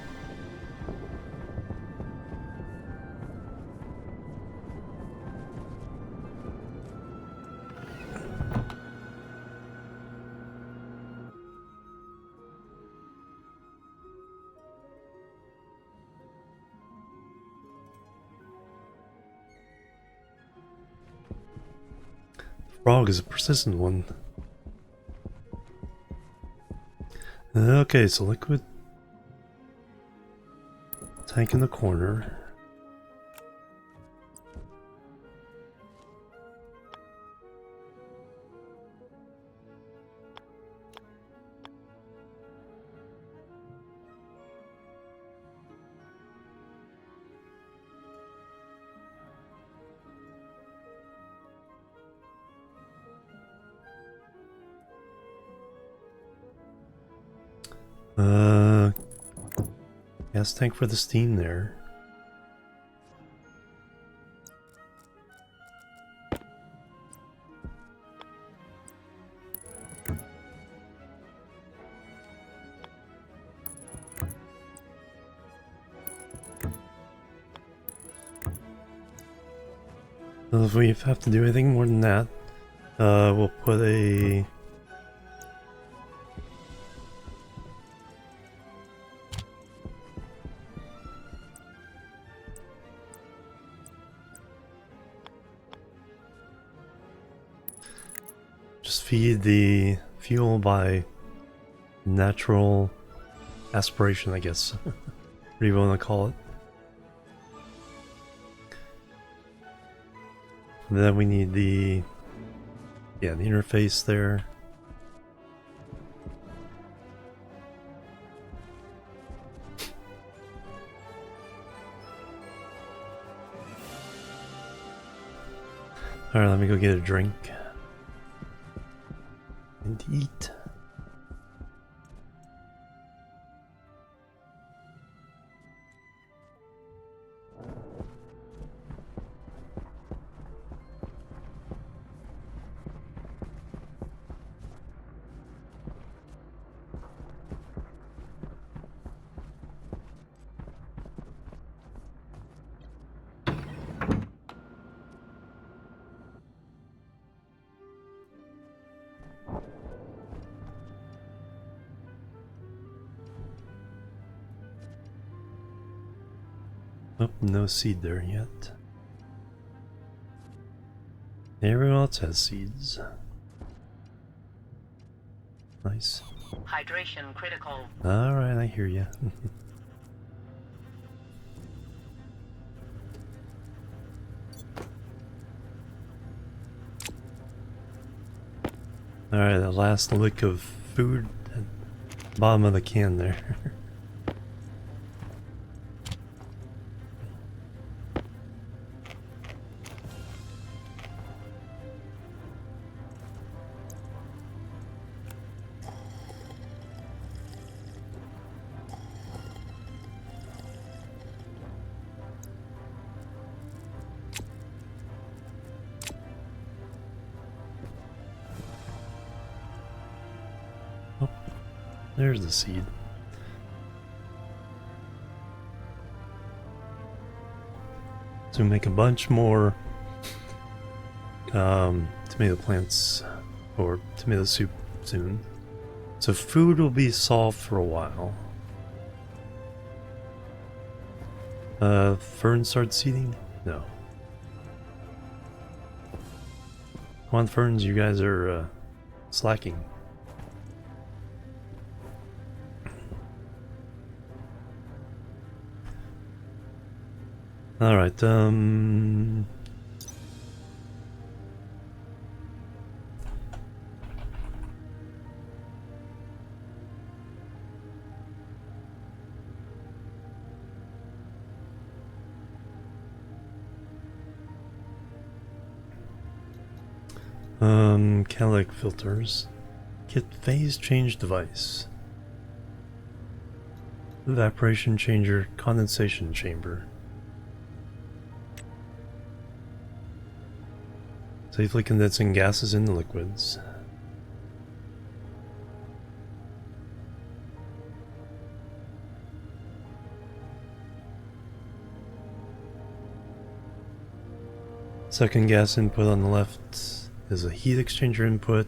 Frog is a persistent one. Okay, so liquid tank in the corner. Gas tank for the steam there. Well, if we have to do anything more than that, we'll put a just feed the fuel by natural aspiration, I guess. What do you want to call it? And then we need the interface there. Alright, let me go get a drink and eat. Oh, no seed there yet. Everyone else has seeds. Nice. Hydration critical. Alright, I hear you. Alright, the last lick of food at the bottom of the can there. Oh, there's the seed. To make a bunch more tomato plants or tomato soup soon. So food will be solved for a while. Fern start seeding? No. Come on, ferns, you guys are slacking. Alright, catalytic filters. Get phase change device. Evaporation changer, condensation chamber. Safely condensing gases into liquids. Second gas input on the left is a heat exchanger input.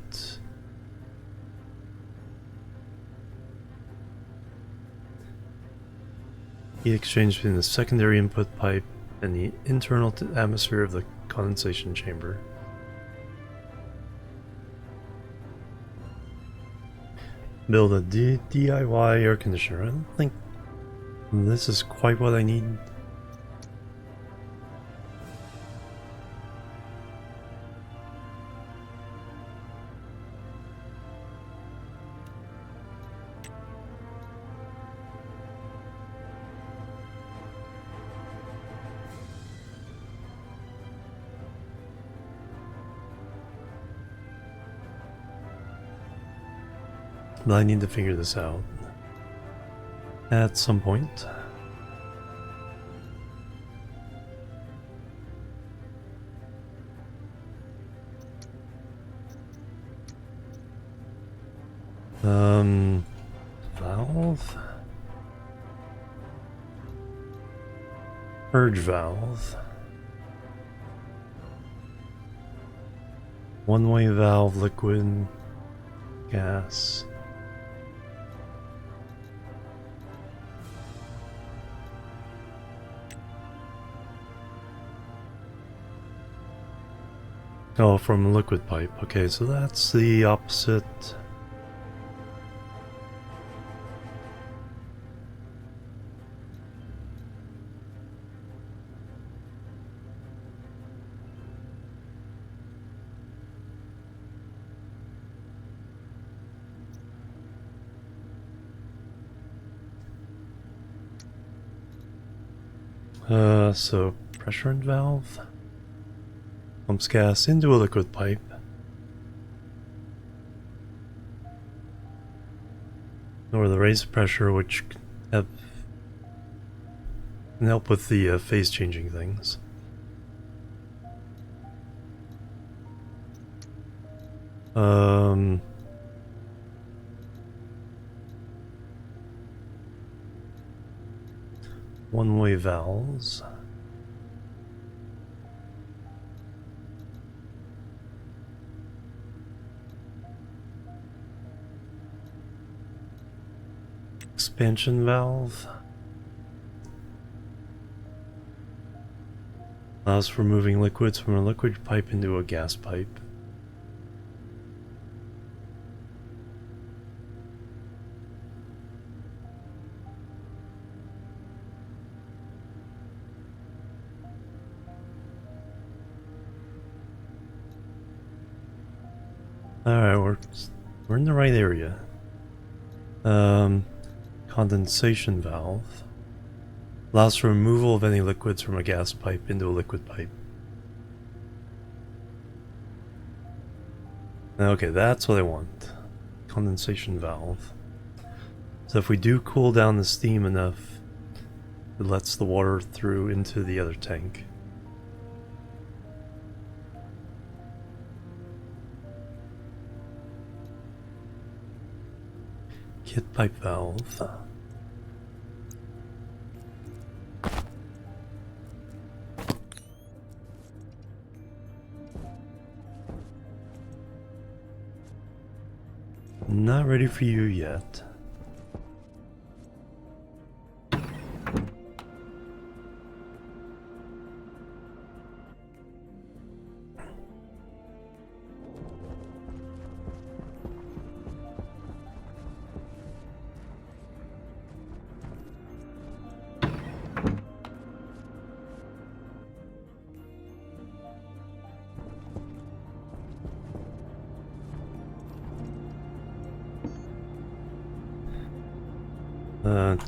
Heat exchange between the secondary input pipe and the internal atmosphere of the condensation chamber. Build a DIY air conditioner. I don't think this is quite what I need. But I need to figure this out at some point. Valve? Purge valve. One-way valve, liquid, gas. Oh, from a liquid pipe. Okay, so that's the opposite. So pressure and valve pumps gas into a liquid pipe. Or the raised pressure, which can help with the phase changing things. One-way valves. Expansion valve. Allows for moving liquids from a liquid pipe into a gas pipe. Alright, we're in the right area. Condensation valve. Allows for removal of any liquids from a gas pipe into a liquid pipe. Okay, that's what I want. Condensation valve. So if we do cool down the steam enough, it lets the water through into the other tank. Kit pipe valve. Not ready for you yet.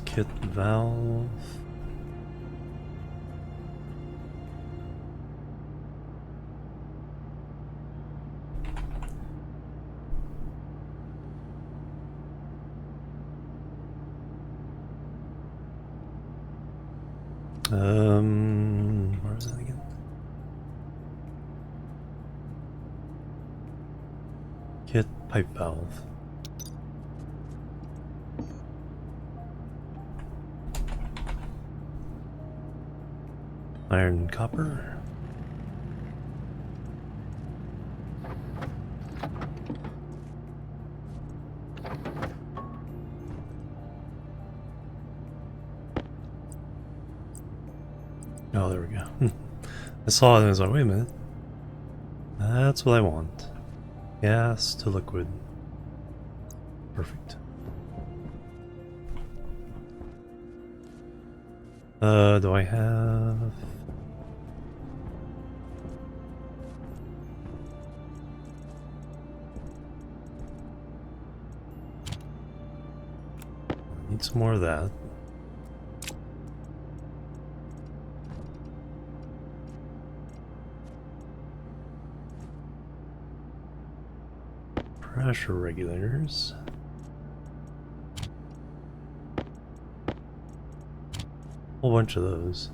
Kit valve. Where is that again? Kit pipe valve. Iron and copper. Oh, there we go. I saw it and I was like, wait a minute. That's what I want. Gas to liquid. Perfect. Do I have... Need some more of that. Pressure regulators. Whole bunch of those.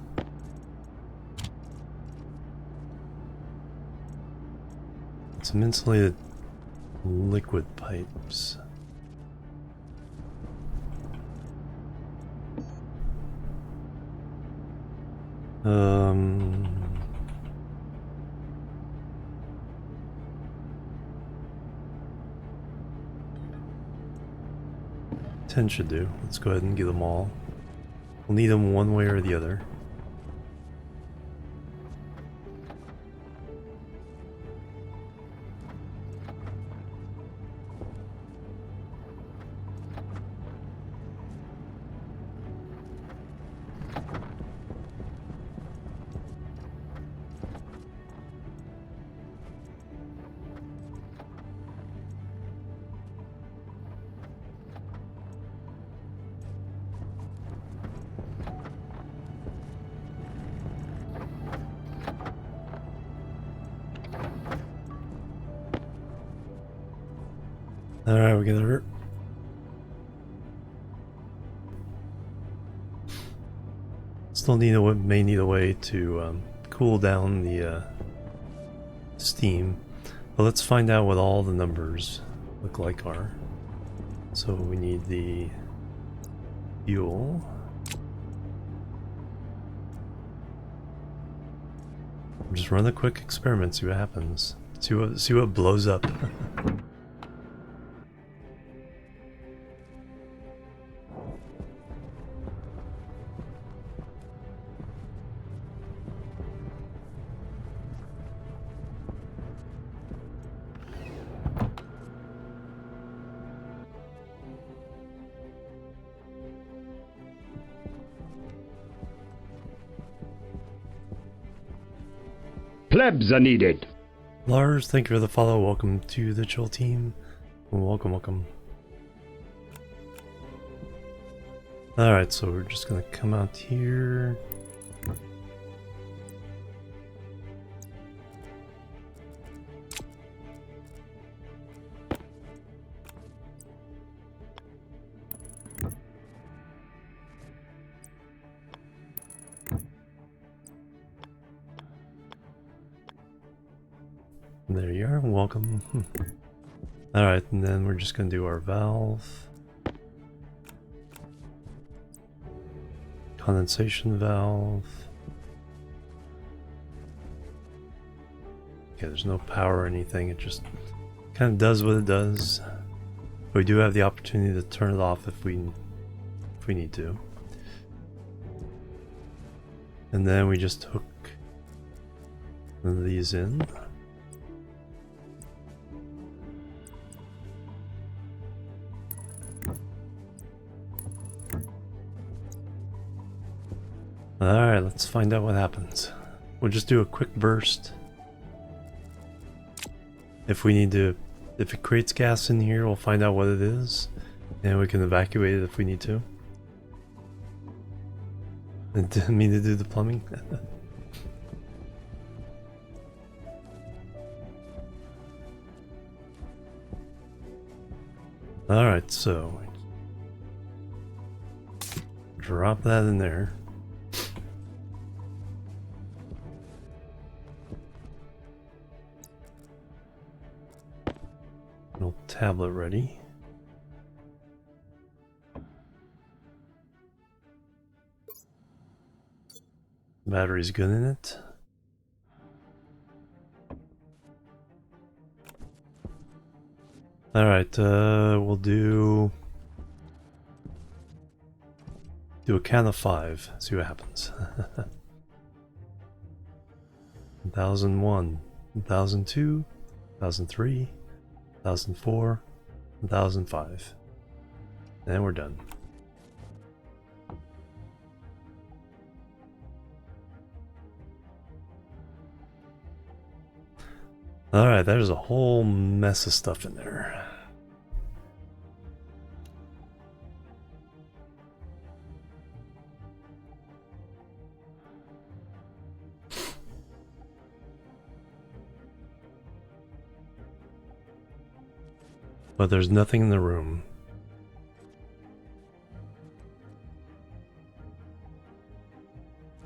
Some insulated liquid pipes. Um... 10 should do. Let's go ahead and get them all. We'll need them one way or the other. Alright, we got her. Still may need a way to cool down the steam, but let's find out what all the numbers look like are. So we need the fuel. Just run a quick experiment, see what happens. See what blows up. Plebs are needed. Lars, thank you for the follow. Welcome to the chill team. Welcome, welcome. Alright, so we're just gonna come out here. There you are, welcome. Alright, and then we're just gonna do our valve. Condensation valve. Okay, there's no power or anything, it just kind of does what it does. But we do have the opportunity to turn it off if we need to. And then we just hook one of these in. Alright, let's find out what happens. We'll just do a quick burst. If we need to, if it creates gas in here, we'll find out what it is. And we can evacuate it if we need to. I didn't mean to do the plumbing. Alright, so drop that in there. Little tablet ready. Battery's good in it. Alright, we'll do a count of 5, see what happens. 1001, 1002, 1003, 1004, 1005. And we're done. Alright, there's a whole mess of stuff in there. But there's nothing in the room.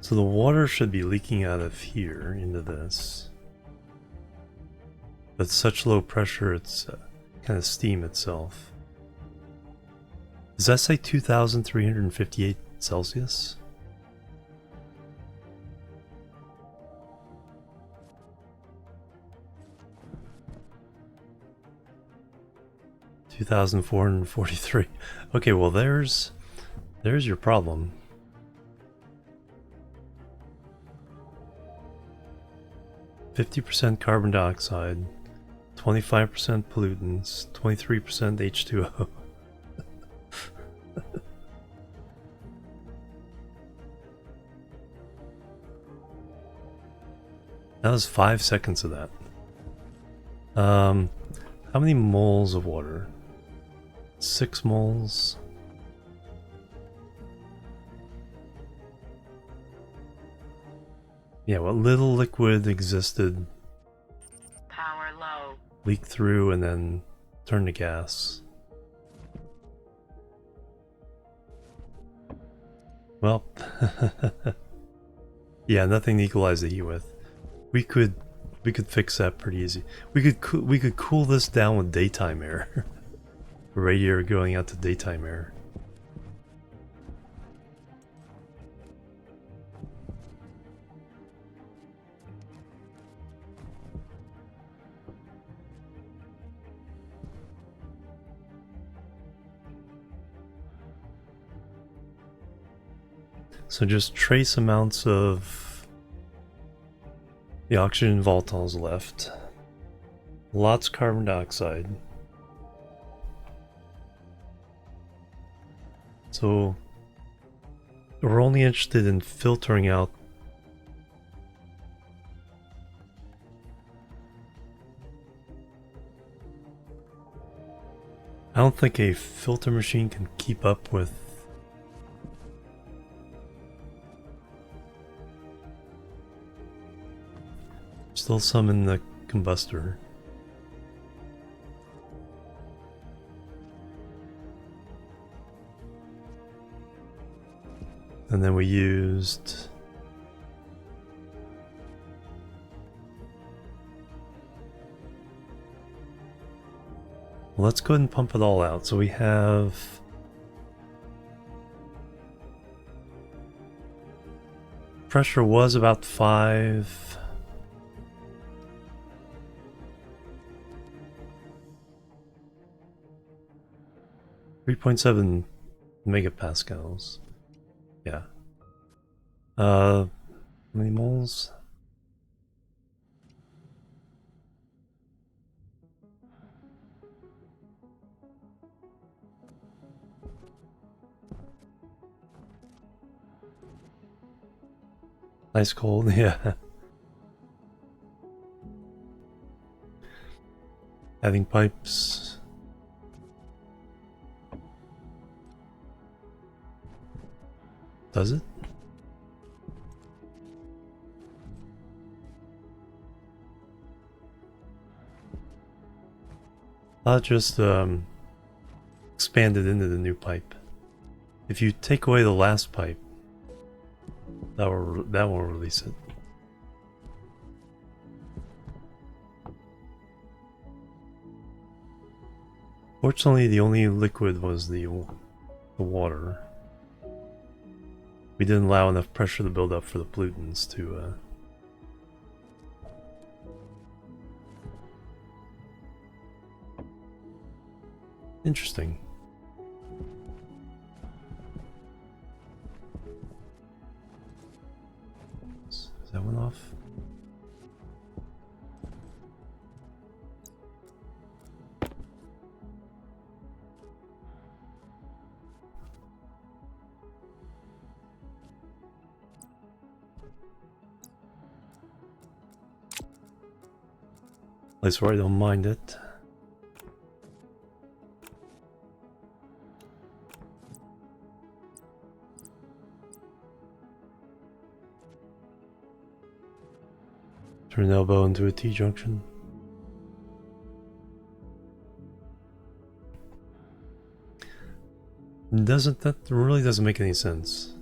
So the water should be leaking out of here into this. But such low pressure, it's kind of steam itself. Does that say 2,358 Celsius? $2,443. Okay, well there's your problem. %, carbon dioxide, 25% pollutants, 23% H2O. That was 5 seconds of that. How many moles of water? 6 moles. Yeah, what little liquid existed Power low. leaked through and then turned to gas. Well, yeah, nothing to equalize the heat with. We could fix that pretty easy. We could cool this down with daytime air. Radiator going out to daytime air. So just trace amounts of the oxygen volatiles left. Lots of carbon dioxide. So we're only interested in filtering out I don't think a filter machine can keep up with still some in the combustor. And then we used well, let's go ahead and pump it all out. So we have pressure was about 5. .7 megapascals. Yeah. How many moles? Ice cold, yeah. Adding pipes. Does it? Not just expanded into the new pipe. If you take away the last pipe, that will release it. Fortunately, the only liquid was the water. We didn't allow enough pressure to build up for the pollutants to interesting. Is that one off? At least where I don't mind it. Turn an elbow into a T-junction. That really doesn't make any sense.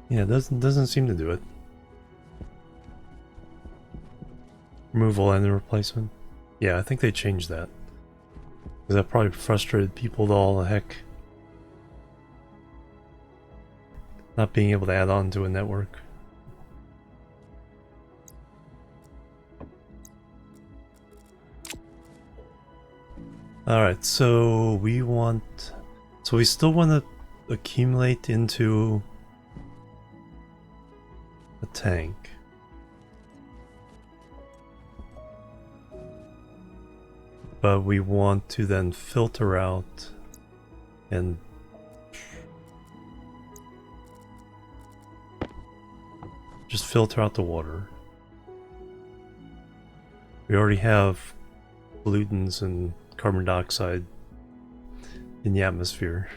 Yeah, it doesn't seem to do it. Removal and replacement. Yeah, I think they changed that. Because that probably frustrated people to all the heck. Not being able to add on to a network. Alright, so we still want to accumulate into a tank. But we want to then filter out and just filter out the water. We already have pollutants and carbon dioxide in the atmosphere.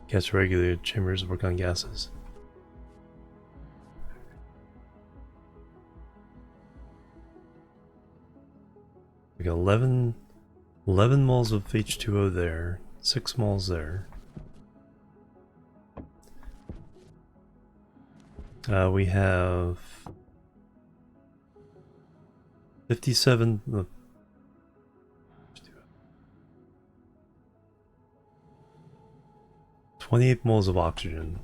Gas regulated chambers work on gases. We got 11 moles of H2O there, 6 moles there. We have 57 28 moles of oxygen.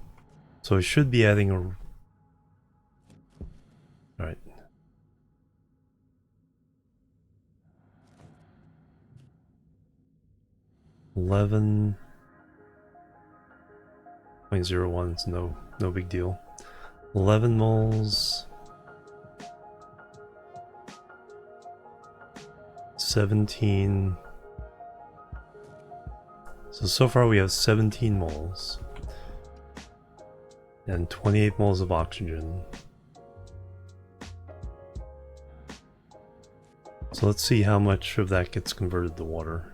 So we should be adding a... Alright. 11.01, it's no big deal. 11 moles. 17. So far we have 17 moles. And 28 moles of oxygen. So let's see how much of that gets converted to water.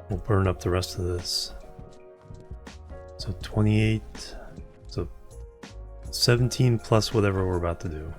We'll burn up the rest of this. So 28, so 17 plus whatever we're about to do.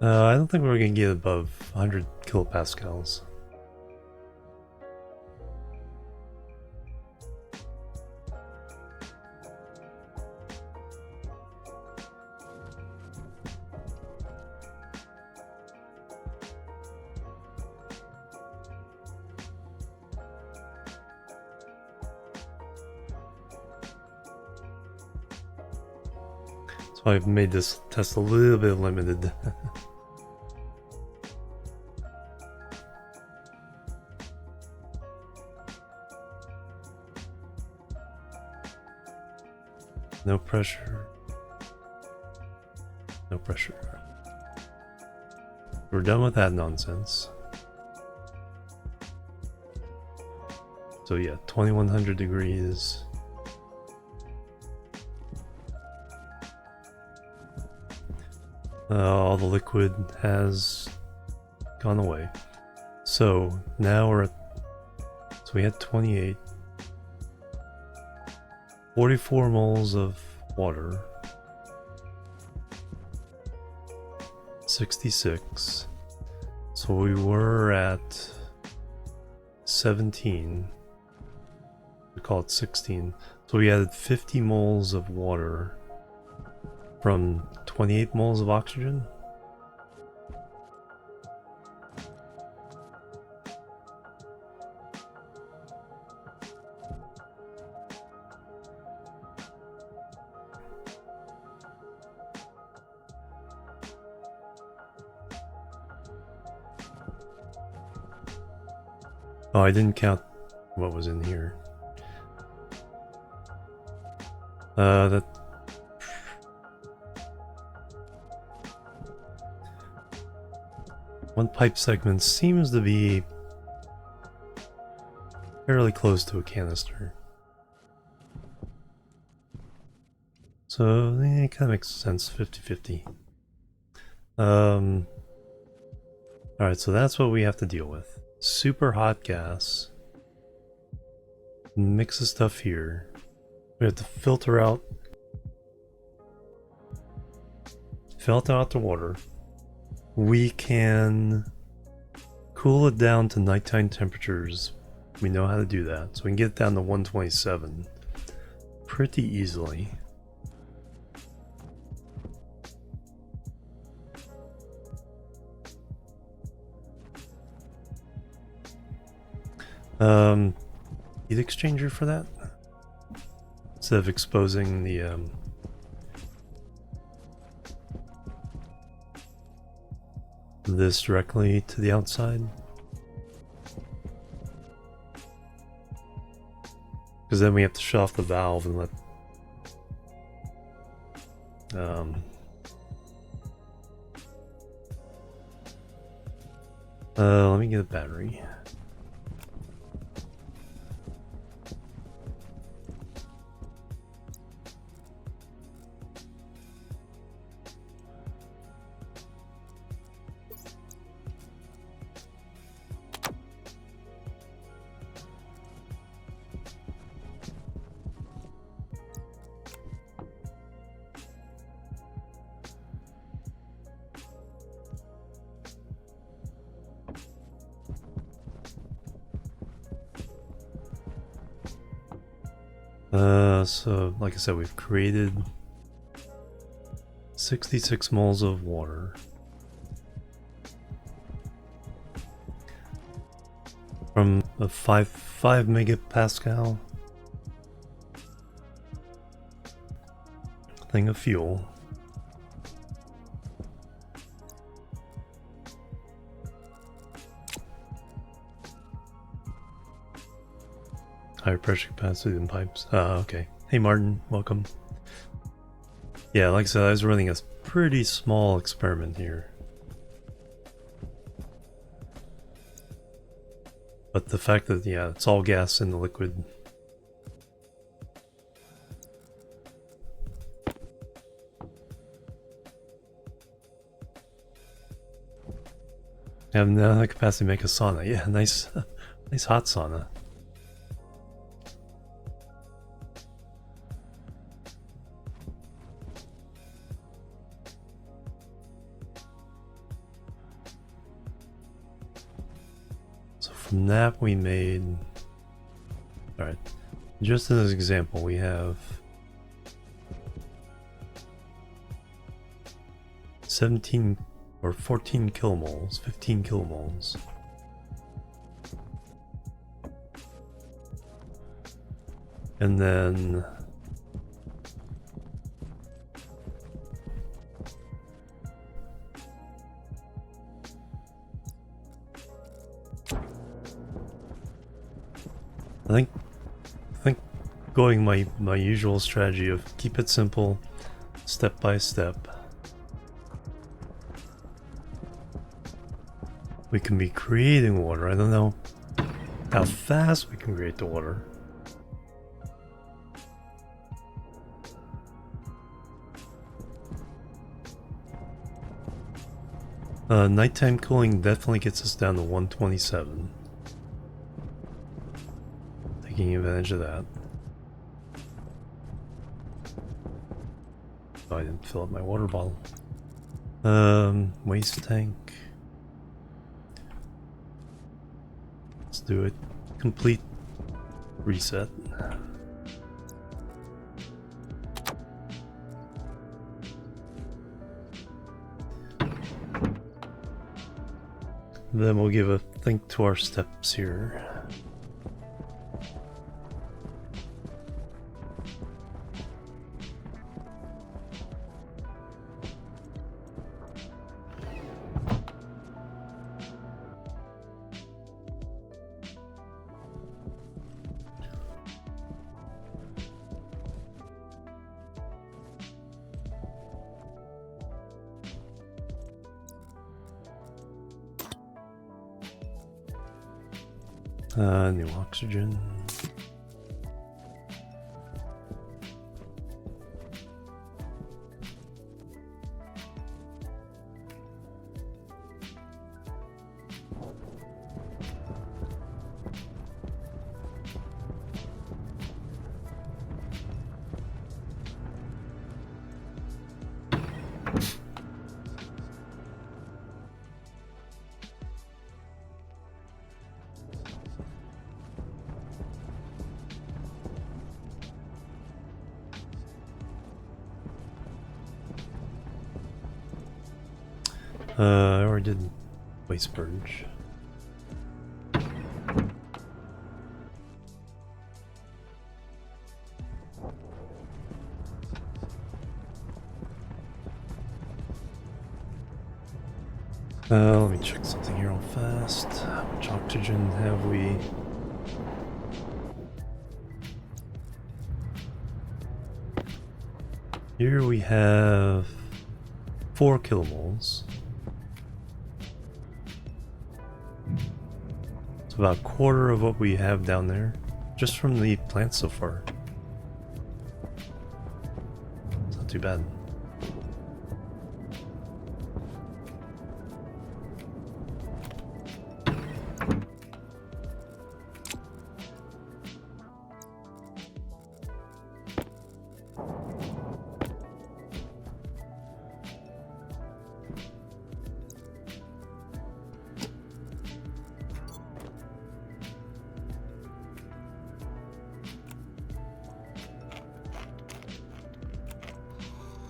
I don't think we're going to get above 100 kilopascals. So I've made this test a little bit limited. No pressure. No pressure. We're done with that nonsense. So yeah, 2100 degrees. All the liquid has gone away. So now we're at, so we had 28. 44 moles of water. 66. So we were at 17. We call it 16. So we added 50 moles of water from 28 moles of oxygen. Oh, I didn't count what was in here. That one pipe segment seems to be fairly close to a canister. So it kind of makes sense, 50-50. Alright, so that's what we have to deal with. Super hot gas. Mix the stuff here. We have to filter out the water. We can cool it down to nighttime temperatures. We know how to do that. So we can get it down to 127 pretty easily. Heat exchanger for that, instead of exposing the this directly to the outside, because then we have to shut off the valve and let Let me get a battery. So like I said, we've created 66 moles of water. From a 5 megapascal thing of fuel. Higher pressure capacity than pipes. Okay. Hey Martin, welcome. Yeah, like I said, I was running a pretty small experiment here. But the fact that, yeah, it's all gas in the liquid. I have now the capacity to make a sauna. Yeah, nice, nice hot sauna. From that we made, alright, just as an example, we have 17 or 14 kilomoles, 15 kilomoles. And then I think going my usual strategy of keep it simple, step by step. We can be creating water. I don't know how fast we can create the water. Nighttime cooling definitely gets us down to 127. Taking advantage of that. Oh, I didn't fill up my water bottle. Waste tank. Let's do it. Complete reset. Then we'll give a think to our steps here. New oxygen. I already did waste purge. Let me check something here real fast. How much oxygen have we? Here we have 4 kilomoles. about a quarter of what we have down there, just from the plants so far. It's not too bad.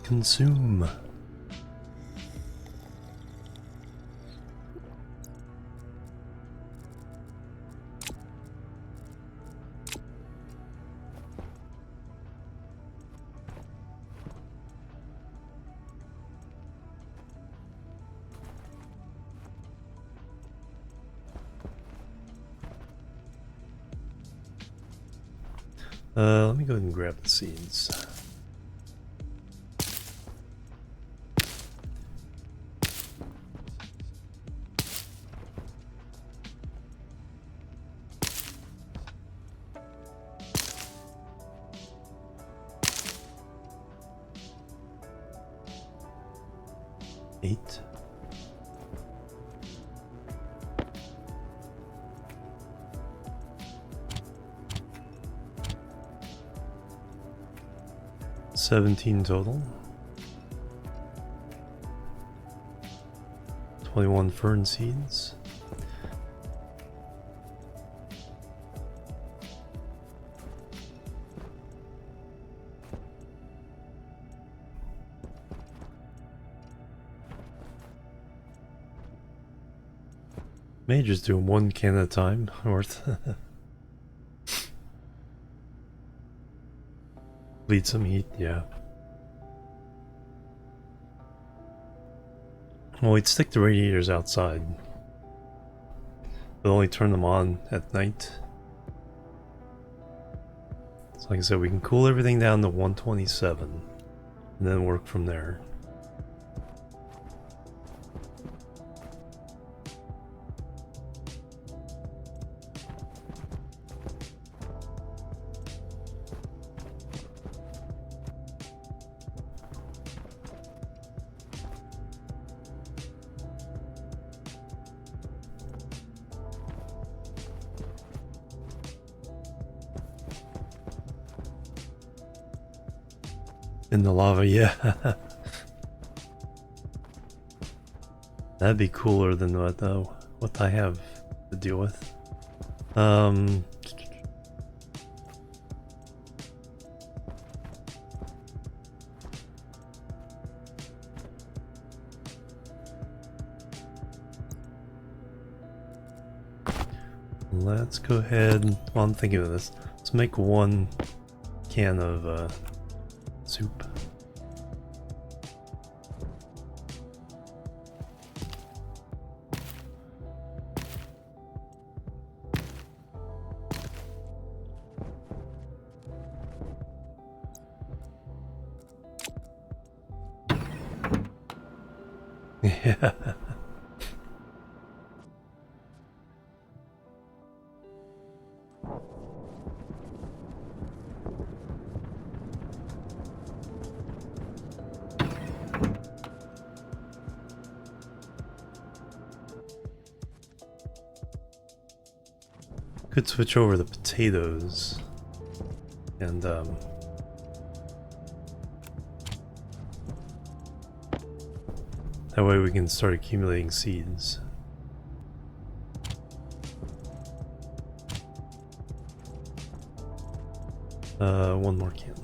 Consume. Let me go ahead and grab the seeds. Eight. 17 total. 21 fern seeds. May just do one can at a time, worth. Bleed some heat, yeah. Well, we'd stick the radiators outside, but only turn them on at night. So like I said, we can cool everything down to 127 and then work from there. In the lava, yeah. That'd be cooler than what I have to deal with. Let's go ahead, well, I'm thinking of this. Let's make one can of soup. Yeah. Could switch over the potatoes and that way we can start accumulating seeds. One more can.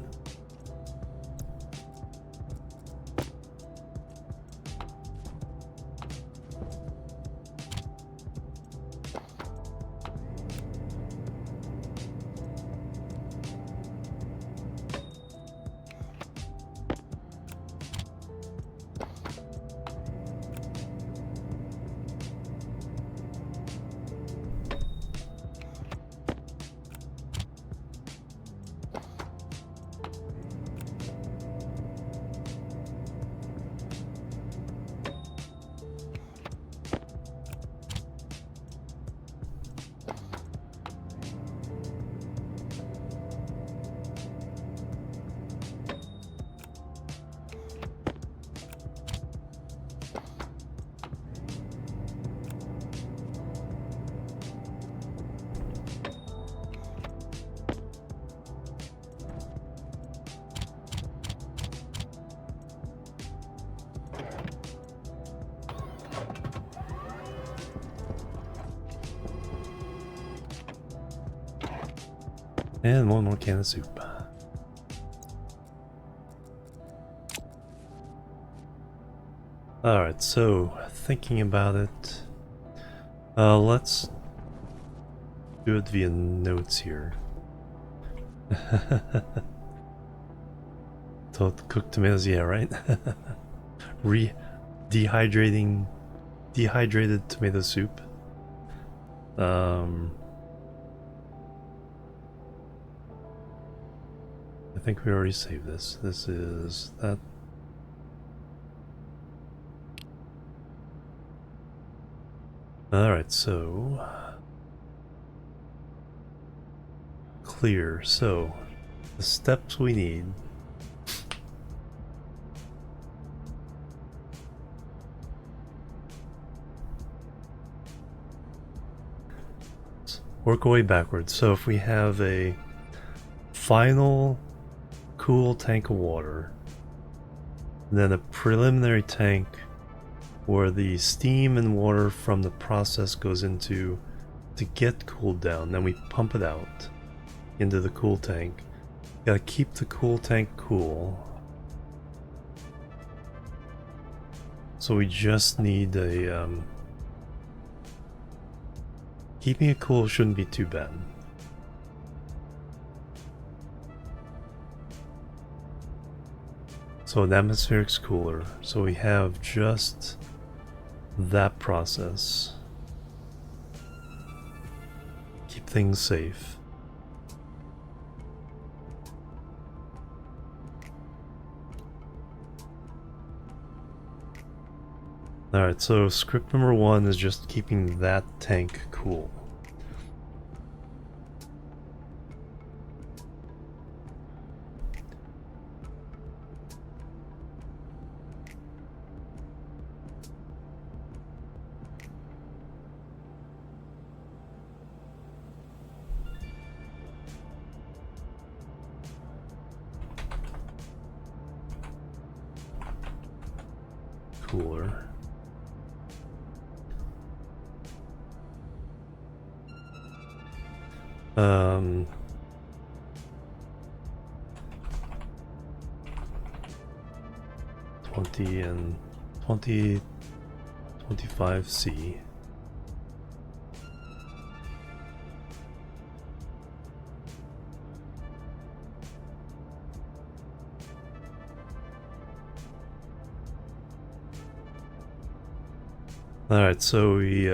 And one more can of soup. Alright, so thinking about it, let's do it via notes here. Cooked tomatoes, yeah, right? Dehydrated tomato soup. I think we already saved this. This is that. Alright, so clear. So the steps we need. Work our way backwards. So if we have a final cool tank of water, and then a preliminary tank where the steam and water from the process goes into to get cooled down, then we pump it out into the cool tank. Gotta keep the cool tank cool. So we just need a keeping it cool shouldn't be too bad. So an atmospheric's cooler. So we have just that process. Keep things safe. Alright, so script number 1 is just keeping that tank cool. Cooler. 20 and 20, 25C. Alright, so we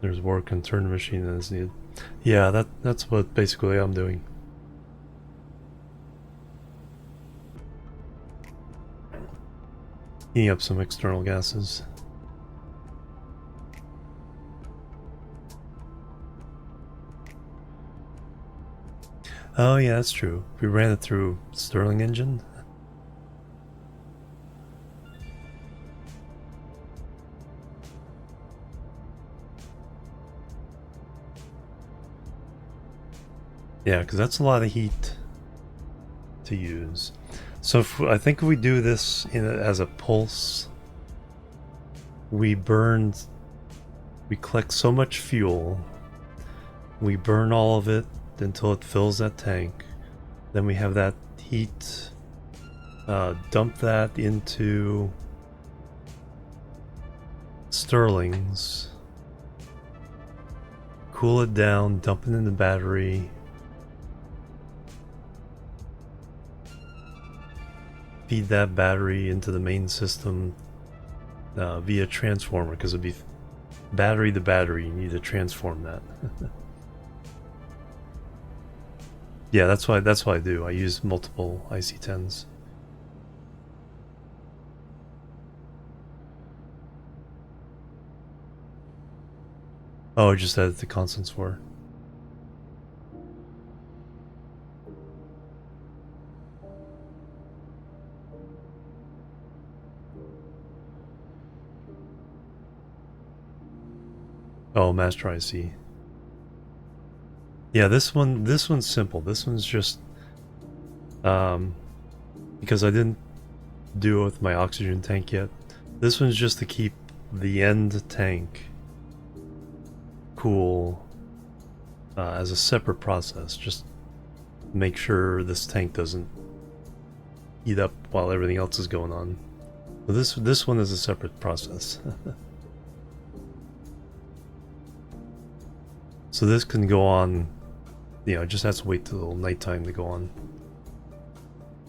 there's work and turn the machine as needed. Yeah, that's what basically I'm doing. Heating up some external gases. Oh yeah, that's true. We ran it through Stirling engine. Yeah, because that's a lot of heat to use. So I think if we do this as a pulse, we collect so much fuel, we burn all of it until it fills that tank, then we have that heat, dump that into Stirling's, cool it down, dump it in the battery, feed that battery into the main system via transformer, because it'd be battery to battery, you need to transform that. Yeah, that's why I do. I use multiple IC10s. Oh, just added the constants for. Oh, Master IC. Yeah, this one's simple. This one's just because I didn't do it with my oxygen tank yet. This one's just to keep the end tank cool as a separate process. Just make sure this tank doesn't heat up while everything else is going on. So this one is a separate process. So this can go on, you know, it just has to wait till nighttime to go on.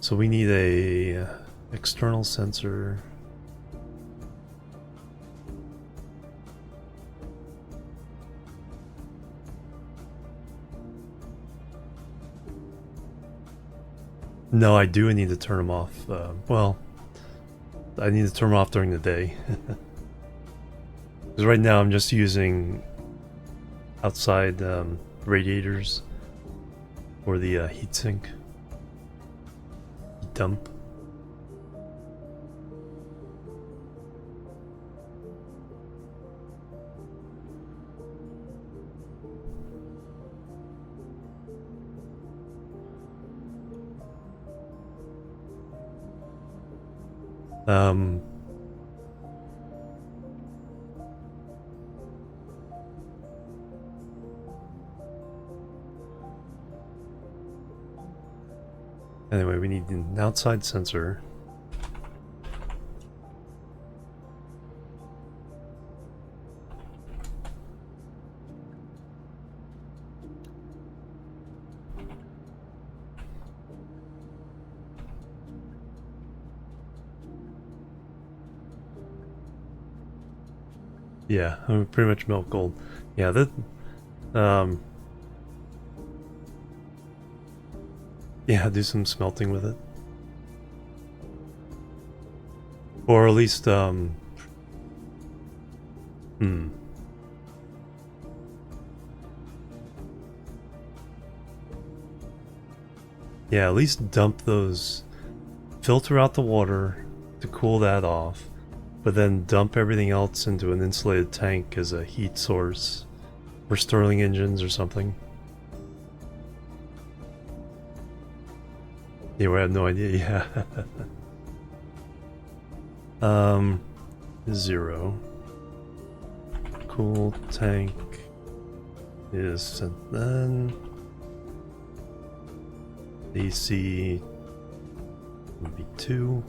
So we need a external sensor. No, I do need to turn them off. Well, I need to turn them off during the day. Because right now I'm just using outside radiators for the heatsink. Heat dump. Anyway, we need an outside sensor. Yeah, pretty much melt gold. Yeah, that yeah, do some smelting with it. Or at least yeah, at least dump those, filter out the water to cool that off, but then dump everything else into an insulated tank as a heat source for Stirling engines or something. Yeah, we have no idea. Yeah. 0. Cool tank is sent then. AC would be 2.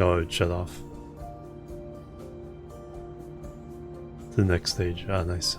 Oh, it shut off. To the next stage. Ah, nice.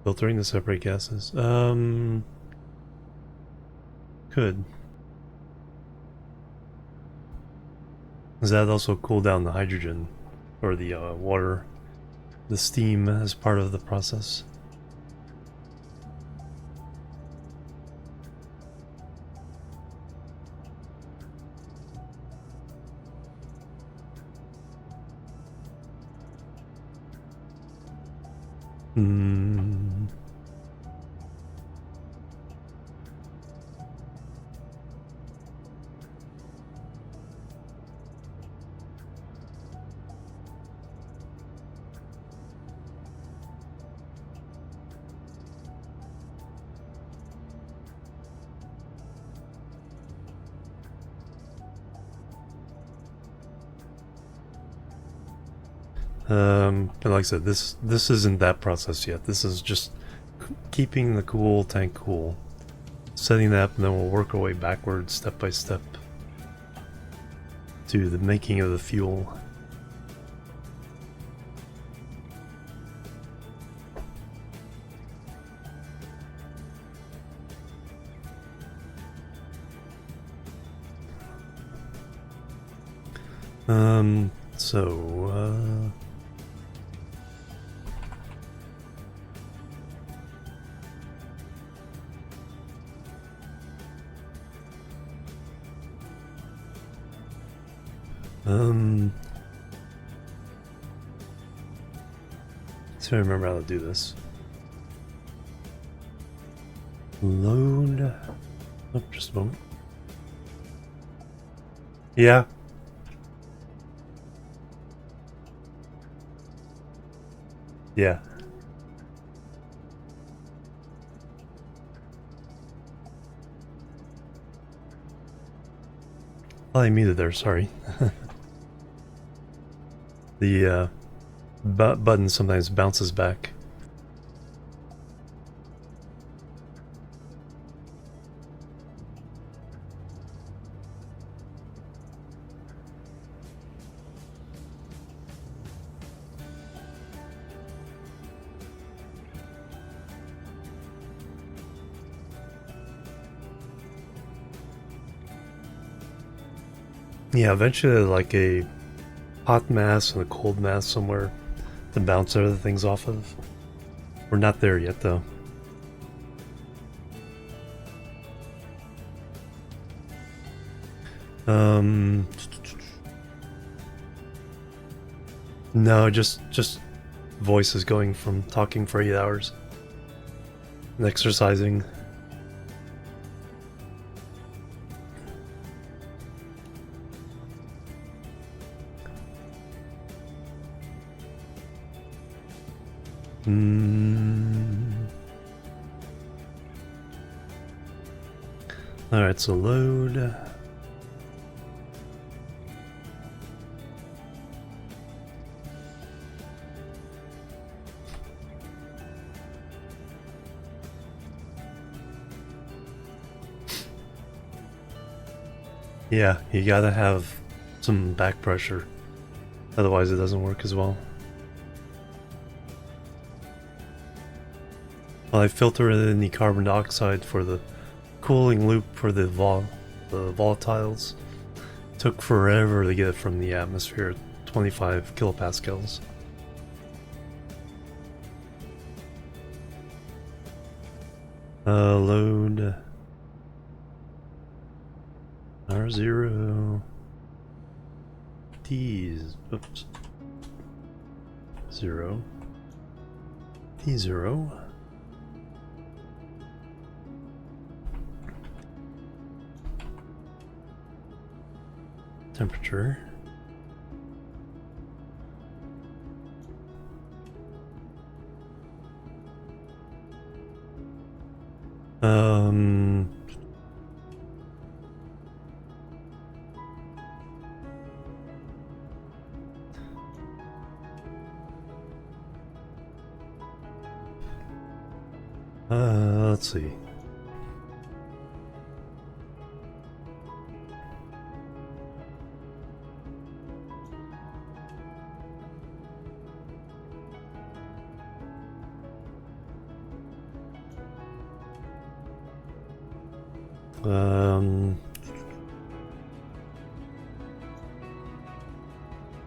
Filtering the separate gases. Could. Does that also cool down the hydrogen or the water, the steam as part of the process? But like I said, this isn't that process yet. This is just keeping the cool tank cool, setting that up, and then we'll work our way backwards, step by step, to the making of the fuel. So, so I remember how to do this. Load. Oh, just a moment. Yeah. Yeah. Oh, I muted there, sorry. The button sometimes bounces back. Yeah, eventually like a hot mass and a cold mass somewhere to bounce other things off of. We're not there yet though. No, just voices going from talking for 8 hours and exercising. Alright, so load. Yeah, you gotta have some back pressure. Otherwise it doesn't work as well. Well, I filtered in the carbon dioxide for the cooling loop for the volatiles. Took forever to get it from the atmosphere, 25 kilopascals. Load R0 T's, oops, 0 T0. Temperature. Let's see.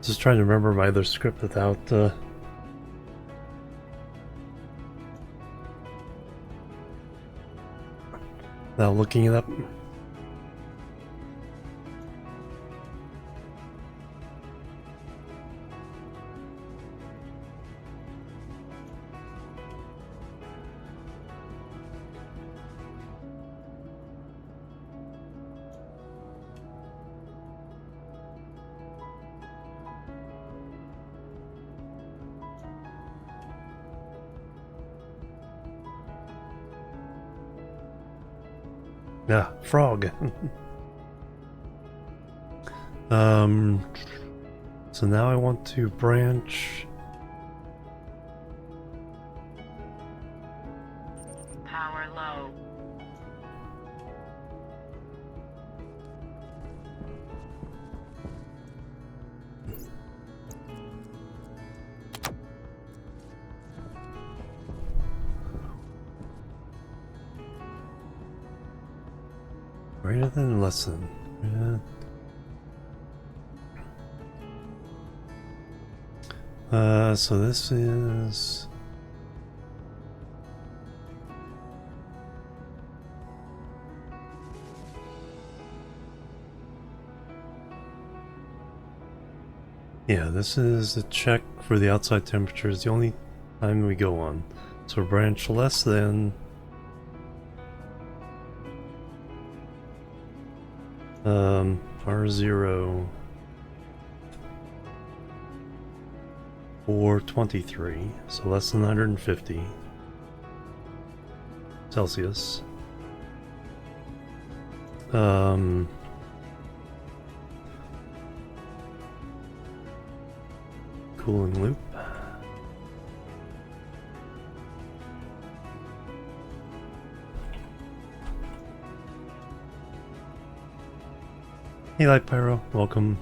Just trying to remember my other script without looking it up. Yeah, frog. So now I want to branch. Power low. Greater than, less than. Yeah. So this is... Yeah, this is a check for the outside temperature. It's the only time we go on. So branch less than... R0 or 23, so less than 150 Celsius. Cooling loop. Hey Light Pyro, welcome.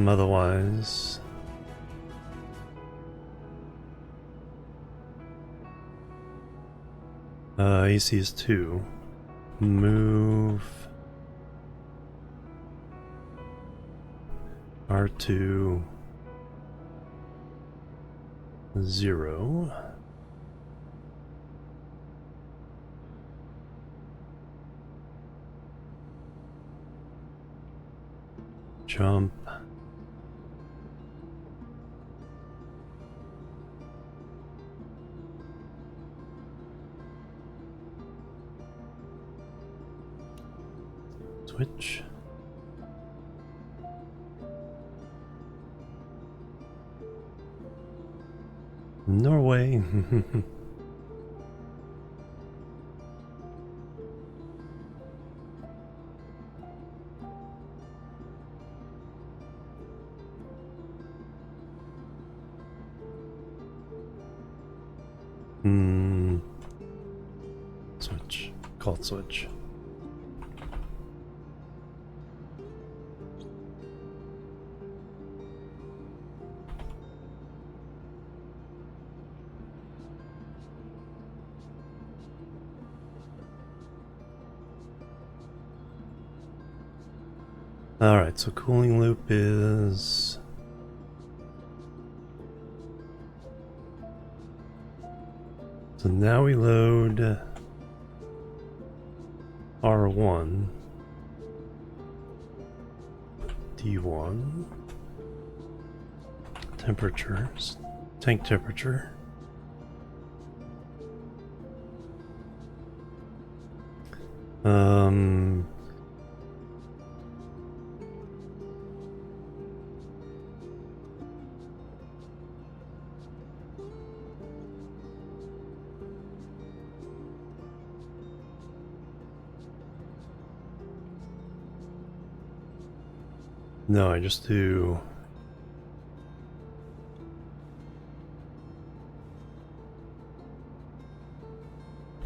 Otherwise... AC is 2. Move... R2... 0. Jump. Switch. Norway. Switch. Cold switch. Alright, so cooling loop is... So now we load R1, D1, temperatures, tank temperature. No, I just do...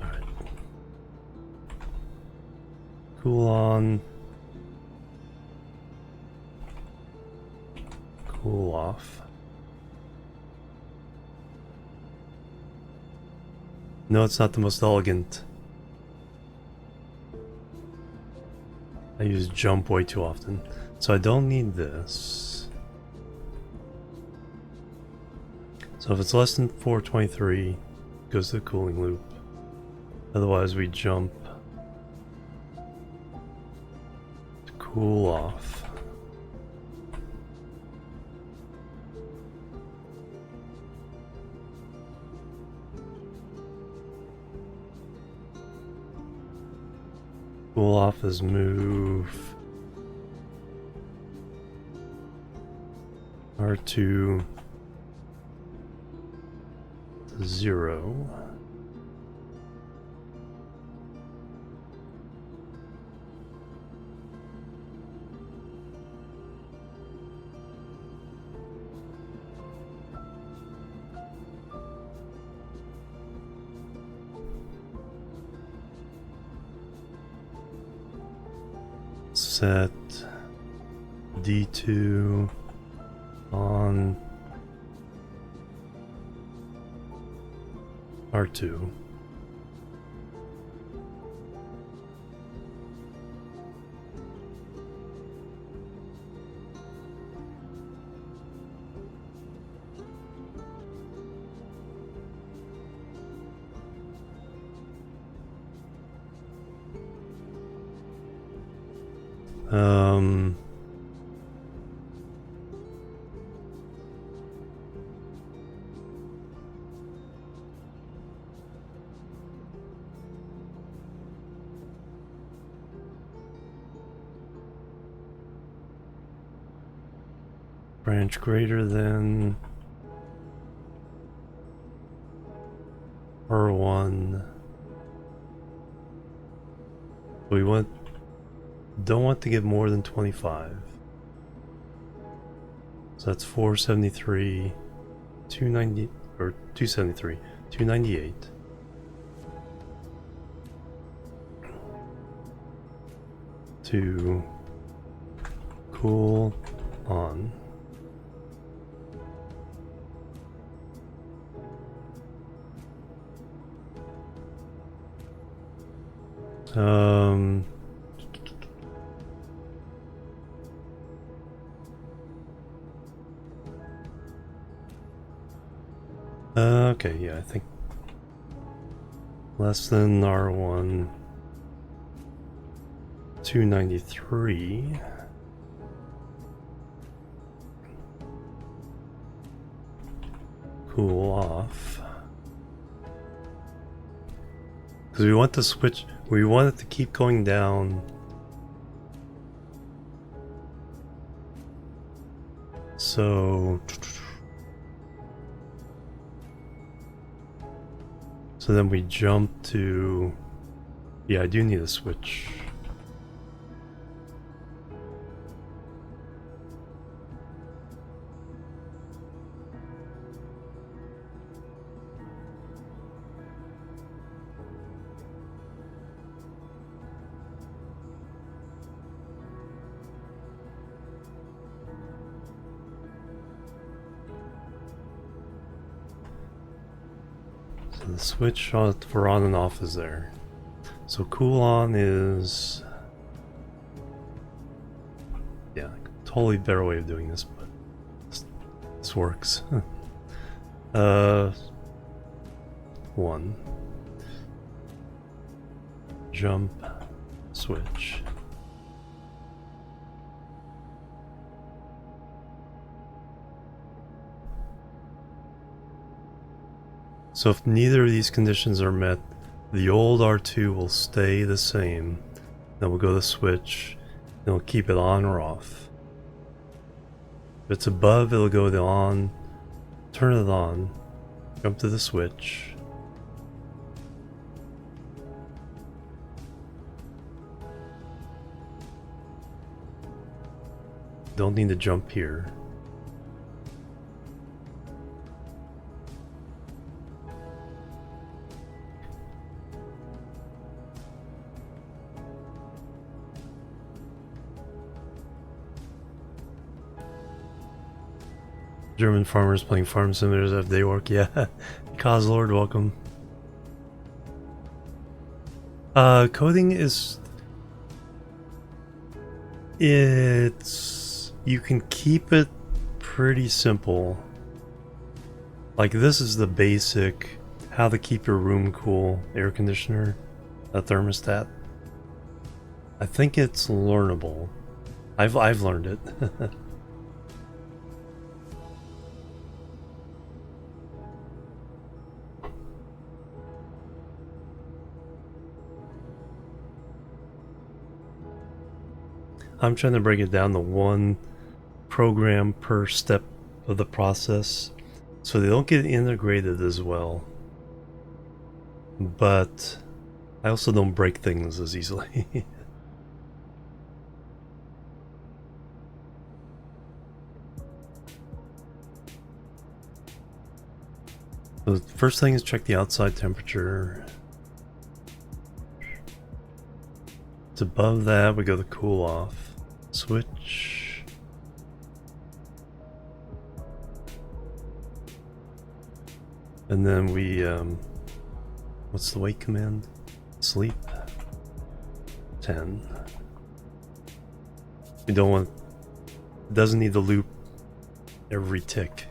Alright. Cool on. Cool off. No, it's not the most elegant. I use jump way too often. So I don't need this. So if it's less than 423, it goes to the cooling loop. Otherwise we jump to cool off. Cool off is move R2 to 0. Set D2 on R2. Um, branch greater than R1. We don't want to get more than 25. So that's 473, 290, or 273, 298. To cool on. Okay, yeah, I think less than R1, 293. Cool off. Because we want to switch, we want it to keep going down. So then we jump to, yeah, I do need a switch. The switch for on and off is there. So cool on is, yeah, totally better way of doing this, but this works. 1. Jump, switch. So if neither of these conditions are met, the old R2 will stay the same. Then we'll go to switch, and we'll keep it on or off. If it's above, it'll go to on, turn it on, jump to the switch. Don't need to jump here. German farmers playing farm simulators after day work, yeah. Coslord, welcome. Coding is... You can keep it pretty simple. Like this is the basic, how to keep your room cool air conditioner, a thermostat. I think it's learnable. I've learned it. I'm trying to break it down to one program per step of the process so they don't get integrated as well. But I also don't break things as easily. The first thing is check the outside temperature. It's above that, we go to cool off. Switch. And then we, what's the wait command? Sleep. 10. We don't want, it doesn't need to loop every tick.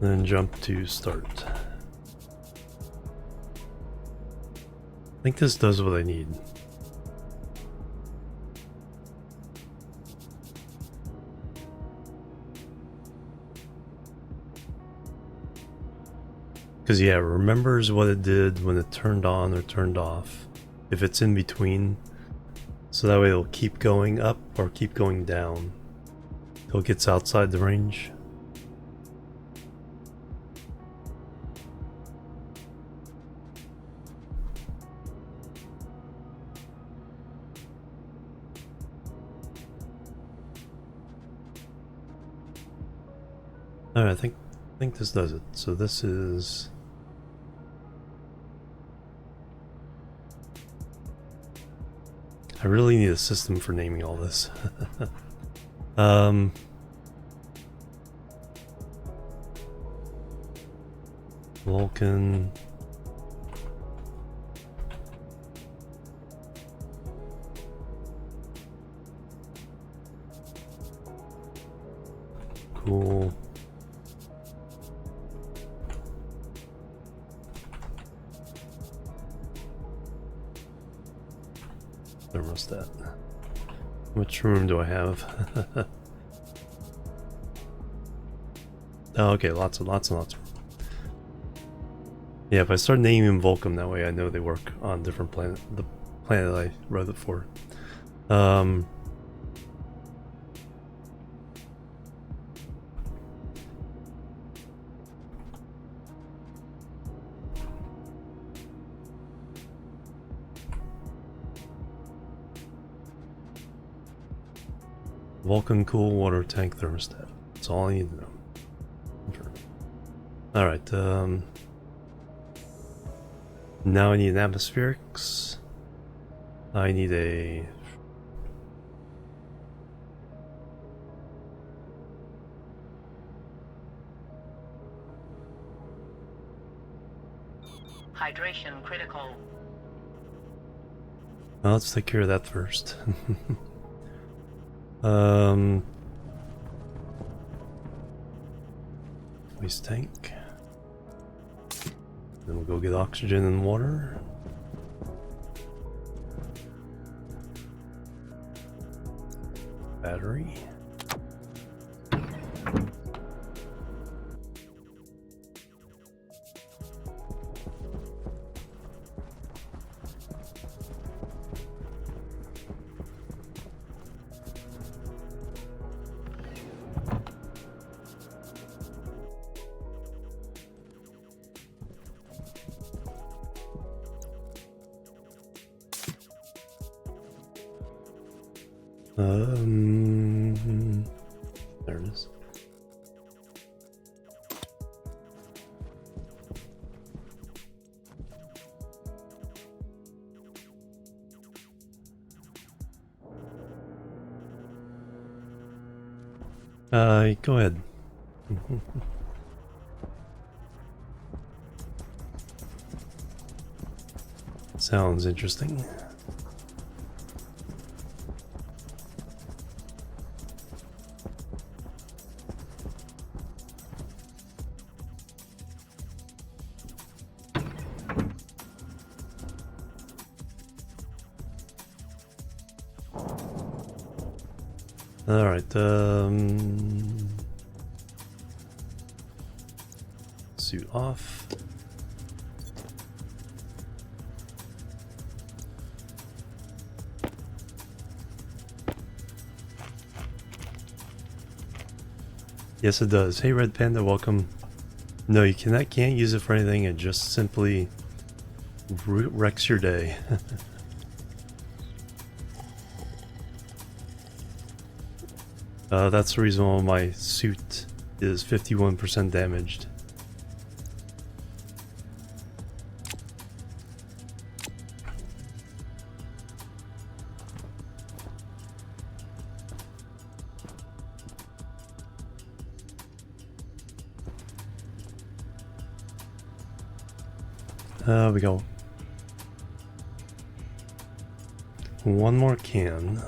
Then jump to start. think this does what I need. Because yeah, it remembers what it did when it turned on or turned off, if it's in between, so that way it'll keep going up or keep going down till it gets outside the range. Alright, I think this does it. So this is... I really need a system for naming all this. Vulcan. Cool. Thermostat. Which room do I have? Oh, okay, lots and lots. Yeah, if I start naming Vulcan that way, I know they work on different planet. The planet I wrote it for. Vulcan cool water tank thermostat. That's all I need to know. Alright, now I need an atmospherics. I need a... Hydration critical. Well, let's take care of that first. Waste tank. Then we'll go get oxygen and water. Battery. There it is. Go ahead. Sounds interesting. Alright, suit off. Yes, it does. Hey, Red Panda, welcome. No, you can't use it for anything. It just simply wrecks your day. That's the reason why my suit is 51% damaged. We go. One more can.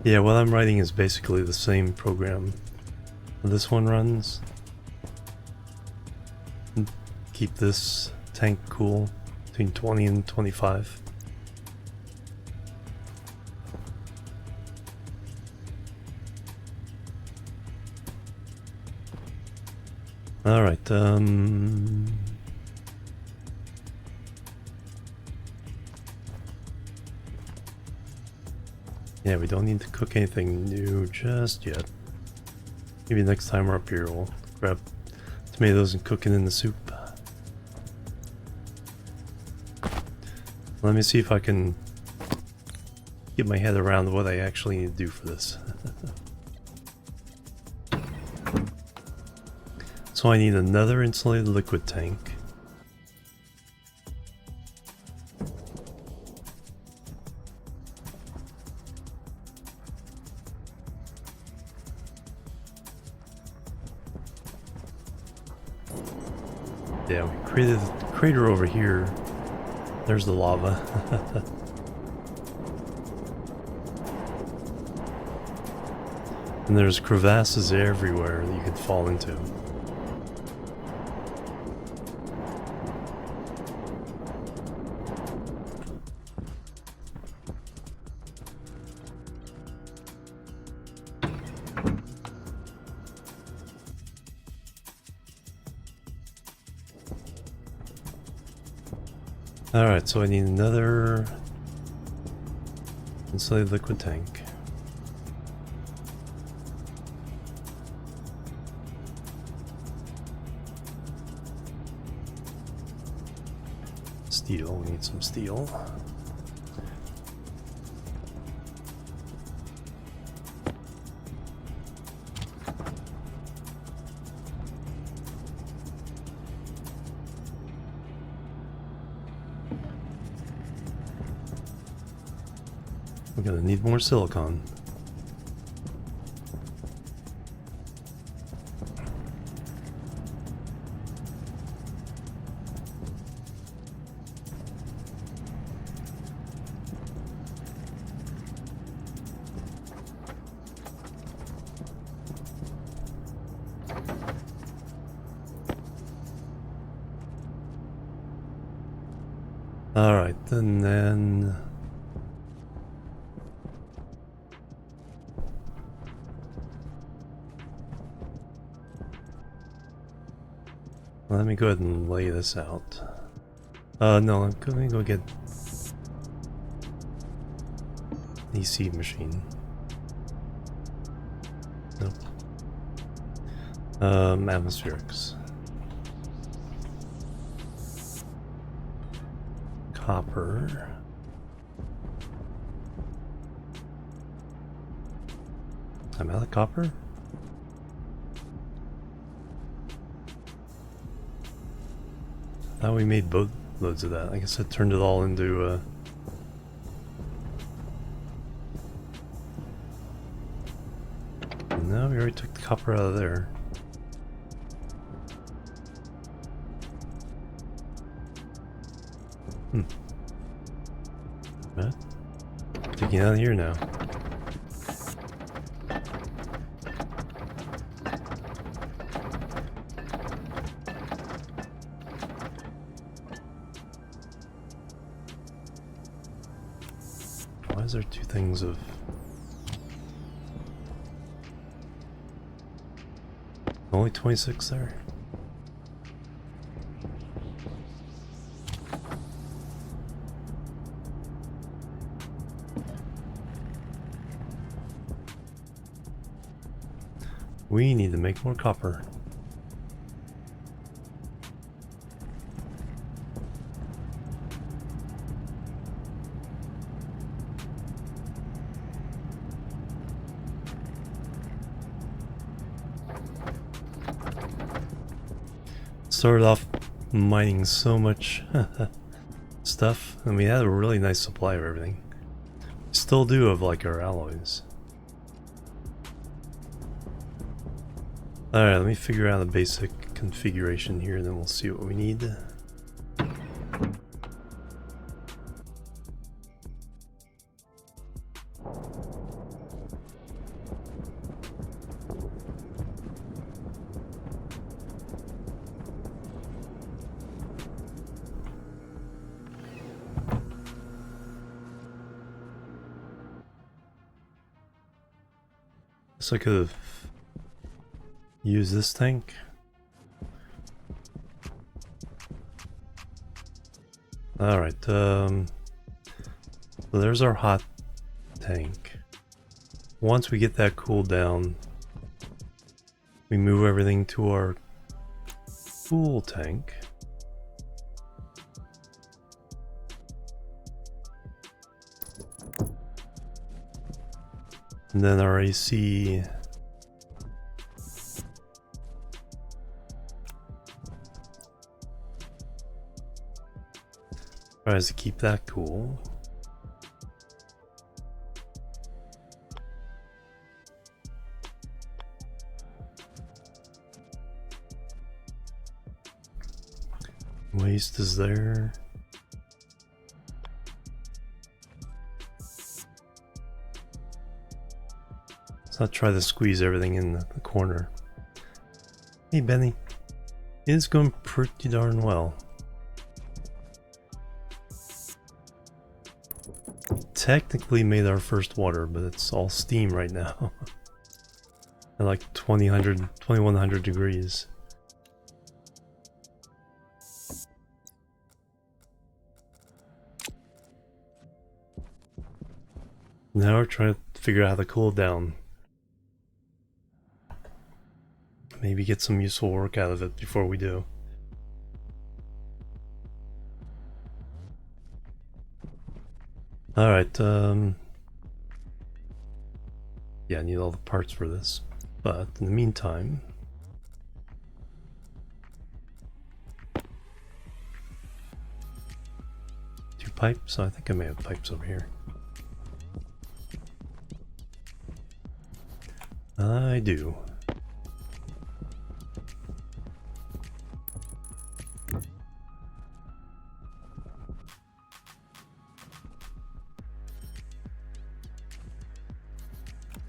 Yeah, what I'm writing is basically the same program this one runs. keep this tank cool between 20 and 25. Alright, yeah, we don't need to cook anything new just yet. Maybe next time we're up here we'll grab tomatoes and cook it in the soup. Let me see if I can get my head around what I actually need to do for this. So I need another insulated liquid tank. Yeah, we created a crater over here. There's the lava. And there's crevasses everywhere that you could fall into. Alright, so I need another insulated liquid tank. Steel, we need some steel. We're gonna need more silicon. Alright, and then... let me go ahead and lay this out. No, I'm gonna go get EC machine. Nope. Atmospherics. Copper. I'm out of copper? Thought we made boatloads of that. I guess I turned it all into no, we already took the copper out of there. What? Taking it out of here now. Why is there two things of... only 26 there? We need to make more copper. Started off mining so much stuff, and we had a really nice supply of everything. Still do of like our alloys. Alright, let me figure out the basic configuration here, and then we'll see what we need. Guess I could have used this tank. Alright, so there's our hot tank. Once we get that cooled down, we move everything to our cool tank. And then our AC tries to keep that cool. Waste is there. Let's not try to squeeze everything in the corner. Hey Benny, it's going pretty darn well. Technically made our first water, but it's all steam right now. At like 2100 degrees. Now we're trying to figure out how to cool it down. Maybe get some useful work out of it before we do. Alright, yeah, I need all the parts for this. But in the meantime, two pipes? I think I may have pipes over here. I do.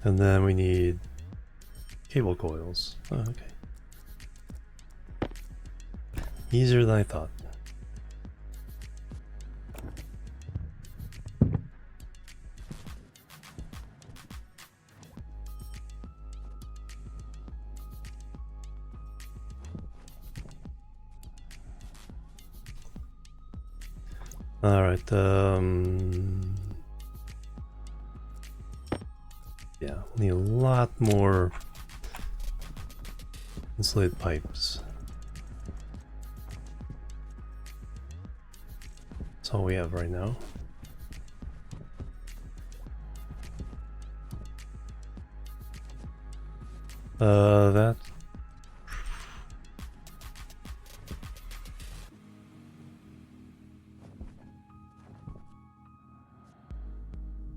And then we need cable coils. Oh, okay. Easier than I thought. Alright, yeah, we need a lot more insulated pipes. That's all we have right now. That.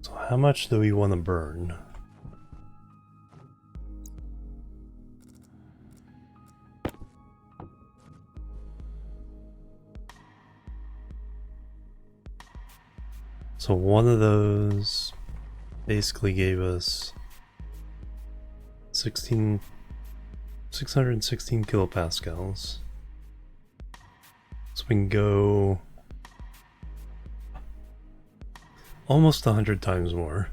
So how much do we want to burn? So one of those basically gave us 616 kilopascals. So we can go almost 100 times more.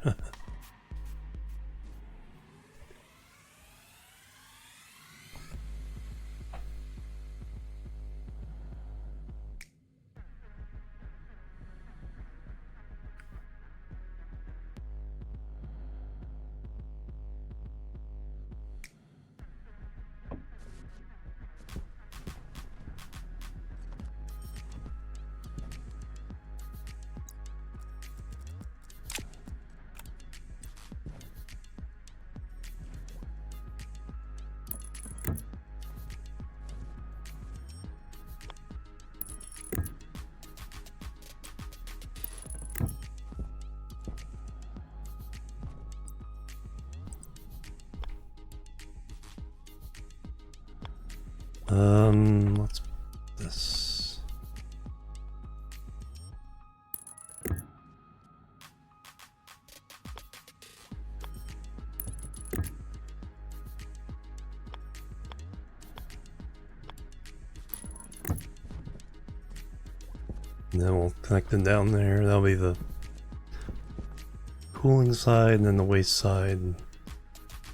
Let's put this. And then we'll connect them down there. That'll be the cooling side and then the waste side.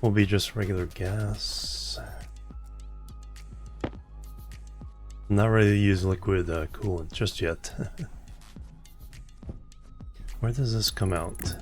will be just regular gas. I'm not ready to use liquid coolant just yet. Where does this come out?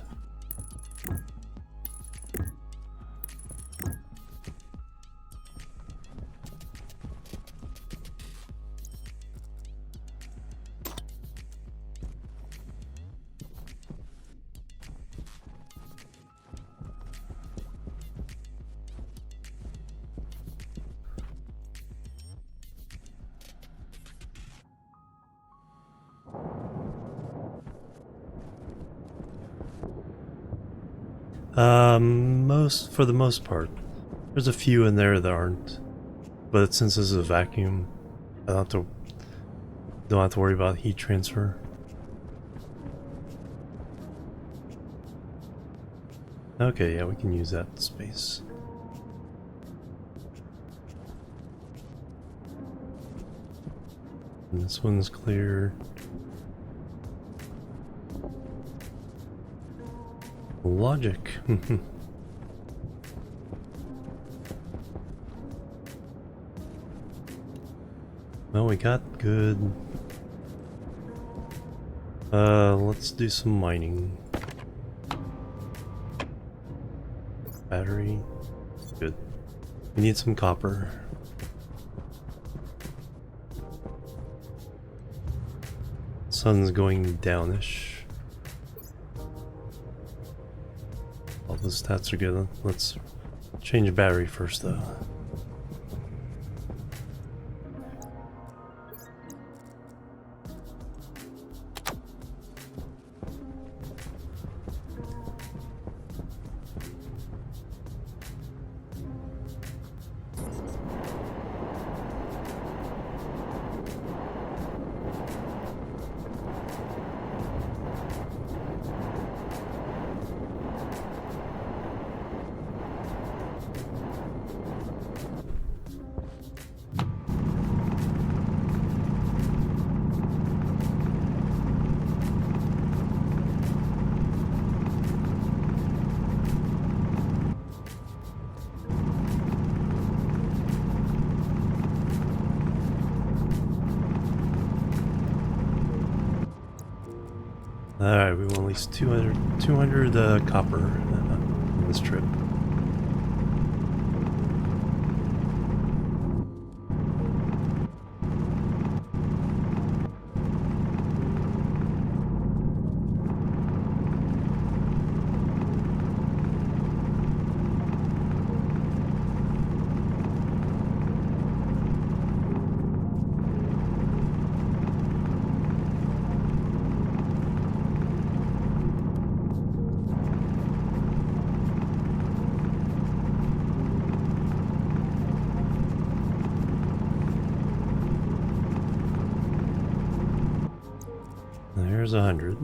For the most part. There's a few in there that aren't. But since this is a vacuum, I don't have to worry about heat transfer. Okay, yeah, we can use that space. And this one's clear. Logic. Well, we got good. Let's do some mining. Battery. Good. We need some copper. Sun's going downish. All the stats are good. Let's change battery first though. Alright, we want at least 200 copper on this trip. There's 100.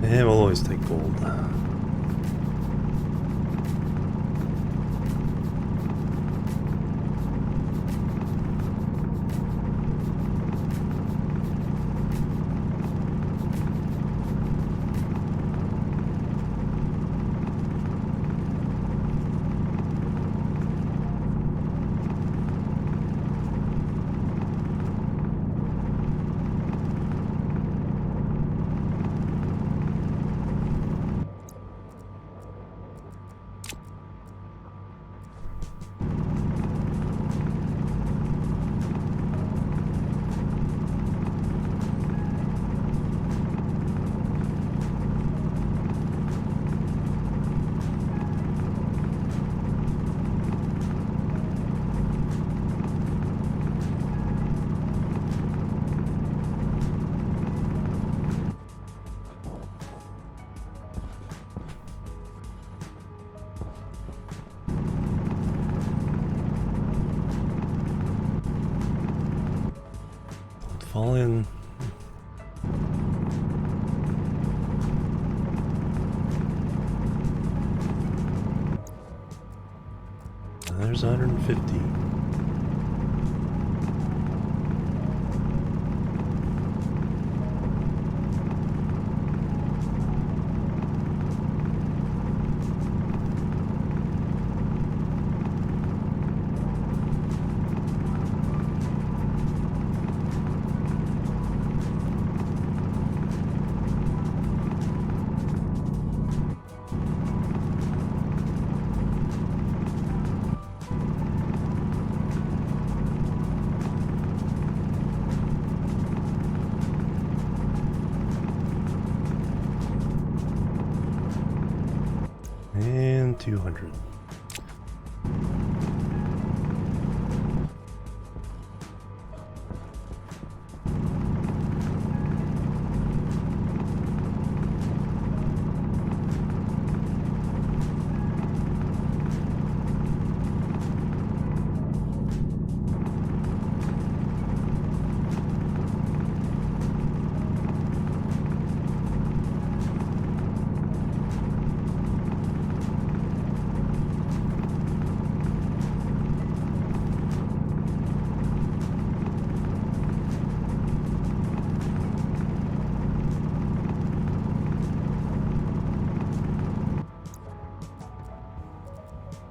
And we'll always take gold. fall in. There's 150. And 200.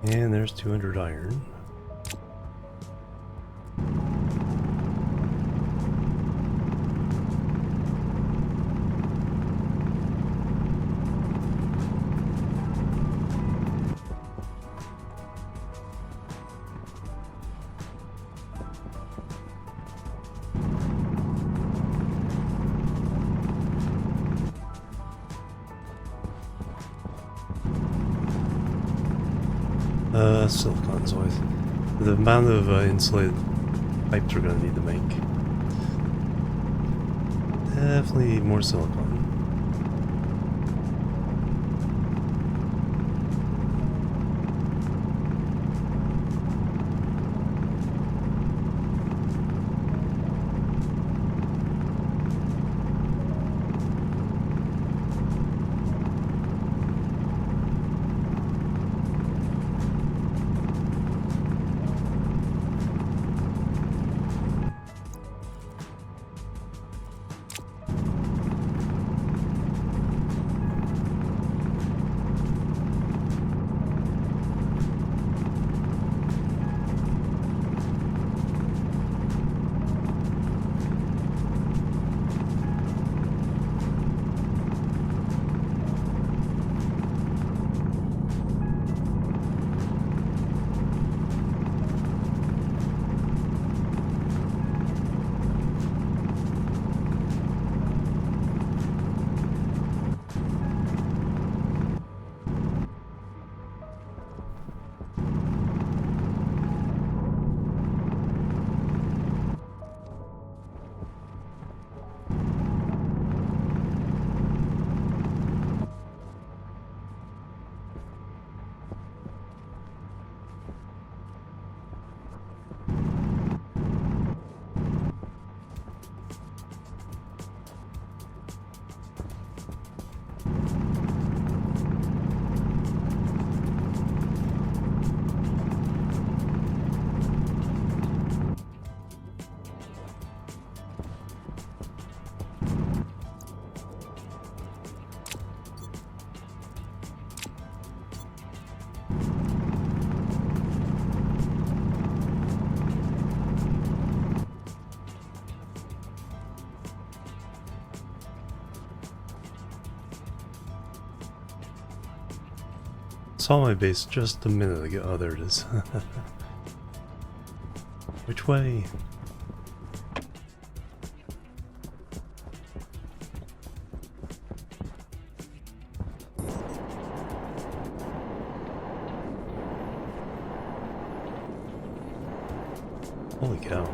And there's 200 iron. Silicon's always the amount of insulated pipes we're gonna need to make. Definitely more silicon. Saw my base just a minute ago. Oh, there it is. Which way? Holy cow.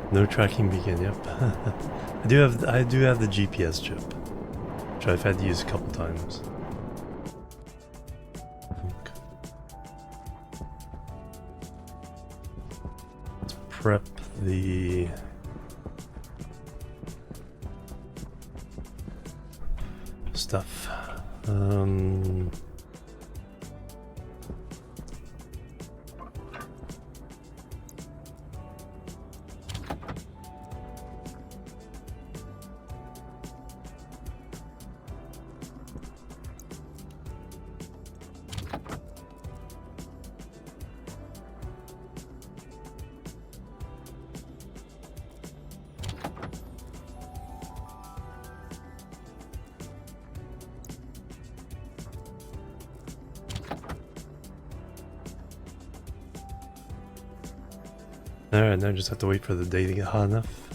No tracking beacon, yep. I do have the GPS chip. which I've had to use a couple times. Let's prep the stuff. Alright, now I just have to wait for the day to get hot enough.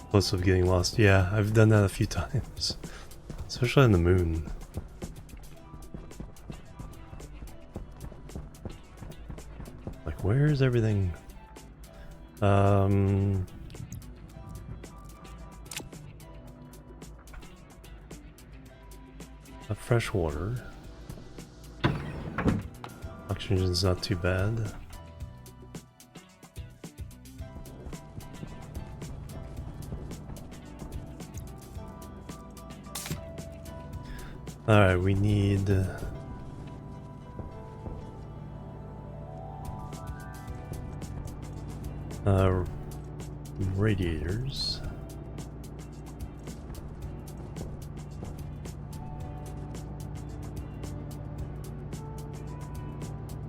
Plus of getting lost. Yeah, I've done that a few times. Especially on the moon. Like, where's everything? Fresh water. Oxygen's not too bad. Alright, we need radiators.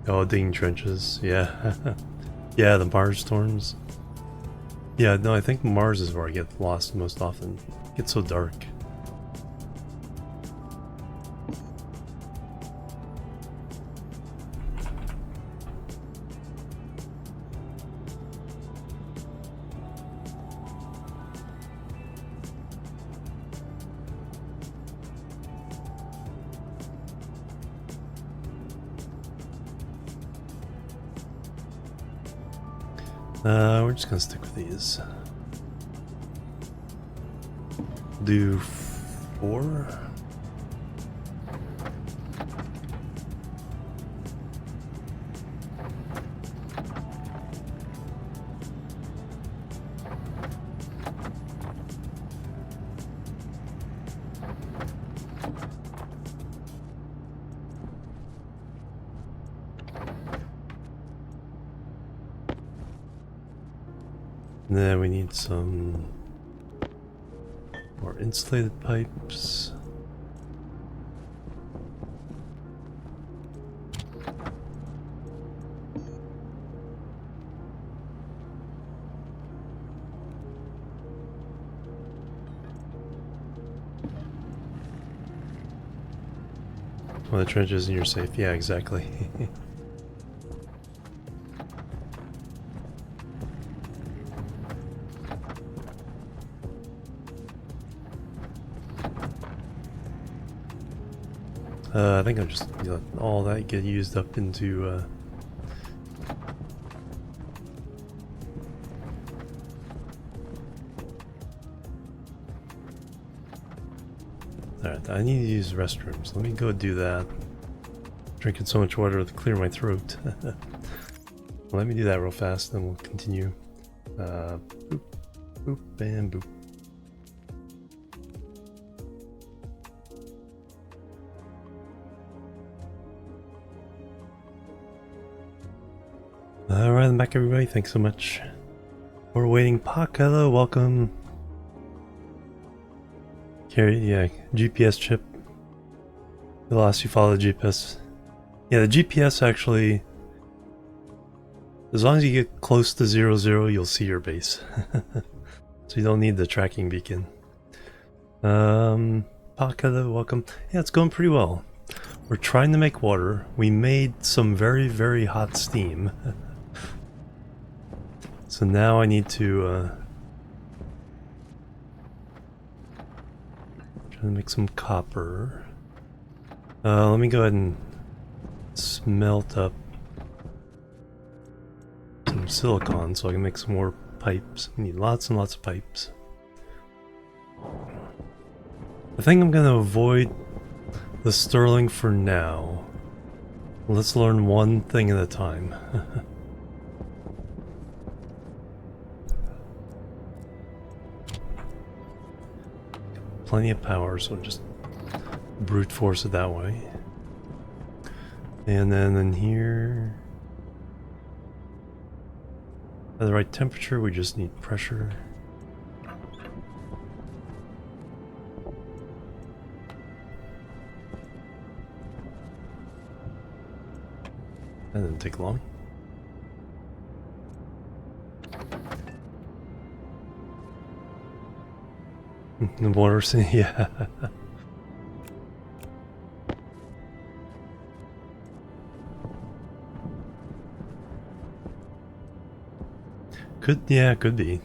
Oh, digging trenches, yeah. Yeah, the Mars storms. Yeah, no, I think Mars is where I get lost most often. It gets so dark. We're just gonna stick with these. Do 4. And then we need some more insulated pipes. Well, the trenches and you're safe. Yeah, exactly. I think I'm just let all that get used up into Alright, I need to use restrooms. Let me go do that. Drinking so much water to clear my throat. Let me do that real fast, then we'll continue. Boop, boop, and boop. Alright, I'm back everybody, thanks so much for waiting. Pak, hello, welcome. Carry, yeah, GPS chip. The last you follow the GPS. Yeah, the GPS actually, as long as you get close to 00, you'll see your base. So you don't need the tracking beacon. Pak, hello, welcome. Yeah, it's going pretty well. We're trying to make water. We made some very, very hot steam. So now I need to try to make some copper. Let me go ahead and smelt up some silicon so I can make some more pipes. We need lots and lots of pipes. I think I'm gonna avoid the sterling for now. Let's learn one thing at a time. Plenty of power, so just brute force it that way. And then in here, at the right temperature, we just need pressure. That didn't take long. The water, yeah. Could be.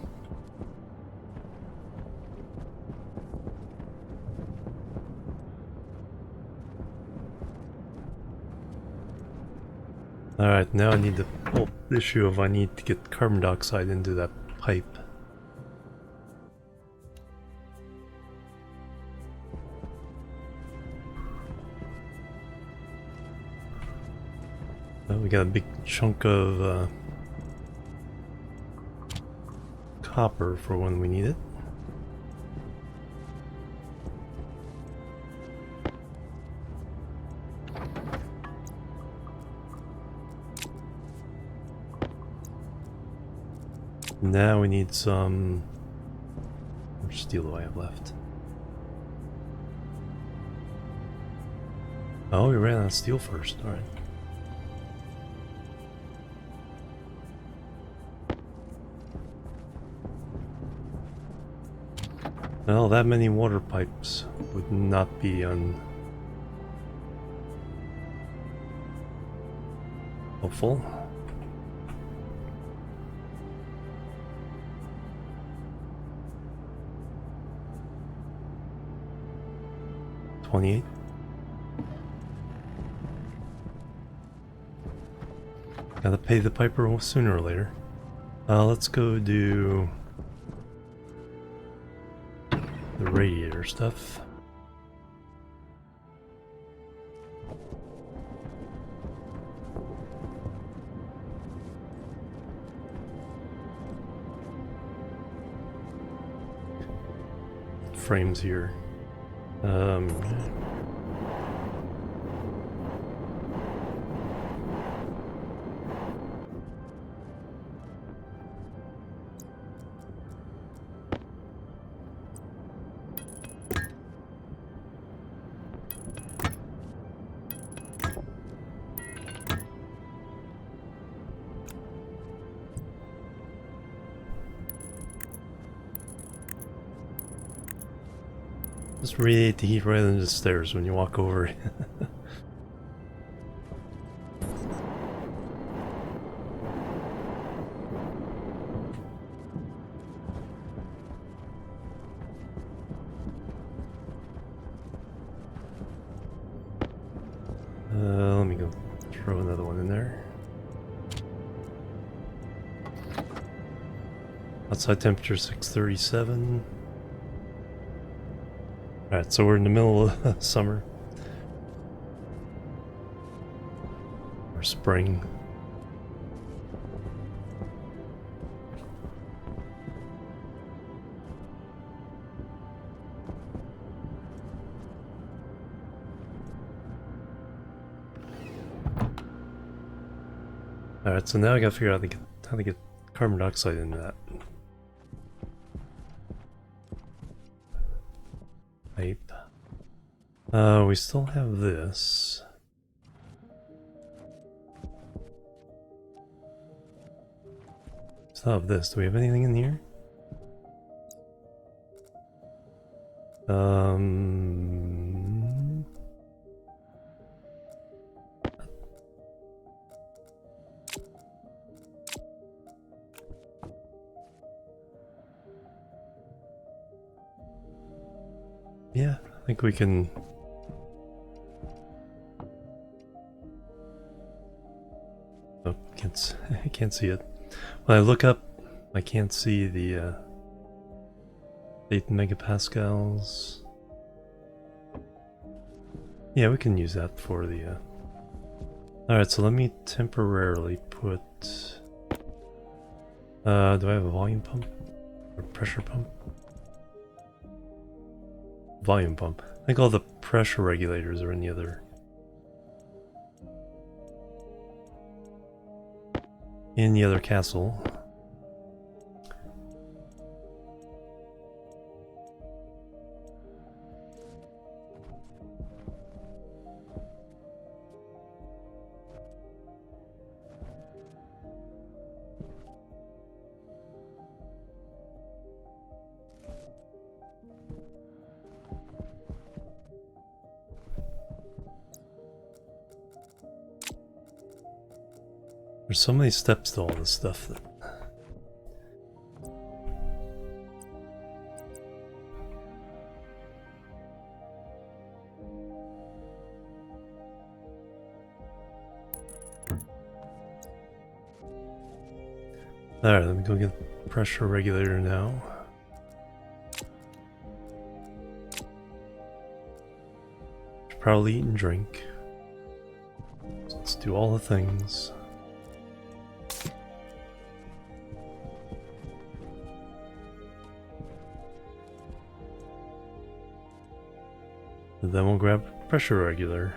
Alright, now I need the whole issue of I need to get carbon dioxide into that pipe. Oh, we got a big chunk of copper for when we need it. Now we need some... How much steel do I have left? Oh, we ran out of steel first, alright. Well, that many water pipes would not be helpful. $28. Gotta pay the piper sooner or later. Let's go do the radiator stuff. Frames here. Just radiate the heat right into the stairs when you walk over. Let me go throw another one in there. Outside temperature 637. Alright, so we're in the middle of summer. Or spring. Alright, so now I gotta figure out how to get carbon dioxide into that. Pipe. We still have this. Still have this. Do we have anything in here? Yeah, I think we can. Oh, I can't see it. When I look up, I can't see the 8 megapascals. Yeah, we can use that for the... Alright, so let me temporarily put... do I have a volume pump? Or pressure pump? Volume pump. I think all the pressure regulators are in the other... castle. There's so many steps to all this stuff that... Alright, let me go get the pressure regulator now. Should probably eat and drink. So let's do all the things. And then we'll grab pressure regulator.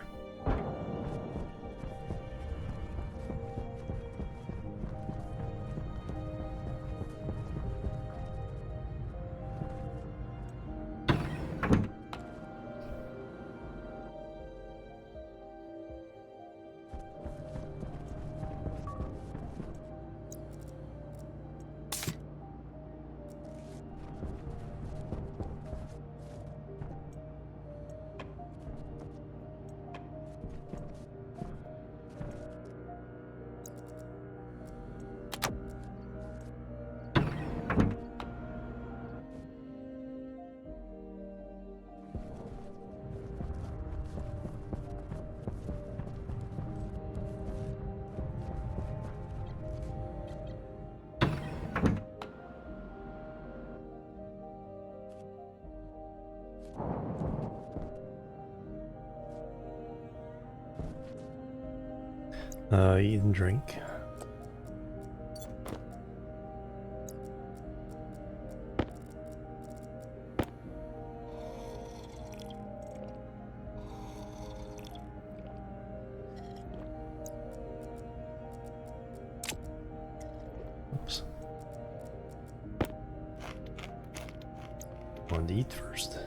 Eat and drink. Oops. Wanted to eat first.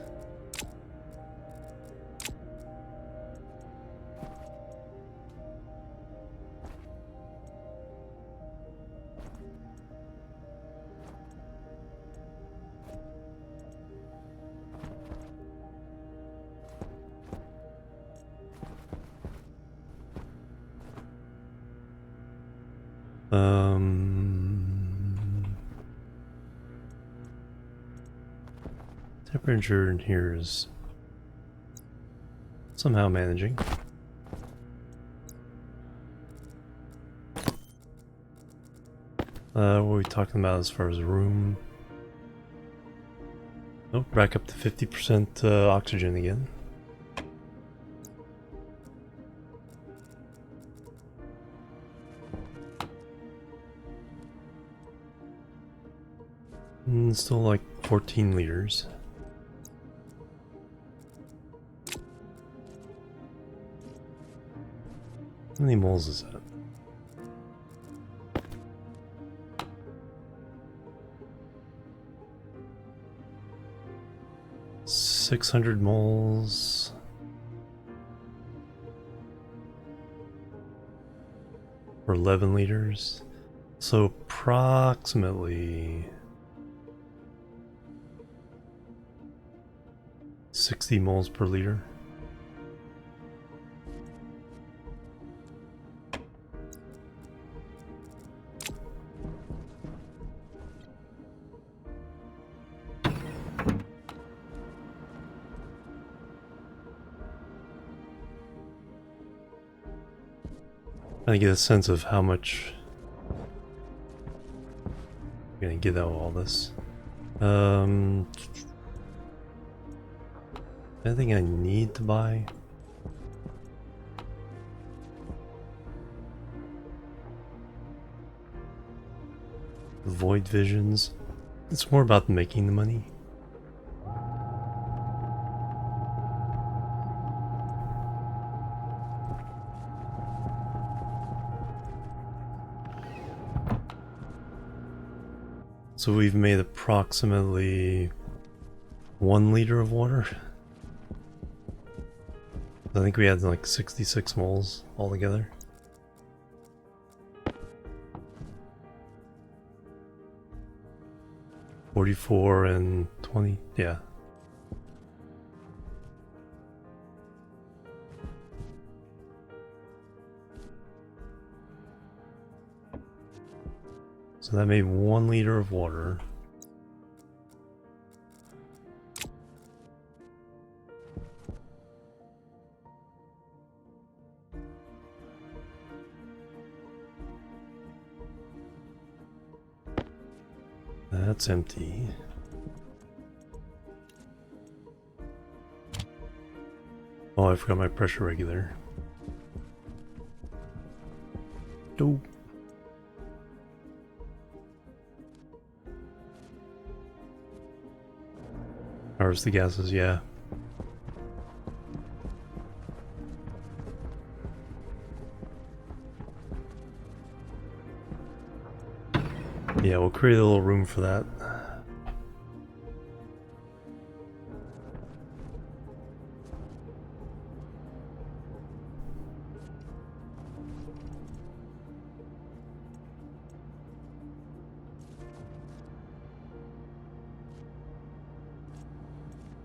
Temperature in here is somehow managing. What are we talking about as far as room? Oh, back up to 50% oxygen again. Still like 14 liters. How many moles is that? $600 moles. For 11 liters. So approximately 60 moles per liter. I get a sense of how much I'm gonna get out of all this. Anything I need to buy? Void visions. It's more about making the money. So we've made approximately 1 liter of water. I think we had like 66 moles altogether. $44 and $20, yeah. So that made 1 liter of water. That's empty. Oh, I forgot my pressure regulator. Dope. Harvest the gases, yeah. Yeah, we'll create a little room for that.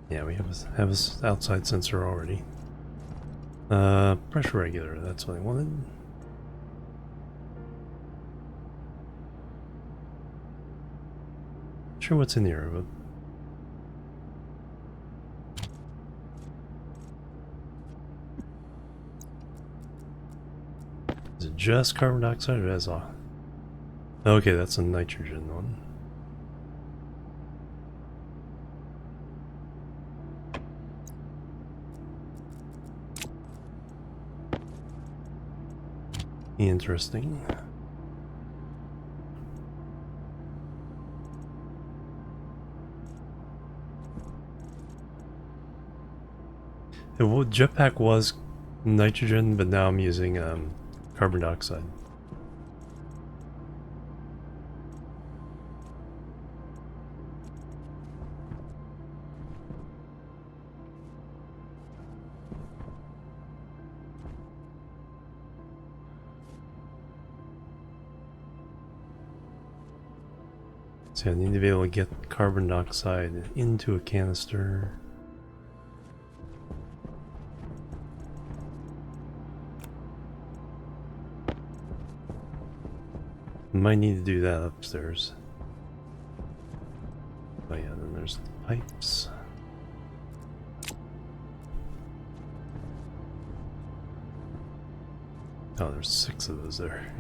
Yeah, we have a outside sensor already. Pressure regulator, that's what I wanted. Sure what's in here, but is it just carbon dioxide or has a... Okay, that's a nitrogen one. Interesting. Jetpack was nitrogen, but now I'm using carbon dioxide. So I need to be able to get carbon dioxide into a canister. Might need to do that upstairs. Oh yeah, then there's the pipes. Oh, there's 6 of those there.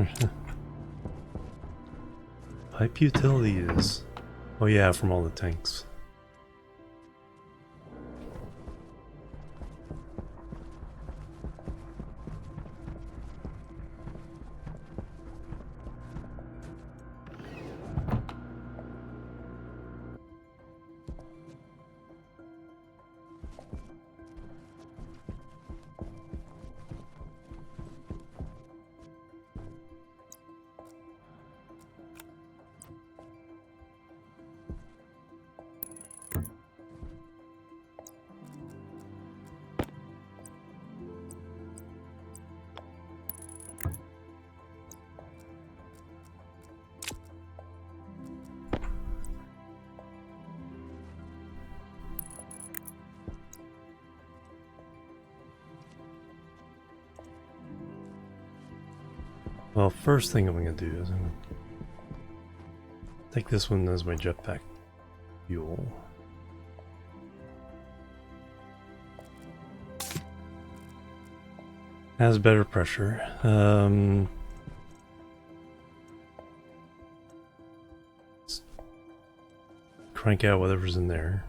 Pipe utilities. Oh yeah, from all the tanks. Well, first thing I'm going to do is I'm going to take this one as my jetpack fuel. Has better pressure. Let's crank out whatever's in there.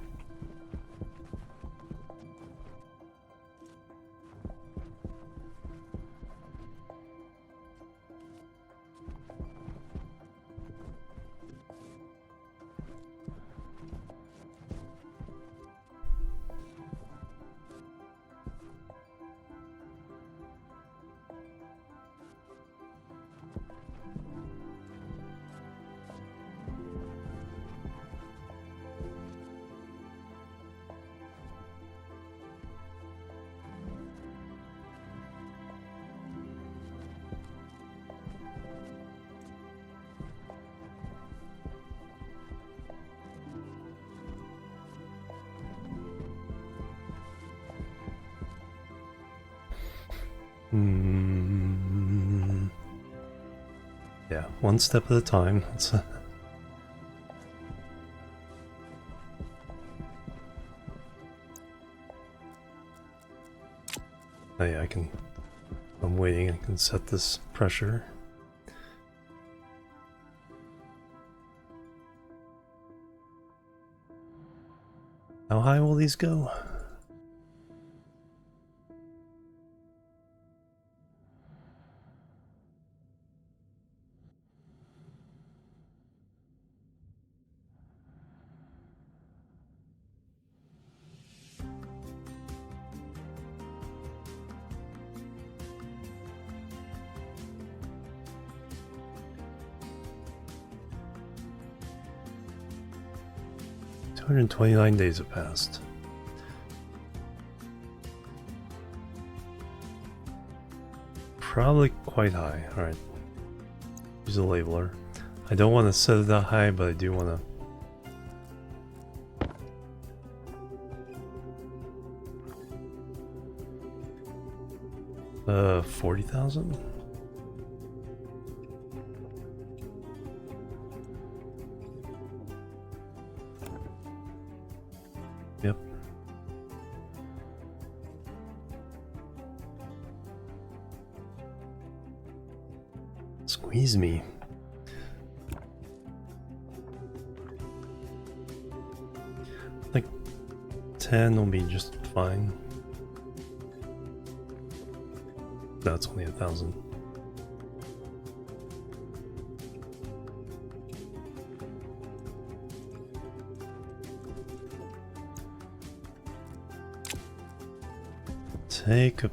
Yeah, one step at a time. Oh yeah, I'm waiting, I can set this pressure. How high will these go? $229 days have passed. Probably quite high. Alright. Use a labeler. I don't want to set it that high, but I do want to... 40,000? Yep. Squeeze me. Like 10 will be just fine. That's only 1,000. Take a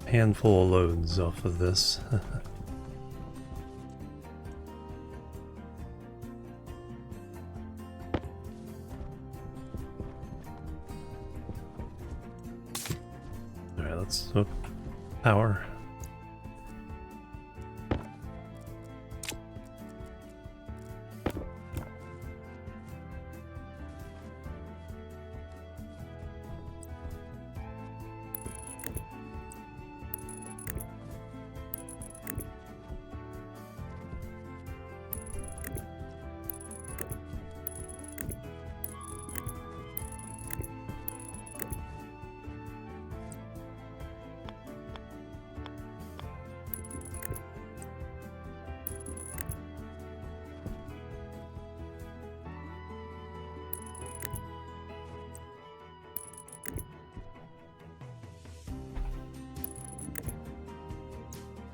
handful of loads off of this. Alright, let's power.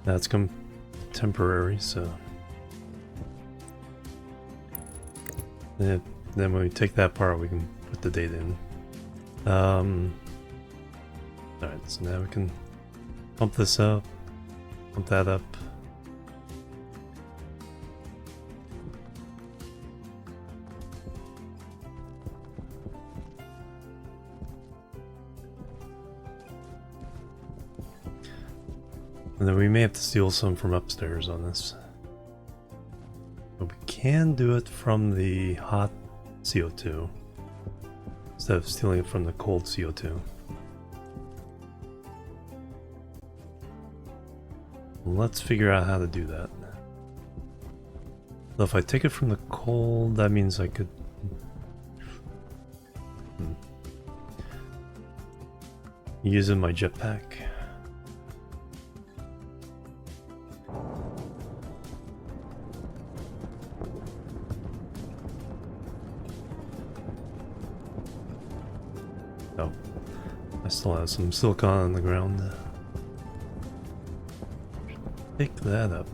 That's temporary, so then when we take that part, we can put the data in. Alright, so now we can pump this up, pump that up. And then we may have to steal some from upstairs on this. But we can do it from the hot CO2 instead of stealing it from the cold CO2. Let's figure out how to do that. So if I take it from the cold, that means I could... Using my jetpack. Oh, I still have some silicon on the ground. Pick that up.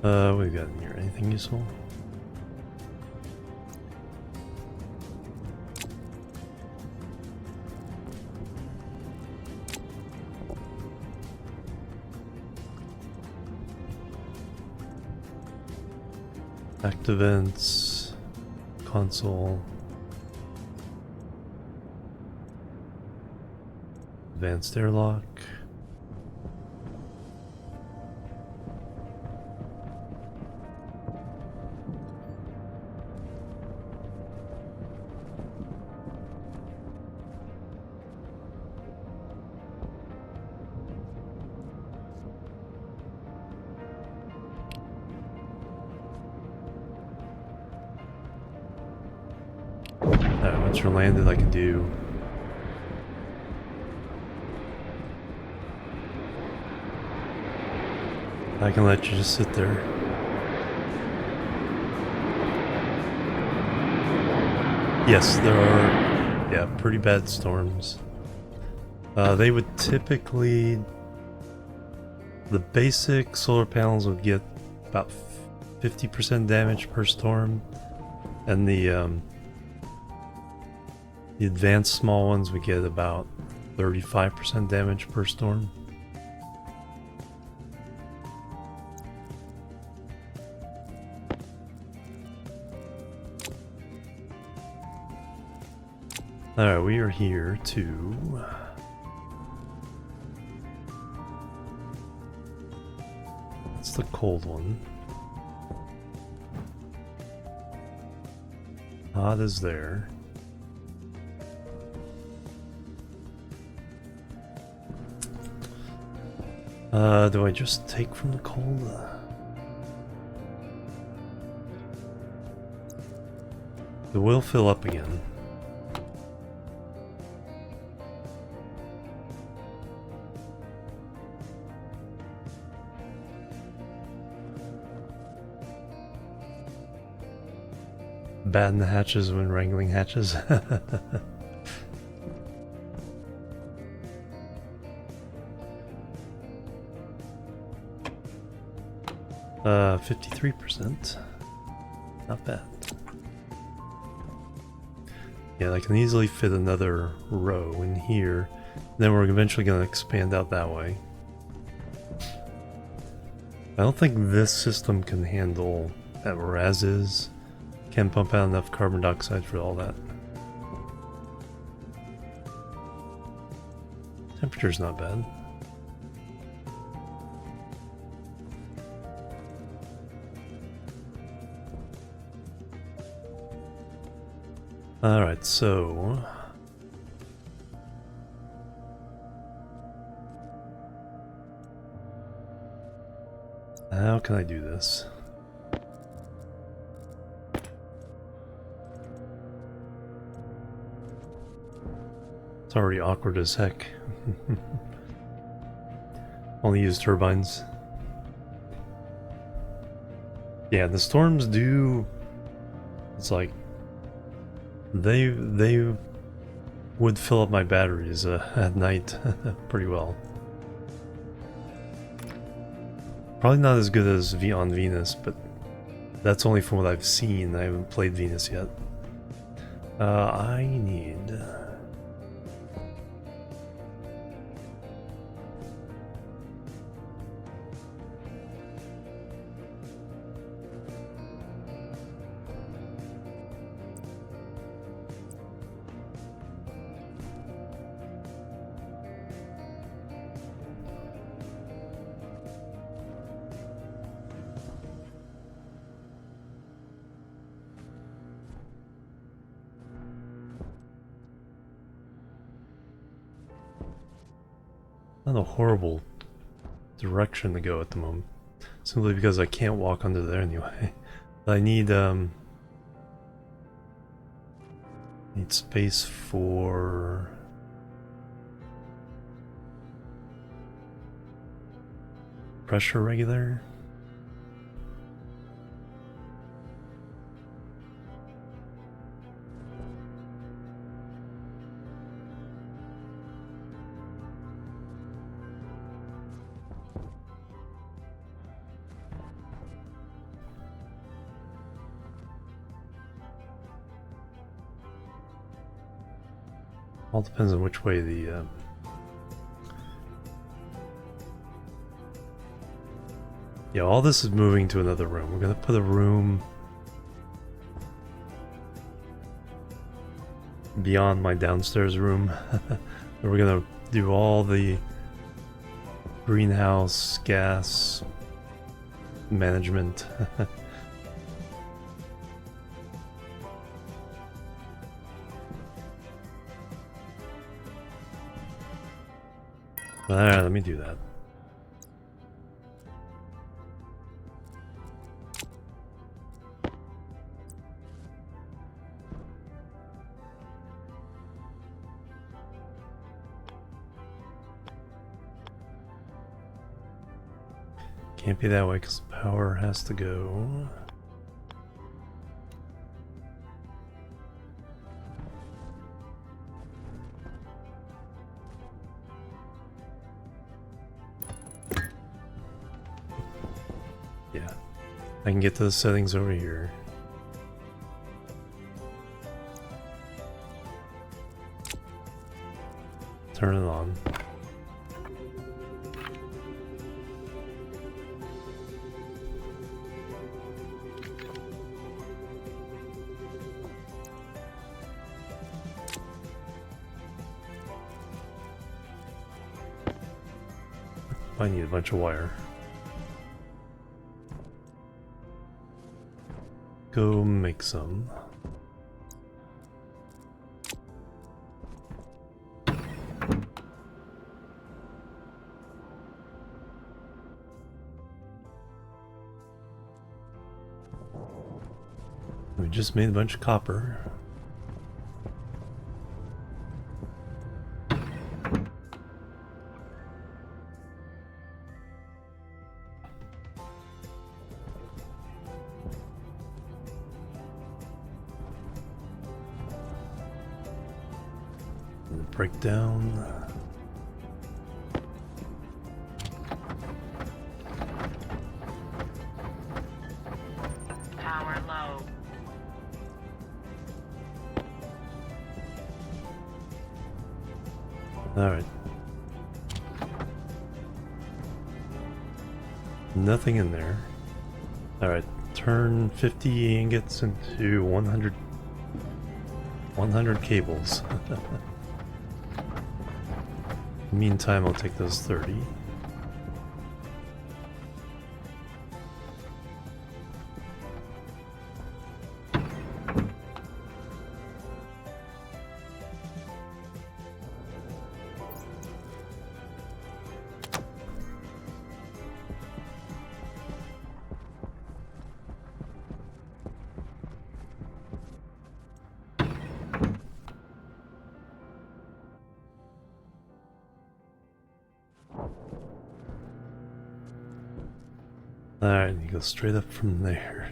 What we got in here? Anything useful? Active vents, console, advanced airlock. once you're landed, I can do. I can let you just sit there. Yes, there are, yeah, pretty bad storms. They would typically, the basic solar panels would get about 50% damage per storm, and the advanced small ones would get about 35% damage per storm. Alright, we are here to... That's the cold one. Hot is there. Do I just take from the cold? It will fill up again. Batten the hatches when wrangling hatches. 53%. Not bad. Yeah, I can easily fit another row in here. Then we're eventually going to expand out that way. I don't think this system can handle that as is. Can't pump out enough carbon dioxide for all that. Temperature's not bad. Alright, so... how can I do this? It's already awkward as heck. Only use turbines. Yeah, the storms do... it's like... They would fill up my batteries at night pretty well. Probably not as good as on Venus, but that's only from what I've seen. I haven't played Venus yet. I need... not a horrible direction to go at the moment, simply because I can't walk under there anyway. I need space for pressure regulator. All depends on which way the yeah, all this is moving to another room. We're gonna put a room beyond my downstairs room. We're gonna do all the greenhouse gas management. Alright, let me do that. Can't be that way because power has to go. Yeah, I can get to the settings over here. Turn it on. I need a bunch of wire. Go make some. We just made a bunch of copper. Breakdown. Power low. Alright. Nothing in there. Alright, turn 50 ingots into 100 cables. Meantime, I'll take those 30. Alright, you go straight up from there.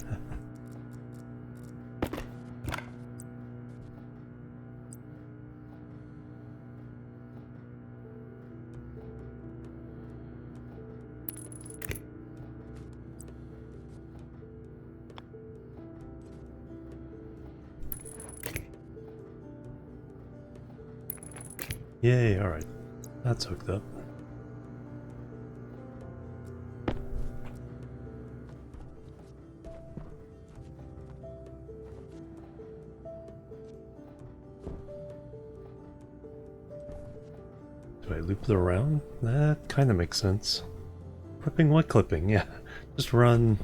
Yay, alright. That's hooked up. Do I loop it around? That kind of makes sense. Clipping what clipping? Yeah. Just run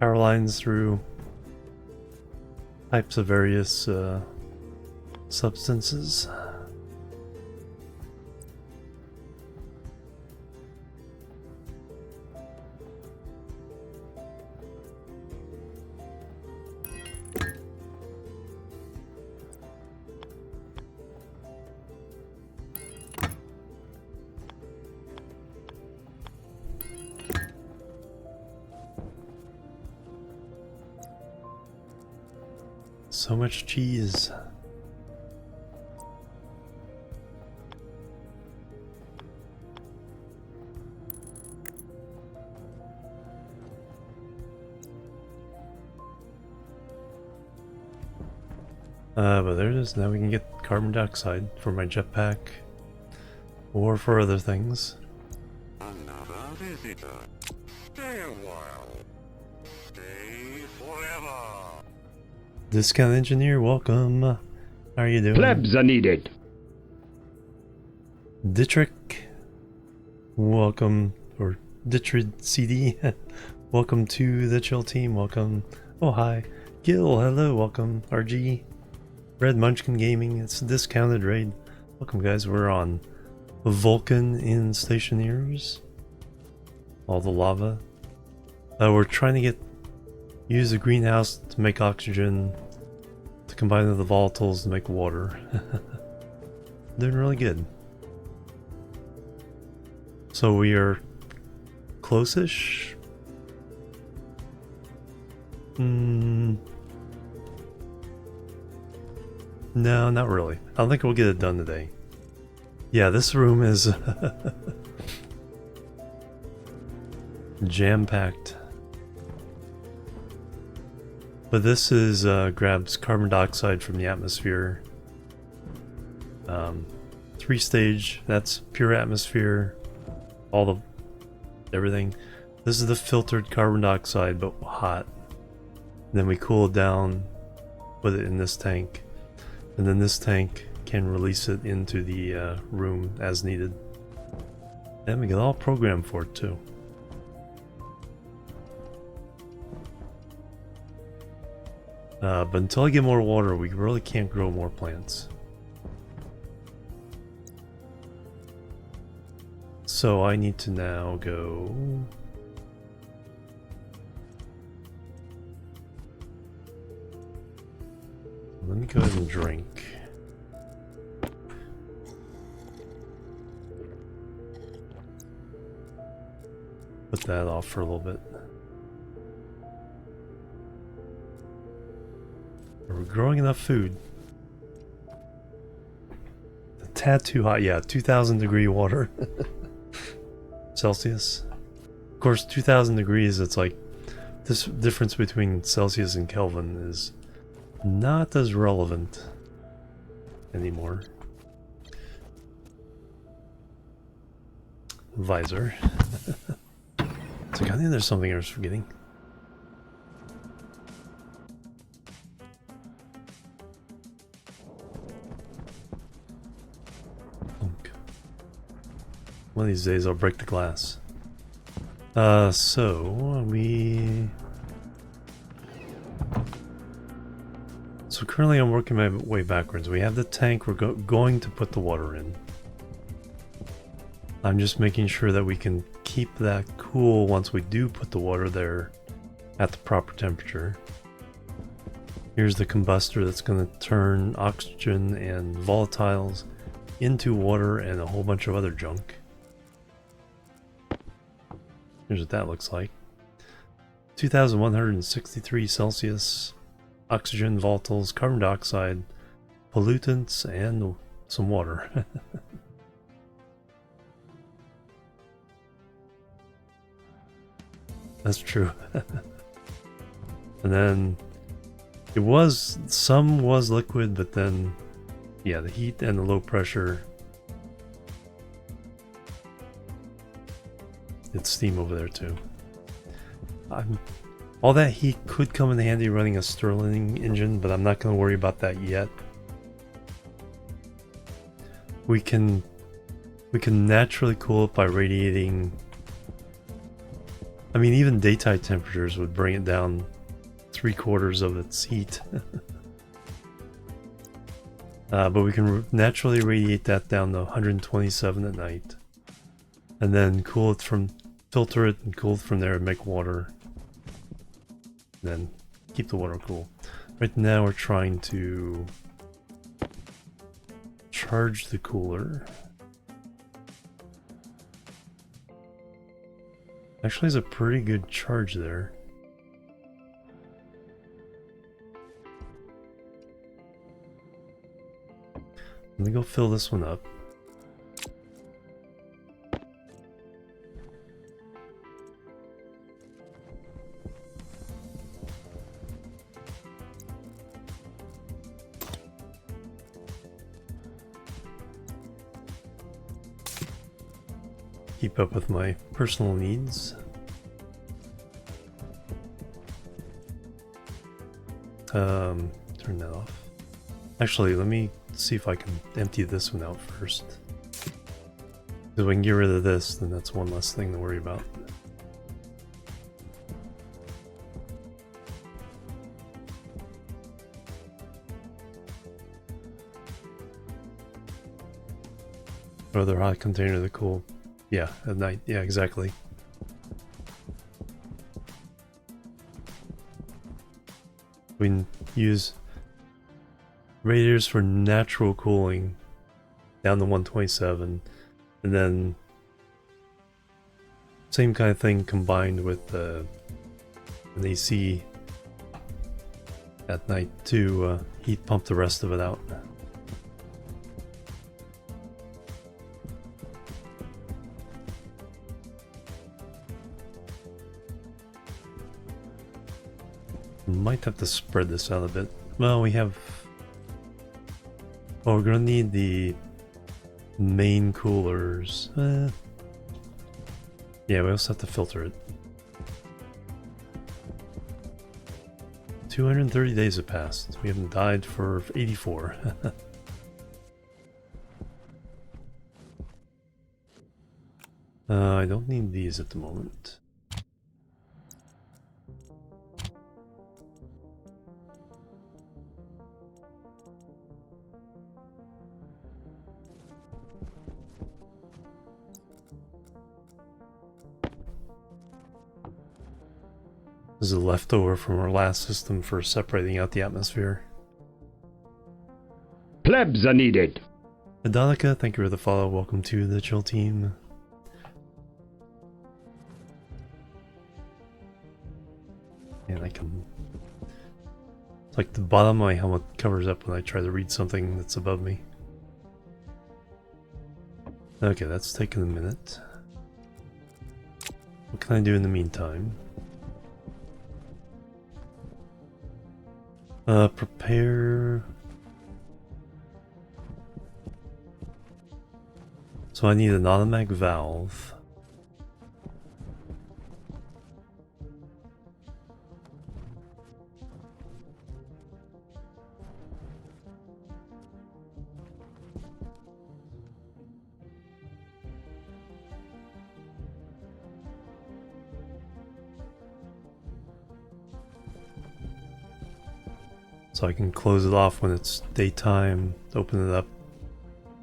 power lines through pipes of various substances. So much cheese. But there it is. Now we can get carbon dioxide for my jetpack or for other things. Another visitor. Stay a while. Stay forever. Discount engineer, welcome. How are you doing? Plebs are needed. Dietrich, welcome, or Ditrid CD, welcome to the chill team, welcome. Oh hi, Gil, hello, welcome. RG, Red Munchkin Gaming, it's a discounted raid. Welcome guys, we're on Vulcan in Stationeers. All the lava. We're trying to use the greenhouse to make oxygen, to combine with the volatiles to make water. Doing really good. So we are close-ish, No, not really. I don't think we'll get it done today. Yeah, this room is jam-packed. But this is grabs carbon dioxide from the atmosphere. 3-stage, that's pure atmosphere. Everything. This is the filtered carbon dioxide, but hot. Then we cool it down, put it in this tank, and then this tank can release it into the room as needed. And we get all programmed for it too. But until I get more water, we really can't grow more plants. So I need to now go... Let me go ahead and drink. Put that off for a little bit. Are we growing enough food? A tad too hot, yeah, 2,000 degree water. Celsius. Of course, 2,000 degrees, it's like, this difference between Celsius and Kelvin is not as relevant anymore. Visor. So I think there's something I was forgetting. One of these days I'll break the glass. So currently I'm working my way backwards. We have the tank we're going to put the water in. I'm just making sure that we can keep that cool once we do put the water there at the proper temperature. Here's the combustor that's going to turn oxygen and volatiles into water and a whole bunch of other junk. Here's what that looks like. 2,163 Celsius, oxygen, volatiles, carbon dioxide, pollutants, and some water. That's true. And then some was liquid, but then, yeah, the heat and the low pressure. It's steam over there too. All that heat could come in handy running a Stirling engine, but I'm not going to worry about that yet. We can naturally cool it by radiating. I mean, even daytime temperatures would bring it down 3/4 of its heat. But we can naturally radiate that down to 127 at night. And then filter it and cool it from there and make water. And then keep the water cool. Right now we're trying to charge the cooler. Actually, it's a pretty good charge there. Let me go fill this one up. Keep up with my personal needs. Turn that off. Actually, let me see if I can empty this one out first. If we can get rid of this, then that's one less thing to worry about. Other hot container to cool. Yeah, at night. Yeah, exactly. We can use radiators for natural cooling down to 127, and then same kind of thing combined with an AC at night to heat pump the rest of it out. Might have to spread this out a bit. Well, we have... Oh, we're gonna need the main coolers. Yeah, we also have to filter it. 230 days have passed. We haven't died for 84. I don't need these at the moment. This is a leftover from our last system for separating out the atmosphere. Plebs are needed. Adonica, thank you for the follow. Welcome to the chill team. And I can... It's like the bottom of my helmet covers up when I try to read something that's above me. Okay, that's taken a minute. What can I do in the meantime? Prepare... So I need an automatic valve. So I can close it off when it's daytime, open it up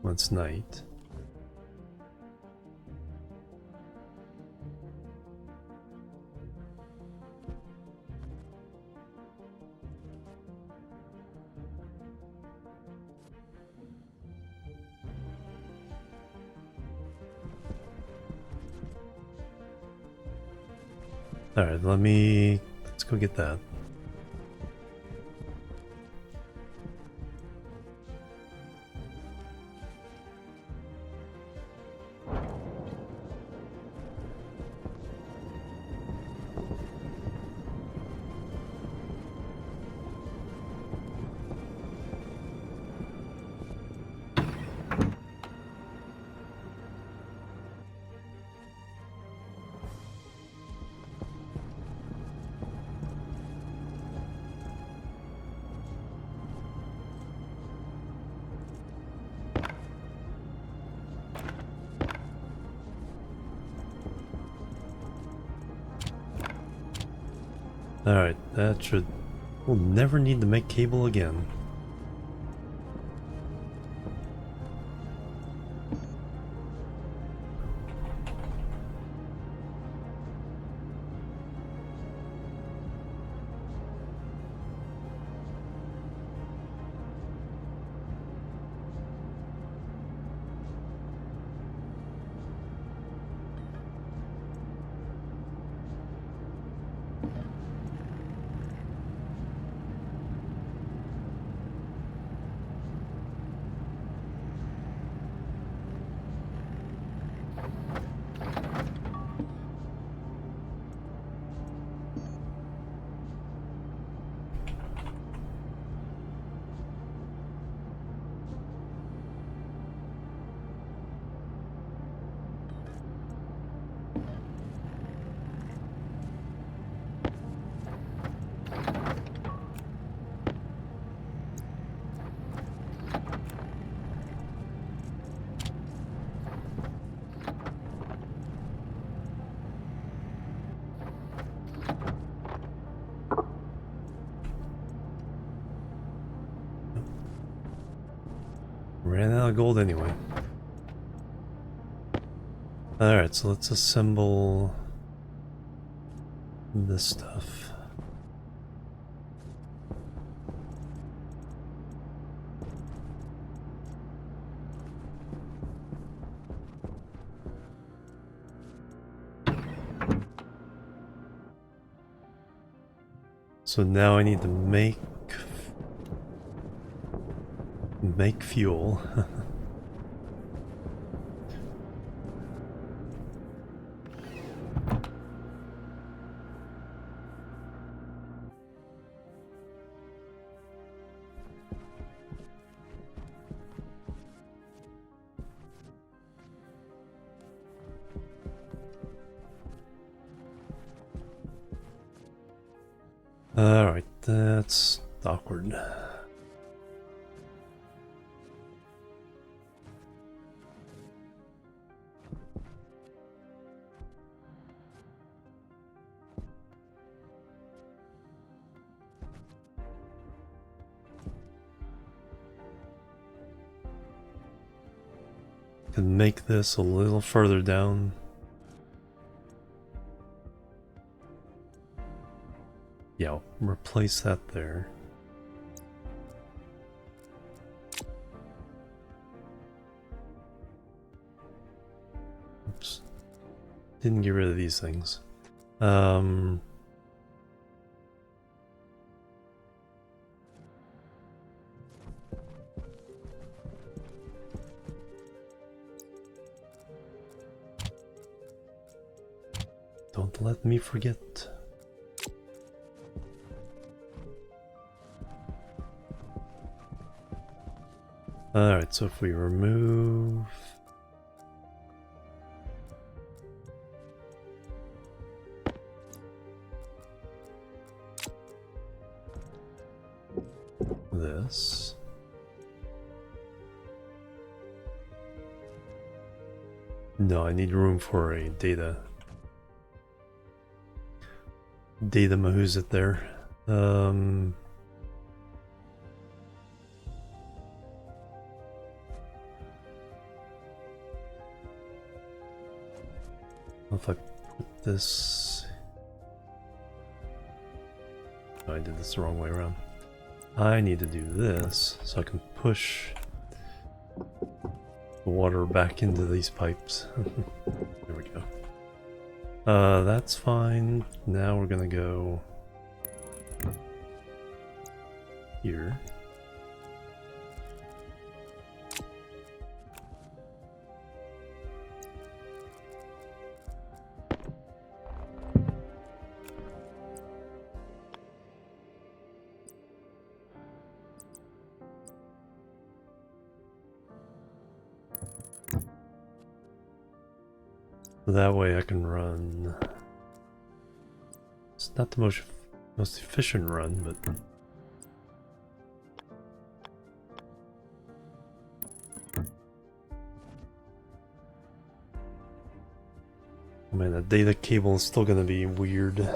when it's night. Alright, let's go get that. Alright, that should... We'll never need to make cable again. Ran out of gold anyway. Alright, so let's assemble this stuff. So now I need to make make fuel. Alright, that's awkward. Can make this a little further down. Yeah, I'll replace that there. Oops. Didn't get rid of these things. Don't let me forget. Alright, so if we remove this, no, I need room for a data Mahuzit there. If I put this... Oh, I did this the wrong way around. I need to do this so I can push the water back into these pipes. There we go. That's fine. Now we're gonna go here. That way I can run. It's not the most efficient run, but I mean, the data cable is still gonna be weird.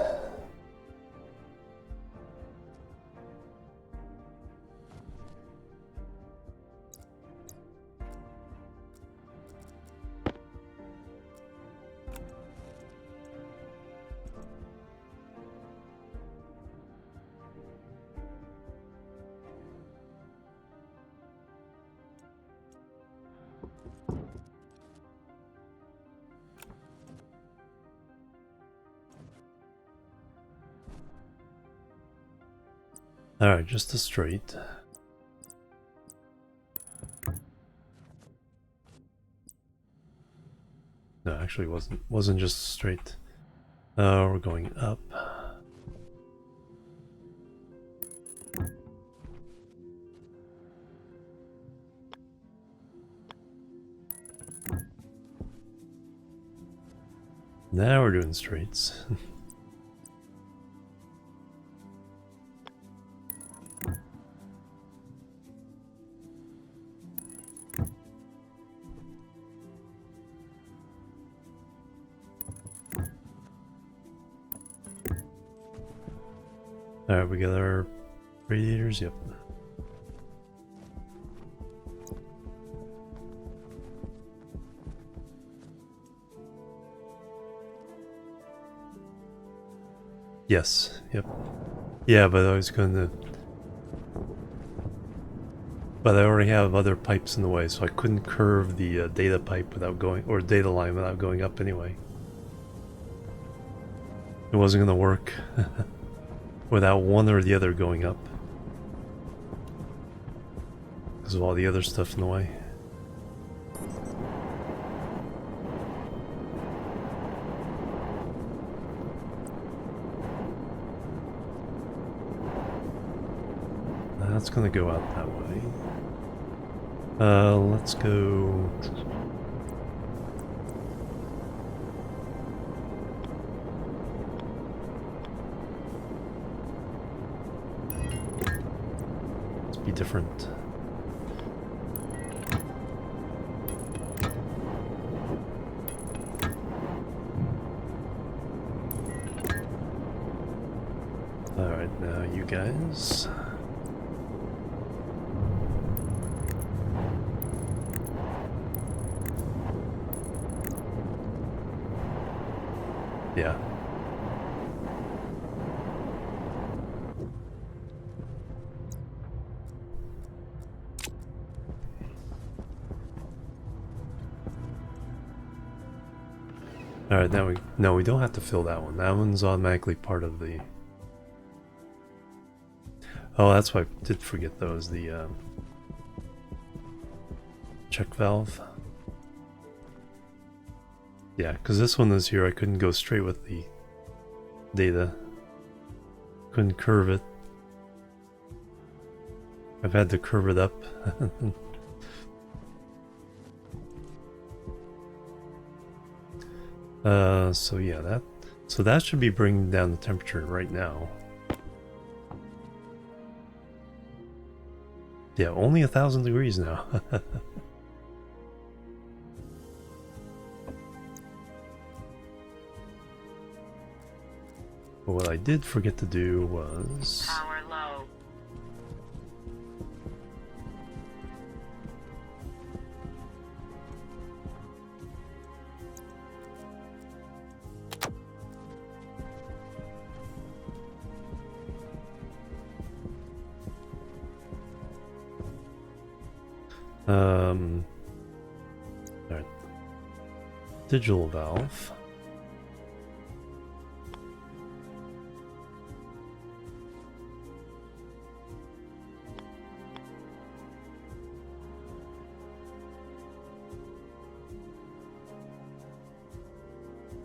Alright, just a straight. No, actually wasn't just straight. We're going up. Now we're doing straights. Alright, we got our radiators, yep. Yes, yep. Yeah, but I was gonna... But I already have other pipes in the way, so I couldn't curve the data pipe without going... or data line without going up anyway. It wasn't gonna work without one or the other going up. because of all the other stuff in the way. That's gonna go out that way. Let's go. Let's be different. Alright, now you guys. Yeah. Alright, now we don't have to fill that one. That one's automatically part of the... Oh, that's why I did forget those, the check valve. Yeah, because this one is here, I couldn't go straight with the data. Couldn't curve it. I've had to curve it up. So yeah, that should be bringing down the temperature right now. Yeah, only 1,000 degrees now. But what I did forget to do was... Power low. Alright. Digital valve.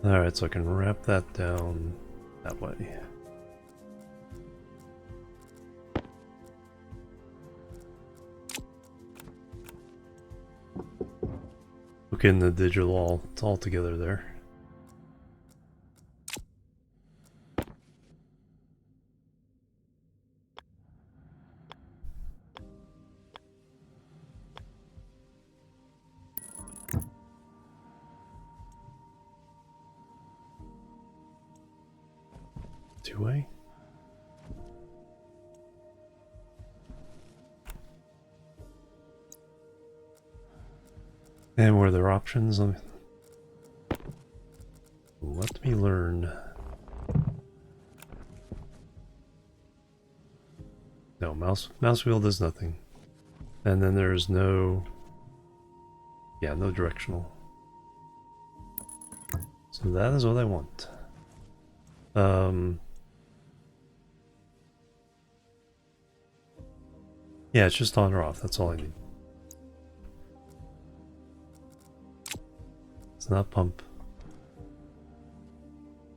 Alright, so I can wrap that down that way. Hook in the digital all together there. Two-way. And were there options? Let me learn. No, mouse wheel does nothing. And then there's no... Yeah, no directional. So that is what I want. Yeah, it's just on or off, that's all I need. It's not pump.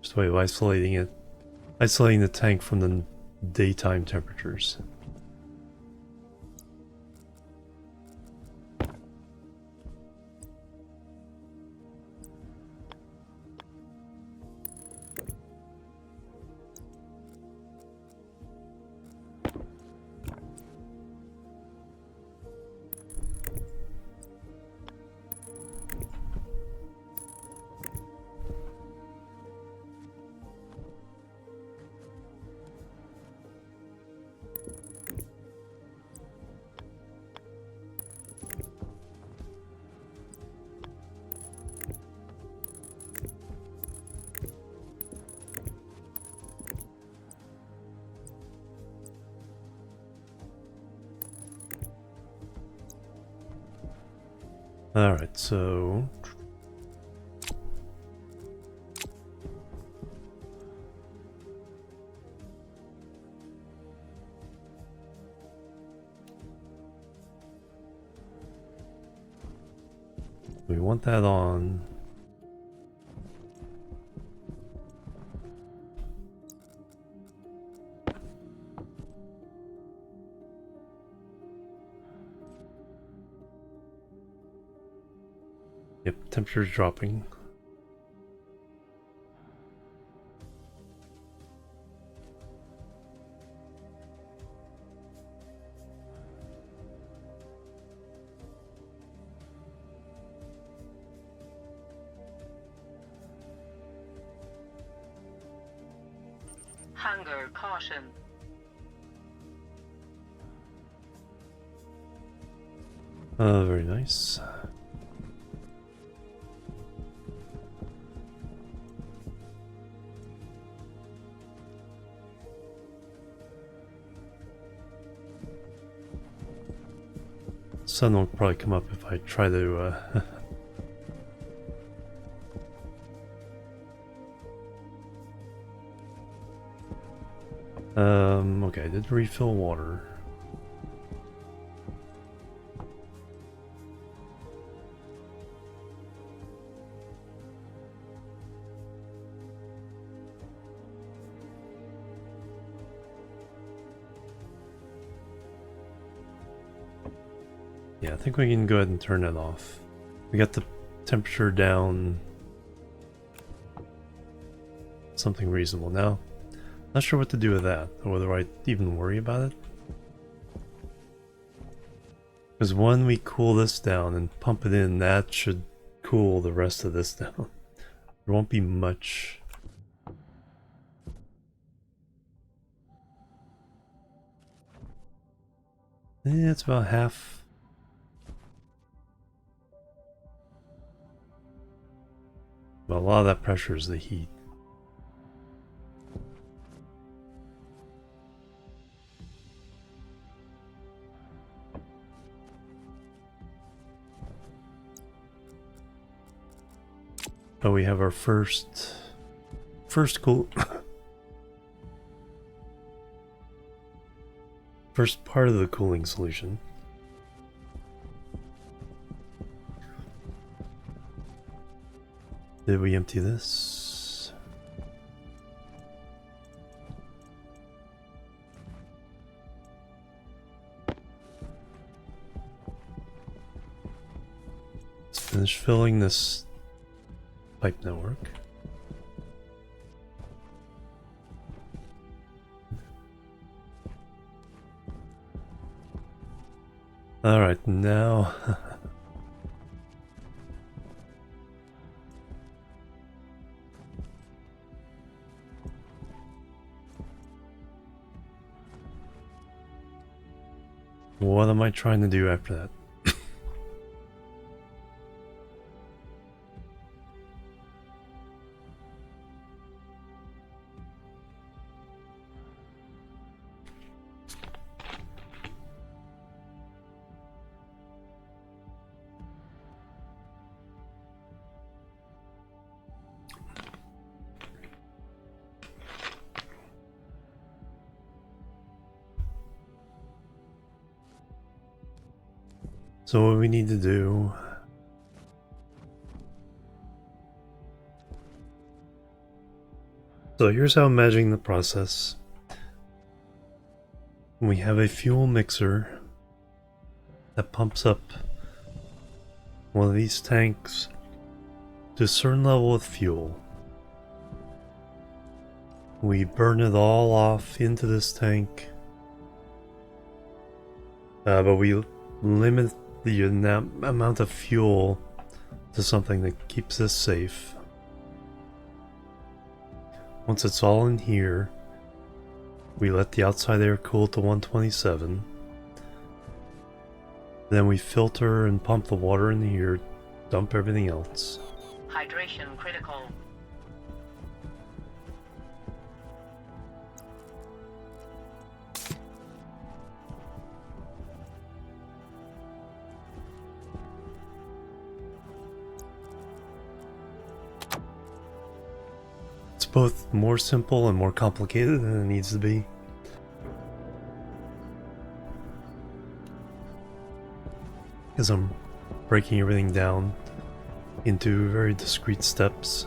Just a way of isolating it. Isolating the tank from the daytime temperatures. Alright, so... We want that on. Yep, temperature's dropping. Hunger caution. Very nice. Sun will probably come up if I try to okay, I did refill water. Yeah, I think we can go ahead and turn that off. We got the temperature down something reasonable now. Not sure what to do with that, or whether I even worry about it. Because when we cool this down and pump it in, that should cool the rest of this down. There won't be much. It's about half. But a lot of that pressure is the heat. But we have our first cool first part of the cooling solution. Did we empty this? Let's finish filling this pipe network. Alright, now what am I trying to do after that? So what we need to do so here's how I'm imagining the process. We have a fuel mixer that pumps up one of these tanks to a certain level of fuel. We burn it all off into this tank, but we limit the amount of fuel to something that keeps us safe. Once it's all in here, we let the outside air cool to 127. Then we filter and pump the water in here, dump everything else. Hydration critical. It's both more simple and more complicated than it needs to be. Because I'm breaking everything down into very discrete steps.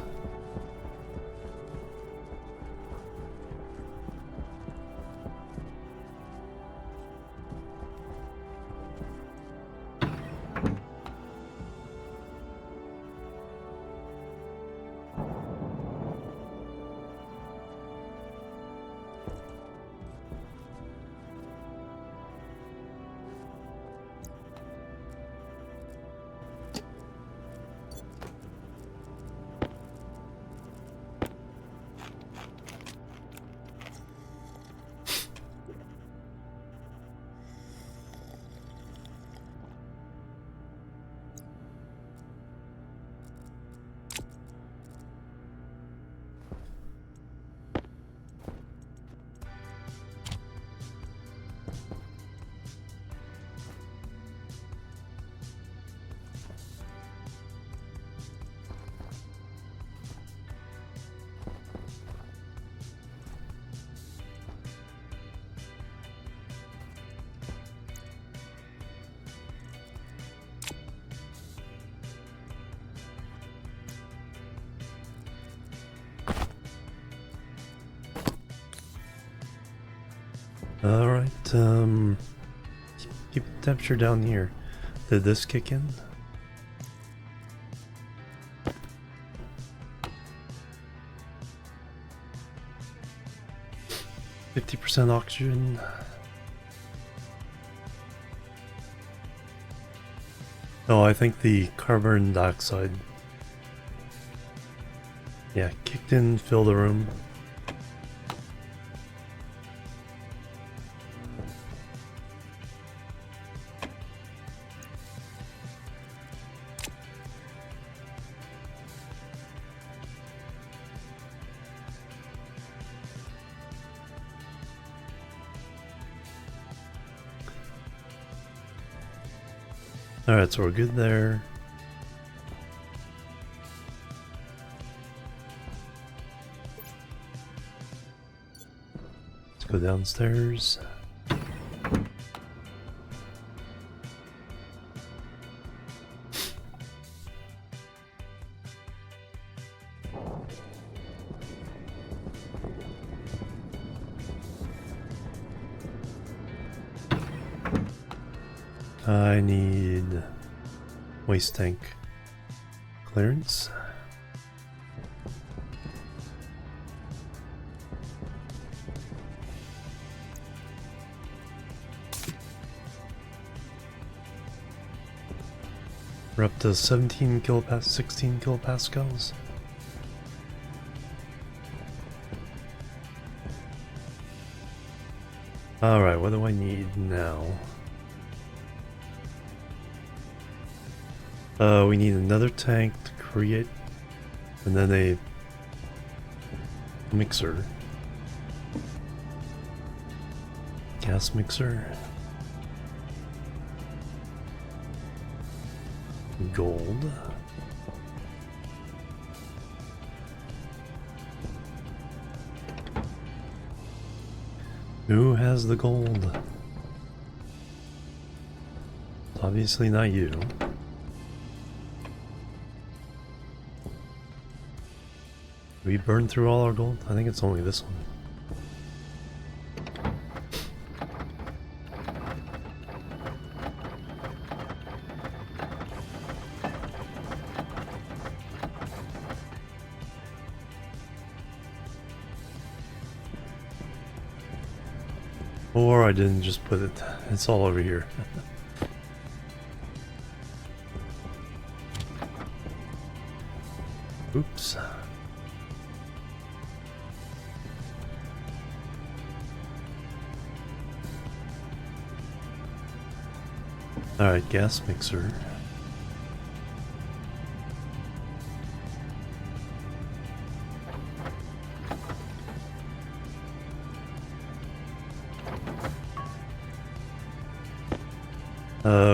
Alright, keep the temperature down here. Did this kick in? %50 oxygen. Oh, I think the carbon dioxide. Yeah, kicked in, filled the room. Alright, so we're good there. Let's go downstairs. I need waste tank clearance. We're up to 16 kilopascals. Alright, what do I need now? We need another tank to create, and then a mixer. Gas mixer. Gold. Who has the gold? It's obviously not you. We burned through all our gold? I think it's only this one. Or I didn't just put it. It's all over here. Oops. Alright, gas mixer.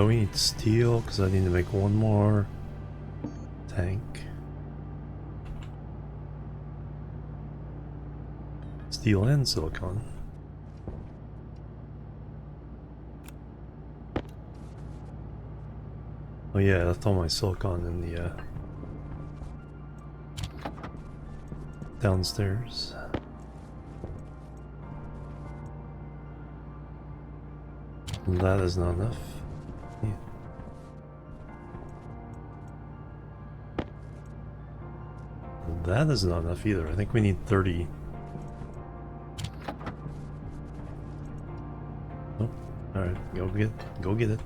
We need steel because I need to make one more tank. Steel and silicon. Oh yeah, I left all my silicon in the downstairs. That is not enough. Yeah. That is not enough either. I think we need 30. Oh, alright, go get it.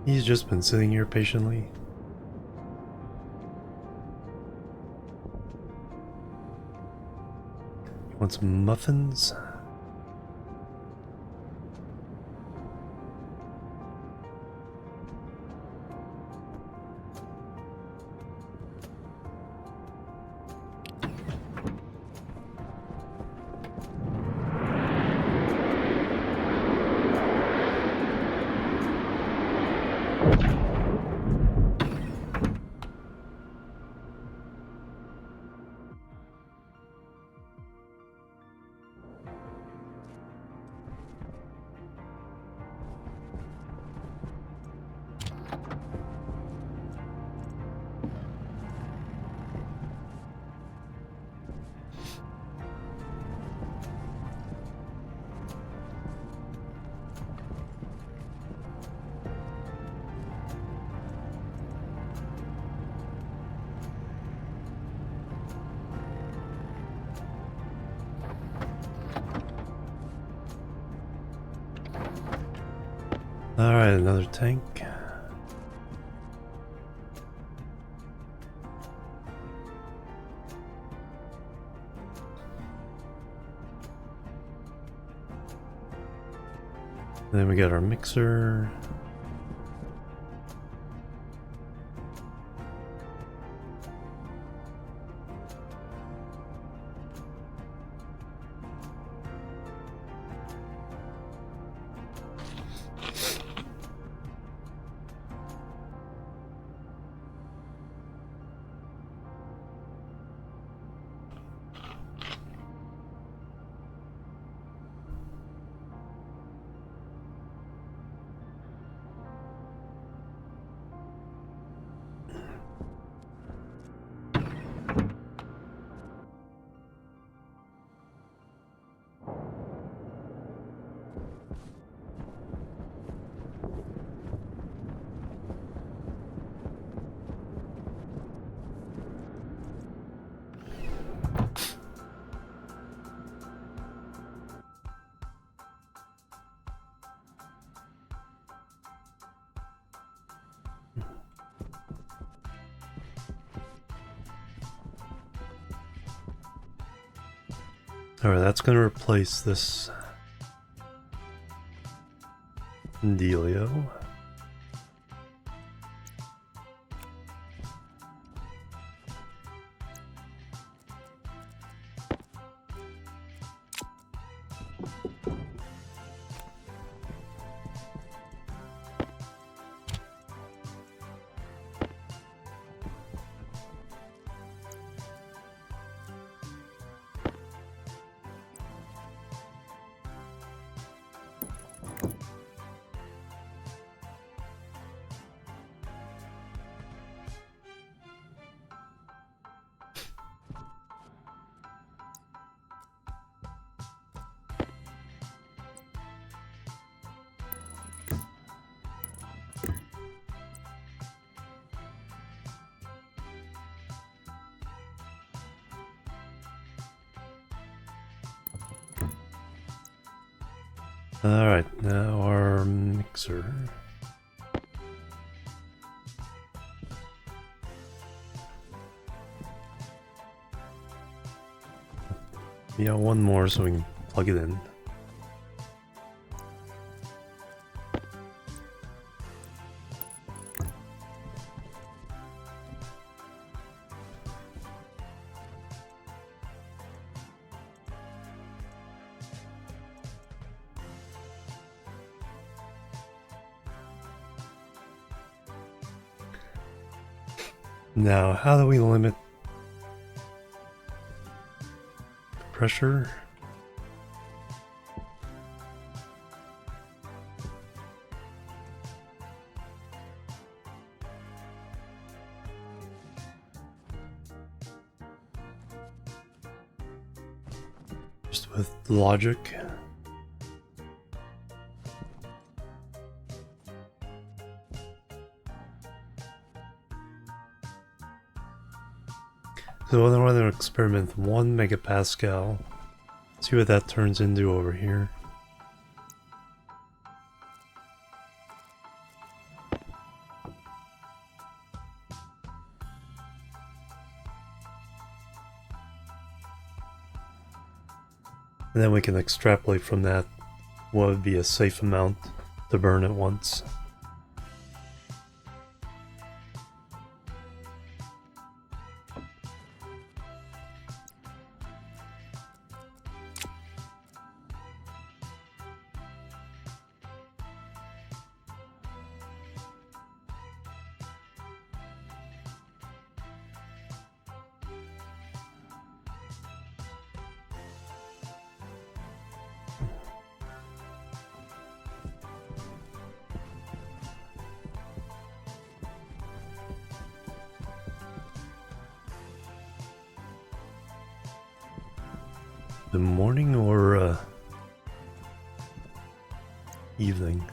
He's just been sitting here patiently. You want some muffins? Alright, another tank. And then we got our mixer. Alright, that's going to replace this dealio. Alright, now our mixer. Yeah, one more so we can plug it in. Now, how do we limit the pressure? Just with logic. So I want to experiment with 1 megapascal. See what that turns into over here. And then we can extrapolate from that what would be a safe amount to burn at once. The morning or evening?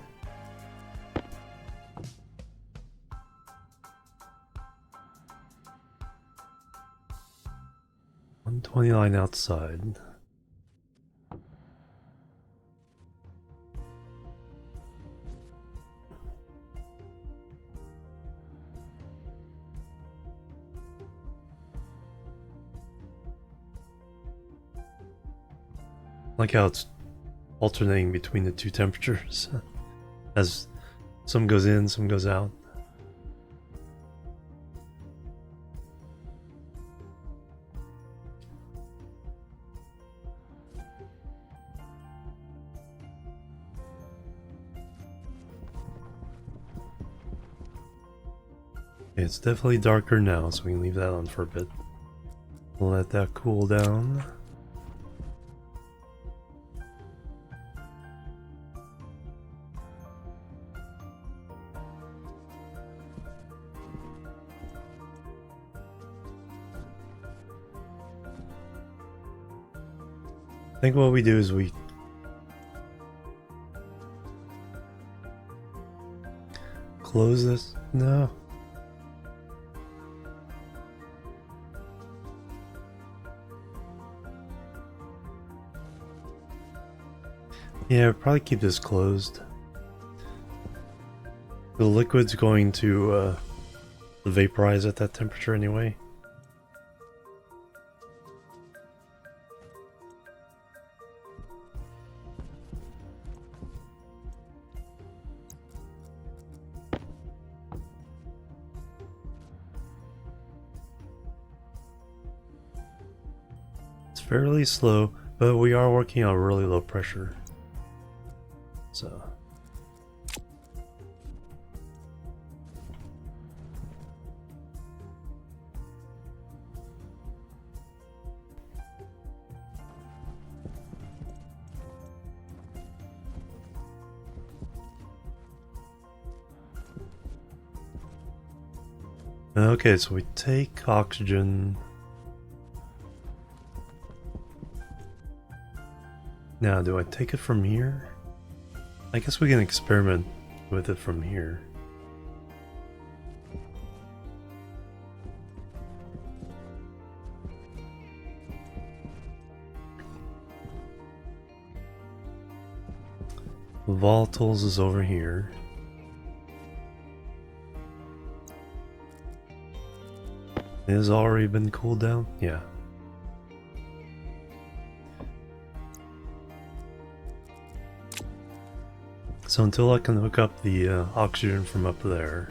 $129 outside. Like how it's alternating between the two temperatures as some goes in, some goes out. It's definitely darker now, so we can leave that on for a bit. Let that cool down. I think what we do is we close this. No. Yeah, probably keep this closed. The liquid's going to vaporize at that temperature anyway. It's fairly slow, but we are working on really low pressure. So okay, so we take oxygen. Now, do I take it from here? I guess we can experiment with it from here. Volatiles is over here. It has already been cooled down? Yeah. So until I can hook up the oxygen from up there,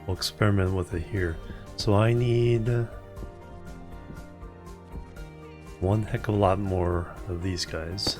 we'll experiment with it here. So I need one heck of a lot more of these guys.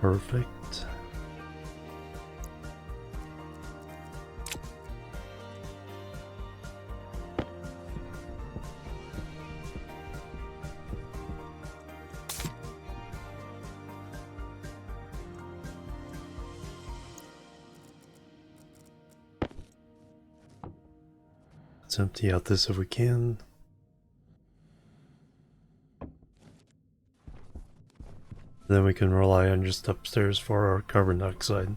Perfect. Let's empty out this if we can. Then we can rely on just upstairs for our carbon dioxide.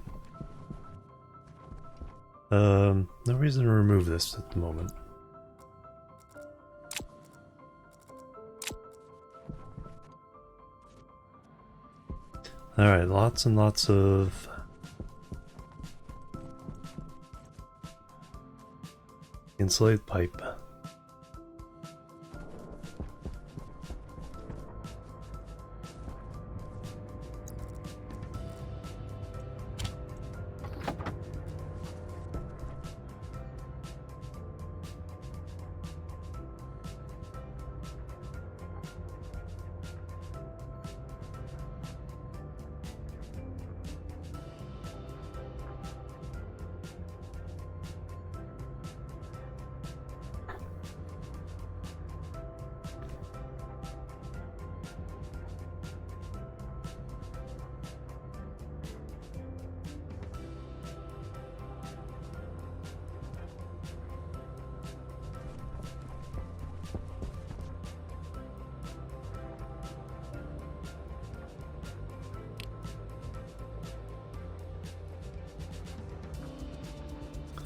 No reason to remove this at the moment. Alright, lots and lots of insulated pipe.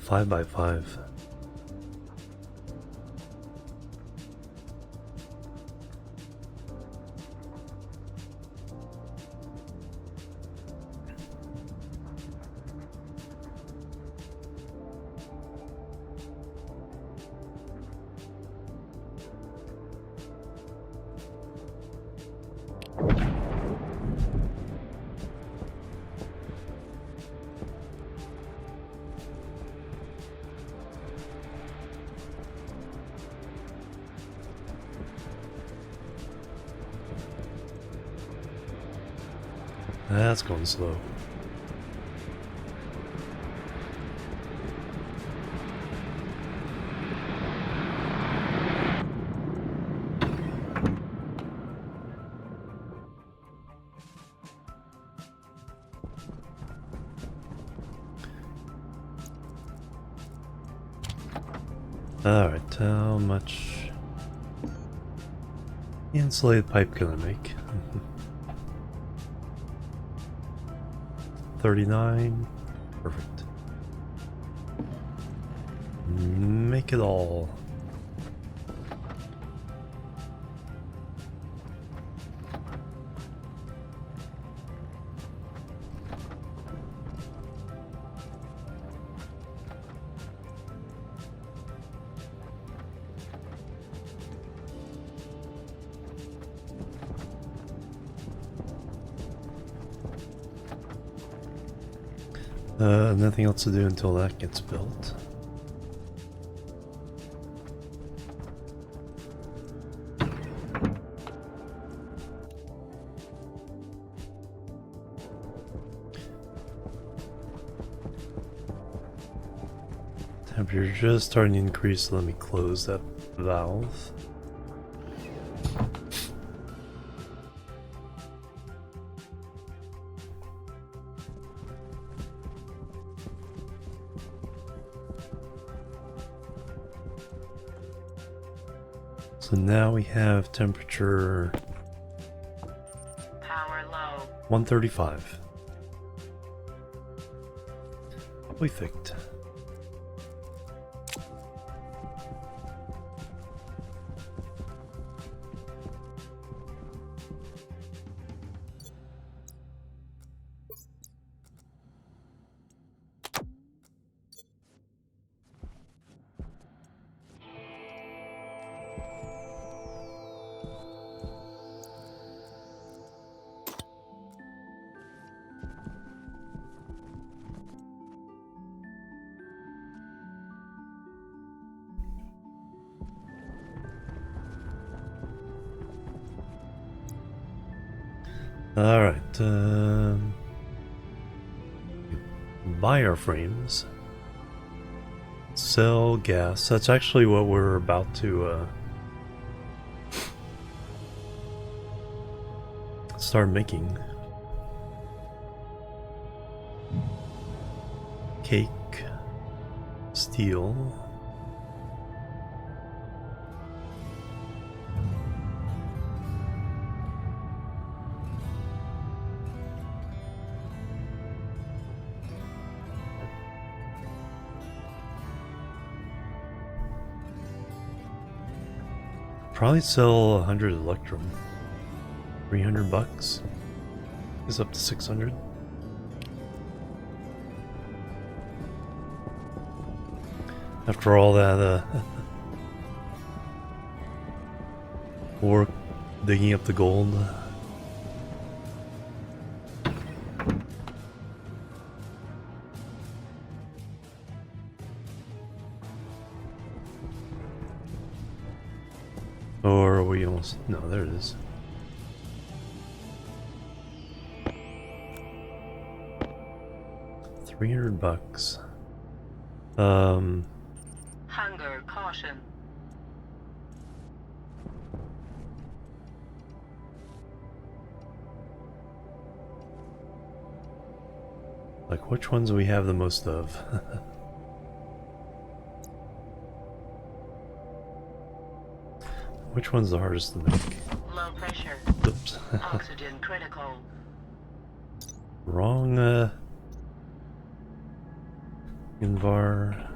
Five by five. That's going slow. Alright, how much insulated pipe can I make? 39. Perfect. Make it all. Nothing else to do until that gets built. Temperature just starting to increase, so let me close that valve. So now we have temperature Power low. 135. Perfect. Alright, buy our frames. Sell gas. That's actually what we're about to start making. Cake. Steel. Probably sell 100 Electrum. 300 bucks. Is up to 600. After all that work digging up the gold. Or are we almost... No, there it is. $300. Hunger caution. Like, which ones do we have the most of? Which one's the hardest to make? Low pressure. Oops. Oxygen critical. Wrong, Invar.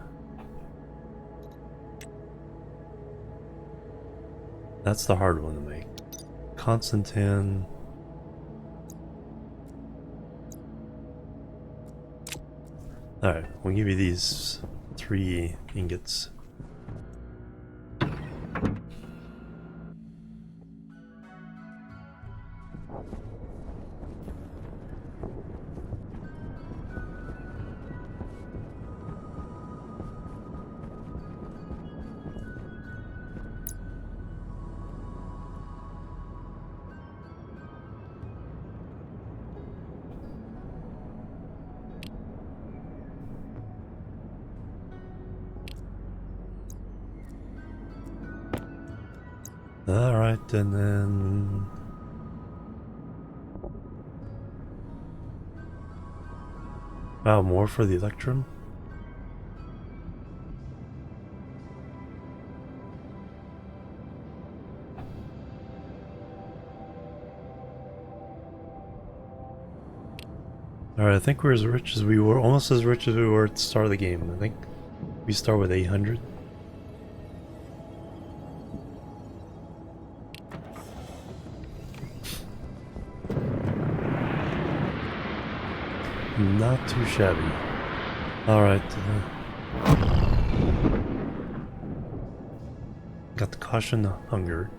That's the hard one to make. Constantin. Alright, we'll give you these 3 ingots. Alright, and then... Wow, more for the Electrum? Alright, I think we're as rich as we were, almost as rich as we were at the start of the game. I think we start with 800. Not too shabby. Alright. Got the caution hunger.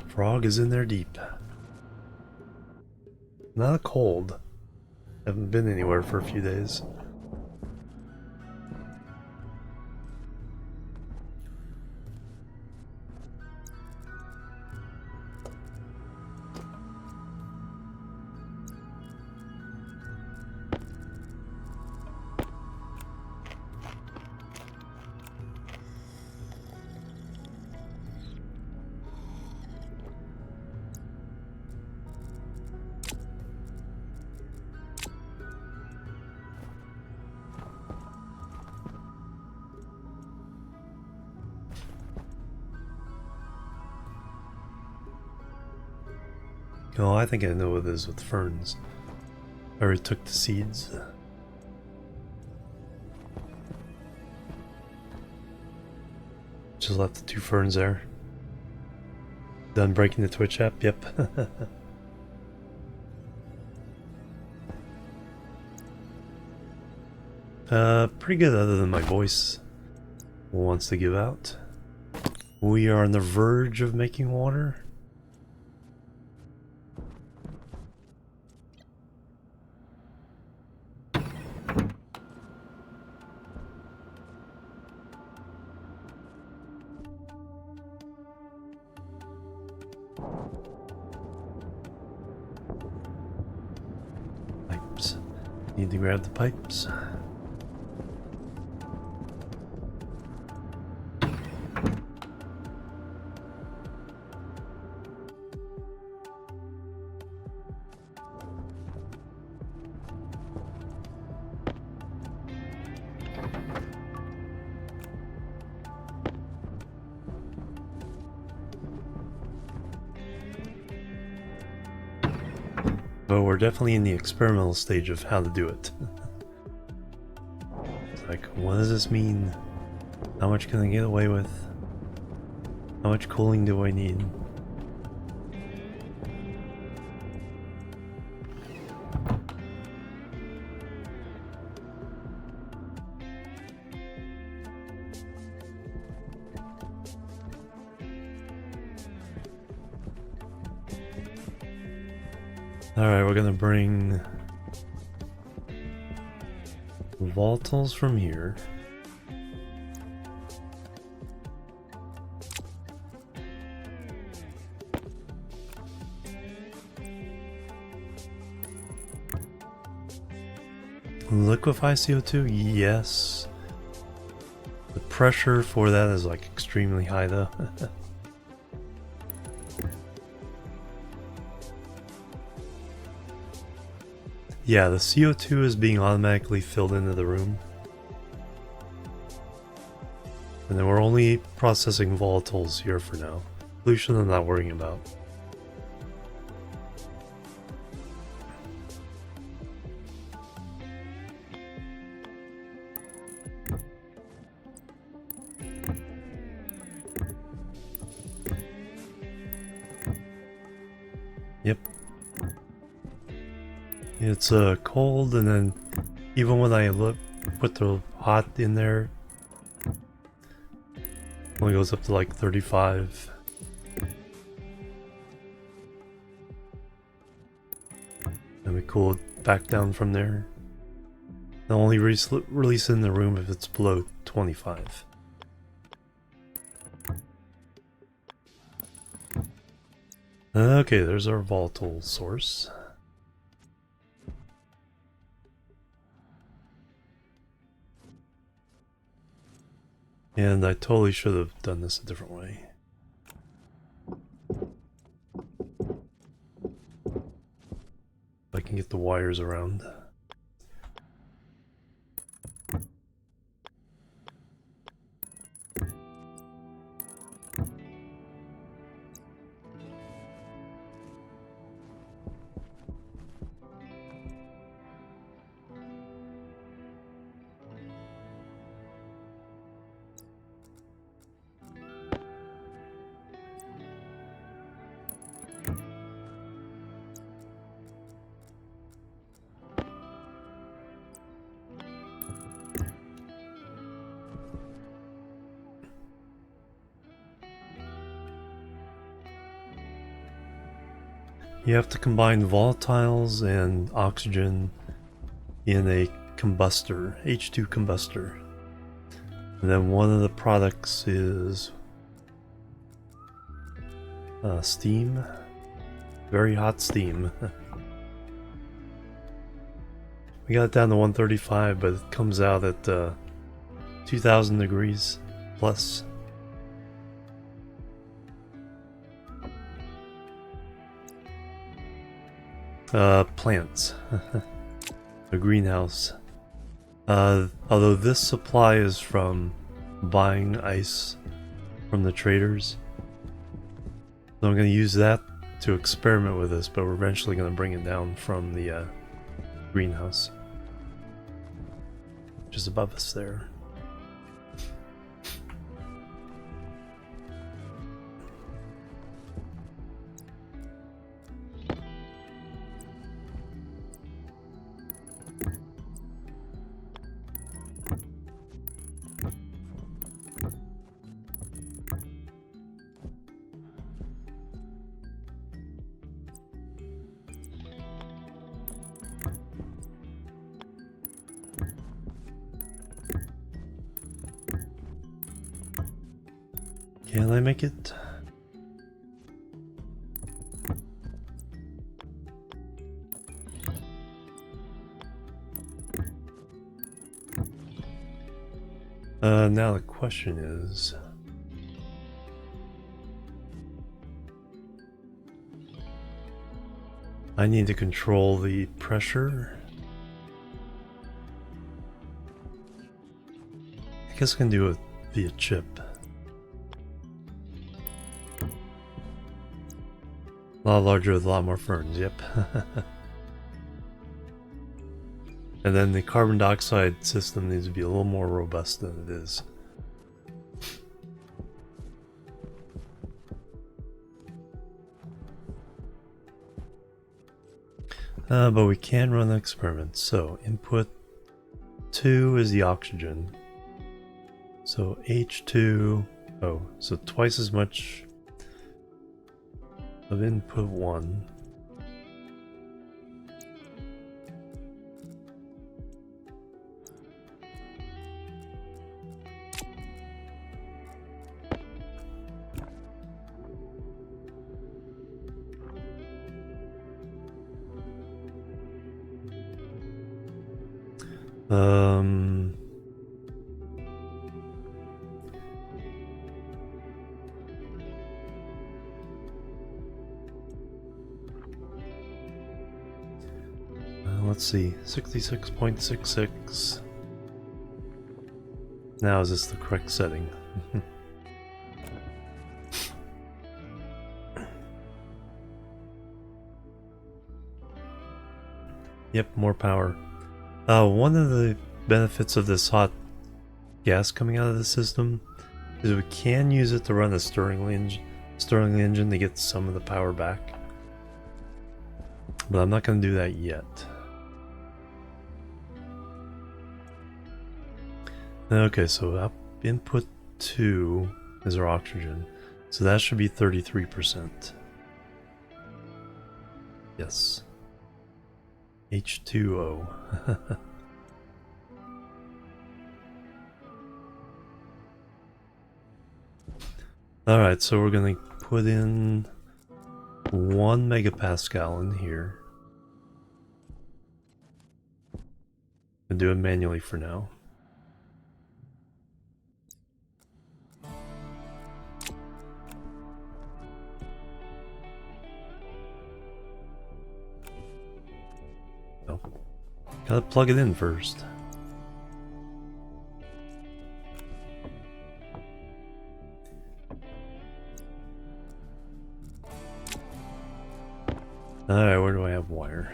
Frog is in there deep. Not cold. Haven't been anywhere for a few days. Oh, I think I know what it is with ferns. I already took the seeds. Just left the 2 ferns there. Done breaking the Twitch app? Yep. Pretty good other than my voice wants to give out. We are on the verge of making water. Pipes. Need to grab the pipes. But we're definitely in the experimental stage of how to do it. It's like, what does this mean? How much can I get away with? How much cooling do I need? Alright, we're gonna bring volatiles from here. Liquefy CO2? Yes. The pressure for that is like extremely high though. Yeah, the CO2 is being automatically filled into the room. And then we're only processing volatiles here for now. Pollution I'm not worrying about. Yep. It's cold, and then even when I put the hot in there, only goes up to like 35. And we cool it back down from there. I'll only release it in the room if it's below 25. Okay, there's our volatile source. And I totally should have done this a different way. If I can get the wires around. You have to combine volatiles and oxygen in a combustor, H2 combustor. And then one of the products is steam, very hot steam. We got it down to 135, but it comes out at 2000 degrees plus. Plants. A greenhouse. Although this supply is from buying ice from the traders. So I'm going to use that to experiment with this, but we're eventually going to bring it down from the greenhouse, which is above us there. Can I make it? Now the question is, I need to control the pressure. I guess I can do it via chip. A lot larger with a lot more ferns, yep. And then the carbon dioxide system needs to be a little more robust than it is. But we can run an experiment. So input 2 is the oxygen. So H2, oh, so twice as much of input 1. Let's see, 66.66. Now is this the correct setting? Yep, more power. One of the benefits of this hot gas coming out of the system is we can use it to run a Stirling engine to get some of the power back. But I'm not going to do that yet. Okay, so input 2 is our oxygen. So that should be 33%. Yes. H2O. Alright, so we're going to put in 1 megapascal in here. And do it manually for now. Gotta plug it in first. Alright, where do I have wire?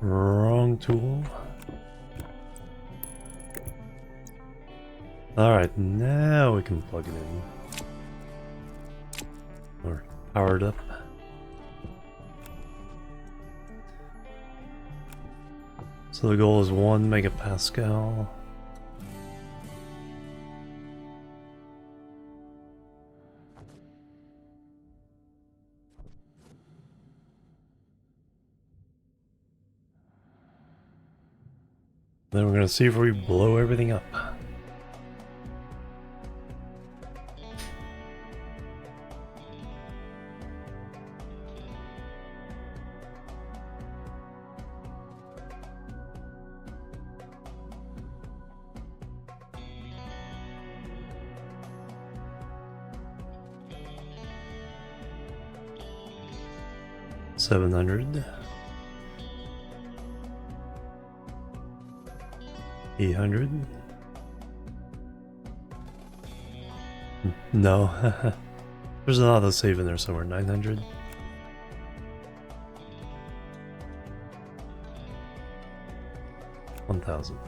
Wrong tool. Alright, now we can plug it in. Or power it up. So the goal is 1 megapascal. Then we're gonna see if we blow everything up. 700. 800. No. There's an autosave in there somewhere. 900. 1000.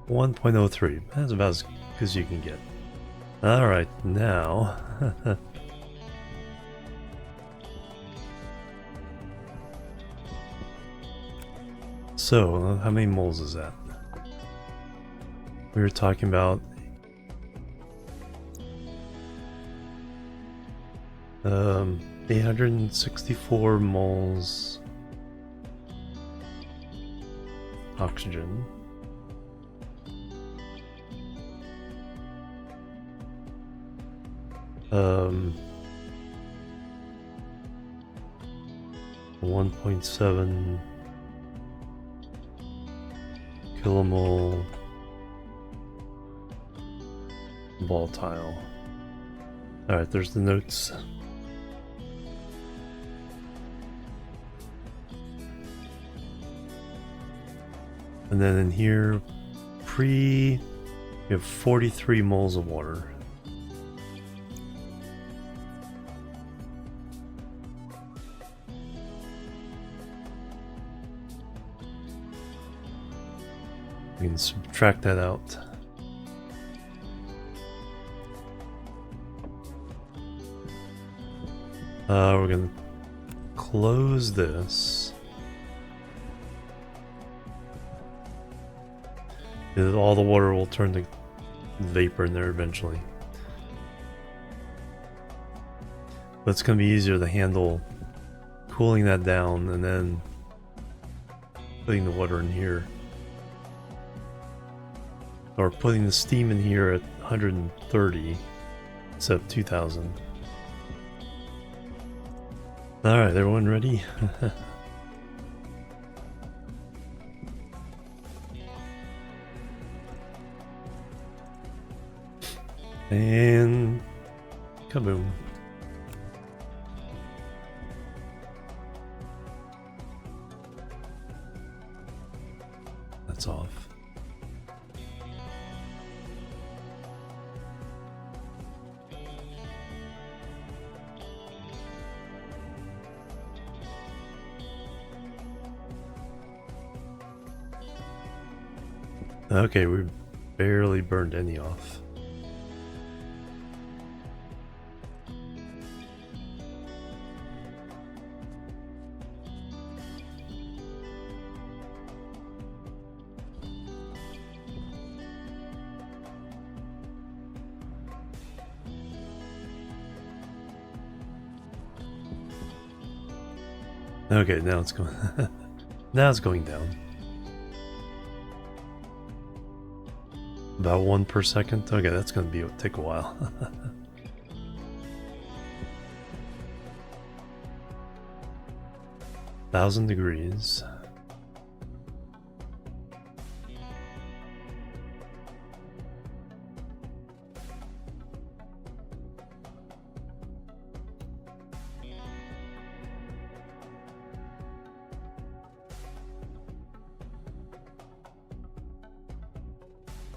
1.03. That's about as good as you can get. Alright, now... So, how many moles is that? We were talking about... 864 moles oxygen. Um, 1.7 kilomole volatile. Alright, there's the notes. And then in here, we have 43 moles of water. We can subtract that out. We're gonna close this. And all the water will turn to vapor in there eventually. But it's gonna be easier to handle cooling that down and then putting the water in here. Or putting the steam in here at 130 instead of 2000. Alright, everyone ready? And kaboom. That's off. Okay, we barely burned any off. Okay, now it's going. Now it's going down. About 1 per second. Okay, that's going to take a while. 1,000 degrees.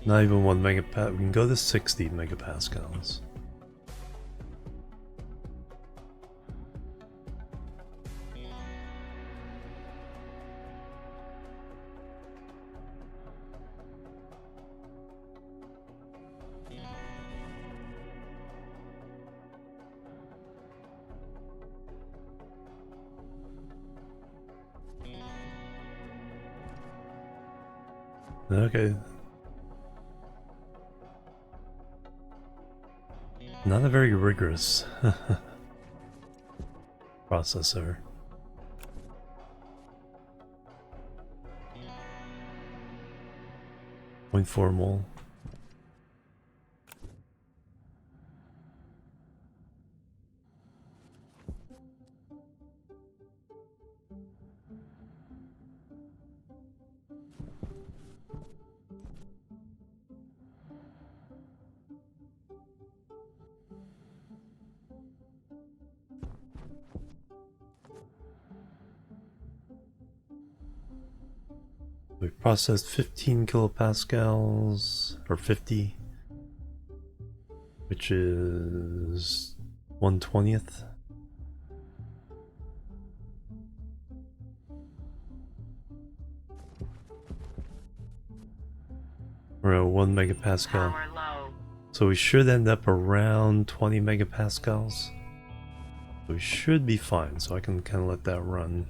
Not even 1 megapascal. We can go to 60 megapascals. Okay. Not a very rigorous processor. Point 0.4 mole. We've processed 15 kilopascals, or 50, which is 1/20th. We're at 1 megapascal. Power low. So we should end up around 20 megapascals. We should be fine, so I can kind of let that run.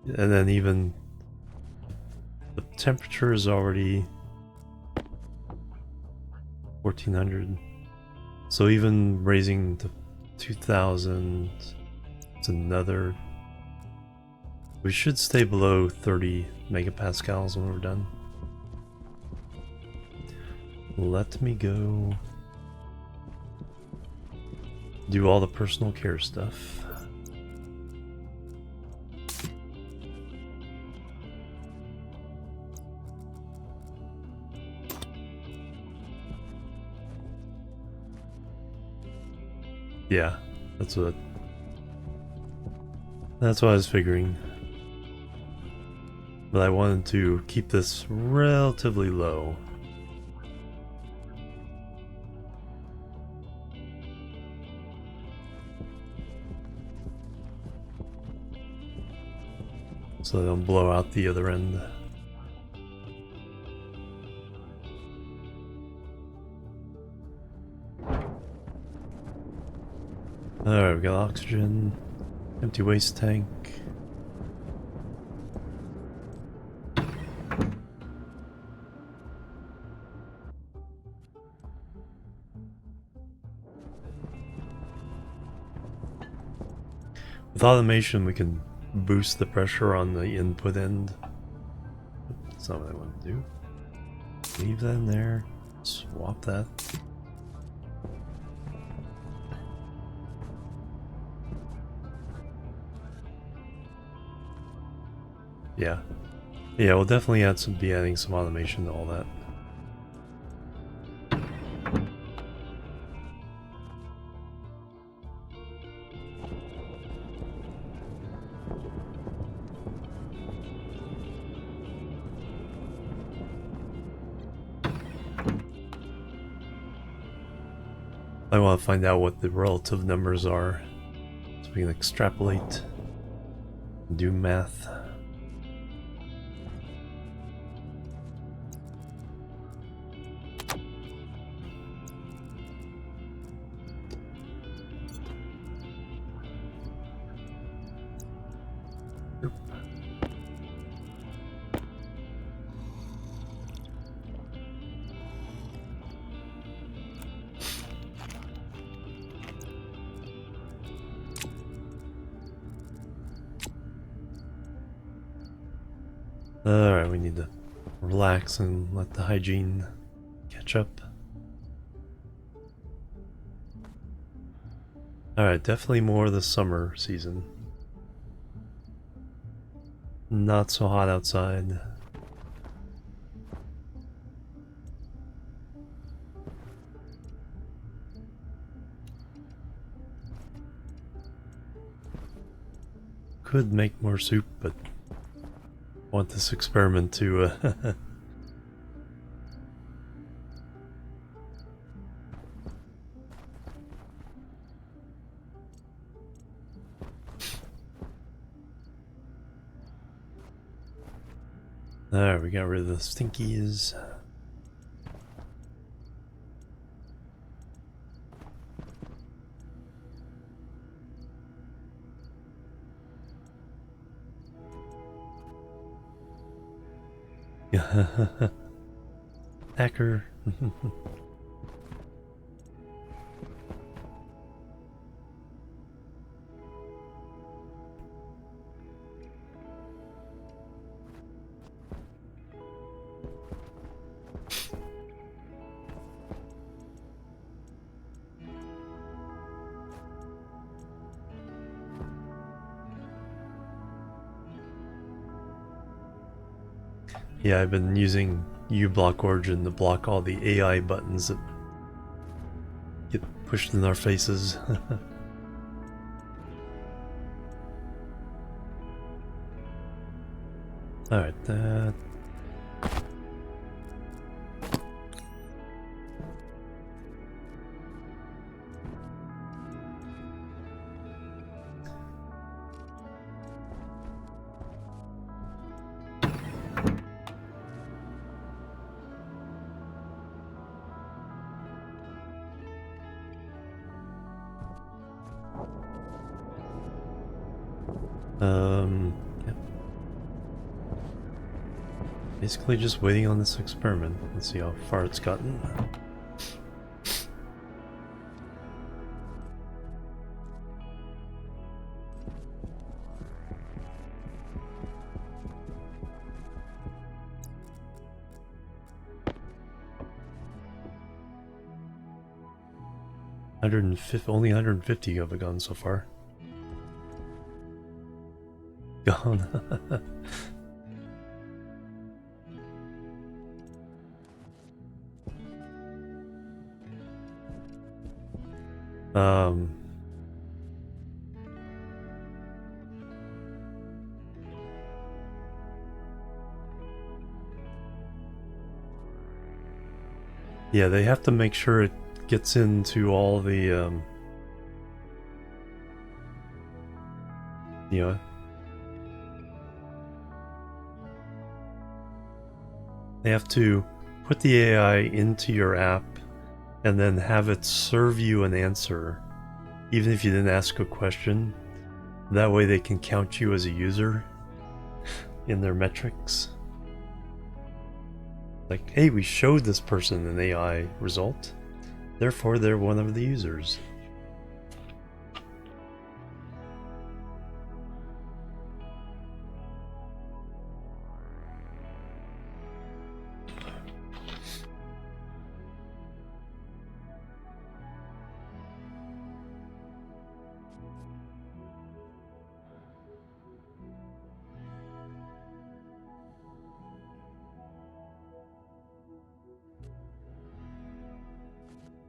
And then even the temperature is already 1400. So even raising to 2000, it's another. We should stay below 30 megapascals when we're done. Let me go do all the personal care stuff. Yeah, that's what I was figuring. But I wanted to keep this relatively low. So they don't blow out the other end. Alright, we got oxygen, empty waste tank. With automation, we can boost the pressure on the input end. That's not what I want to do. Leave that in there. Swap that. Yeah. Yeah, we'll definitely be adding some automation to all that. I want to find out what the relative numbers are so we can extrapolate and do math. Alright, we need to relax and let the hygiene catch up. Alright, definitely more the summer season. Not so hot outside. Could make more soup, but want this experiment to There, we got rid of the stinkies. Hacker. Yeah, I've been using uBlock Origin to block all the AI buttons that get pushed in our faces. Alright, that... yeah. Basically just waiting on this experiment. Let's see how far it's gotten. Only 150 of it gone so far. Gone. Yeah, they have to make sure it gets into all the, you know, they have to put the AI into your app and then have it serve you an answer, even if you didn't ask a question. That way they can count you as a user in their metrics. Like, hey, we showed this person an AI result, therefore they're one of the users.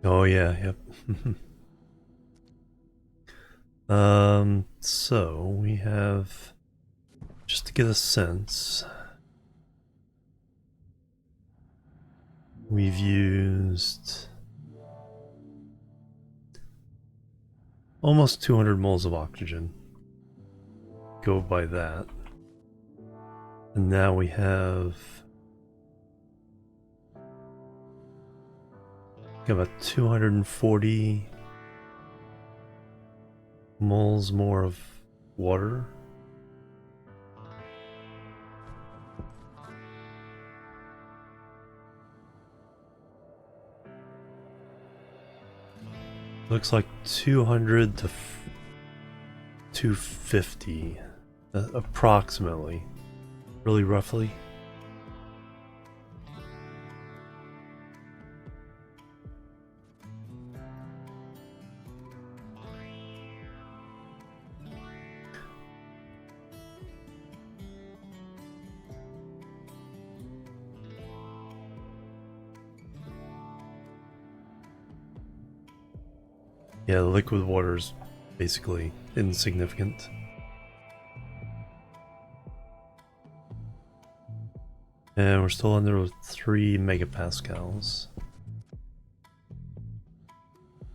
Oh yeah, yep. So we have, just to get a sense, we've used almost 200 moles of oxygen. Go by that. And now we have about 240 moles more of water. Looks like 200 to 250, approximately, really roughly. Yeah, the liquid water is basically insignificant. And we're still under 3 megapascals.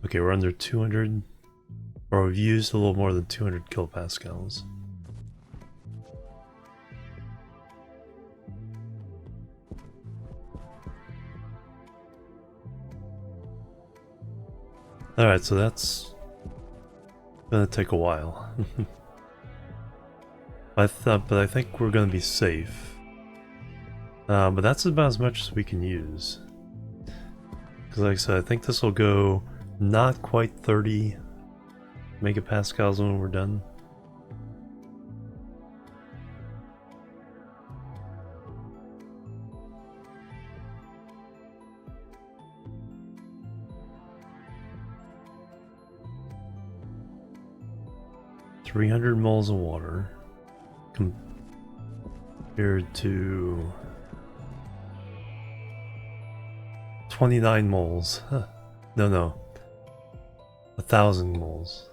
Okay, we're under 200, or we've used a little more than 200 kilopascals. Alright, so that's gonna take a while. But I think we're gonna be safe. But that's about as much as we can use. Because like I said, I think this will go not quite 30 megapascals when we're done. .300 moles of water compared to 29 moles. Huh. No. 1,000 moles.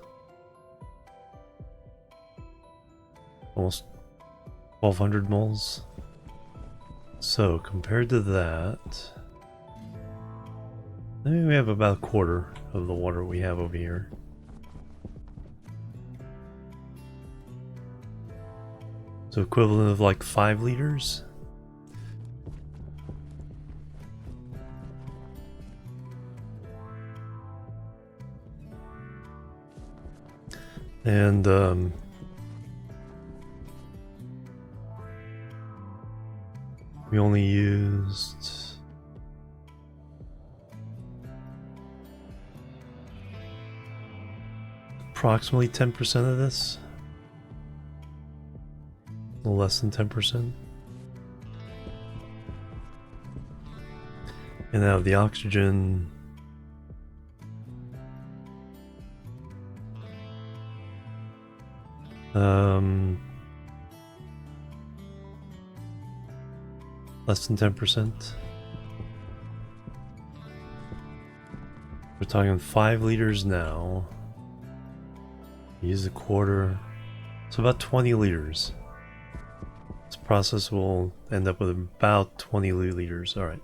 Almost 1,200 moles. So compared to that, we have about a quarter of the water we have over here. So equivalent of like 5 liters. And we only used approximately 10% of this. A little less than 10%. And now the oxygen. Less than 10%. We're talking 5 liters now. Use a quarter. So about 20 liters. This process will end up with about 20 liters. Alright.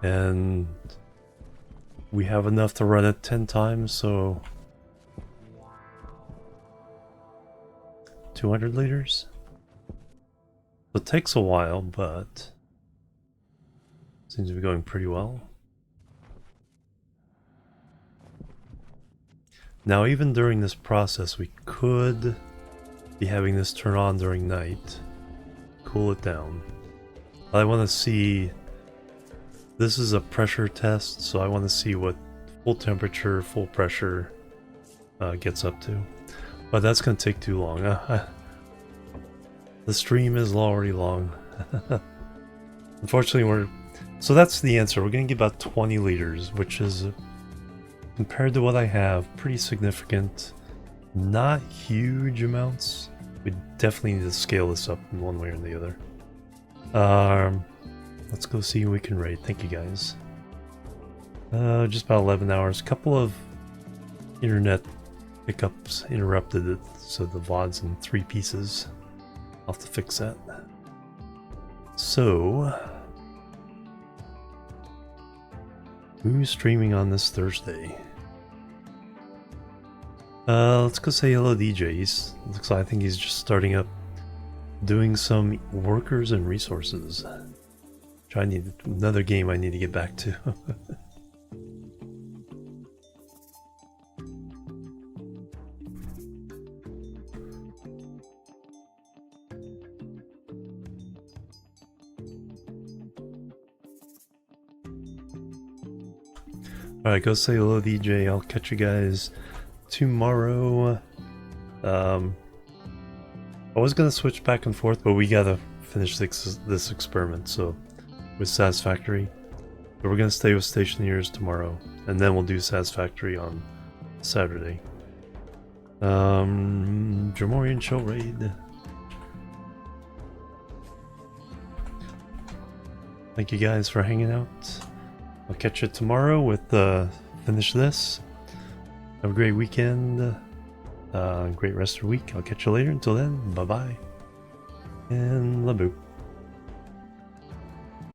And we have enough to run it 10 times, so 200 liters. So it takes a while, but seems to be going pretty well. Now, even during this process, we could be having this turn on during night, cool it down. But I want to see, this is a pressure test, so I want to see what full temperature, full pressure gets up to. But that's going to take too long. The stream is already long. Unfortunately, so that's the answer. We're going to get about 20 liters, which is, compared to what I have, pretty significant. Not huge amounts. We definitely need to scale this up in one way or the other. Let's go see who we can raid. Thank you guys. Just about 11 hours. Couple of internet hiccups interrupted it, so the VOD's in 3 pieces. I'll have to fix that. So, who's streaming on this Thursday? Let's go say hello DJ. Looks like I think he's just starting up doing some workers and resources. I need another game I need to get back to. Alright, go say hello DJ. I'll catch you guys tomorrow. I was gonna switch back and forth, but we gotta finish this experiment, so with Satisfactory. But we're gonna stay with Stationeers tomorrow, and then we'll do Satisfactory on Saturday. Jimorian show raid. Thank you guys for hanging out. I'll catch you tomorrow with finish this. Have a great weekend. Great rest of the week. I'll catch you later. Until then, bye bye. And Labu.